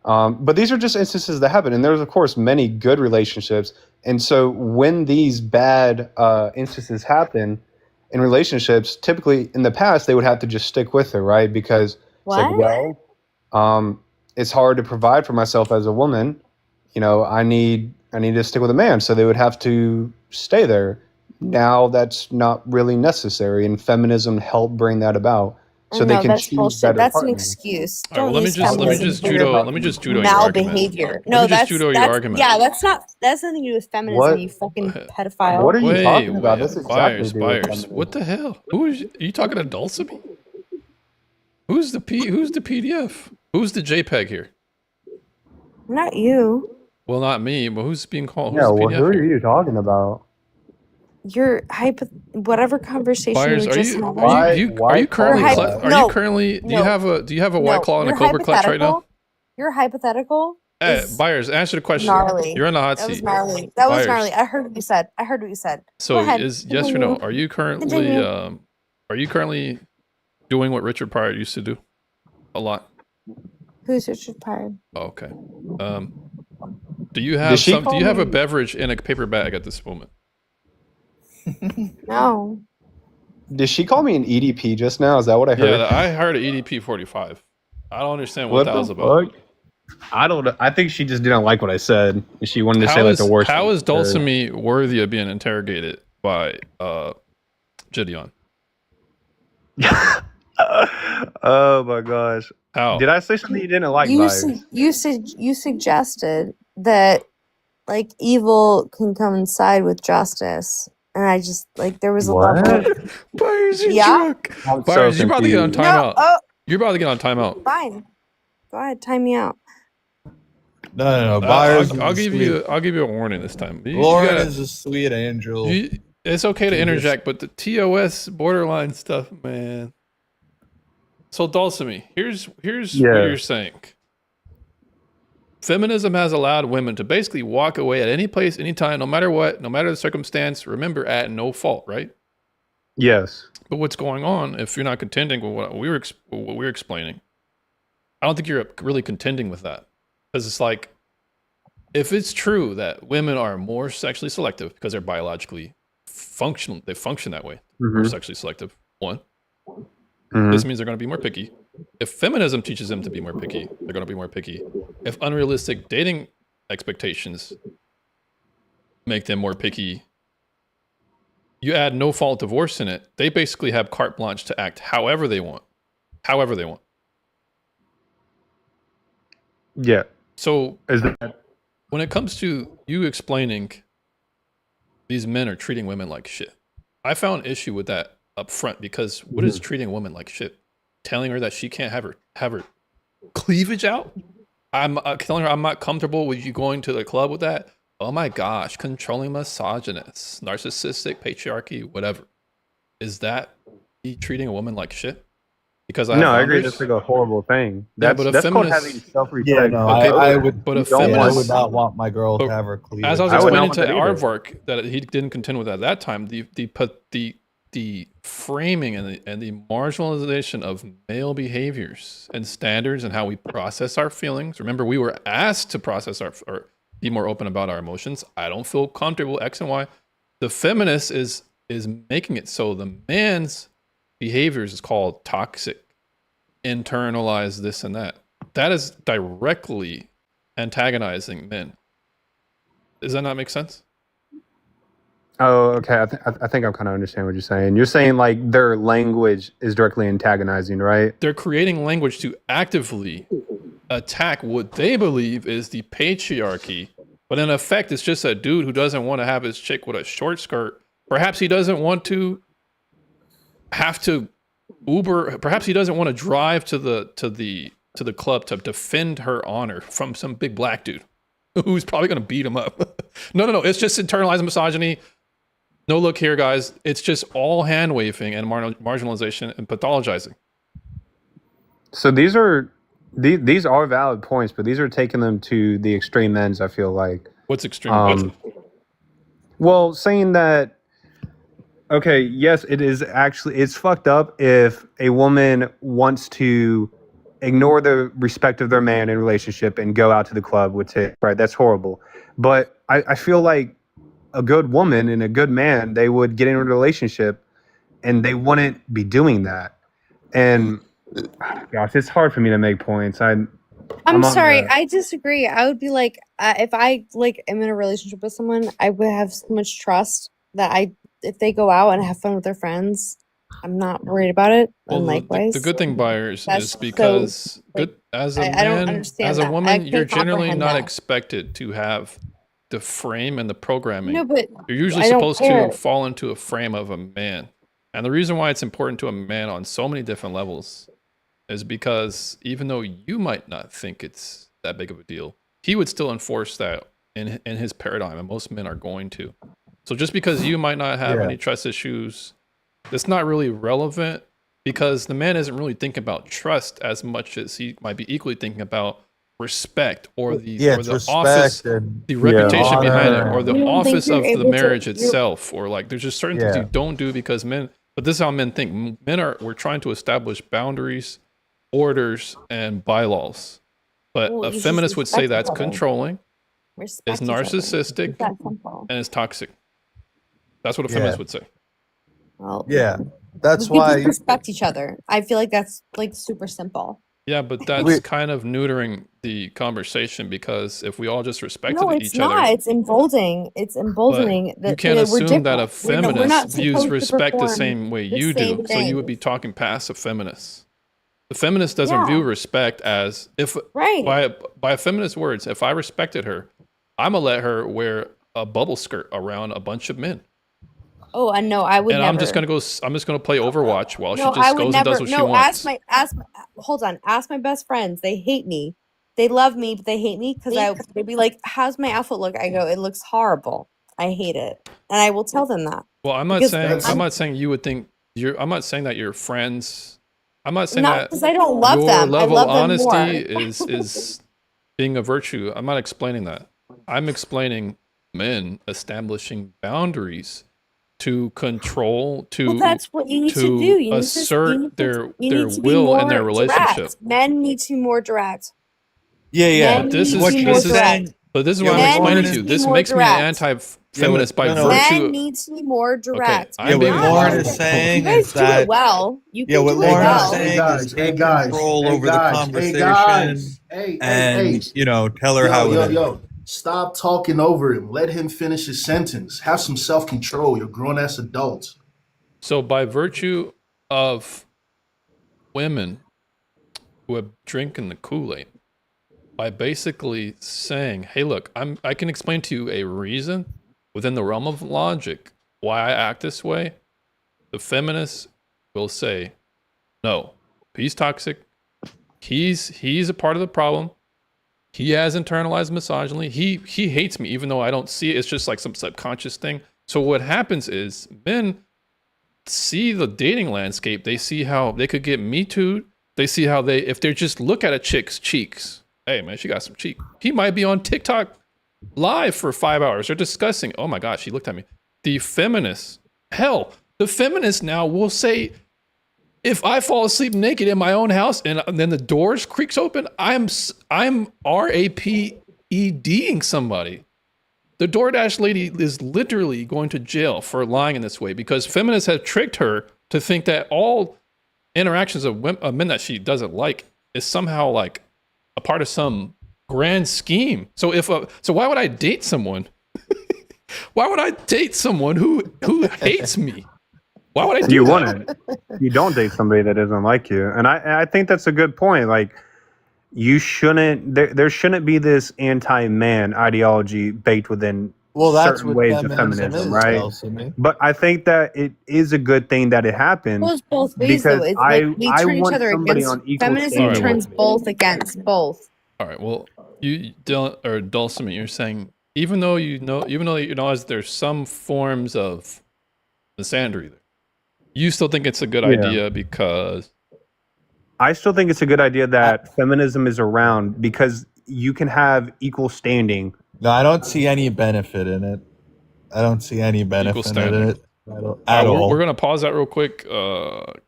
But these are just instances that happen, and there's of course many good relationships. And so when these bad instances happen in relationships, typically in the past they would have to just stick with it, right? Because it's like, What? well, it's hard to provide for myself as a woman. You know, I need to stick with a man, so they would have to stay there. Now that's not really necessary, and feminism helped bring that about. So they No, can that's choose bullshit. better That's an partners. excuse. All right, well, Don't let me use just feminism for your judo your mal argument. behavior. Let No, me just that's judo your that's argument. yeah, that's nothing to do with feminism, What? you fucking pedophile. What are you talking about? Wait, That's exactly buyers, to do with buyers. feminism. What the hell? Are you talking to Dulcime? Who's the PDF? Who's the JPEG here? Not you. Well, not me, but who's being called? Yeah, Who's the well, PDF who are here? you talking about? You're whatever conversation Buyers, you are just you had. are you currently You're do you have a white no, claw and a you're cobra clutch right now? hypothetical. Your hypothetical is Buyers, answer the question. gnarly. You're on the hot That was seat. gnarly. That was Buyers. gnarly. I heard what you said. Go So ahead. is yes or no? Continue. Are you currently doing what Richard Pryor used to do? A lot. Who's Richard Pryor? Okay. Do you have she do you have a call me- beverage in a paper bag at this moment? No. Did she call me an EDP just now? Is that what I heard? Yeah, I heard an EDP 45. I don't understand what What that the was about. fuck? I don't know. I think she just didn't like what I said. She wanted to say like the worst. How thing is she's heard. Dulcime worthy of being interrogated by Gideon? Oh my gosh. How? Did I say something you didn't like, You Buyers? you suggested that like evil can coincide with justice, and I just like there was a level. Buyers, you're Yeah. drunk. I'm Buyers, so you're about to get on confused. timeout. Oh, You're about to get on timeout. fine. Go ahead, time me out. No. Buyers, I'll give you a warning this time. You Lauren gotta- is a sweet angel. it's okay to She just- interject, but the TOS borderline stuff, man. So Dulcime, here's what Yeah. you're saying. Feminism has allowed women to basically walk away at any place, anytime, no matter what, no matter the circumstance. Remember, at no fault, right? Yes. But what's going on if you're not contending with what we were explaining? I don't think you're really contending with that, because it's like, if it's true that women are more sexually selective because they're biologically functional, they function that way. or sexually selective. One. Mhm. This means they're going to be more picky. If feminism teaches them to be more picky, they're going to be more picky. If unrealistic dating expectations make them more picky, you add no fault divorce in it, they basically have carte blanche to act however they want. However they want. Yeah. So Is that when it comes to you explaining these men are treating women like shit, I found issue with that up front because what is treating a woman like shit? Telling her that she can't have her cleavage out? I'm telling her I'm not comfortable with you going to the club with that. Oh my gosh, controlling misogynist, narcissistic, patriarchy, whatever. Is that me treating a woman like shit? Because I have no, I agree. boundaries? That's like a horrible thing. Yeah, That's but a that's called feminist- having self-respect. Yeah, no, Okay, I would. but a I feminist would not want my girl to but have her cleavage. as I was I would explaining not to want that either. Aardvark that he didn't contend with at that time, the framing and the marginalization of male behaviors and standards and how we process our feelings. Remember, we were asked to process or be more open about our emotions. I don't feel comfortable X and Y. The feminist is making it so the man's behaviors is called toxic, internalized this and that. That is directly antagonizing men. Does that not make sense? Oh, okay. I think I kind of understand what you're saying. You're saying like their language is directly antagonizing, right? They're creating language to actively attack what they believe is the patriarchy, but in effect, it's just a dude who doesn't want to have his chick with a short skirt. Perhaps he doesn't want to have to Uber. Perhaps he doesn't want to drive to the club to defend her honor from some big black dude who's probably going to beat him up. No. It's just internalized misogyny. No, look here, guys. It's just all hand waving and marginalization and pathologizing. So these are valid points, but these are taking them to the extreme ends. I feel like. What's extreme? Well, saying that. Okay, yes, it's fucked up if a woman wants to ignore the respect of their man in a relationship and go out to the club with it, right? That's horrible. But I feel like a good woman and a good man, they would get into a relationship and they wouldn't be doing that. And gosh, it's hard for me to make points. I'm sorry, I disagree. I would be like, if I am in a relationship with someone, I would have so much trust that if they go out and have fun with their friends, I'm not worried about it. Well, and likewise, the good thing, buyers, That's is because as a I don't man, understand as a that. I woman, can't you're generally comprehend not that. expected to have the frame and the programming. No, but you're usually I don't supposed care. to fall into a frame of a man. And the reason why it's important to a man on so many different levels is because even though you might not think it's that big of a deal, he would still enforce that in his paradigm, and most men are going to. So just because you might not have any trust issues, that's not really relevant because the man isn't really thinking about trust as much as he might be equally thinking about respect or the respect office, and the reputation behind it, honor. or the You don't think office you're of the able to- marriage you're- itself, or like there's just certain things you don't do because men. But this is how men think. We're trying to establish boundaries, orders, and bylaws. But Well, a you just feminist would say respect that's each other. controlling, Respect it's each other. narcissistic, It's that simple. and it's toxic. That's what a Yeah. feminist would say. Well, Yeah, that's we why. just respect each other. I feel like that's super simple. Yeah, but that's kind of neutering the conversation because if we all just respected No, it's each not. other, It's emboldening. It's emboldening you that can't we're assume that a different. We're not feminist views supposed to respect the perform same way the you same do. So you would thing. be talking past a feminist. The feminist doesn't Yeah. view respect as if Right. by a feminist words, if I respected her, I'm gonna let her wear a bubble skirt around a bunch of men. Oh, and no, I would And never. I'm just gonna play Overwatch while No, she I just would goes never. and does what she No, wants. hold on. Ask my best friends. They hate me. They love me, but they hate me because they'd be like, "How's my outfit look?" I go, "It looks horrible. I hate it," and I will tell them that. Well, I'm not Because saying I'm- I'm not saying you would think you're. I'm not saying that you're friends. I'm not saying Not that 'cause I don't love your them. I level love of them honesty more. is being a virtue. I'm not explaining that. I'm explaining men establishing boundaries to control, Well, that's what you need to do. You need to assert their you their need to be will in their more relationship. direct. Men need to be more direct. Yeah. Men This need is to be what more you're this is saying. direct. But this is Yeah, what I'm but Men explaining need to to you. be This more makes me an direct. anti-feminist by no, virtue. Men need to be more Okay, direct. Yeah, I'm what being. Lauren is You saying guys is do it that well. You yeah, can what do it Lauren is well. saying is hey take guys, control hey over the guys, hey conversation guys, hey, and tell her how it is. yo, stop talking over him. Let him finish his sentence. Have some self control. You're grown ass adults. So by virtue of women who are drinking the Kool-Aid, by basically saying, "Hey, look, I can explain to you a reason within the realm of logic why I act this way," the feminists will say, "No, he's toxic. He's a part of the problem. He has internalized misogyny. He hates me, even though I don't see it. It's just like some subconscious thing." So what happens is men see the dating landscape. They see how they could get Me Too. They see how if they just look at a chick's cheeks, hey man, she got some cheek. He might be on TikTok live for 5 hours. They're discussing, oh my gosh, she looked at me. The feminists now will say, if I fall asleep naked in my own house and then the doors creaks open, I'm RAPEDing somebody. The DoorDash lady is literally going to jail for lying in this way because feminists have tricked her to think that all interactions of men that she doesn't like is somehow like a part of some grand scheme. So why would I date someone? Why would I date someone who hates me? Why would I do that? You don't date somebody that doesn't like you, and I think that's a good point. Like, you shouldn't. There shouldn't be this anti-man ideology baked within That's certain what ways of feminism feminism, is, right? Delsamy. But I think that it is a good thing that it happened. It goes both ways though. Because It's like we I turn each want other somebody against on equal feminism standing turns with me. both against both. All right. Well, Dulcimate, you're saying even though you know there's some forms of misandry there, you still think it's a good idea because I still think it's a good idea that feminism is around because you can have equal standing. No, I don't see any benefit in it. I don't see any benefit in standing. it at all. We're gonna pause that real quick.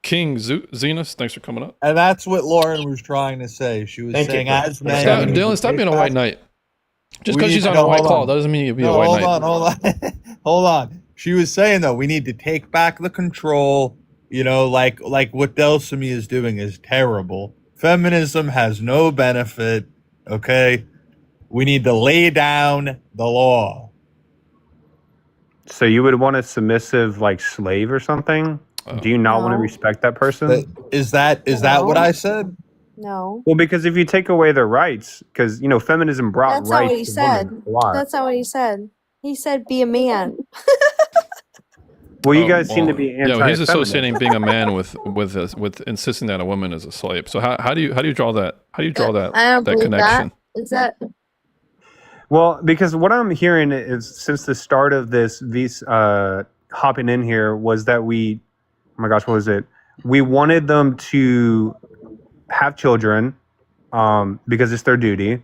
King Zenos, thanks for coming up. And that's what Lauren was trying to say. She was saying, as men, Dylan, stop being a white knight. Just we because need she's to on go- a white hold claw on. doesn't mean you'll be No, a white hold knight. on. Hold on. She was saying though, we need to take back the control. Like what Delsamy is doing is terrible. Feminism has no benefit. Okay, we need to lay down the law. So you would want a submissive like slave or something? Do you not want to No. respect that person? Is that what I said? No. Well, because if you take away their rights, because feminism brought That's not what he rights to said. women a lot. That's not what he said. He said be a man. Well, you guys seem to be Yeah, well, he's associating being a man with insisting that a woman is a slave. So how do you draw that? How do you draw that I don't that believe connection? that. Is that Well, because what I'm hearing is since the start of this hopping in here was that oh my gosh, what was it? We wanted them to have children because it's their duty.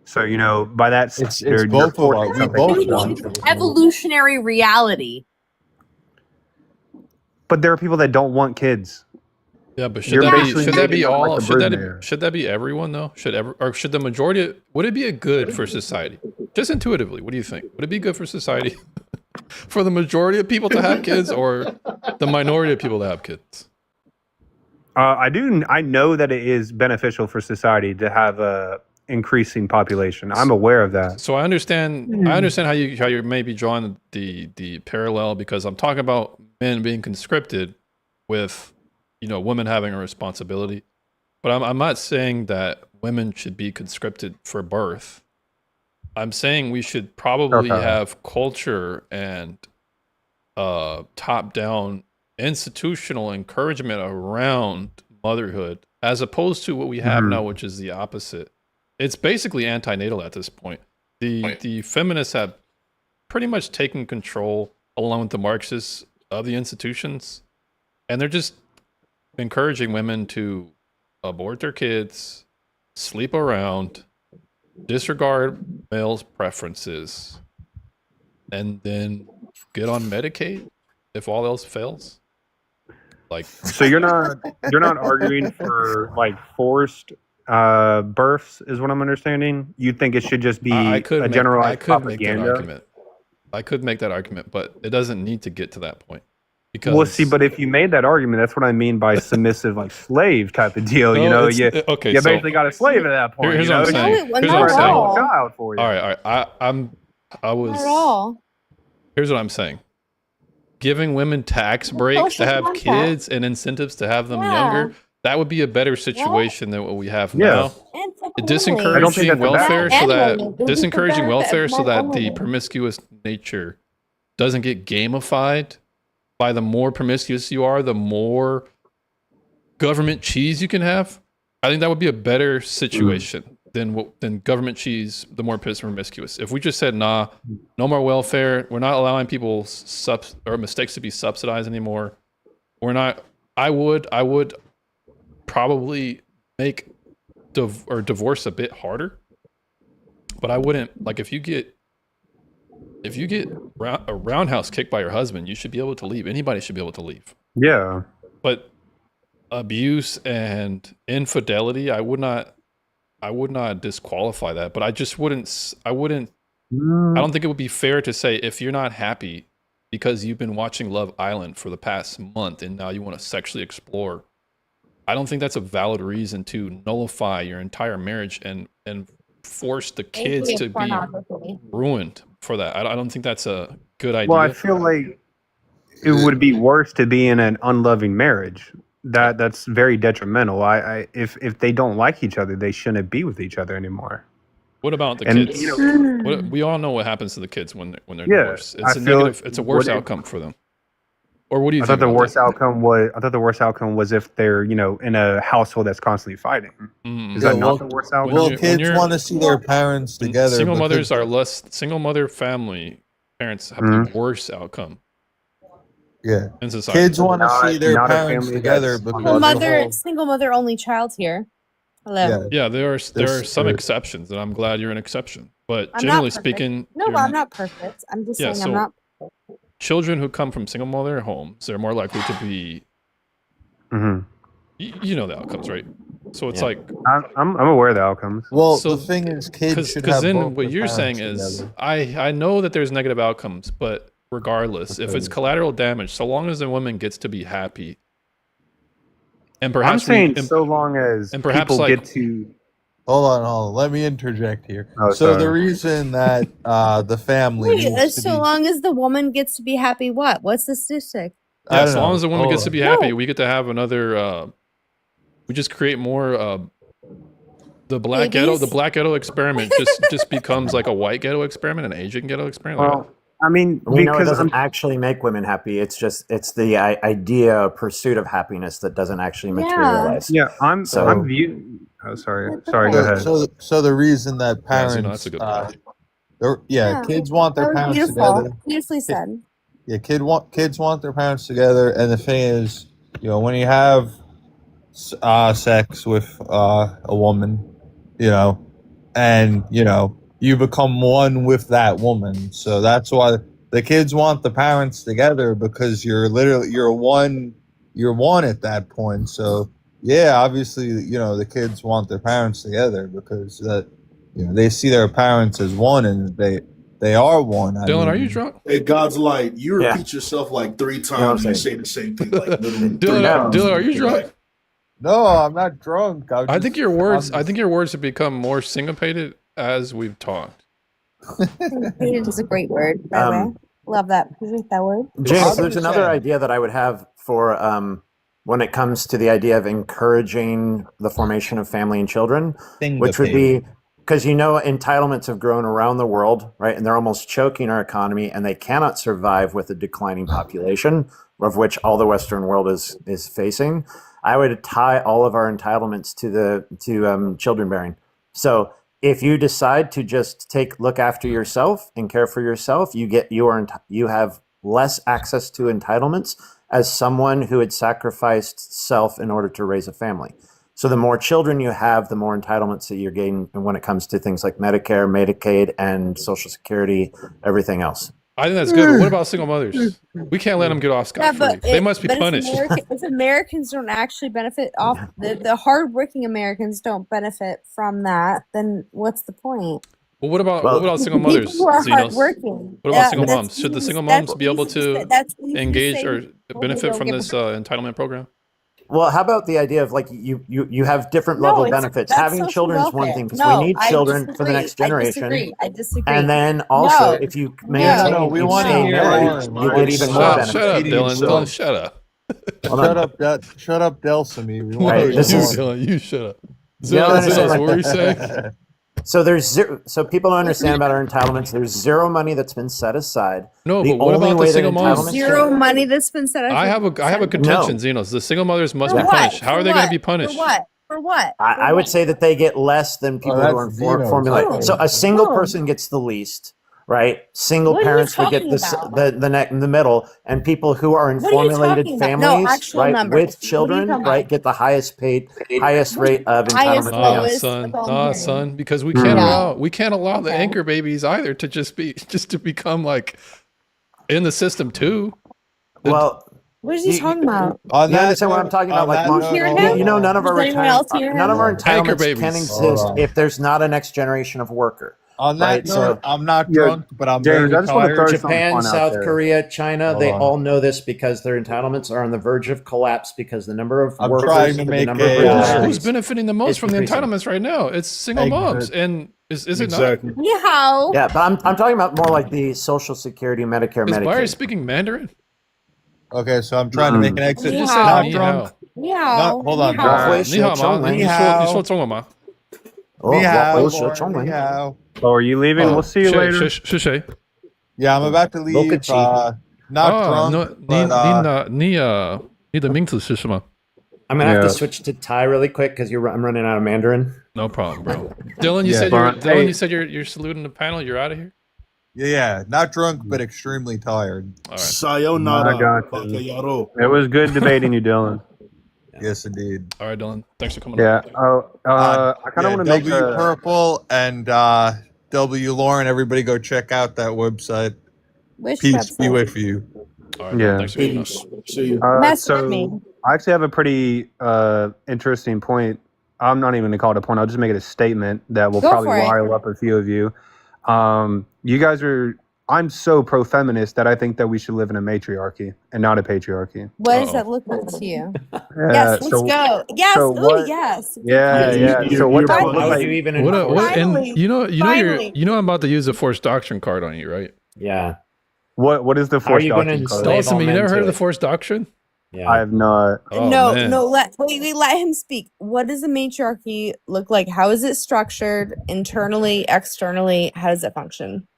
So, by that standard, both you're of forcing us. We something both on them. want children. evolutionary reality? But there are people that don't want kids. Yeah, but You're basically should that be making them all? like a Should broodmare. that be everyone though? Should the majority? Would it be a good for society? Just intuitively, what do you think? Would it be good for society for the majority of people to have kids, or the minority of people to have kids? I know that it is beneficial for society to have a increasing population. I'm aware of that. So I understand how you're maybe drawing the parallel because I'm talking about men being conscripted with women having a responsibility, but I'm not saying that women should be conscripted for birth. I'm saying we should probably have culture and top-down institutional encouragement around motherhood as opposed to what we have now, which is the opposite. It's basically antenatal at this point. The feminists have pretty much taken control along with the Marxists of the institutions, and they're just encouraging women to abort their kids, sleep around, disregard males' preferences, and then get on Medicaid if all else fails. Like, So you're not arguing for like forced births, is what I'm understanding. You think it should just be I could a make, I generalized could make that propaganda? argument. I could make that argument, but it doesn't need to get to that point Well, see, because but if you made that argument, that's what I mean by submissive, like slave type of deal. You no, know, it's okay. you So basically got a slave at that point. here's You what I'm know, saying. No, Here's not what I'm at saying. all. child for you. All right. I was. Not at all. Here's what I'm saying. Giving women tax breaks to social have contract. kids and incentives to have them younger, that would be a better situation than what we have Yeah. now. And for I don't think Disencouraging that's a bad welfare so And that women. This is the benefit of the women. promiscuous nature doesn't get gamified by the more promiscuous you are, the more government cheese you can have. I think that would be a better situation than government cheese, the more promiscuous. If we just said, nah, no more welfare, we're not allowing people's mistakes to be subsidized anymore. We're not. I would probably make divorce a bit harder, but I wouldn't like if you get a roundhouse kicked by your husband, you should be able to leave. Anybody should be able to leave. Yeah. But abuse and infidelity, I would not disqualify that. But I just wouldn't. I don't think it would be fair to say if you're not happy because you've been watching Love Island for the past month and now you want to sexually explore. I don't think that's a valid reason to nullify your entire marriage and force the kids to be ruined for that. I don't think that's a good idea. Well, I feel like it would be worse to be in an unloving marriage. That's very detrimental. If they don't like each other, they shouldn't be with each other anymore. What about the And, kids? you know- We all know what happens to the kids when they're Yeah, divorced. I It's a feel negative. like It's a worse what if- outcome for them. Or what do you I think? thought the about worst that? outcome was. I thought the worst outcome was if they're in a household that's constantly fighting. Is that not the worst outcome? Well, kids want to see their parents together. Single because- mothers are less. Single mother family parents have Mm-hmm. the worst outcome. Yeah. In society. Kids want to see their not a parents family together that's because Single mother, only child here. Hello. Yeah, there are This- some exceptions, and I'm glad you're an exception. But I'm generally not perfect. speaking, No, you're but I'm not perfect. I'm just Yeah, saying I'm so- not. children who come from single mother homes, they're more likely to be. Mhm. You know the outcomes, right? So it's like I'm aware of the outcomes. Well, So- the thing is, kids should because have then both what their you're saying parents is together. I know that there's negative outcomes, but regardless, if it's collateral damage, so long as the woman gets to be happy, and I'm perhaps saying so long as and perhaps, people like- get to. Hold on. Let me interject here. Oh, so the sorry. reason that the family Wait, needs to so be, long as the woman gets to be happy, what? What's the statistic? I yeah, don't so long know. as the woman Hold gets to on. be happy, we get to have another. We just create more. The black ghetto, Babies? the black ghetto experiment just becomes like a white ghetto experiment, an Asian ghetto experiment. Well, I mean, We know it because doesn't actually make women happy. It's the idea, pursuit of happiness that doesn't actually materialize. yeah, I'm So- viewing. Oh, sorry. Sorry. Go ahead. So the reason that Yeah, parents, so no, that's a good point. kids want their That was parents beautiful. together. Beautifully said. Yeah, kids want their parents together, and the thing is, when you have sex with a woman, and you become one with that woman. So that's why the kids want the parents together, because you're one at that point. So yeah, obviously, the kids want their parents together because they see their parents as one, and they are one. Dylan, are you drunk? Hey, God's light. You Yeah. repeat yourself like 3 what I'm times. You say saying? the same thing like literally 3 Dylan, times. Dylan, are you drunk? No, I'm not drunk. I think your words have become more syncopated as we've talked. Hated is a great word, by the way. Love that. Please make that word. James, there's another idea that I would have for when it comes to the idea of encouraging the formation of family and children, which would be because entitlements have grown around the world, right? And they're almost choking our economy, and they cannot survive with a declining population, of which all the Western world is facing. I would tie all of our entitlements to children bearing. So if you decide to just look after yourself and care for yourself, you have less access to entitlements as someone who had sacrificed self in order to raise a family. So the more children you have, the more entitlements that you're gaining when it comes to things like Medicare, Medicaid, and Social Security, everything else. I think that's good. But what about single mothers? We can't let them get off scot free. They must be punished. If Americans don't actually benefit off the hardworking Americans don't benefit from that, then what's the point? Well, what about single mothers? People who are Xenos? hardworking. What about single moms? Should the single moms be able to engage or benefit from this entitlement program? Well, how about the idea of like you have different level benefits? Having children is one thing because we need children for the next generation. I disagree. And then also, if you maintain, we you want to stay hear married, you get even more benefits. Shut up, Dylan. Dylan, shut up. Shut up, Delsamy. We want Right, to this hear is- more. Dylan, you shut up. Yeah, What were you saying? So there's zero. So people don't understand about our entitlements. There's zero money that's been set aside. No, The but what only about the way that single moms? entitlements Zero money that's been set aside. I have a contention, Xenos. The single mothers must be punished. How are they going to be punished? For what? For what? I would say that they get less than people who are that's Xenos. formulated. No. So a single No. person gets the least, right? Single What are you parents would get talking this, about? the neck in the middle, and people who are in What are you formulated talking about? No, families, actual right, numbers. with What are you children, talking right, about? get the highest rate of Highest entitlement lowest. payouts. Son, That's all I'm hearing. son, because we can't allow the anchor babies either to just become like in the system too. Well, What is he talking about? you understand what I'm talking about? Like, you know, none of our Does anyone else hear none of our him? Anchor entitlements babies. can exist if there's not a next generation of worker. On that Right, note, so- I'm not Yeah, drunk, but I'm James, very I just wanna tired. throw something Japan, fun out South there. Korea, China, Hold they on. all know this because their entitlements are on the verge of collapse because the number of I'm workers, trying to the make number of a, industries Who's benefiting the most is from the increasing. entitlements right now? It's single moms, and is it Exactly. not? Yeehaw. Yeah, but I'm talking about more like the Social Security, Medicare, Is Byron Medicaid. speaking Mandarin? Okay, so I'm trying to make an exit. You just Yeehaw. said Not ni drunk. hao. Yeehaw. Hold on. Yeehaw. Ni hao ma. Chong-wen. Ni说中文吗？ Oh, Ni hao, well, Lauren, Chong-wen. ni hao. Oh, are you leaving? Oh, We'll see you later. 是谁？ Yeah, I'm about to leave. Bokachi. Not Ah, drunk, no, but你的名字是什么？ I'm gonna have Yeah. to switch to Thai really quick because I'm running out of Mandarin. No problem, bro. Dylan, you Yeah. said But, Dylan, hey- you said you're saluting the panel. You're out of here. yeah, not drunk, but extremely tired. All right. Sayonara. I got you. Bakayaro. It was good debating you, Dylan. Yes, indeed. All right, Dylan. Thanks for coming. Yeah. on. I kind of want to make W a, Purple and W Lauren. Everybody go check out that website. Which Peace be website? with you. All right, Yeah. Thanks for coming on. See you. Mess so with me. I actually have a pretty interesting point. I'm not even going to call it a point. I'll just make it a statement that will Go probably for it. rile up a few of you. You guys are. I'm so pro-feminist that I think that we should live in a matriarchy and not a patriarchy. What does Uh-oh. that look like to you? Yeah, Yes, let's so- go. Yes, so ooh, what- yes. Yeah, yeah. So what? you're- How would you even What, enforce what, it? and Finally, you finally. know I'm about to use a forced doctrine card on you, right? Yeah. What is the How are forced you gonna doctrine card? enslave Dawson, all you men never to heard of the it? forced doctrine? Yeah. I have not. Oh, no, man. no, let him speak. What does the matriarchy look like? How is it structured internally, externally? How does it function?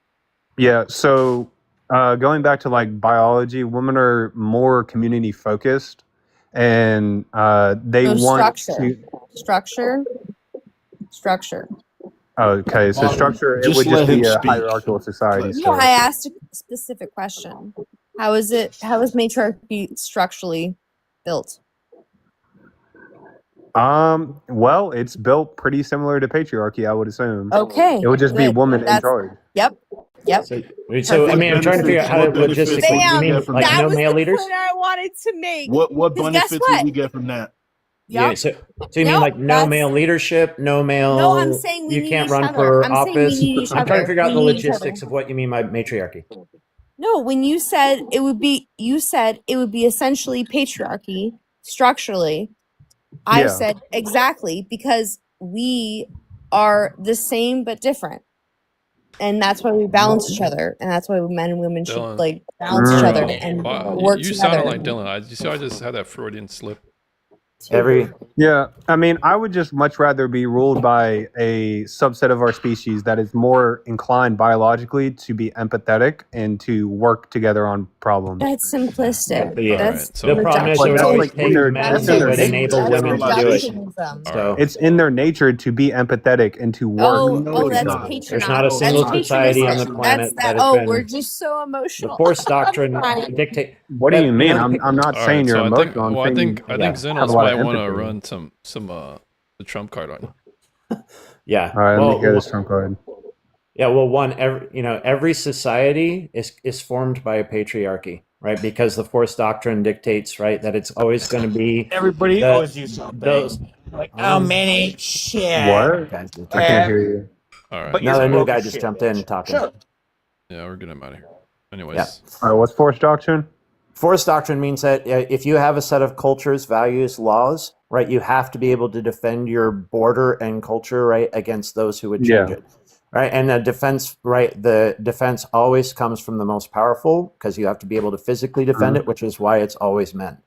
Yeah, so going back to like biology, women are more community focused, and they No, want structure. to. Structure. Okay, so structure it Just would let just be him a speak. hierarchical society. No, So. I asked a specific question. How is matriarchy structurally built? Well, it's built pretty similar to patriarchy, I would assume. Okay. It would just be good. woman in That's- charge. Yep. So I mean, I'm trying to figure out how to What benefits logistically. would You we mean get from like that no was male the leaders? point I wanted to make. What 'Cause guess benefits would what? we get from that? Yeah. Yep. So you mean Yep, like no that's- male leadership, no male? No, I'm saying we you need can't each run other. for I'm saying we office. need each I'm trying to other. figure out We the need each logistics other. of what you mean by matriarchy. No, when you said it would be essentially patriarchy structurally. I Yeah. said exactly because we are the same but different. And that's why we balance each other. And that's why men and women should Dylan. like balance each other Mm. and Wow, work you together. sounded like Dylan. You see, I just had that Freudian slip. Yeah, I mean, I would just much rather be ruled by a subset of our species that is more inclined biologically to be empathetic and to work together on problems. That's simplistic. Yeah. That's Alright, so- The problem is it But would that's always like take in their- men that's who in their would nature. enable That's women to do it. reductionism. So It's in their nature to be empathetic and to work. Oh, it's that's not. patriotic. There's not a single That's society on the patriotism. planet That's that that. has Oh, been- we're just so the emotional. force doctrine Fine. dictate. What do you mean? Yeah. I'm not All saying right, you're so emotional. I'm I saying think you I think have Xenos a lot might of want to empathy. run the Trump card on you. Yeah. All right, let Well, me hear this Trump card. Yeah, well, every society is formed by a patriarchy, right? Because the force doctrine dictates, right, that it's always going to be Everybody the owes you something. those. Like, how many shit? What? Guys, I can't hear you. All right. But no, you're the new broke guy as just shit, jumped bitch. in talking. Shut up. Yeah, we're getting him out of here. Anyways. Yeah. All right, what's force doctrine? Force doctrine means that if you have a set of cultures, values, laws, right, you have to be able to defend your border and culture, right, against those who would change it. Right. And the defense always comes from the most powerful, because you have to be able to physically defend it, which is why it's always men.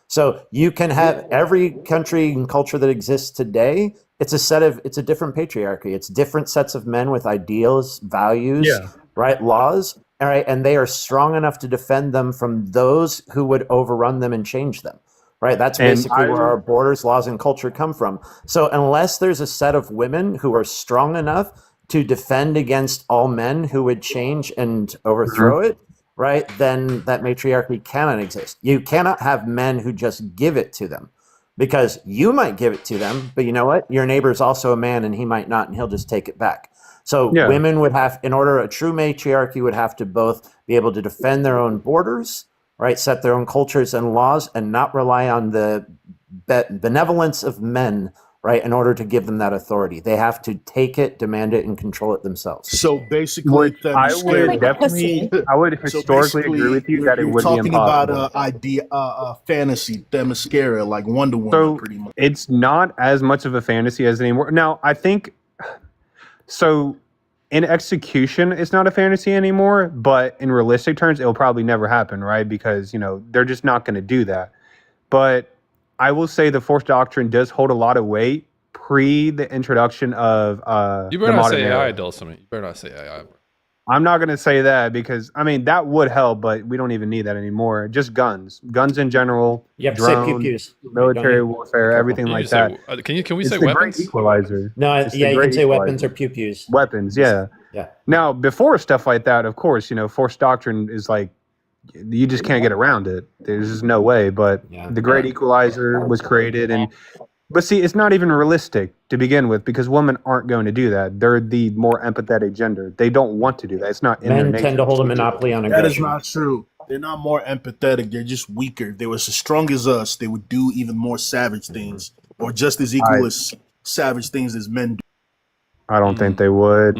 So you can have every country and culture that exists today. It's a different patriarchy. It's different sets of men with ideals, values, right, laws. All right. And they are strong enough to defend them from those who would overrun them and change them. Right. That's basically where our borders, laws, and culture come from. So unless there's a set of women who are strong enough to defend against all men who would change and overthrow it, right, then that matriarchy cannot exist. You cannot have men who just give it to them, because you might give it to them, but you know what? Your neighbor is also a man, and he might not, and he'll just take it back. So women would have, in order, a true matriarchy would have to both be able to defend their own borders, right, set their own cultures and laws, and not rely on the benevolence of men, right, in order to give them that authority. They have to take it, demand it, and control it themselves. So basically, I would historically agree with you that it would be talking impossible. about fantasy, Themyscira, like Wonder Woman, So pretty much. it's not as much of a fantasy as anymore. Now, I think so. In execution, it's not a fantasy anymore, but in realistic terms, it'll probably never happen, right? Because they're just not going to do that. But I will say the force doctrine does hold a lot of weight pre the introduction of You the better not modern say era. AI, Dulcimer. You better not say AI. I'm not going to say that because, that would help, but we don't even need that anymore. Just guns. Guns in general, You have to say drones, pew-pews. military Don't- warfare, everything Can you like say- that. can we It's say the weapons? great equalizer. No, It's the yeah, you can great say weapons equalizer. or pew-pews. Weapons, yeah. Yeah. Now, before stuff like that, of course, force doctrine is like, you just can't get around it. There's just no way. But the great equalizer was created. But see, it's not even realistic to begin with, because women aren't going to do that. They're the more empathetic gender. They don't want to do that. It's not in their Men nature. tend to hold a monopoly on That is aggression. not true. They're not more empathetic. They're just weaker. If they were as strong as us, they would do even more savage things, or just as equal as savage things as men do. I don't think they would.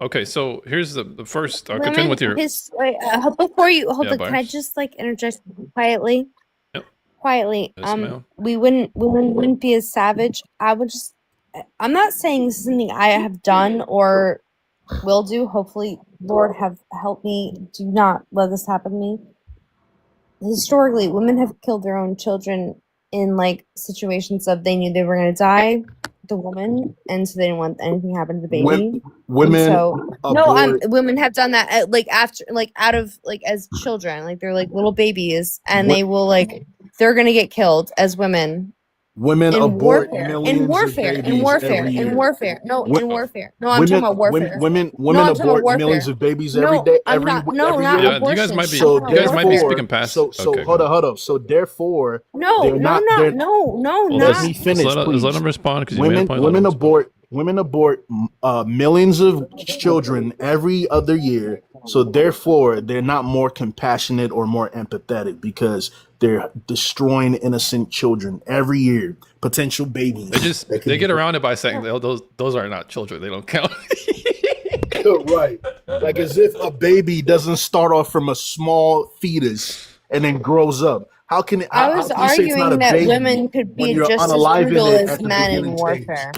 Okay, so here's the first. Continue with your. Before you hold Yeah, on, can I Byers. just interject quietly? Yep. Quietly. Yes, ma'am. Women wouldn't be as savage. I'm not saying this is something I have done or will do. Hopefully, Lord have helped me. Do not let this happen to me. Historically, women have killed their own children in situations of they knew they were going to die, the woman, and so they didn't want anything to happen to the baby. Women Women have done that after out of as children, they're little babies, and they will they're gonna get killed as women. Women In abort warfare, millions in warfare, of in babies warfare, every year. in warfare. No, Wo- in warfare. No, I'm talking about warfare. Women I'm talking about abort warfare. millions of babies No, every day. I'm not. No, every not year. Yeah, you guys abortion. might be. So You guys might be therefore- speaking past. So okay, hold up. So therefore, No, they're no, not. no, they're- no, Well, not. Let me finish, Just please. let him respond because you made a Women, point. women abort millions of children every other year. So therefore, they're not more compassionate or more empathetic, because they're destroying innocent children every year, potential babies. They get around it by saying those are not children. They don't count. Right, like as if a baby doesn't start off from a small fetus and then grows up. How can it? I was how can you say it's not arguing a that baby women could when be you're just as unalive in brutal it as at the men in beginning stage? warfare.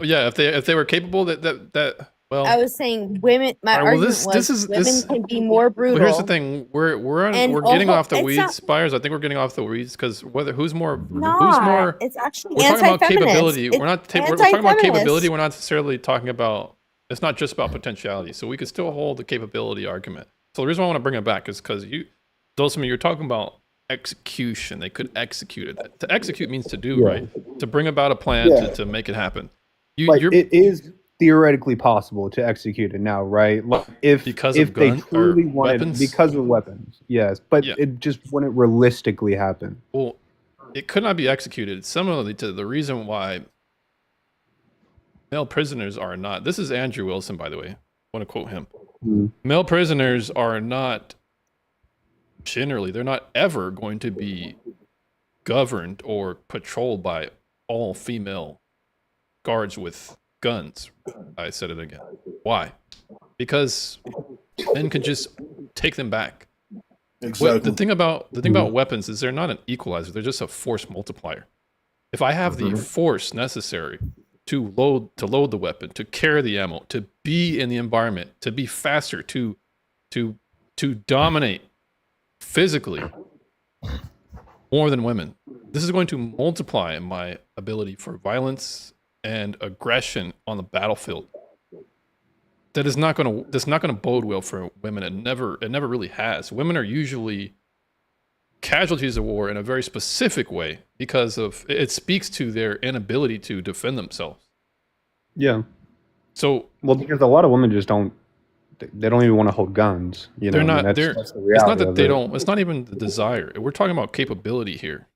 Yeah, if they were capable, that well. I was saying women. My All right, well, argument was women can be more brutal. Well, here's the thing: we're And getting also, off the it's weeds, not- Spires. I think we're getting off the weeds because who's more. Not. It's actually We're talking about anti-feminist. capability. It's We're talking about anti-feminist. capability. We're not necessarily talking about. It's not just about potentiality. So we could still hold the capability argument. So the reason why I want to bring it back is because you're talking about execution. They could execute it. To execute means to do, right? To bring about a plan to make it happen. It is theoretically possible to execute it now, right? If they truly wanted, weapons? because of weapons, yes, but it just wouldn't realistically happen. Well, it could not be executed. Similarly to the reason why male prisoners are not. This is Andrew Wilson, by the way. I want to quote him. Male prisoners are not generally, they're not ever going to be governed or patrolled by all female guards with guns. I said it again. Why? Because men can just take them back. Exactly. The thing about weapons is they're not an equalizer, they're just a force multiplier. If I have the force necessary to load the weapon, to carry the ammo, to be in the environment, to be faster, to dominate physically more than women, this is going to multiply my ability for violence and aggression on the battlefield. That's not going to bode well for women. It never really has. Women are usually casualties of war in a very specific way because of it speaks to their inability to defend themselves. Yeah. So because a lot of women just don't even want to hold guns. You know, they're not. that's It's the not reality that of they it. don't. It's not even the desire. We're talking about capability here.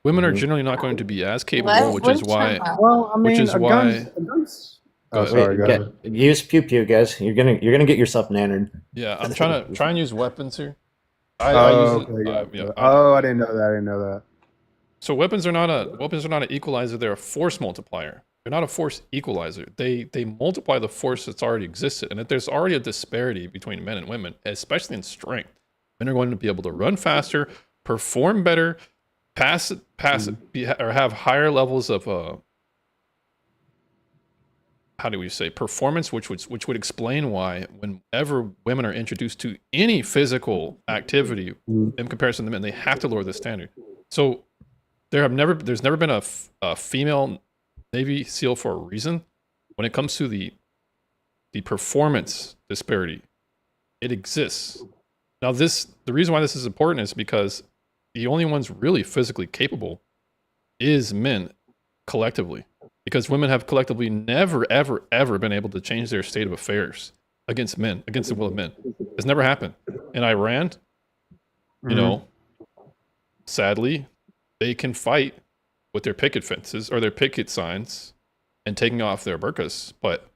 Women are generally not going to be as capable, which is why. Well, I mean, which is why. Oh, sorry, go ahead. Use pew pew, guys. You're gonna get yourself nannered. Yeah, I'm trying to use weapons here. I didn't know that. So weapons are not an equalizer. They're a force multiplier. They're not a force equalizer. They multiply the force that's already existed. And if there's already a disparity between men and women, especially in strength, men are going to be able to run faster, perform better, or have higher levels of how do we say performance, which would explain why whenever women are introduced to any physical activity in comparison to men, they have to lower the standard. So there's never been a female Navy SEAL for a reason. When it comes to the performance disparity, it exists. Now the reason why this is important is because the only ones really physically capable is men collectively. Because women have collectively never, ever, ever been able to change their state of affairs against men, against the will of men. It's never happened. In Iran, you know, sadly, they can fight with their picket fences or their picket signs and taking off their burqas. But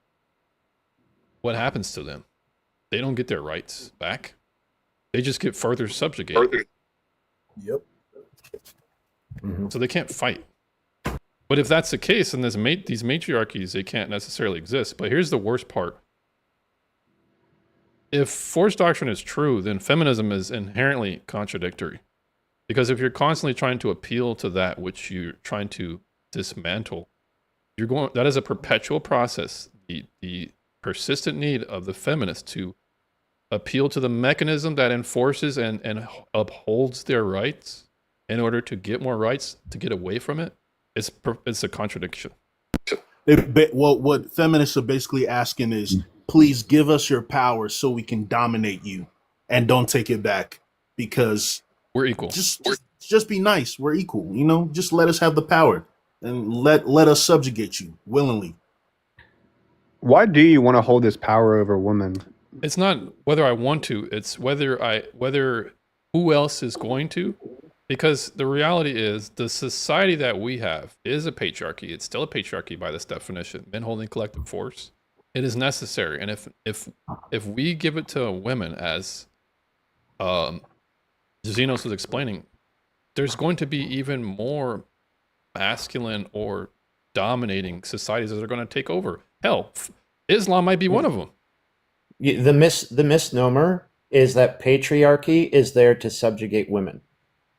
what happens to them? They don't get their rights back. They just get further subjugated. Yep. So they can't fight. But if that's the case, then these matriarchies, they can't necessarily exist. But here's the worst part. If force doctrine is true, then feminism is inherently contradictory. Because if you're constantly trying to appeal to that which you're trying to dismantle, that is a perpetual process. The persistent need of the feminist to appeal to the mechanism that enforces and upholds their rights in order to get more rights, to get away from it, it's a contradiction. What feminists are basically asking is, please give us your power so we can dominate you, and don't take it back because we're equal. Just be nice. We're equal. You know, just let us have the power and let us subjugate you willingly. Why do you want to hold this power over women? It's not whether I want to. It's whether who else is going to. Because the reality is, the society that we have is a patriarchy. It's still a patriarchy by this definition. Men holding collective force. It is necessary. And if we give it to women, as Zenos was explaining, there's going to be even more masculine or dominating societies that are going to take over. Hell, Islam might be one of them. The misnomer is that patriarchy is there to subjugate women.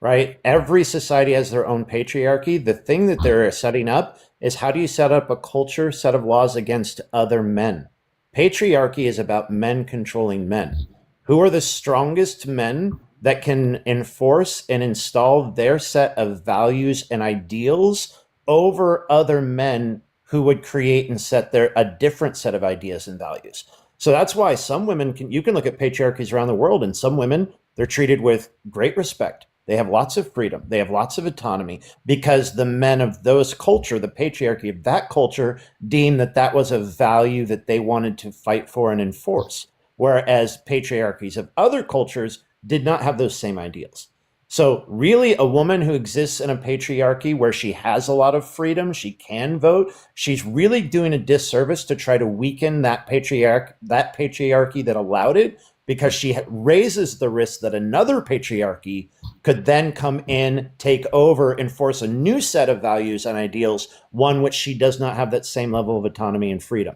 Right? Every society has their own patriarchy. The thing that they're setting up is, how do you set up a culture, set of laws against other men? Patriarchy is about men controlling men. Who are the strongest men that can enforce and install their set of values and ideals over other men who would create and set a different set of ideas and values? So that's why some women you can look at patriarchies around the world, and some women, they're treated with great respect. They have lots of freedom. They have lots of autonomy because the men of those culture, the patriarchy of that culture, deemed that was a value that they wanted to fight for and enforce. Whereas patriarchies of other cultures did not have those same ideals. So really, a woman who exists in a patriarchy where she has a lot of freedom, she can vote, she's really doing a disservice to try to weaken that patriarchy that allowed it, because she raises the risk that another patriarchy could then come in, take over, enforce a new set of values and ideals, one which she does not have that same level of autonomy and freedom.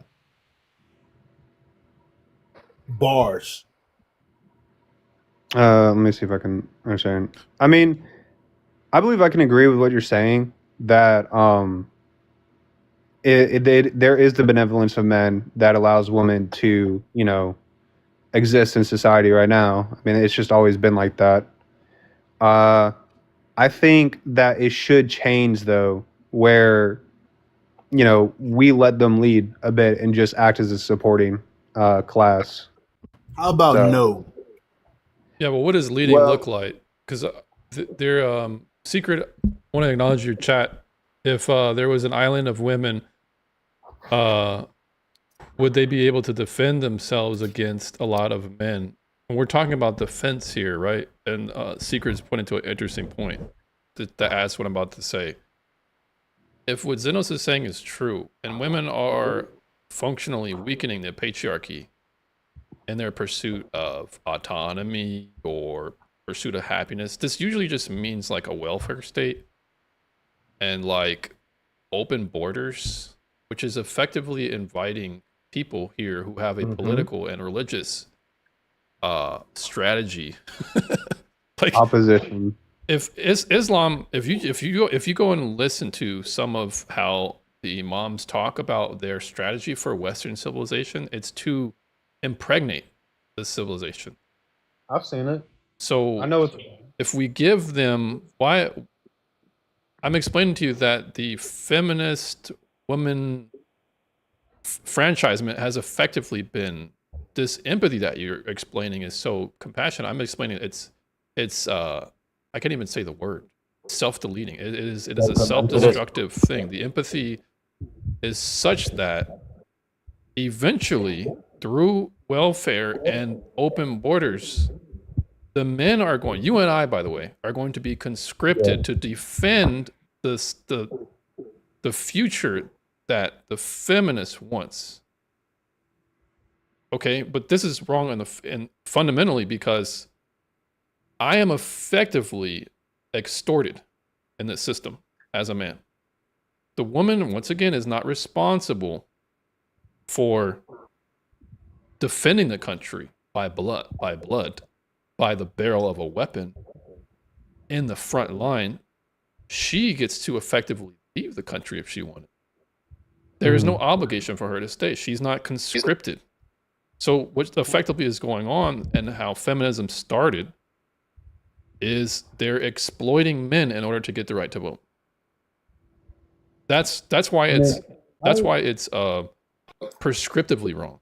Bars. Let me see if I can understand. I mean, I believe I can agree with what you're saying, that there is the benevolence of men that allows women to, you know, exist in society right now. I mean, it's just always been like that. I think that it should change, though, where, you know, we let them lead a bit and just act as a supporting class. How about no? Yeah, well, what does leading look like? Because they're secret. I want to acknowledge your chat. If there was an island of women, would they be able to defend themselves against a lot of men? And we're talking about defense here, right? And Secret's pointing to an interesting point to ask what I'm about to say. If what Xenos is saying is true, and women are functionally weakening the patriarchy in their pursuit of autonomy or pursuit of happiness, this usually just means like a welfare state and like open borders, which is effectively inviting people here who have a political and religious strategy. Like opposition. If Islam, if you go and listen to some of how the imams talk about their strategy for Western civilization, it's to impregnate the civilization. I've seen it. So I know if we give them, why I'm explaining to you that the feminist woman franchisement has effectively been this empathy that you're explaining is so compassionate. I'm explaining it's I can't even say the word, self-deleting. It is a self-destructive thing. The empathy is such that eventually, through welfare and open borders, the men are going, you and I, by the way, are going to be conscripted to defend the future that the feminist wants. Okay, but this is wrong and fundamentally because I am effectively extorted in this system as a man. The woman, once again, is not responsible for defending the country by blood, by the barrel of a weapon in the front line. She gets to effectively leave the country if she wanted. There is no obligation for her to stay. She's not conscripted. So what effectively is going on and how feminism started is they're exploiting men in order to get the right to vote. That's why it's prescriptively wrong.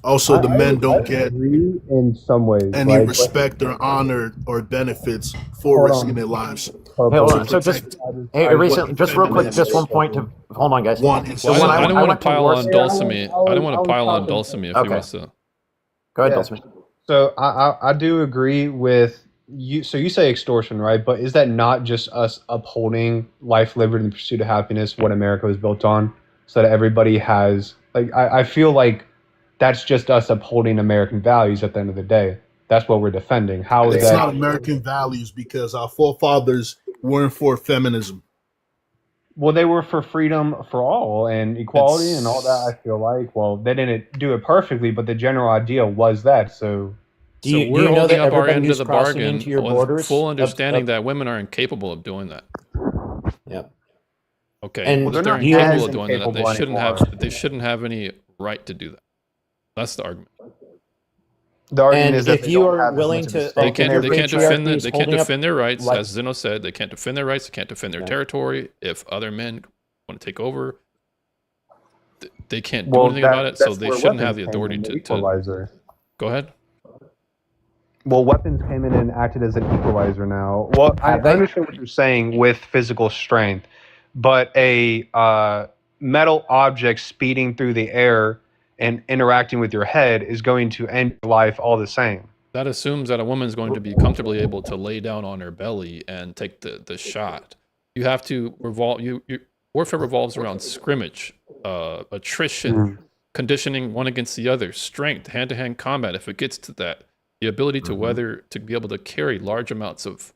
Also, the men don't get in some ways any respect or honor or benefits for risking their lives. Hey, hold on. So just real quick, just one point to hold on, guys. I don't want to pile on Dulcimi. I don't want to pile on Dulcimi if he wants to. Go ahead, Dulcimi. So I do agree with you. So you say extortion, right? But is that not just us upholding life, liberty, and the pursuit of happiness, what America was built on, so that everybody has, like, I feel like that's just us upholding American values at the end of the day. That's what we're defending. How is It's that? not American values because our forefathers weren't for feminism. Well, they were for freedom for all and equality and all that, I feel like. Well, they didn't do it perfectly, but the general idea was that. So We're holding up our end of the bargain into your with borders full understanding that women are incapable of doing that. Yeah. Okay. And if they're they're not incapable as of doing that, incapable they shouldn't have any right to do that. That's the argument. The argument And is that if you are willing to, They can't patriarchy is defend holding up their rights, like- as Zeno said. They can't defend their rights. They can't defend their territory. If other men want to take over, they can't do anything about it. So they shouldn't have the authority to. Equalizer. Go ahead. Well, weapons came in and acted as an equalizer now. Well, I understand what you're saying with physical strength, but a metal object speeding through the air and interacting with your head is going to end your life all the same. that assumes that a woman's going to be comfortably able to lay down on her belly and take the shot. You have to revolve. Warfare revolves around scrimmage, attrition, conditioning one against the other, strength, hand-to-hand combat. If it gets to that, the ability to to be able to carry large amounts of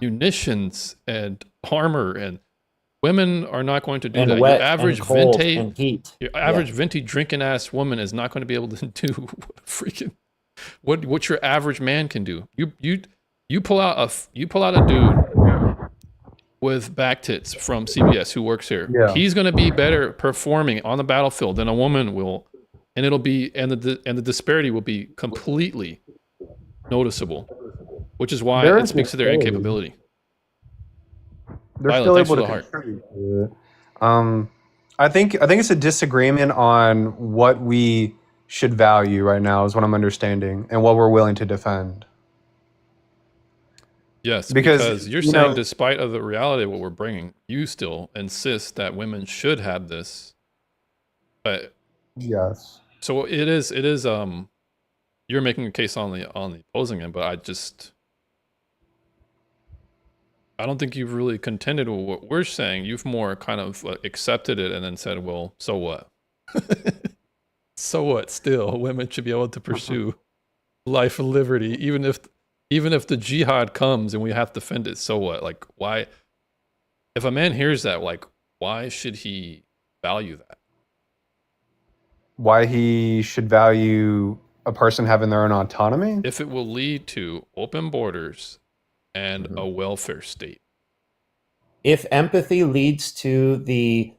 munitions and armor, and women are not going to do And that. wet Your average and cold venti, and heat. your average venti drinking ass woman is not going to be able to do freaking what your average man can do. You pull out a dude with back tits from CBS who works here. Yeah. He's going to be better performing on the battlefield than a woman will, and the disparity will be completely noticeable, which is why it speaks to their incapability. They're Violet, still thanks able for to the heart. contribute to it. I think it's a disagreement on what we should value right now, is what I'm understanding, and what we're willing to defend. Yes, Because, because you're you saying, know- despite of the reality of what we're bringing, you still insist that women should have this. But Yes. so it is. You're making a case on the opposing end, but I don't think you've really contended with what we're saying. You've more kind of accepted it and then said, well, so what? So what? Still, women should be able to pursue life and liberty, even if the jihad comes and we have to defend it. So what? Like, why? If a man hears that, like, why should he value that? Why he should value a person having their own autonomy? If it will lead to open borders and a welfare state. If empathy leads to the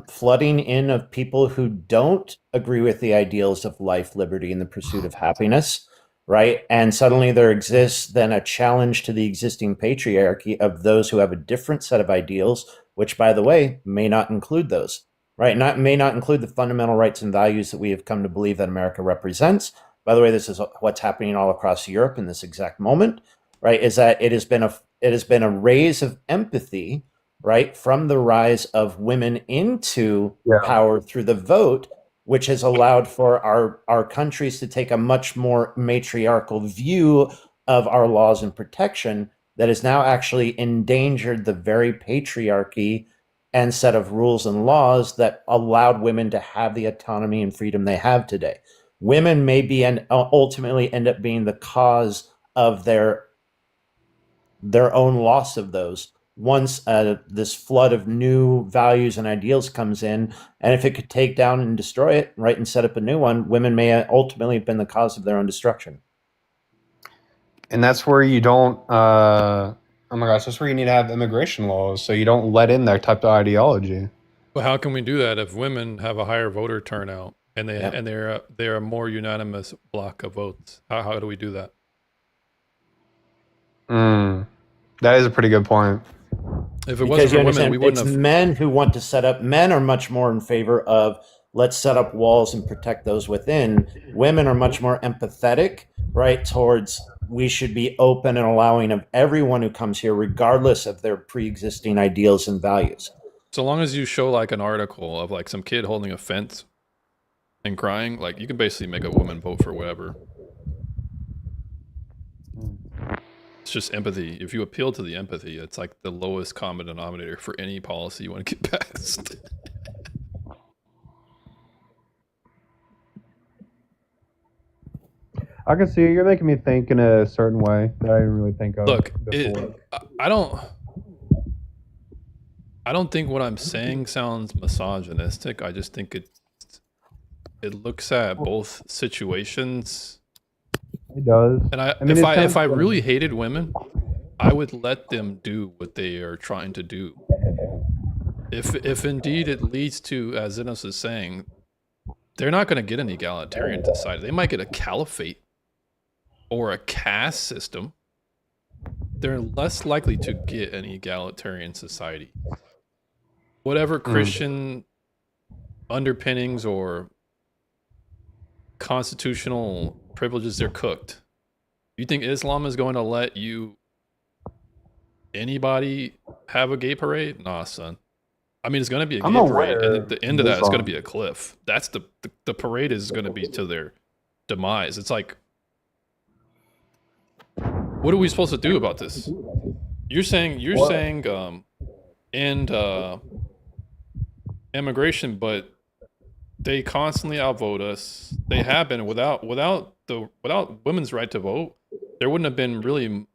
flooding in of people who don't agree with the ideals of life, liberty, and the pursuit of happiness, right? And suddenly there exists then a challenge to the existing patriarchy of those who have a different set of ideals, which, by the way, may not include those, right? May not include the fundamental rights and values that we have come to believe that America represents. By the way, this is what's happening all across Europe in this exact moment, right? Is that it has been a raise of empathy, right, from the rise of women into power through the vote, which has allowed for our countries to take a much more matriarchal view of our laws and protection that has now actually endangered the very patriarchy and set of rules and laws that allowed women to have the autonomy and freedom they have today. Women may be and ultimately end up being the cause of their own loss of those once this flood of new values and ideals comes in. And if it could take down and destroy it, right, and set up a new one, women may ultimately have been the cause of their own destruction. And that's where you don't, oh my gosh, that's where you need to have immigration laws, so you don't let in that type of ideology. Well, how can we do that if women have a higher voter turnout and they're a more unanimous block of votes? How do we do that? That is a pretty good point. If it wasn't for women, we wouldn't it's have. men who want to set up. Men are much more in favor of let's set up walls and protect those within. Women are much more empathetic, right, towards we should be open and allowing of everyone who comes here, regardless of their pre-existing ideals and values. So long as you show like an article of like some kid holding a fence and crying, like you can basically make a woman vote for whatever. It's just empathy. If you appeal to the empathy, it's like the lowest common denominator for any policy you want to get passed. I can see you're making me think in a certain way that I didn't really think of Look, before. I don't think what I'm saying sounds misogynistic. I just think it looks at both situations. It does. And I mean, if I really hated women, I would let them do what they are trying to do. If indeed it leads to, as Zenos is saying, they're not going to get an egalitarian society. They might get a caliphate or a caste system. They're less likely to get an egalitarian society. Whatever Christian underpinnings or constitutional privileges, they're cooked. You think Islam is going to let anybody have a gay parade? Nah, son. I mean, it's going to be a gay parade, and at the end of that, it's going to be a cliff. That's the parade is going to be to their demise. It's like what are we supposed to do about this? You're saying end immigration, but they constantly outvote us. They have been without women's right to vote, there wouldn't have been really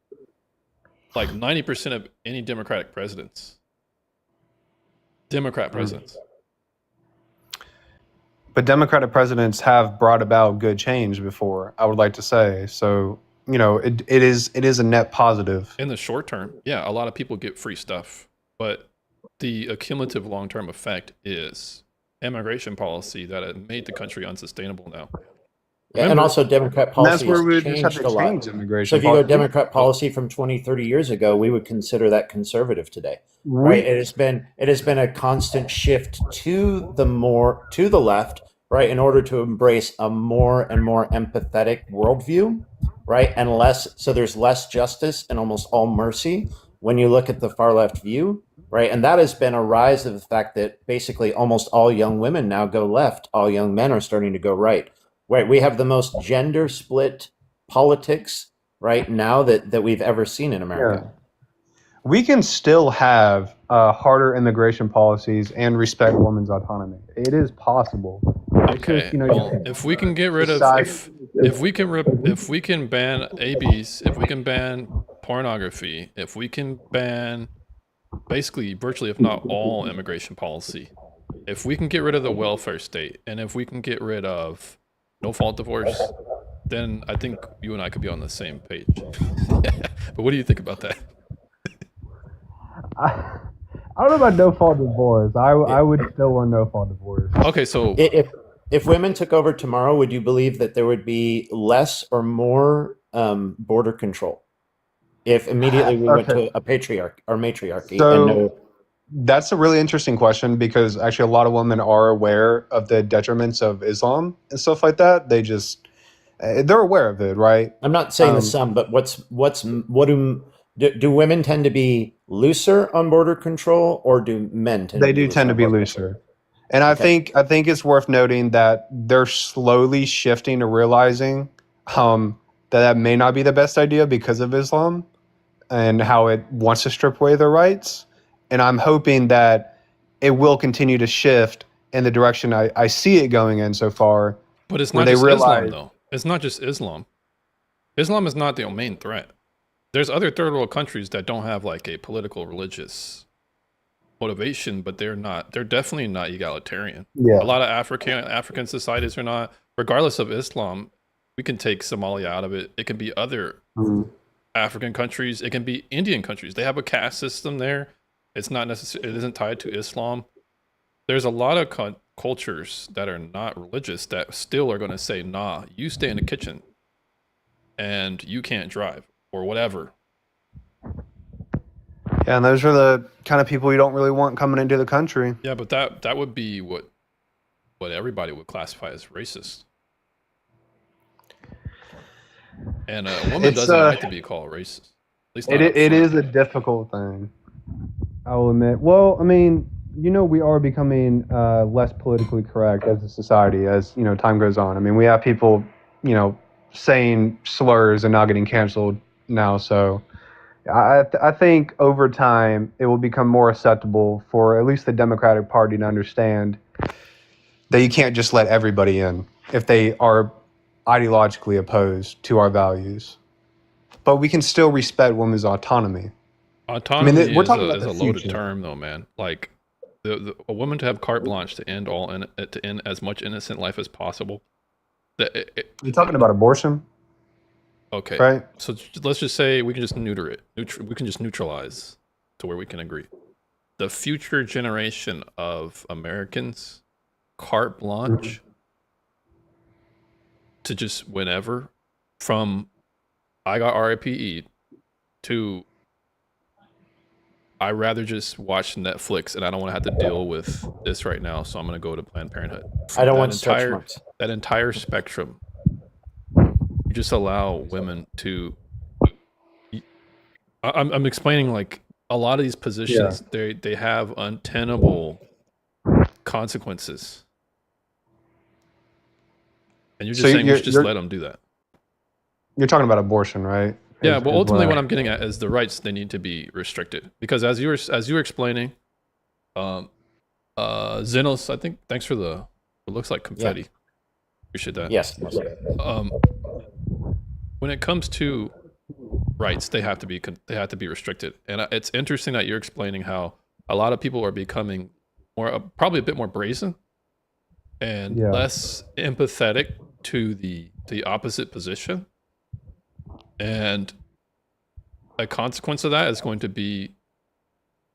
like 90% of any Democratic presidents. Democrat presidents. But Democratic presidents have brought about good change before, I would like to say. So, you know, it is a net positive. In the short term, yeah, a lot of people get free stuff, but the accumulative long-term effect is immigration policy that had made the country unsustainable now. Yeah, and also Democrat policy That's where we has just have changed to a lot. change immigration So if you go policy. Democrat policy from 20, 30 years ago, we would consider that conservative today. Right? It has been a constant shift to the left, right, in order to embrace a more and more empathetic worldview, right? And there's less justice and almost all mercy when you look at the far left view, right? And that has been a rise of the fact that basically almost all young women now go left, all young men are starting to go right. Right, we have the most gender split politics right now that we've ever seen in America. Yeah. We can still have harder immigration policies and respect women's autonomy. It is possible. Okay, well, if we can get rid of if we can ban ABs, if we can ban pornography, if we can ban basically virtually if not all immigration policy, if we can get rid of the welfare state, and if we can get rid of no-fault divorce, then I think you and I could be on the same page. But what do you think about that? I don't know about no-fault divorce. I would still want no-fault divorce. Okay, so if women took over tomorrow, would you believe that there would be less or more border control? If immediately we went to a patriarch or matriarchy? So that's a really interesting question, because actually a lot of women are aware of the detriments of Islam and stuff like that. They're aware of it, right? I'm not saying the some, but do women tend to be looser on border control, or do men tend? They do tend to be looser, and I think it's worth noting that they're slowly shifting to realizing that may not be the best idea because of Islam and how it wants to strip away their rights. And I'm hoping that it will continue to shift in the direction I see it going in so far. But it's not just Islam, though. It's not just Islam. Islam is not the main threat. There's other third world countries that don't have like a political religious motivation, but they're definitely not egalitarian. Yeah. A lot of African societies are not, regardless of Islam. We can take Somalia out of it. It can be other African countries. It can be Indian countries. They have a caste system there. It's not necessarily, it isn't tied to Islam. There's a lot of cultures that are not religious that still are going to say, nah, you stay in the kitchen and you can't drive or whatever. Yeah, and those are the kind of people you don't really want coming into the country. Yeah, but that would be what everybody would classify as racist. And a woman doesn't like to be called racist. At least not it is a difficult thing, I will admit. Well, I mean, we are becoming less politically correct as a society as, time goes on. I mean, we have people, saying slurs and not getting canceled now. So I think over time it will become more acceptable for at least the Democratic Party to understand that you can't just let everybody in if they are ideologically opposed to our values. But we can still respect women's autonomy. Autonomy we're talking about is the a loaded future. term, though, man. Like a woman to have carte blanche to end as much innocent life as possible. You're talking about abortion? Okay, Right. So let's just say we can just neuter it. We can just neutralize to where we can agree. The future generation of Americans, carte blanche to just whenever, from I got RIPE'd to I rather just watch Netflix and I don't want to have to deal with this right now, so I'm going to go to Planned Parenthood. I don't want stretch marks. That entire spectrum. You just allow women to. I'm explaining, like, a lot of these positions, they have untenable consequences, and you're just saying we should just let them do that. You're talking about abortion, right? Yeah, is but ultimately, what what I'm getting at is the rights they need to be restricted because as you were explaining, Xenos, I think. Thanks for the. It looks like confetti. Appreciate that. Yes. When it comes to rights, they have to be restricted, and it's interesting that you're explaining how a lot of people are becoming more, probably a bit more brazen, and less empathetic to the opposite position, and a consequence of that is going to be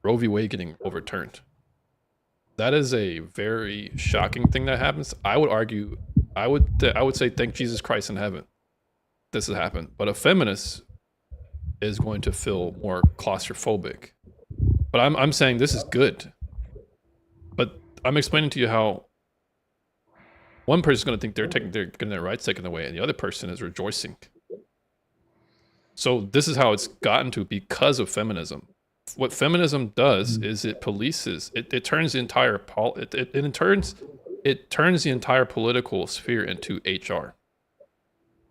Roe v. Wade getting overturned. That is a very shocking thing that happens. I would argue, I would say, thank Jesus Christ in heaven this has happened. But a feminist is going to feel more claustrophobic. But I'm saying this is good. But I'm explaining to you how one person is going to think they're getting their rights taken away, and the other person is rejoicing. So this is how it's gotten to because of feminism. What feminism does is it polices, it turns the entire it turns the entire political sphere into HR.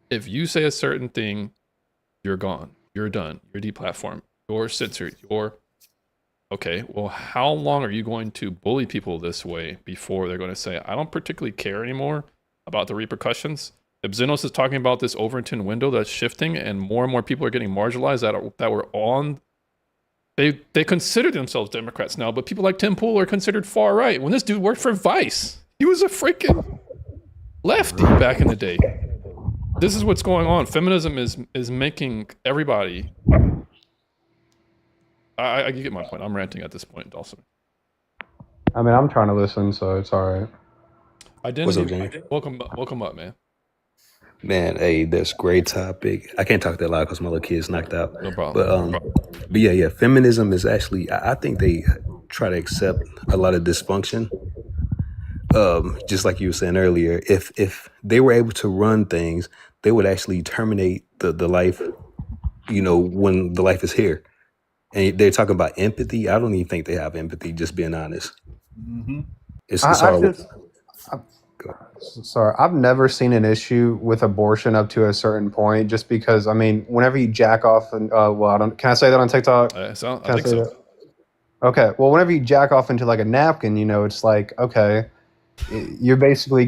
If you say a certain thing, you're gone, you're done, you're deplatformed, you're censored, you're okay. Well, how long are you going to bully people this way before they're going to say, I don't particularly care anymore about the repercussions? If Xenos is talking about this Overton window that's shifting and more people are getting marginalized that were on. They consider themselves Democrats now, but people like Tim Pool are considered far right. When this dude worked for Vice, he was a freaking lefty back in the day. This is what's going on. Feminism is making everybody. I get my point. I'm ranting at this point, Dawson. I mean, I'm trying to listen, so it's all right. What's up, Jimmy? Welcome up, man. Man, hey, that's a great topic. I can't talk that loud because my little kid's knocked out. No problem. But yeah, feminism is actually, I think they try to accept a lot of dysfunction. Just like you were saying earlier, if they were able to run things, they would actually terminate the life, when the life is here. And they're talking about empathy. I don't even think they have empathy, just being honest. Mm-hmm. It's all. Sorry, I've never seen an issue with abortion up to a certain point. Just because, I mean, whenever you jack off, and can I say that on TikTok? I think say so. that? Okay, well, whenever you jack off into like a napkin, it's like, okay, you're basically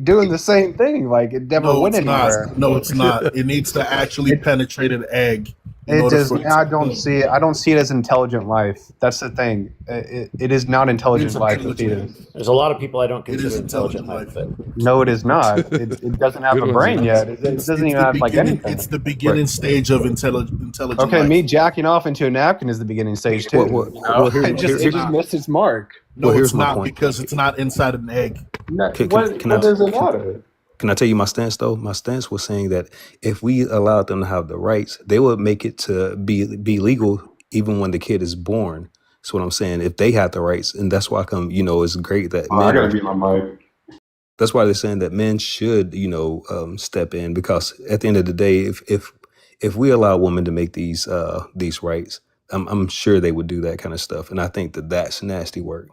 doing the same thing. Like it never went anywhere. No, it's not. It needs to actually penetrate an egg. It does. I don't see it as intelligent life. That's the thing. It is not intelligent life. There's a lot of people I don't consider intelligent life. No, it is not. It doesn't have a brain yet. It doesn't even have like anything. It's the beginning stage of intelligent Okay, life. me jacking off into a napkin is the beginning stage too. It just missed its mark. No, Well, it's here's my not point. because it's not inside an egg. Can What is it matter? Can I tell you my stance though? My stance was saying that if we allowed them to have the rights, they would make it to be legal even when the kid is born. That's what I'm saying. If they had the rights, and that's why it's great that I men. gotta be my mic. That's why they're saying that men should, step in, because at the end of the day, if we allow women to make these rights, I'm sure they would do that kind of stuff, and I think that's nasty work.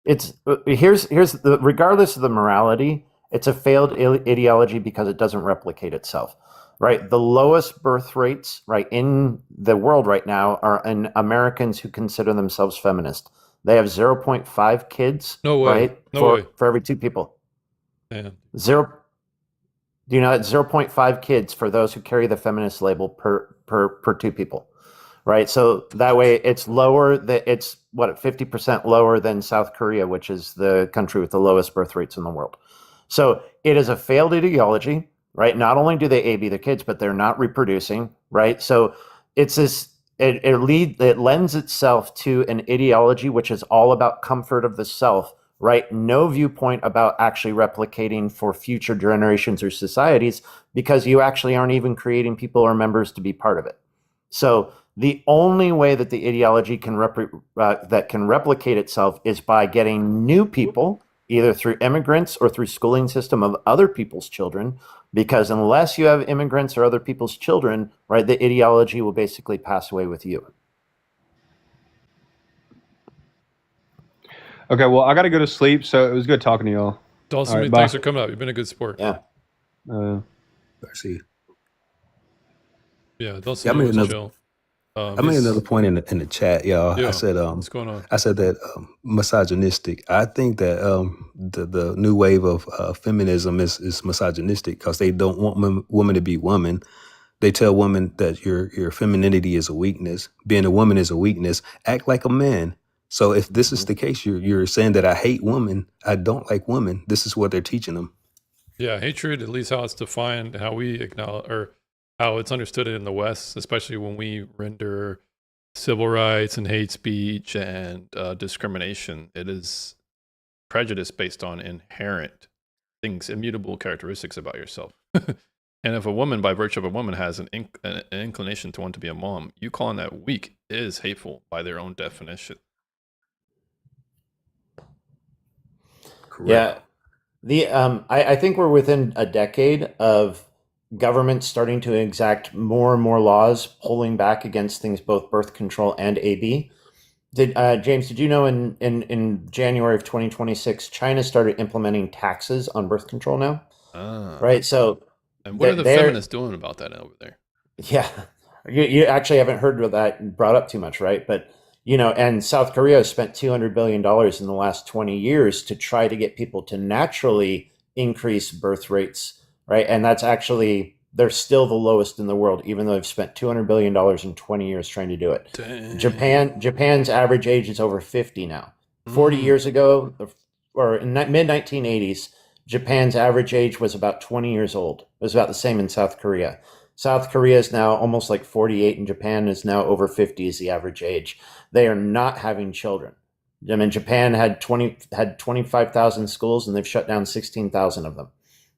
It's here's the regardless of the morality, it's a failed ideology because it doesn't replicate itself. Right, the lowest birth rates in the world right now are in Americans who consider themselves feminist. They have 0.5 kids. No way. Right, for every 2 people. Yeah. Do you know that's 0.5 kids for those who carry the feminist label per 2 people, right? So that way it's lower. It's 50% lower than South Korea, which is the country with the lowest birth rates in the world. So it is a failed ideology, right? Not only do they AB their kids, but they're not reproducing, right? So it's this. It lends itself to an ideology which is all about comfort of the self. Right? No viewpoint about actually replicating for future generations or societies, because you actually aren't even creating people or members to be part of it. So the only way that the ideology can replicate itself is by getting new people, either through immigrants or through schooling system of other people's children, because unless you have immigrants or other people's children, right, the ideology will basically pass away with you. Okay, well, I got to go to sleep, so it was good talking to y'all. Dawson, All right, thanks bye. for coming up. You've been a good sport. Yeah. I see. Yeah, don't Yeah, say it was chill. I made another point in the chat, y'all. Yeah, I said what's going on? I said that misogynistic. I think that the new wave of feminism is misogynistic because they don't want women to be women. They tell women that your femininity is a weakness. Being a woman is a weakness. Act like a man. So if this is the case, you're saying that I hate women. I don't like women. This is what they're teaching them. Yeah, hatred, at least how it's defined, how we acknowledge, or how it's understood in the West, especially when we render civil rights and hate speech and discrimination. It is prejudice based on inherent things, immutable characteristics about yourself. And if a woman, by virtue of a woman, has an inclination to want to be a mom, you calling that weak is hateful by their own definition. Correct. Yeah. I think we're within a decade of government starting to exact more and more laws pulling back against things, both birth control and AB. James, did you know in January of 2026, China started implementing taxes on birth control now? Right. So, and what are the feminists doing about that over there? Yeah, you actually haven't heard of that brought up too much, right? But and South Korea has spent $200 billion in the last 20 years to try to get people to naturally increase birth rates, right? And that's actually, they're still the lowest in the world, even though they've spent $200 billion in 20 years trying to do it. Dang. Japan's average age is over 50 now. 40 years ago, or in mid 1980s, Japan's average age was about 20 years old. It was about the same in South Korea. South Korea is now almost like 48, and Japan is now over 50 is the average age. They are not having children. I mean, Japan had 25,000 schools, and they've shut down 16,000 of them,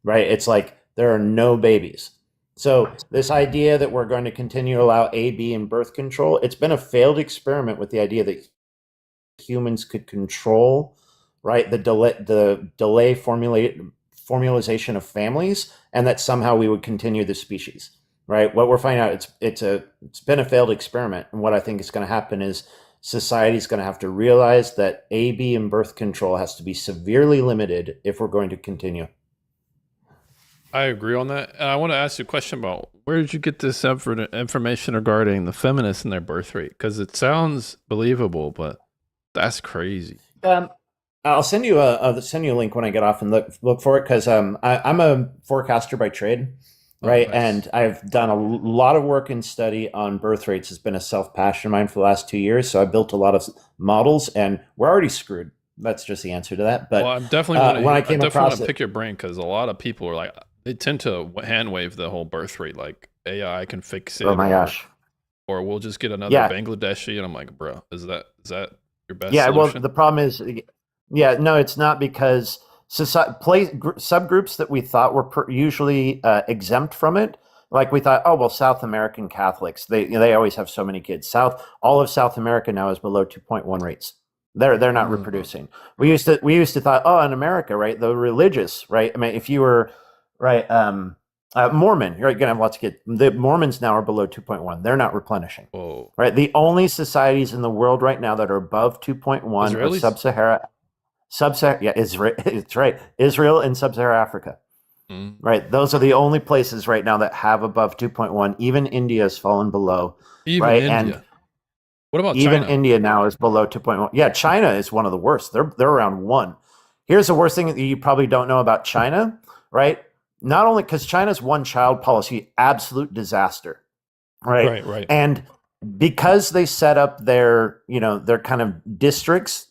right? It's like there are no babies. So this idea that we're going to continue to allow AB and birth control, it's been a failed experiment with the idea that humans could control, right, the delay formalization of families, and that somehow we would continue the species. Right. What we're finding out, it's been a failed experiment. And what I think is going to happen is society is going to have to realize that AB and birth control has to be severely limited if we're going to continue. I agree on that. And I want to ask you a question about where did you get this information regarding the feminists and their birth rate? Because it sounds believable, but that's crazy. I'll send you a link when I get off and look for it, because I'm a forecaster by trade. Right. Oh, nice. And I've done a lot of work and study on birth rates. It's been a self-passion of mine for the last 2 years. So I built a lot of models, and we're already screwed. That's just the answer to that. But well, I'm definitely want across to pick your brain, because a lot of people are like, they tend to hand wave the whole birth rate, like AI can fix it. Oh my gosh. Or we'll just get another Bangladeshi. And I'm like, bro, is that your best solution? Well, the problem is, no, it's not, because subgroups that we thought were usually exempt from it, like we thought, oh well, South American Catholics, they always have so many kids. All of South America now is below 2.1 rates. They're not reproducing. We used to thought, oh, in America, right, the religious, right. I mean, if you were Mormon, you're gonna have lots of kids. The Mormons now are below 2.1. They're not replenishing. Whoa. Right. The only societies in the world right now that are above 2.1 are Sub-Saharan, Israel, it's right. Israel and Sub-Saharan Africa. Right. Those are the only places right now that have above 2.1. Even India has fallen below. Even India. And what about even China? India now is below 2.1. Yeah, China is one of the worst. They're around 1. Here's the worst thing that you probably don't know about China, right? Not only because China's one-child policy, absolute disaster. Right. Right. And because they set up their kind of districts.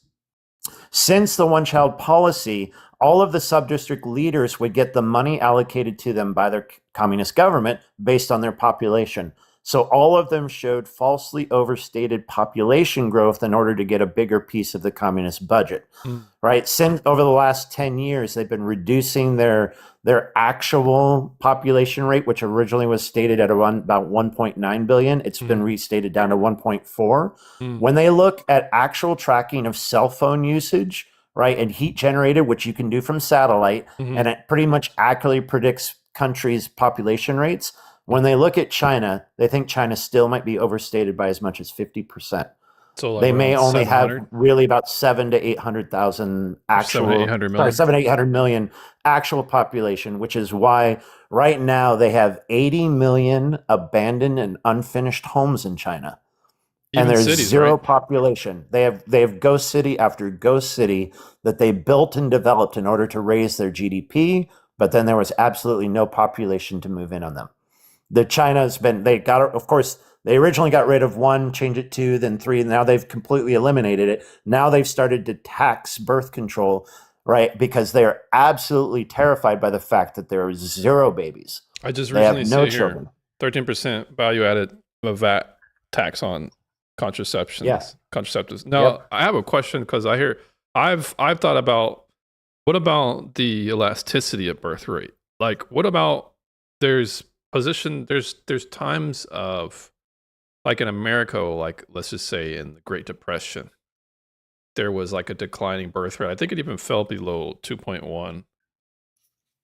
Since the one-child policy, all of the sub-district leaders would get the money allocated to them by their communist government based on their population. So all of them showed falsely overstated population growth in order to get a bigger piece of the communist budget, right? Since over the last 10 years, they've been reducing their actual population rate, which originally was stated at about 1.9 billion. It's been restated down to 1.4. When they look at actual tracking of cell phone usage, right, and heat generated, which you can do from satellite, and it pretty much accurately predicts countries' population rates. When they look at China, they think China still might be overstated by as much as 50%. So like They may around only have 700, really about 700,000 to 800,000 700, actual, 800 sorry, million. 700, 800 million actual population, which is why right now they have 80 million abandoned and unfinished homes in China. And Even there's cities, zero right? population. They have ghost city after ghost city that they built and developed in order to raise their GDP, but then there was absolutely no population to move in on them. The China's been, they got, of course, they originally got rid of one, changed it two, then three, and now they've completely eliminated it. Now they've started to tax birth control, right? Because they're absolutely terrified by the fact that there are zero babies. I just They have recently no see children. here 13% value added VAT tax on contraceptions. Yeah. Contraceptives. Now, Yep. I have a question because I've thought about what about the elasticity of birth rate? Like, what about there's times of like in America, like let's just say in the Great Depression, there was like a declining birth rate. I think it even fell below 2.1.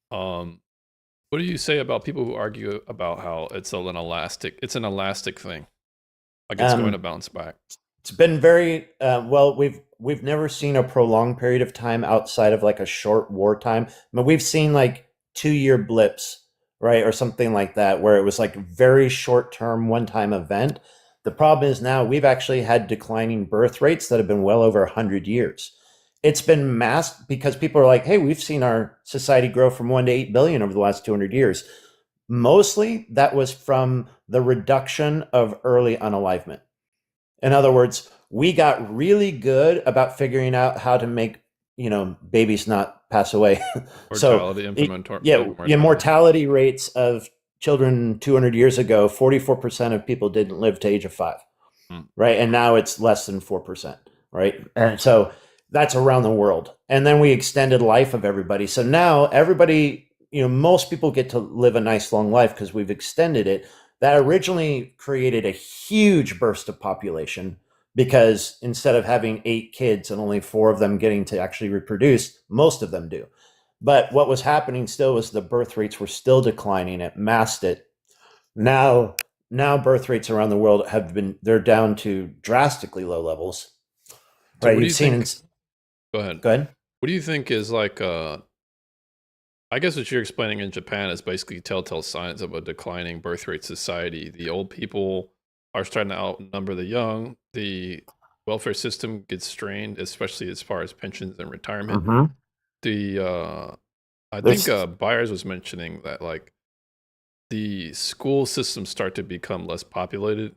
What do you say about people who argue about how it's an elastic thing? Like it's going to bounce back. It's been very well. We've never seen a prolonged period of time outside of like a short wartime. I mean, we've seen like 2-year blips, right, or something like that, where it was like very short term, one time event. The problem is now we've actually had declining birth rates that have been well over 100 years. It's been masked because people are like, "Hey, we've seen our society grow from 1 to 8 billion over the last 200 years." Mostly that was from the reduction of early unalivement. In other words, we got really good about figuring out how to make, babies not pass away. Mortality, Mortality rates of children 200 years ago, 44% of people didn't live to age of 5, right? And now it's less than 4%, right? And so that's around the world. And then we extended life of everybody. So now everybody, most people get to live a nice long life because we've extended it. That originally created a huge burst of population because instead of having 8 kids and only 4 of them getting to actually reproduce, most of them do. But what was happening still was the birth rates were still declining. It masked it. Now birth rates around the world they're down to drastically low levels. So Right? what do You've you seen. think? Go ahead. Go ahead. What do you think is like? I guess what you're explaining in Japan is basically telltale signs of a declining birth rate society. The old people are starting to outnumber the young. The welfare system gets strained, especially as far as pensions and retirement. Mhm. I There's- think Byers was mentioning that like the school systems start to become less populated.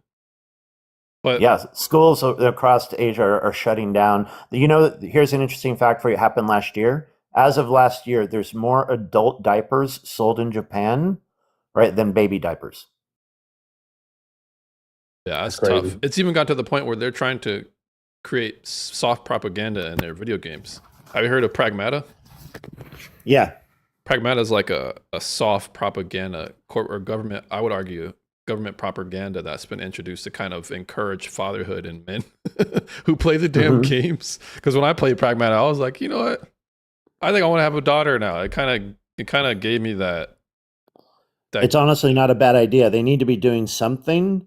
But Yeah, schools across Asia are shutting down. Here's an interesting fact for you. It happened last year. As of last year, there's more adult diapers sold in Japan, right, than baby diapers. yeah, that's crazy. tough. It's even got to the point where they're trying to create soft propaganda in their video games. Have you heard of Pragmata? Yeah. Pragmata is like a soft propaganda or government, I would argue, government propaganda that's been introduced to kind of encourage fatherhood in men who play the damn games. Because when I played Pragmata, I was like, you know what? I think I want to have a daughter now. It kind of gave me that. It's honestly not a bad idea. They need to be doing something.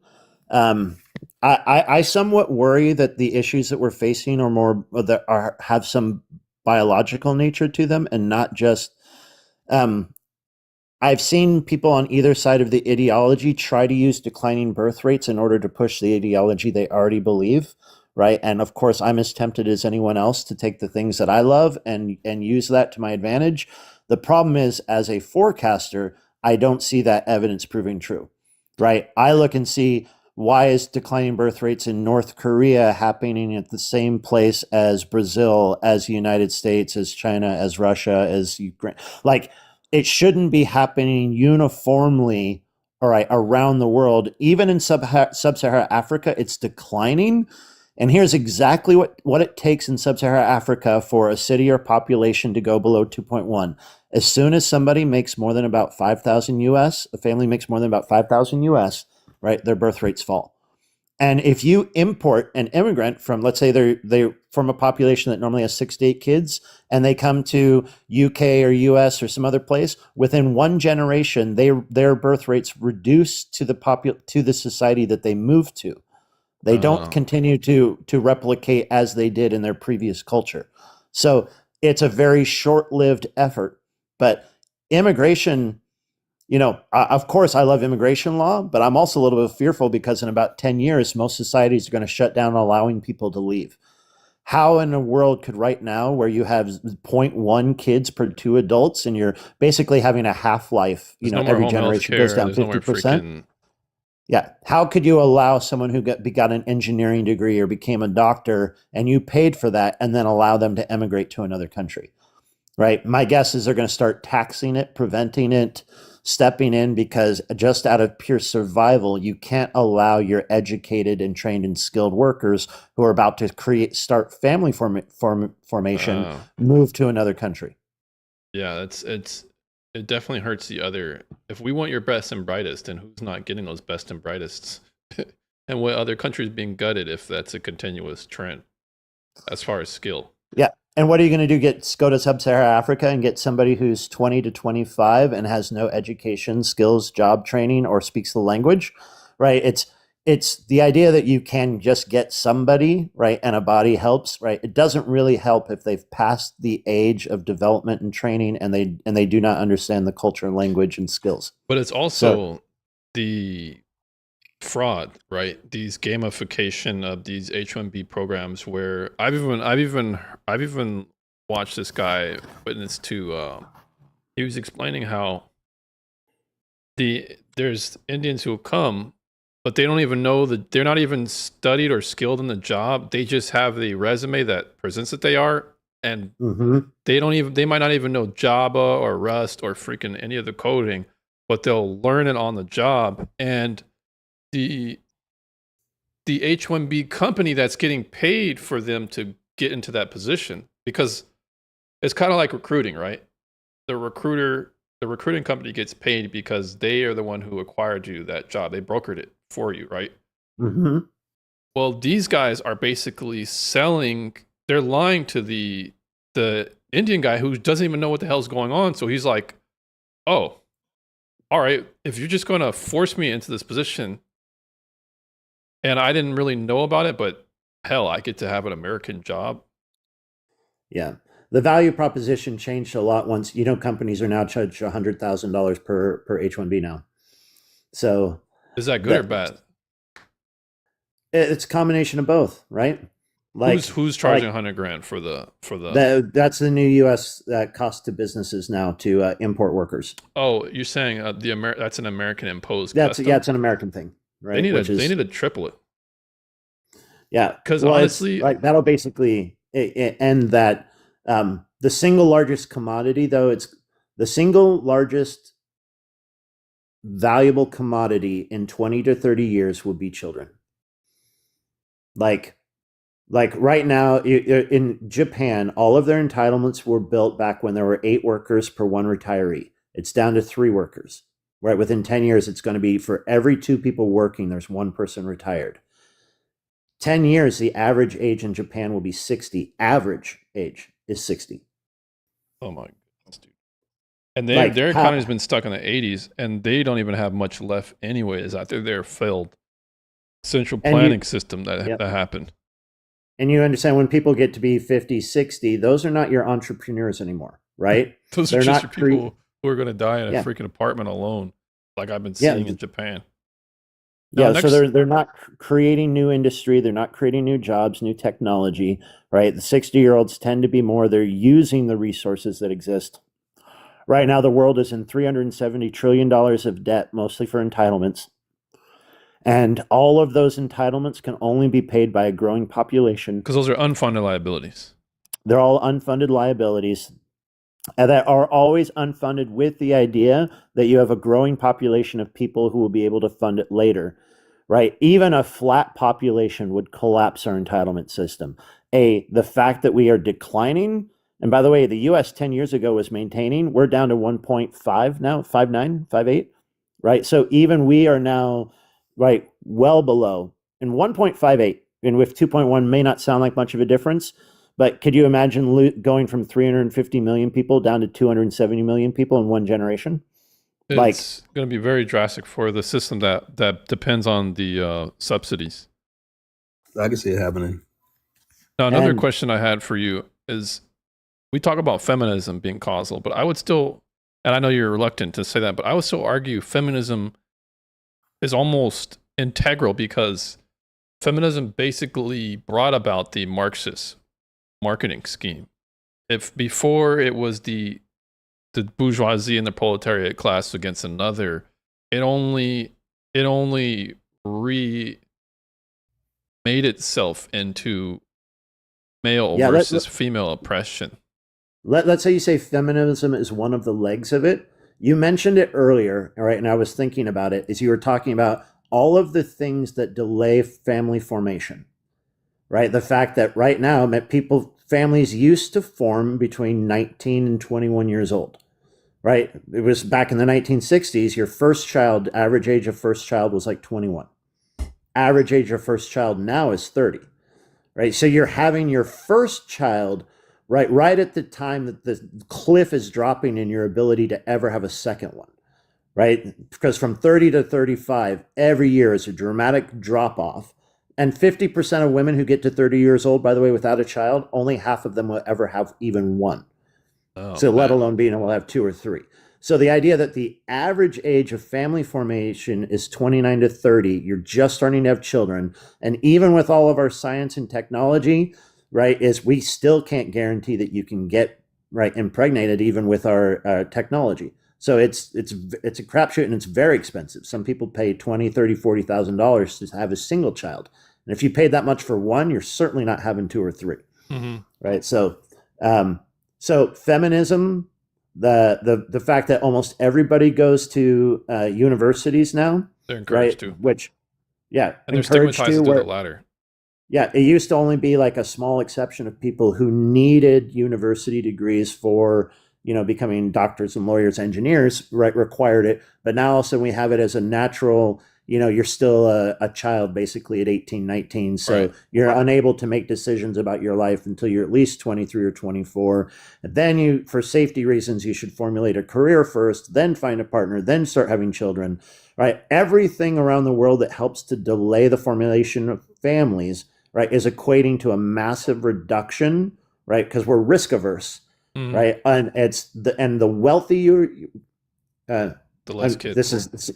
I somewhat worry that the issues that we're facing are more that have some biological nature to them and not just. I've seen people on either side of the ideology try to use declining birth rates in order to push the ideology they already believe, right? And of course, I'm as tempted as anyone else to take the things that I love and use that to my advantage. The problem is, as a forecaster, I don't see that evidence proving true, right? I look and see, why is declining birth rates in North Korea happening at the same place as Brazil, as the United States, as China, as Russia, as Ukraine? Like, it shouldn't be happening uniformly, all right, around the world. Even in sub-Saharan Africa, it's declining. And here's exactly what it takes in sub-Saharan Africa for a city or population to go below 2.1. As soon as somebody makes more than about 5,000 US, a family makes more than about 5,000 US, right, their birth rates fall. And if you import an immigrant from, let's say they're from a population that normally has 6 to 8 kids, and they come to UK or US or some other place, within one generation, their birth rates reduce to the society that they moved to. They don't continue to replicate as they did in their previous culture. So it's a very short-lived effort. But immigration, of course I love immigration law, but I'm also a little bit fearful because in about 10 years, most societies are going to shut down allowing people to leave. How in a world could right now, where you have 0.1 kids per 2 adults and you're basically having a half-life, There's no more every home health generation care. goes down There's no more 50%? freaking. Yeah. How could you allow someone who got an engineering degree or became a doctor and you paid for that and then allow them to emigrate to another country? Right. My guess is they're going to start taxing it, preventing it, stepping in, because just out of pure survival, you can't allow your educated and trained and skilled workers who are about to start family formation, move to another country. Yeah, it definitely hurts the other. If we want your best and brightest, and who's not getting those best and brightest, and what other countries being gutted if that's a continuous trend as far as skill. Yeah. And what are you going to do? Go to sub-Saharan Africa and get somebody who's 20 to 25 and has no education, skills, job training, or speaks the language, right? It's the idea that you can just get somebody, right, and a body helps, right? It doesn't really help if they've passed the age of development and training and they do not understand the culture and language and skills. But it's also the fraud, right? These gamification of these H-1B programs, where I've even watched this guy witness to. He was explaining how there's Indians who come, but they don't even know that they're not even studied or skilled in the job. They just have the resume that presents that they are, and they might not even know Java or Rust or freaking any of the coding, but they'll learn it on the job. And the H-1B company that's getting paid for them to get into that position, because it's kind of like recruiting, right? The recruiting company gets paid because they are the one who acquired you that job. They brokered it for you, right? Mm-hmm. Well, these guys are basically they're lying to the Indian guy who doesn't even know what the hell's going on. So he's like, oh, all right, if you're just going to force me into this position, and I didn't really know about it, but hell, I get to have an American job. Yeah. The value proposition changed a lot once, companies are now charged $100,000 per H-1B now. So is that good or bad? It's a combination of both, right? Like who's charging $100,000 for the that's the new U.S. cost to businesses now to import workers. Oh, you're saying that's an American imposed custom? Yeah, it's an American thing, right? They need to triple it. Yeah, because honestly, that'll basically end that. The single largest commodity, though, it's the single largest valuable commodity in 20 to 30 years will be children. Like right now in Japan, all of their entitlements were built back when there were 8 workers per 1 retiree. It's down to 3 workers, right? Within 10 years, it's going to be for every 2 people working, there's 1 person retired. 10 years, the average age in Japan will be 60. Average age is 60. Oh my goodness, dude. And their economy's been stuck in the 80s, and they don't even have much left anyways after their failed central planning system that happened. And you understand, when people get to be 50, 60, those are not your entrepreneurs anymore, right? Those are just your people who are going to die in a freaking apartment alone, like I've been seeing in Japan. Now, so they're not creating new industry, they're not creating new jobs, new technology, right? The 60-year-olds tend to be they're using the resources that exist. Right now, the world is in $370 trillion of debt, mostly for entitlements. And all of those entitlements can only be paid by a growing population. Because those are unfunded liabilities. They're all unfunded liabilities that are always unfunded, with the idea that you have a growing population of people who will be able to fund it later, right? Even a flat population would collapse our entitlement system. The fact that we are declining, and by the way, the US 10 years ago was maintaining, we're down to 1.5 now, 5.9, 5.8, right? So even we are now, right, well below, and 1.58, and with 2.1 may not sound like much of a difference, but could you imagine going from 350 million people down to 270 million people in one generation? It's going to be very drastic for the system that depends on the subsidies. I can see it happening. Now, another And question I had for you is, we talk about feminism being causal, but I would still, and I know you're reluctant to say that, but I would still argue feminism is almost integral, because feminism basically brought about the Marxist marketing scheme. If before it was the bourgeoisie and the proletariat class against another, it only remade itself into male Yeah, versus female oppression. let's say you say feminism is one of the legs of it. You mentioned it earlier, all right, and I was thinking about it as you were talking about all of the things that delay family formation, right? The fact that right now families used to form between 19 and 21 years old, right? It was back in the 1960s, your first child, average age of first child was like 21. Average age of first child now is 30, right? So you're having your first child right at the time that the cliff is dropping in your ability to ever have a second one, right? Because from 30 to 35, every year is a dramatic drop off. And 50% of women who get to 30 years old, by the way, without a child, only half of them will ever have even one. So let alone being able to have two or three. So the idea that the average age of family formation is 29 to 30, you're just starting to have children. And even with all of our science and technology, right, is we still can't guarantee that you can get impregnated even with our technology. So it's a crapshoot, and it's very expensive. Some people pay $20,000, $30,000, $40,000 to have a single child. And if you paid that much for one, you're certainly not having two or three, right? So feminism, the fact that almost everybody goes to universities now, they're encouraged to, which, and they're stigmatized to do the latter. Yeah, it used to only be like a small exception of people who needed university degrees for, becoming doctors and lawyers, engineers, right, required it. But now also we have it as a natural, you're still a child basically at 18, 19. So you're unable to make decisions about your life until you're at least 23 or 24. And then for safety reasons, you should formulate a career first, then find a partner, then start having children, right? Everything around the world that helps to delay the formulation of families, right, is equating to a massive reduction, right? Because we're risk averse, right? And the wealthy the less kids.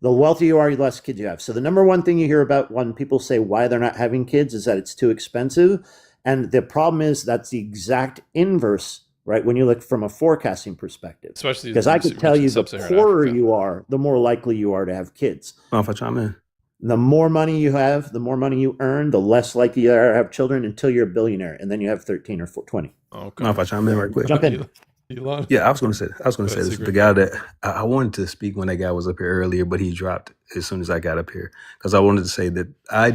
The wealthier you are, the less kids you have. So the number one thing you hear about when people say why they're not having kids is that it's too expensive. And the problem is that's the exact inverse, right? When you look from a forecasting perspective. Especially because I could tell you the poorer you are, the more likely you are to have kids. If I chime in. The more money you have, the more money you earn, the less likely you are to have children until you're a billionaire. And then you have 13 or 20. Okay. If I chime in right quick. Jump in. Elon? Yeah, I was going to say this. The guy that I wanted to speak when that guy was up here earlier, but he dropped as soon as I got up here, because I wanted to say that I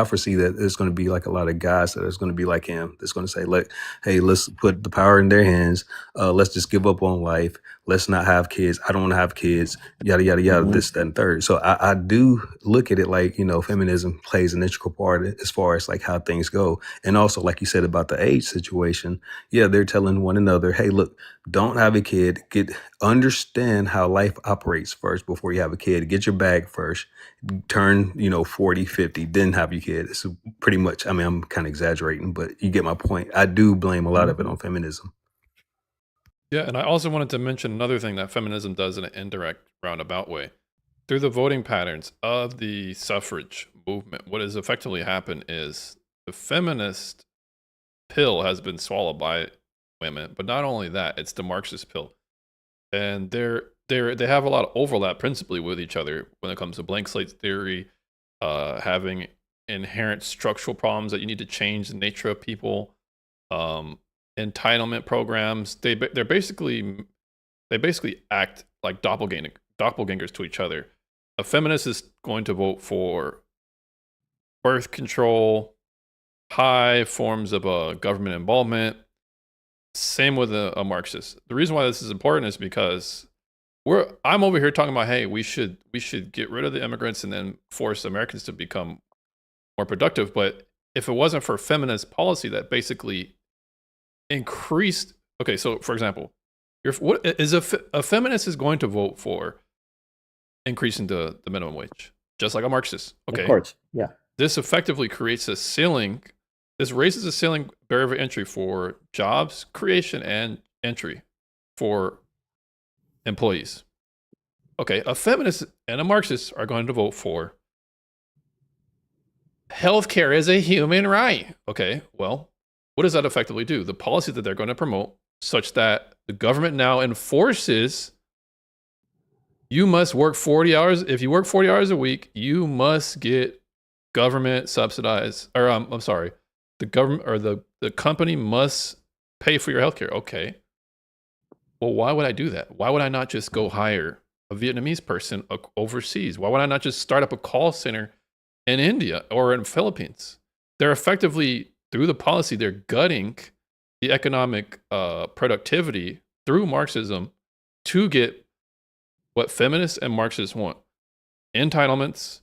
foresee that there's going to be like a lot of guys that is going to be like him. That's going to say, like, hey, let's put the power in their hands. Let's just give up on life. Let's not have kids. I don't want to have kids. Yada yada yada. This, that, and third. So I do look at it like, feminism plays an integral part as far as like how things go, and also like you said about the age situation. Yeah, they're telling one another, hey, look, don't have a kid. Understand how life operates first before you have a kid. Get your bag first. Turn 40, 50, then have your kid. It's pretty much. I mean, I'm kind of exaggerating, but you get my point. I do blame a lot of it on feminism. Yeah, and I also wanted to mention another thing that feminism does in an indirect, roundabout way. Through the voting patterns of the suffrage movement, what has effectively happened is the feminist pill has been swallowed by women, but not only that, it's the Marxist pill. And they have a lot of overlap principally with each other when it comes to blank slate theory, having inherent structural problems that you need to change the nature of people, entitlement programs. They basically act like doppelgangers to each other. A feminist is going to vote for birth control, high forms of government involvement. Same with a Marxist. The reason why this is important is because I'm over here talking about, hey, we should get rid of the immigrants and then force Americans to become more productive. But if it wasn't for feminist policy that basically increased, okay, so for example, what is a feminist is going to vote for increasing the minimum wage, just like a Marxist. Okay, Of course, yeah. this effectively creates a ceiling. This raises a ceiling barrier of entry for jobs creation and entry for employees. Okay, a feminist and a Marxist are going to vote for healthcare is a human right. Okay, well, what does that effectively do? The policy that they're going to promote, such that the government now enforces you must work 40 hours. If you work 40 hours a week, you must get government subsidized, or I'm sorry, the government or the company must pay for your healthcare. Okay. Well, why would I do that? Why would I not just go hire a Vietnamese person overseas? Why would I not just start up a call center in India or in the Philippines? They're effectively, through the policy, they're gutting the economic productivity through Marxism to get what feminists and Marxists want: entitlements,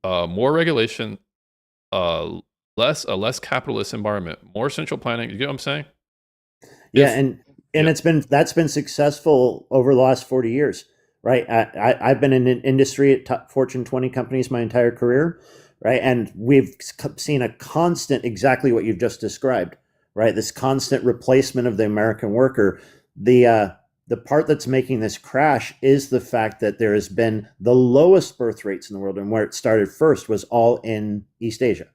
more regulation, a less capitalist environment, more central planning. You get what I'm saying? Yeah, and that's been successful over the last 40 years, right? I've been in an industry at top Fortune 20 companies my entire career, right? And we've seen a constant, exactly what you've just described, right? This constant replacement of the American worker. The part that's making this crash is the fact that there has been the lowest birth rates in the world, and where it started first was all in East Asia.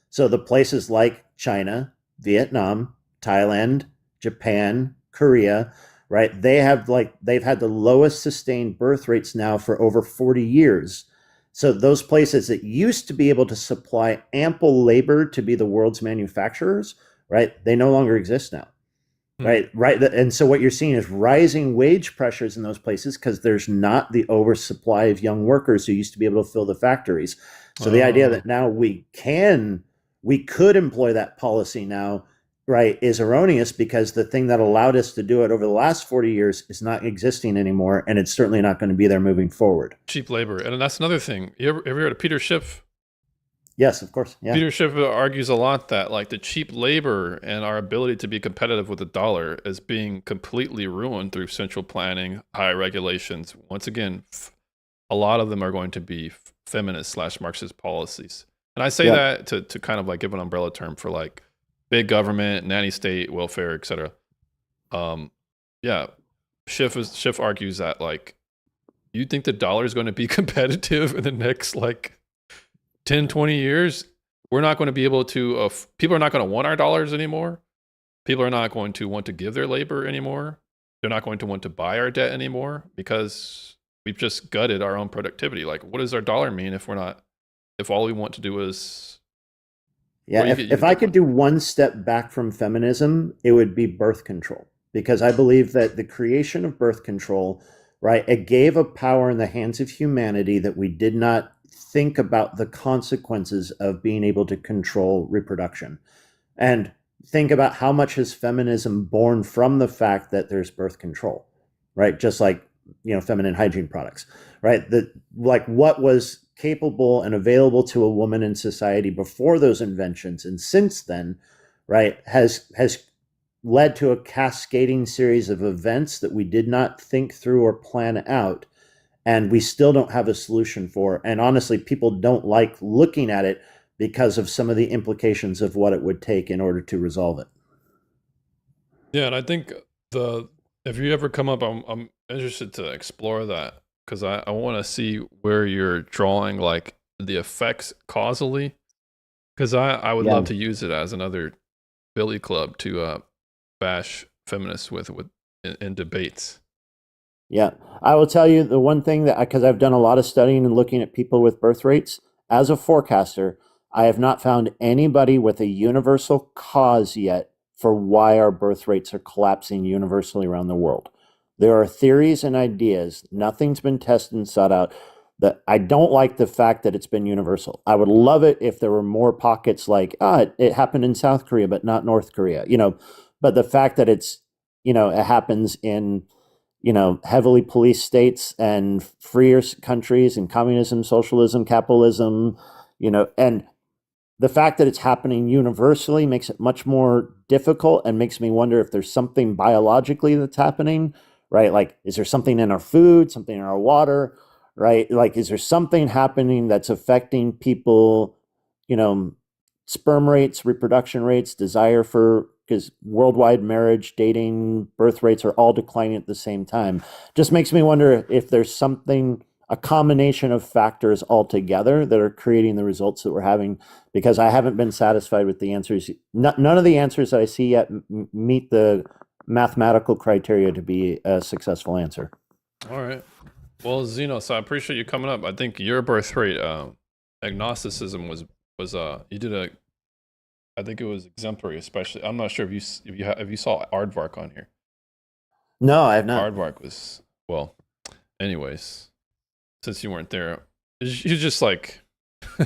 So the places like China, Vietnam, Thailand, Japan, Korea, right? They've had the lowest sustained birth rates now for over 40 years. So those places that used to be able to supply ample labor to be the world's manufacturers, right? They no longer exist now. Right. And so what you're seeing is rising wage pressures in those places because there's not the oversupply of young workers who used to be able to fill the factories. So the idea that now we could employ that policy now, right, is erroneous, because the thing that allowed us to do it over the last 40 years is not existing anymore. And it's certainly not going to be there moving forward. Cheap labor. And that's another thing. You ever heard of Peter Schiff? Yes, of course. Yeah. Peter Schiff argues a lot that like the cheap labor and our ability to be competitive with the dollar is being completely ruined through central planning, high regulations. Once again, a lot of them are going to be feminist / Marxist policies. And I say that to kind of like give an umbrella term for like big government, nanny state, welfare, etc. Schiff argues that like, you think the dollar is going to be competitive in the next like 10, 20 years? We're not going to be able to, people are not going to want our dollars anymore. People are not going to want to give their labor anymore. They're not going to want to buy our debt anymore because we've just gutted our own productivity. Like, what does our dollar mean if all we want to do is... Yeah, if I could do one step back from feminism, it would be birth control. Because I believe that the creation of birth control, right, it gave a power in the hands of humanity that we did not think about the consequences of being able to control reproduction. And think about how much is feminism born from the fact that there's birth control, right? Just like, feminine hygiene products, right? What was capable and available to a woman in society before those inventions and since then, right, has led to a cascading series of events that we did not think through or plan out. And we still don't have a solution for. And honestly, people don't like looking at it because of some of the implications of what it would take in order to resolve it. Yeah, and I think if you ever come up, I'm interested to explore that, because I want to see where you're drawing like the effects causally, because I would love to use it as another billy club to bash feminists with in debates. Yeah, I will tell you the one thing that, because I've done a lot of studying and looking at people with birth rates, as a forecaster, I have not found anybody with a universal cause yet for why our birth rates are collapsing universally around the world. There are theories and ideas. Nothing's been tested and sought out. That I don't like the fact that it's been universal. I would love it if there were more pockets like, it happened in South Korea, but not North Korea, but the fact that it's, it happens in, heavily policed states and freer countries and communism, socialism, capitalism, and the fact that it's happening universally makes it much more difficult and makes me wonder if there's something biologically that's happening, right? Like, is there something in our food, something in our water, right? Like, is there something happening that's affecting people sperm rates, reproduction rates, desire for, because worldwide marriage, dating, birth rates are all declining at the same time. Just makes me wonder if there's something, a combination of factors altogether that are creating the results that we're having, because I haven't been satisfied with the answers. None of the answers that I see yet meet the mathematical criteria to be a successful answer. All right. Well, Xenos, I appreciate you coming up. I think your birth rate, agnosticism was you did a, I think it was exemplary, especially. I'm not sure if you saw Aardvark on here. No, I have not. Aardvark was, well, anyways, since you weren't there, you're just like,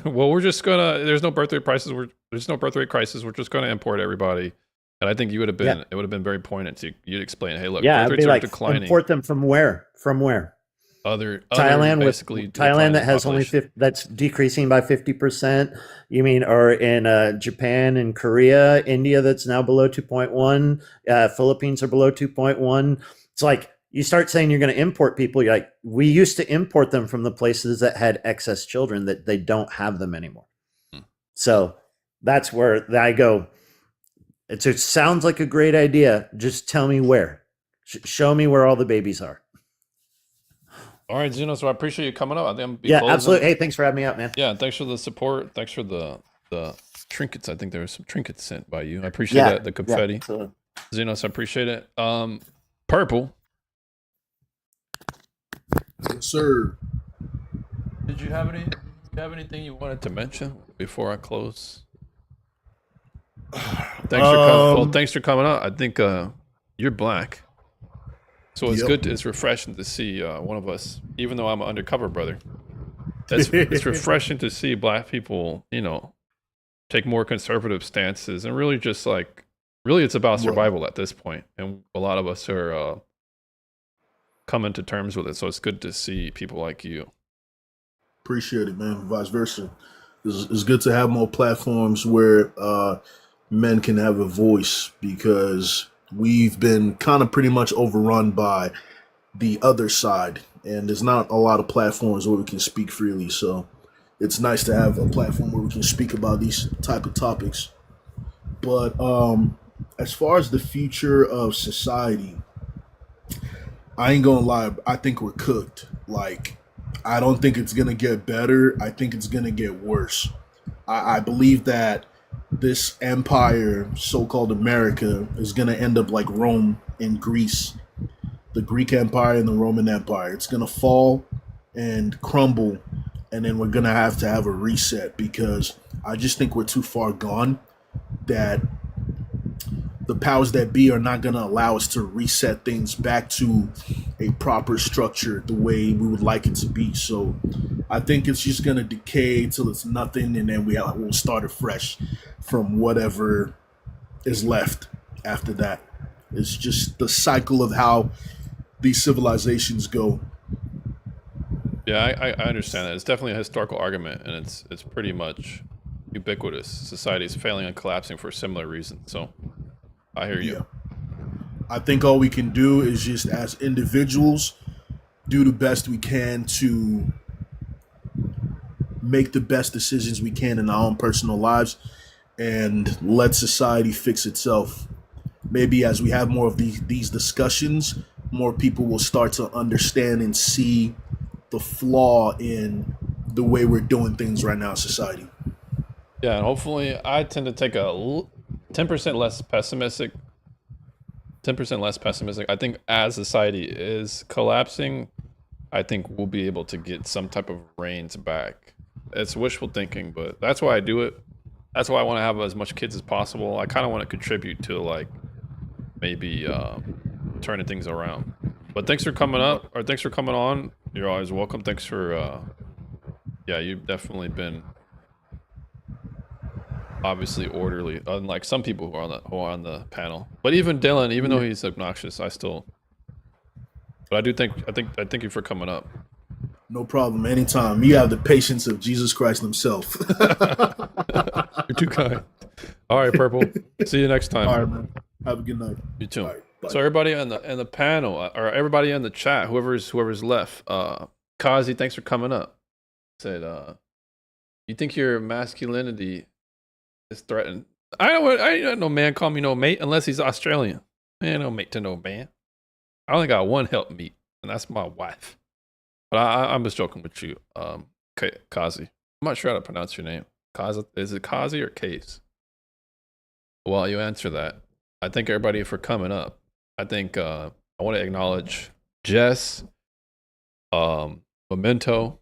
well, we're just gonna, there's no birth rate prices, there's no birth rate crisis, we're just gonna import everybody. And I think you would have been, it would have been very pointed to, you'd explain, hey, look, birth rates are declining. Import them from where? From where? Thailand, Thailand that has only 50, that's decreasing by 50%. You mean, or in Japan and Korea, India that's now below 2.1, Philippines are below 2.1. It's like you start saying you're going to import people. You're like, we used to import them from the places that had excess children, that they don't have them anymore. So that's where I go. It sounds like a great idea. Just tell me where. Show me where all the babies are. All right, Zeno, so I appreciate you coming up. I think I'm closing. Absolutely. Hey, thanks for having me up, man. Yeah, thanks for the support. Thanks for the trinkets. I think there were some trinkets sent by you. I appreciate that, the confetti. Yeah, Xenos, I appreciate it. Purple. Yes, sir. Did you have anything you wanted to mention before I close? Thanks for coming out. I think you're black. So it's good. It's refreshing to see one of us, even though I'm an undercover brother. It's refreshing to see black people, take more conservative stances and really just really it's about survival at this point. And a lot of us are coming to terms with it. So it's good to see people like you. Appreciate it, man. Vice versa. It's good to have more platforms where men can have a voice, because we've been kind of pretty much overrun by the other side, and there's not a lot of platforms where we can speak freely. So it's nice to have a platform where we can speak about these type of topics. But as far as the future of society, I ain't gonna lie, I think we're cooked. I don't think it's gonna get better. I think it's gonna get worse. I believe that this empire, so-called America, is going to end up like Rome and Greece, the Greek Empire and the Roman Empire. It's going to fall and crumble, and then we're going to have a reset, because I just think we're too far gone, that the powers that be are not going to allow us to reset things back to a proper structure the way we would like it to be. So I think it's just going to decay till it's nothing, and then we'll start afresh from whatever is left after that. It's just the cycle of how these civilizations go. Yeah, I understand that. It's definitely a historical argument, and it's pretty much ubiquitous. Society is failing and collapsing for similar reasons. So I hear you. Yeah. I think all we can do is just, as individuals, do the best we can to make the best decisions we can in our own personal lives, and let society fix itself. Maybe as we have more of these discussions, more people will start to understand and see the flaw in the way we're doing things right now in society. Yeah, and hopefully I tend to take a 10% less pessimistic. 10% less pessimistic. I think as society is collapsing, I think we'll be able to get some type of reins back. It's wishful thinking, but that's why I do it. That's why I want to have as much kids as possible. I kind of want to contribute to maybe turning things around. But thanks for coming up, or thanks for coming on. You're always welcome. Thanks for you've definitely been obviously orderly, unlike some people who are on the panel. But even Dylan, even though he's obnoxious, I do thank you for coming up. No problem. Anytime. You have the patience of Jesus Christ himself. You're too kind. All right, Purple. See you next time. All right, man. Have a good night. You too. Right, so everybody in the panel, or everybody in the chat, whoever's left, Kazi, thanks for coming up. Said You think your masculinity is threatened? I don't no man call me no mate unless he's Australian. Man, no mate to no man. I only got one helpmeet, and that's my wife. But I'm just joking with you, Kazi. I'm not sure how to pronounce your name. Kazi, is it Kazi or Case? Well, you answer that. I thank everybody for coming up. I think I want to acknowledge Jess, Memento,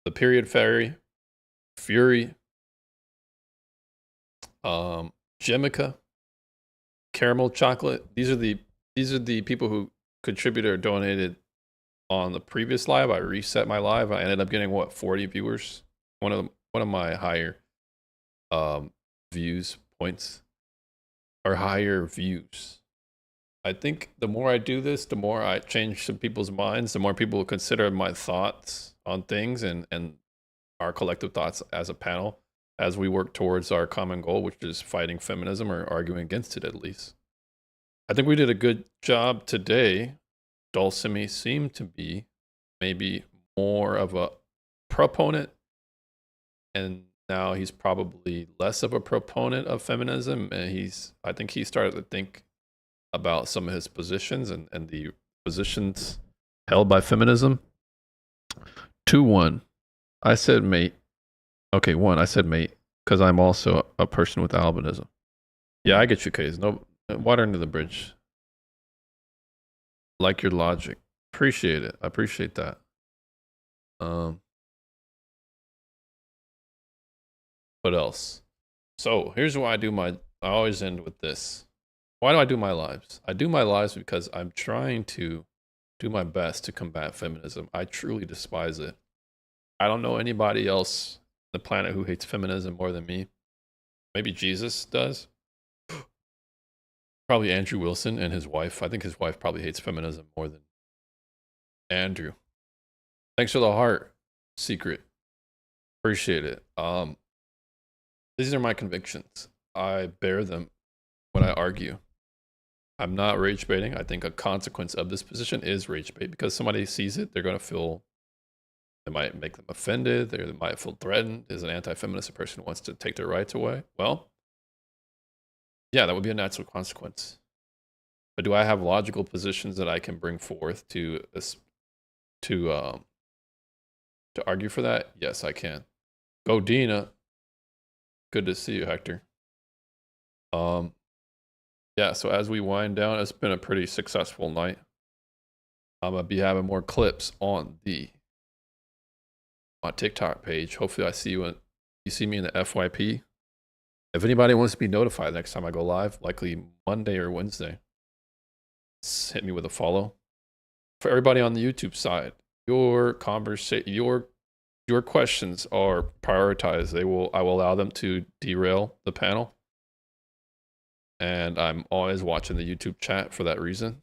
the Period Fairy, Fury, Jemica, Caramel Chocolate. These are the people who contributed or donated on the previous live. I reset my live. I ended up getting 40 viewers. One of my higher views points or higher views. I think the more I do this, the more I change some people's minds, the more people consider my thoughts on things and our collective thoughts as a panel as we work towards our common goal, which is fighting feminism or arguing against it at least. I think we did a good job today. Dulcimi seemed to be maybe more of a proponent, and now he's probably less of a proponent of feminism. And I think he started to think about some of his positions and the positions held by feminism. 2-1. I said mate. Okay, 1. I said mate because I'm also a person with albinism. Yeah, I get you, Case. No water under the bridge. Like your logic. Appreciate it. I appreciate that. What else? So here's why I always end with this. Why do I do my lives? I do my lives because I'm trying to do my best to combat feminism. I truly despise it. I don't know anybody else on the planet who hates feminism more than me. Maybe Jesus does. Probably Andrew Wilson and his wife. I think his wife probably hates feminism more than Andrew. Thanks for the heart, Secret. Appreciate it. These are my convictions. I bear them when I argue. I'm not rage baiting. I think a consequence of this position is rage bait because somebody sees it, they're going to feel, it might make them offended, they might feel threatened. Is an anti-feminist a person who wants to take their rights away? Well, yeah, that would be a natural consequence. But do I have logical positions that I can bring forth to argue for that? Yes, I can. Go Dina. Good to see you, Hector. Yeah, so as we wind down, it's been a pretty successful night. I'm gonna be having more clips on my TikTok page. Hopefully I see you see me in the FYP. If anybody wants to be notified next time I go live, likely Monday or Wednesday, just hit me with a follow. For everybody on the YouTube side, your questions are prioritized. I will allow them to derail the panel. And I'm always watching the YouTube chat for that reason.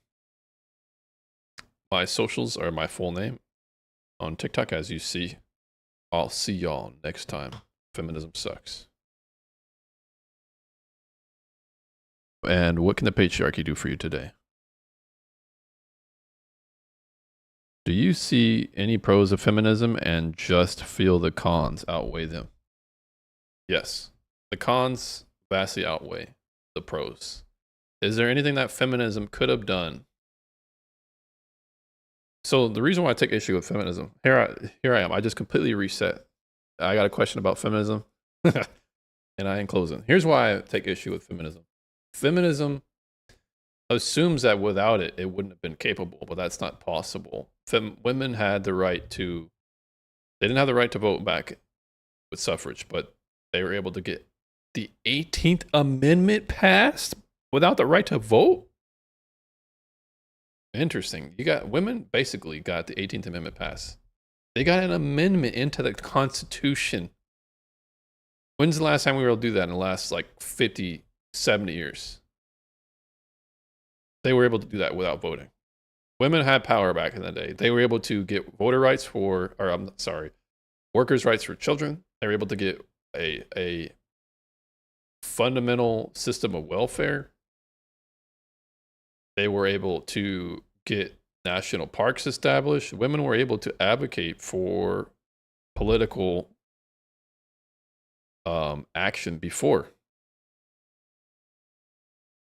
My socials are my full name on TikTok, as you see. I'll see y'all next time. Feminism sucks. And what can the patriarchy do for you today? Do you see any pros of feminism and just feel the cons outweigh them? Yes. The cons vastly outweigh the pros. Is there anything that feminism could have done? So the reason why I take issue with feminism, here I am. I just completely reset. I got a question about feminism. And I ain't closing. Here's why I take issue with feminism. Feminism assumes that without it, it wouldn't have been capable, but that's not possible. Women had the right to, they didn't have the right to vote back with suffrage, but they were able to get the 18th Amendment passed without the right to vote? Interesting. Women basically got the 18th Amendment passed. They got an amendment into the Constitution. When's the last time we were able to do that in the last 50, 70 years? They were able to do that without voting. Women had power back in the day. They were able to get voter rights workers' rights for children. They were able to get a fundamental system of welfare. They were able to get national parks established, women were able to advocate for political action before.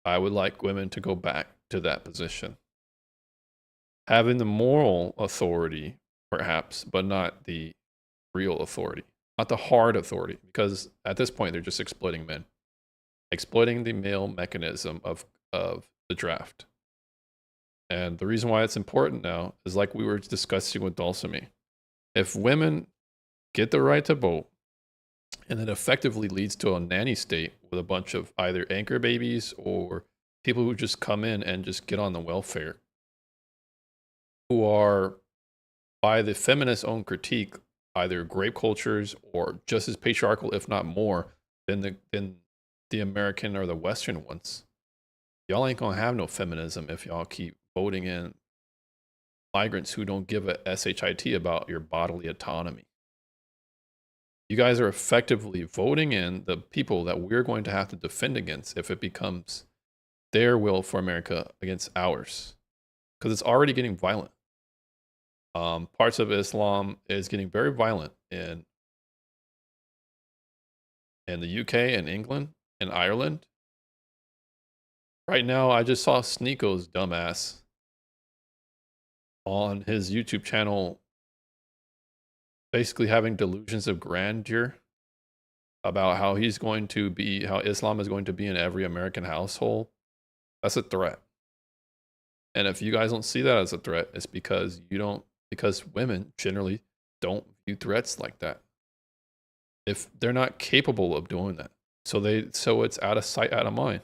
I would like women to go back to that position. Having the moral authority, perhaps, but not the real authority, not the hard authority, because at this point they're just exploiting men, exploiting the male mechanism of the draft. And the reason why it's important now is like we were discussing with Dulcimi. If women get the right to vote, and it effectively leads to a nanny state with a bunch of either anchor babies or people who just come in and just get on the welfare, who are, by the feminist own critique, either grape cultures or just as patriarchal, if not more, than the American or the Western ones. Y'all ain't gonna have no feminism if y'all keep voting in migrants who don't give a shit about your bodily autonomy. You guys are effectively voting in the people that we're going to have to defend against if it becomes their will for America against ours. Because it's already getting violent. Parts of Islam is getting very violent in the UK and England and Ireland. Right now, I just saw Sneeko's dumbass on his YouTube channel basically having delusions of grandeur about how how Islam is going to be in every American household. That's a threat. And if you guys don't see that as a threat, it's because women generally don't view threats like that. If they're not capable of doing that. So it's out of sight, out of mind.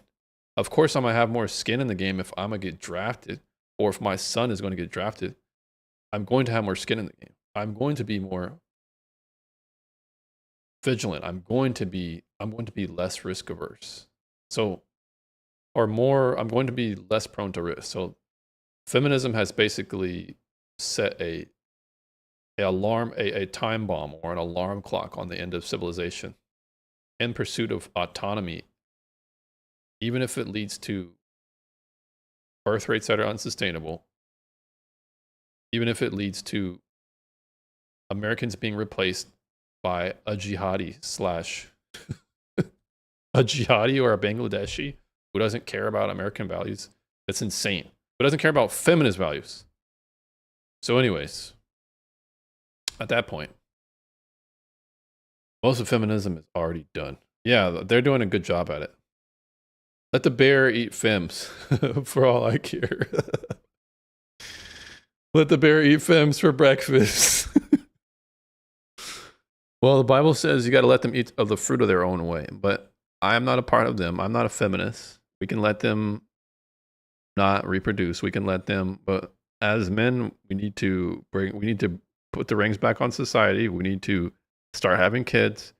Of course, I'm going to have more skin in the game if I'm going to get drafted, or if my son is going to get drafted. I'm going to have more skin in the game. I'm going to be more vigilant. I'm going to be less risk averse. I'm going to be less prone to risk. So feminism has basically set a time bomb or an alarm clock on the end of civilization in pursuit of autonomy, even if it leads to birth rates that are unsustainable, even if it leads to Americans being replaced by a jihadi a jihadi or a Bangladeshi who doesn't care about American values. That's insane. Who doesn't care about feminist values. So anyways, at that point, most of feminism is already done. Yeah, they're doing a good job at it. Let the bear eat femmes, for all I care. Let the bear eat femmes for breakfast. Well, the Bible says you got to let them eat of the fruit of their own way, but I am not a part of them. I'm not a feminist. We can let them not reproduce. We can let them, but as men, we need to put the rings back on society. We need to start having kids.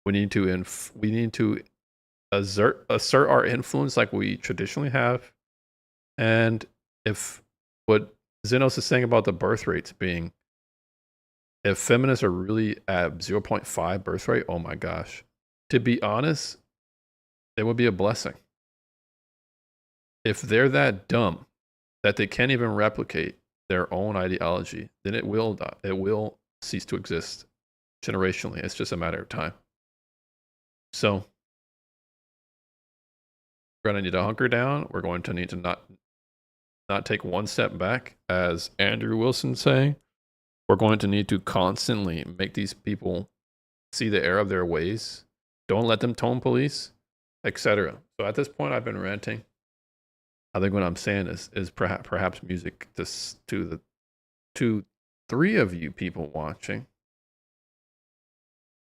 We need to assert our influence like we traditionally have. And if what Zenos is saying about the birth rates being, if feminists are really at 0.5 birth rate, oh my gosh. To be honest, it would be a blessing. If they're that dumb that they can't even replicate their own ideology, then it will die. It will cease to exist generationally. It's just a matter of time. So we're going to need to hunker down. We're going to need to not take one step back, as Andrew Wilson's saying. We're going to need to constantly make these people see the error of their ways. Don't let them tone police, etc. So at this point, I've been ranting. I think what I'm saying is perhaps music to the 3 of you people watching.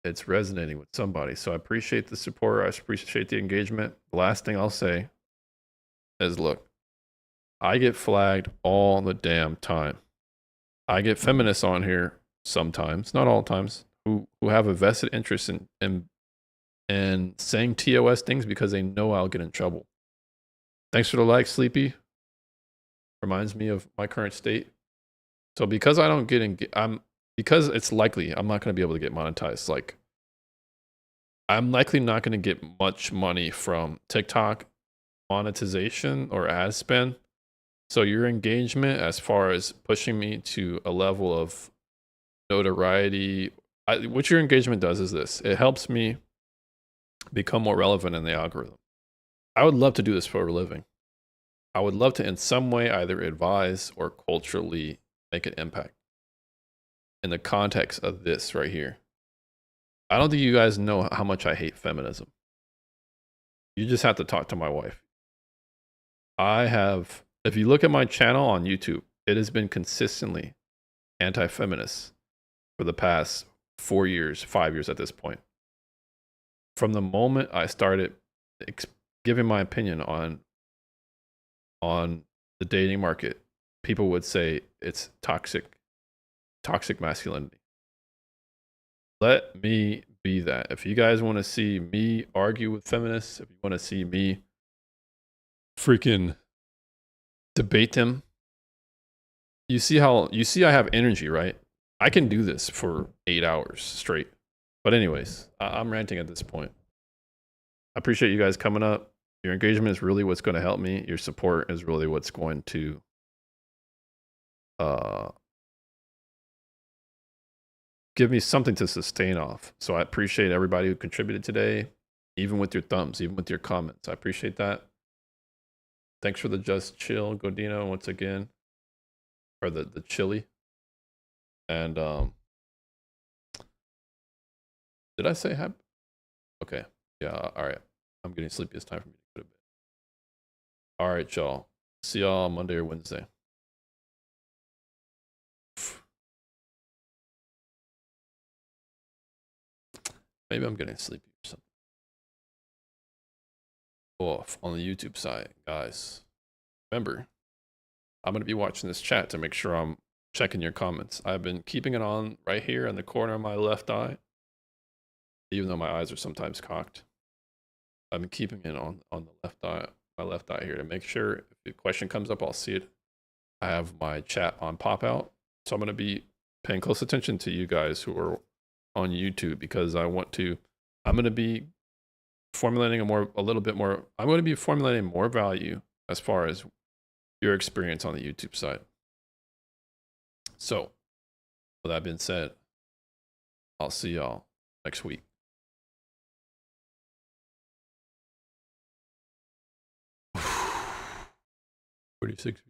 It's resonating with somebody. So I appreciate the support. I appreciate the engagement. The last thing I'll say is, look, I get flagged all the damn time. I get feminists on here sometimes, not all times, who have a vested interest in saying TOS things because they know I'll get in trouble. Thanks for the like, Sleepy. Reminds me of my current state. So because I don't because it's likely I'm not going to be able to get monetized. Like, I'm likely not going to get much money from TikTok monetization or ad spend So your engagement, as far as pushing me to a level of notoriety, what your engagement does is this: it helps me become more relevant in the algorithm. I would love to do this for a living. I would love to, in some way, either advise or culturally make an impact in the context of this right here. I don't think you guys know how much I hate feminism. You just have to talk to my wife. If you look at my channel on YouTube, it has been consistently anti-feminist for the past 4 years, 5 years at this point. From the moment I started giving my opinion on the dating market, people would say it's toxic masculinity. Let me be that. If you guys want to see me argue with feminists, if you want to see me freaking debate them, you see I have energy, right? I can do this for 8 hours straight. But anyways, I'm ranting at this point. I appreciate you guys coming up. Your engagement is really what's going to help me. Your support is really what's going to give me something to sustain off. So I appreciate everybody who contributed today, even with your thumbs, even with your comments. I appreciate that. Thanks for the Just Chill, Godino, once again. Or the chili. And did I say happy? Okay. Yeah, all right. I'm getting sleepy. It's time for me to go to bed. All right, y'all. See y'all Monday or Wednesday. Maybe I'm getting sleepy or something. Off on the YouTube side, guys. Remember, I'm going to be watching this chat to make sure I'm checking your comments. I've been keeping it on right here in the corner of my left eye, even though my eyes are sometimes cocked. I've been keeping it on the left eye, my left eye here, to make sure if a question comes up, I'll see it. I have my chat on pop out, so I'm going to be paying close attention to you guys who are on YouTube, because I'm going to be formulating I'm going to be formulating more value as far as your experience on the YouTube side. So, with that being said, I'll see y'all next week. 46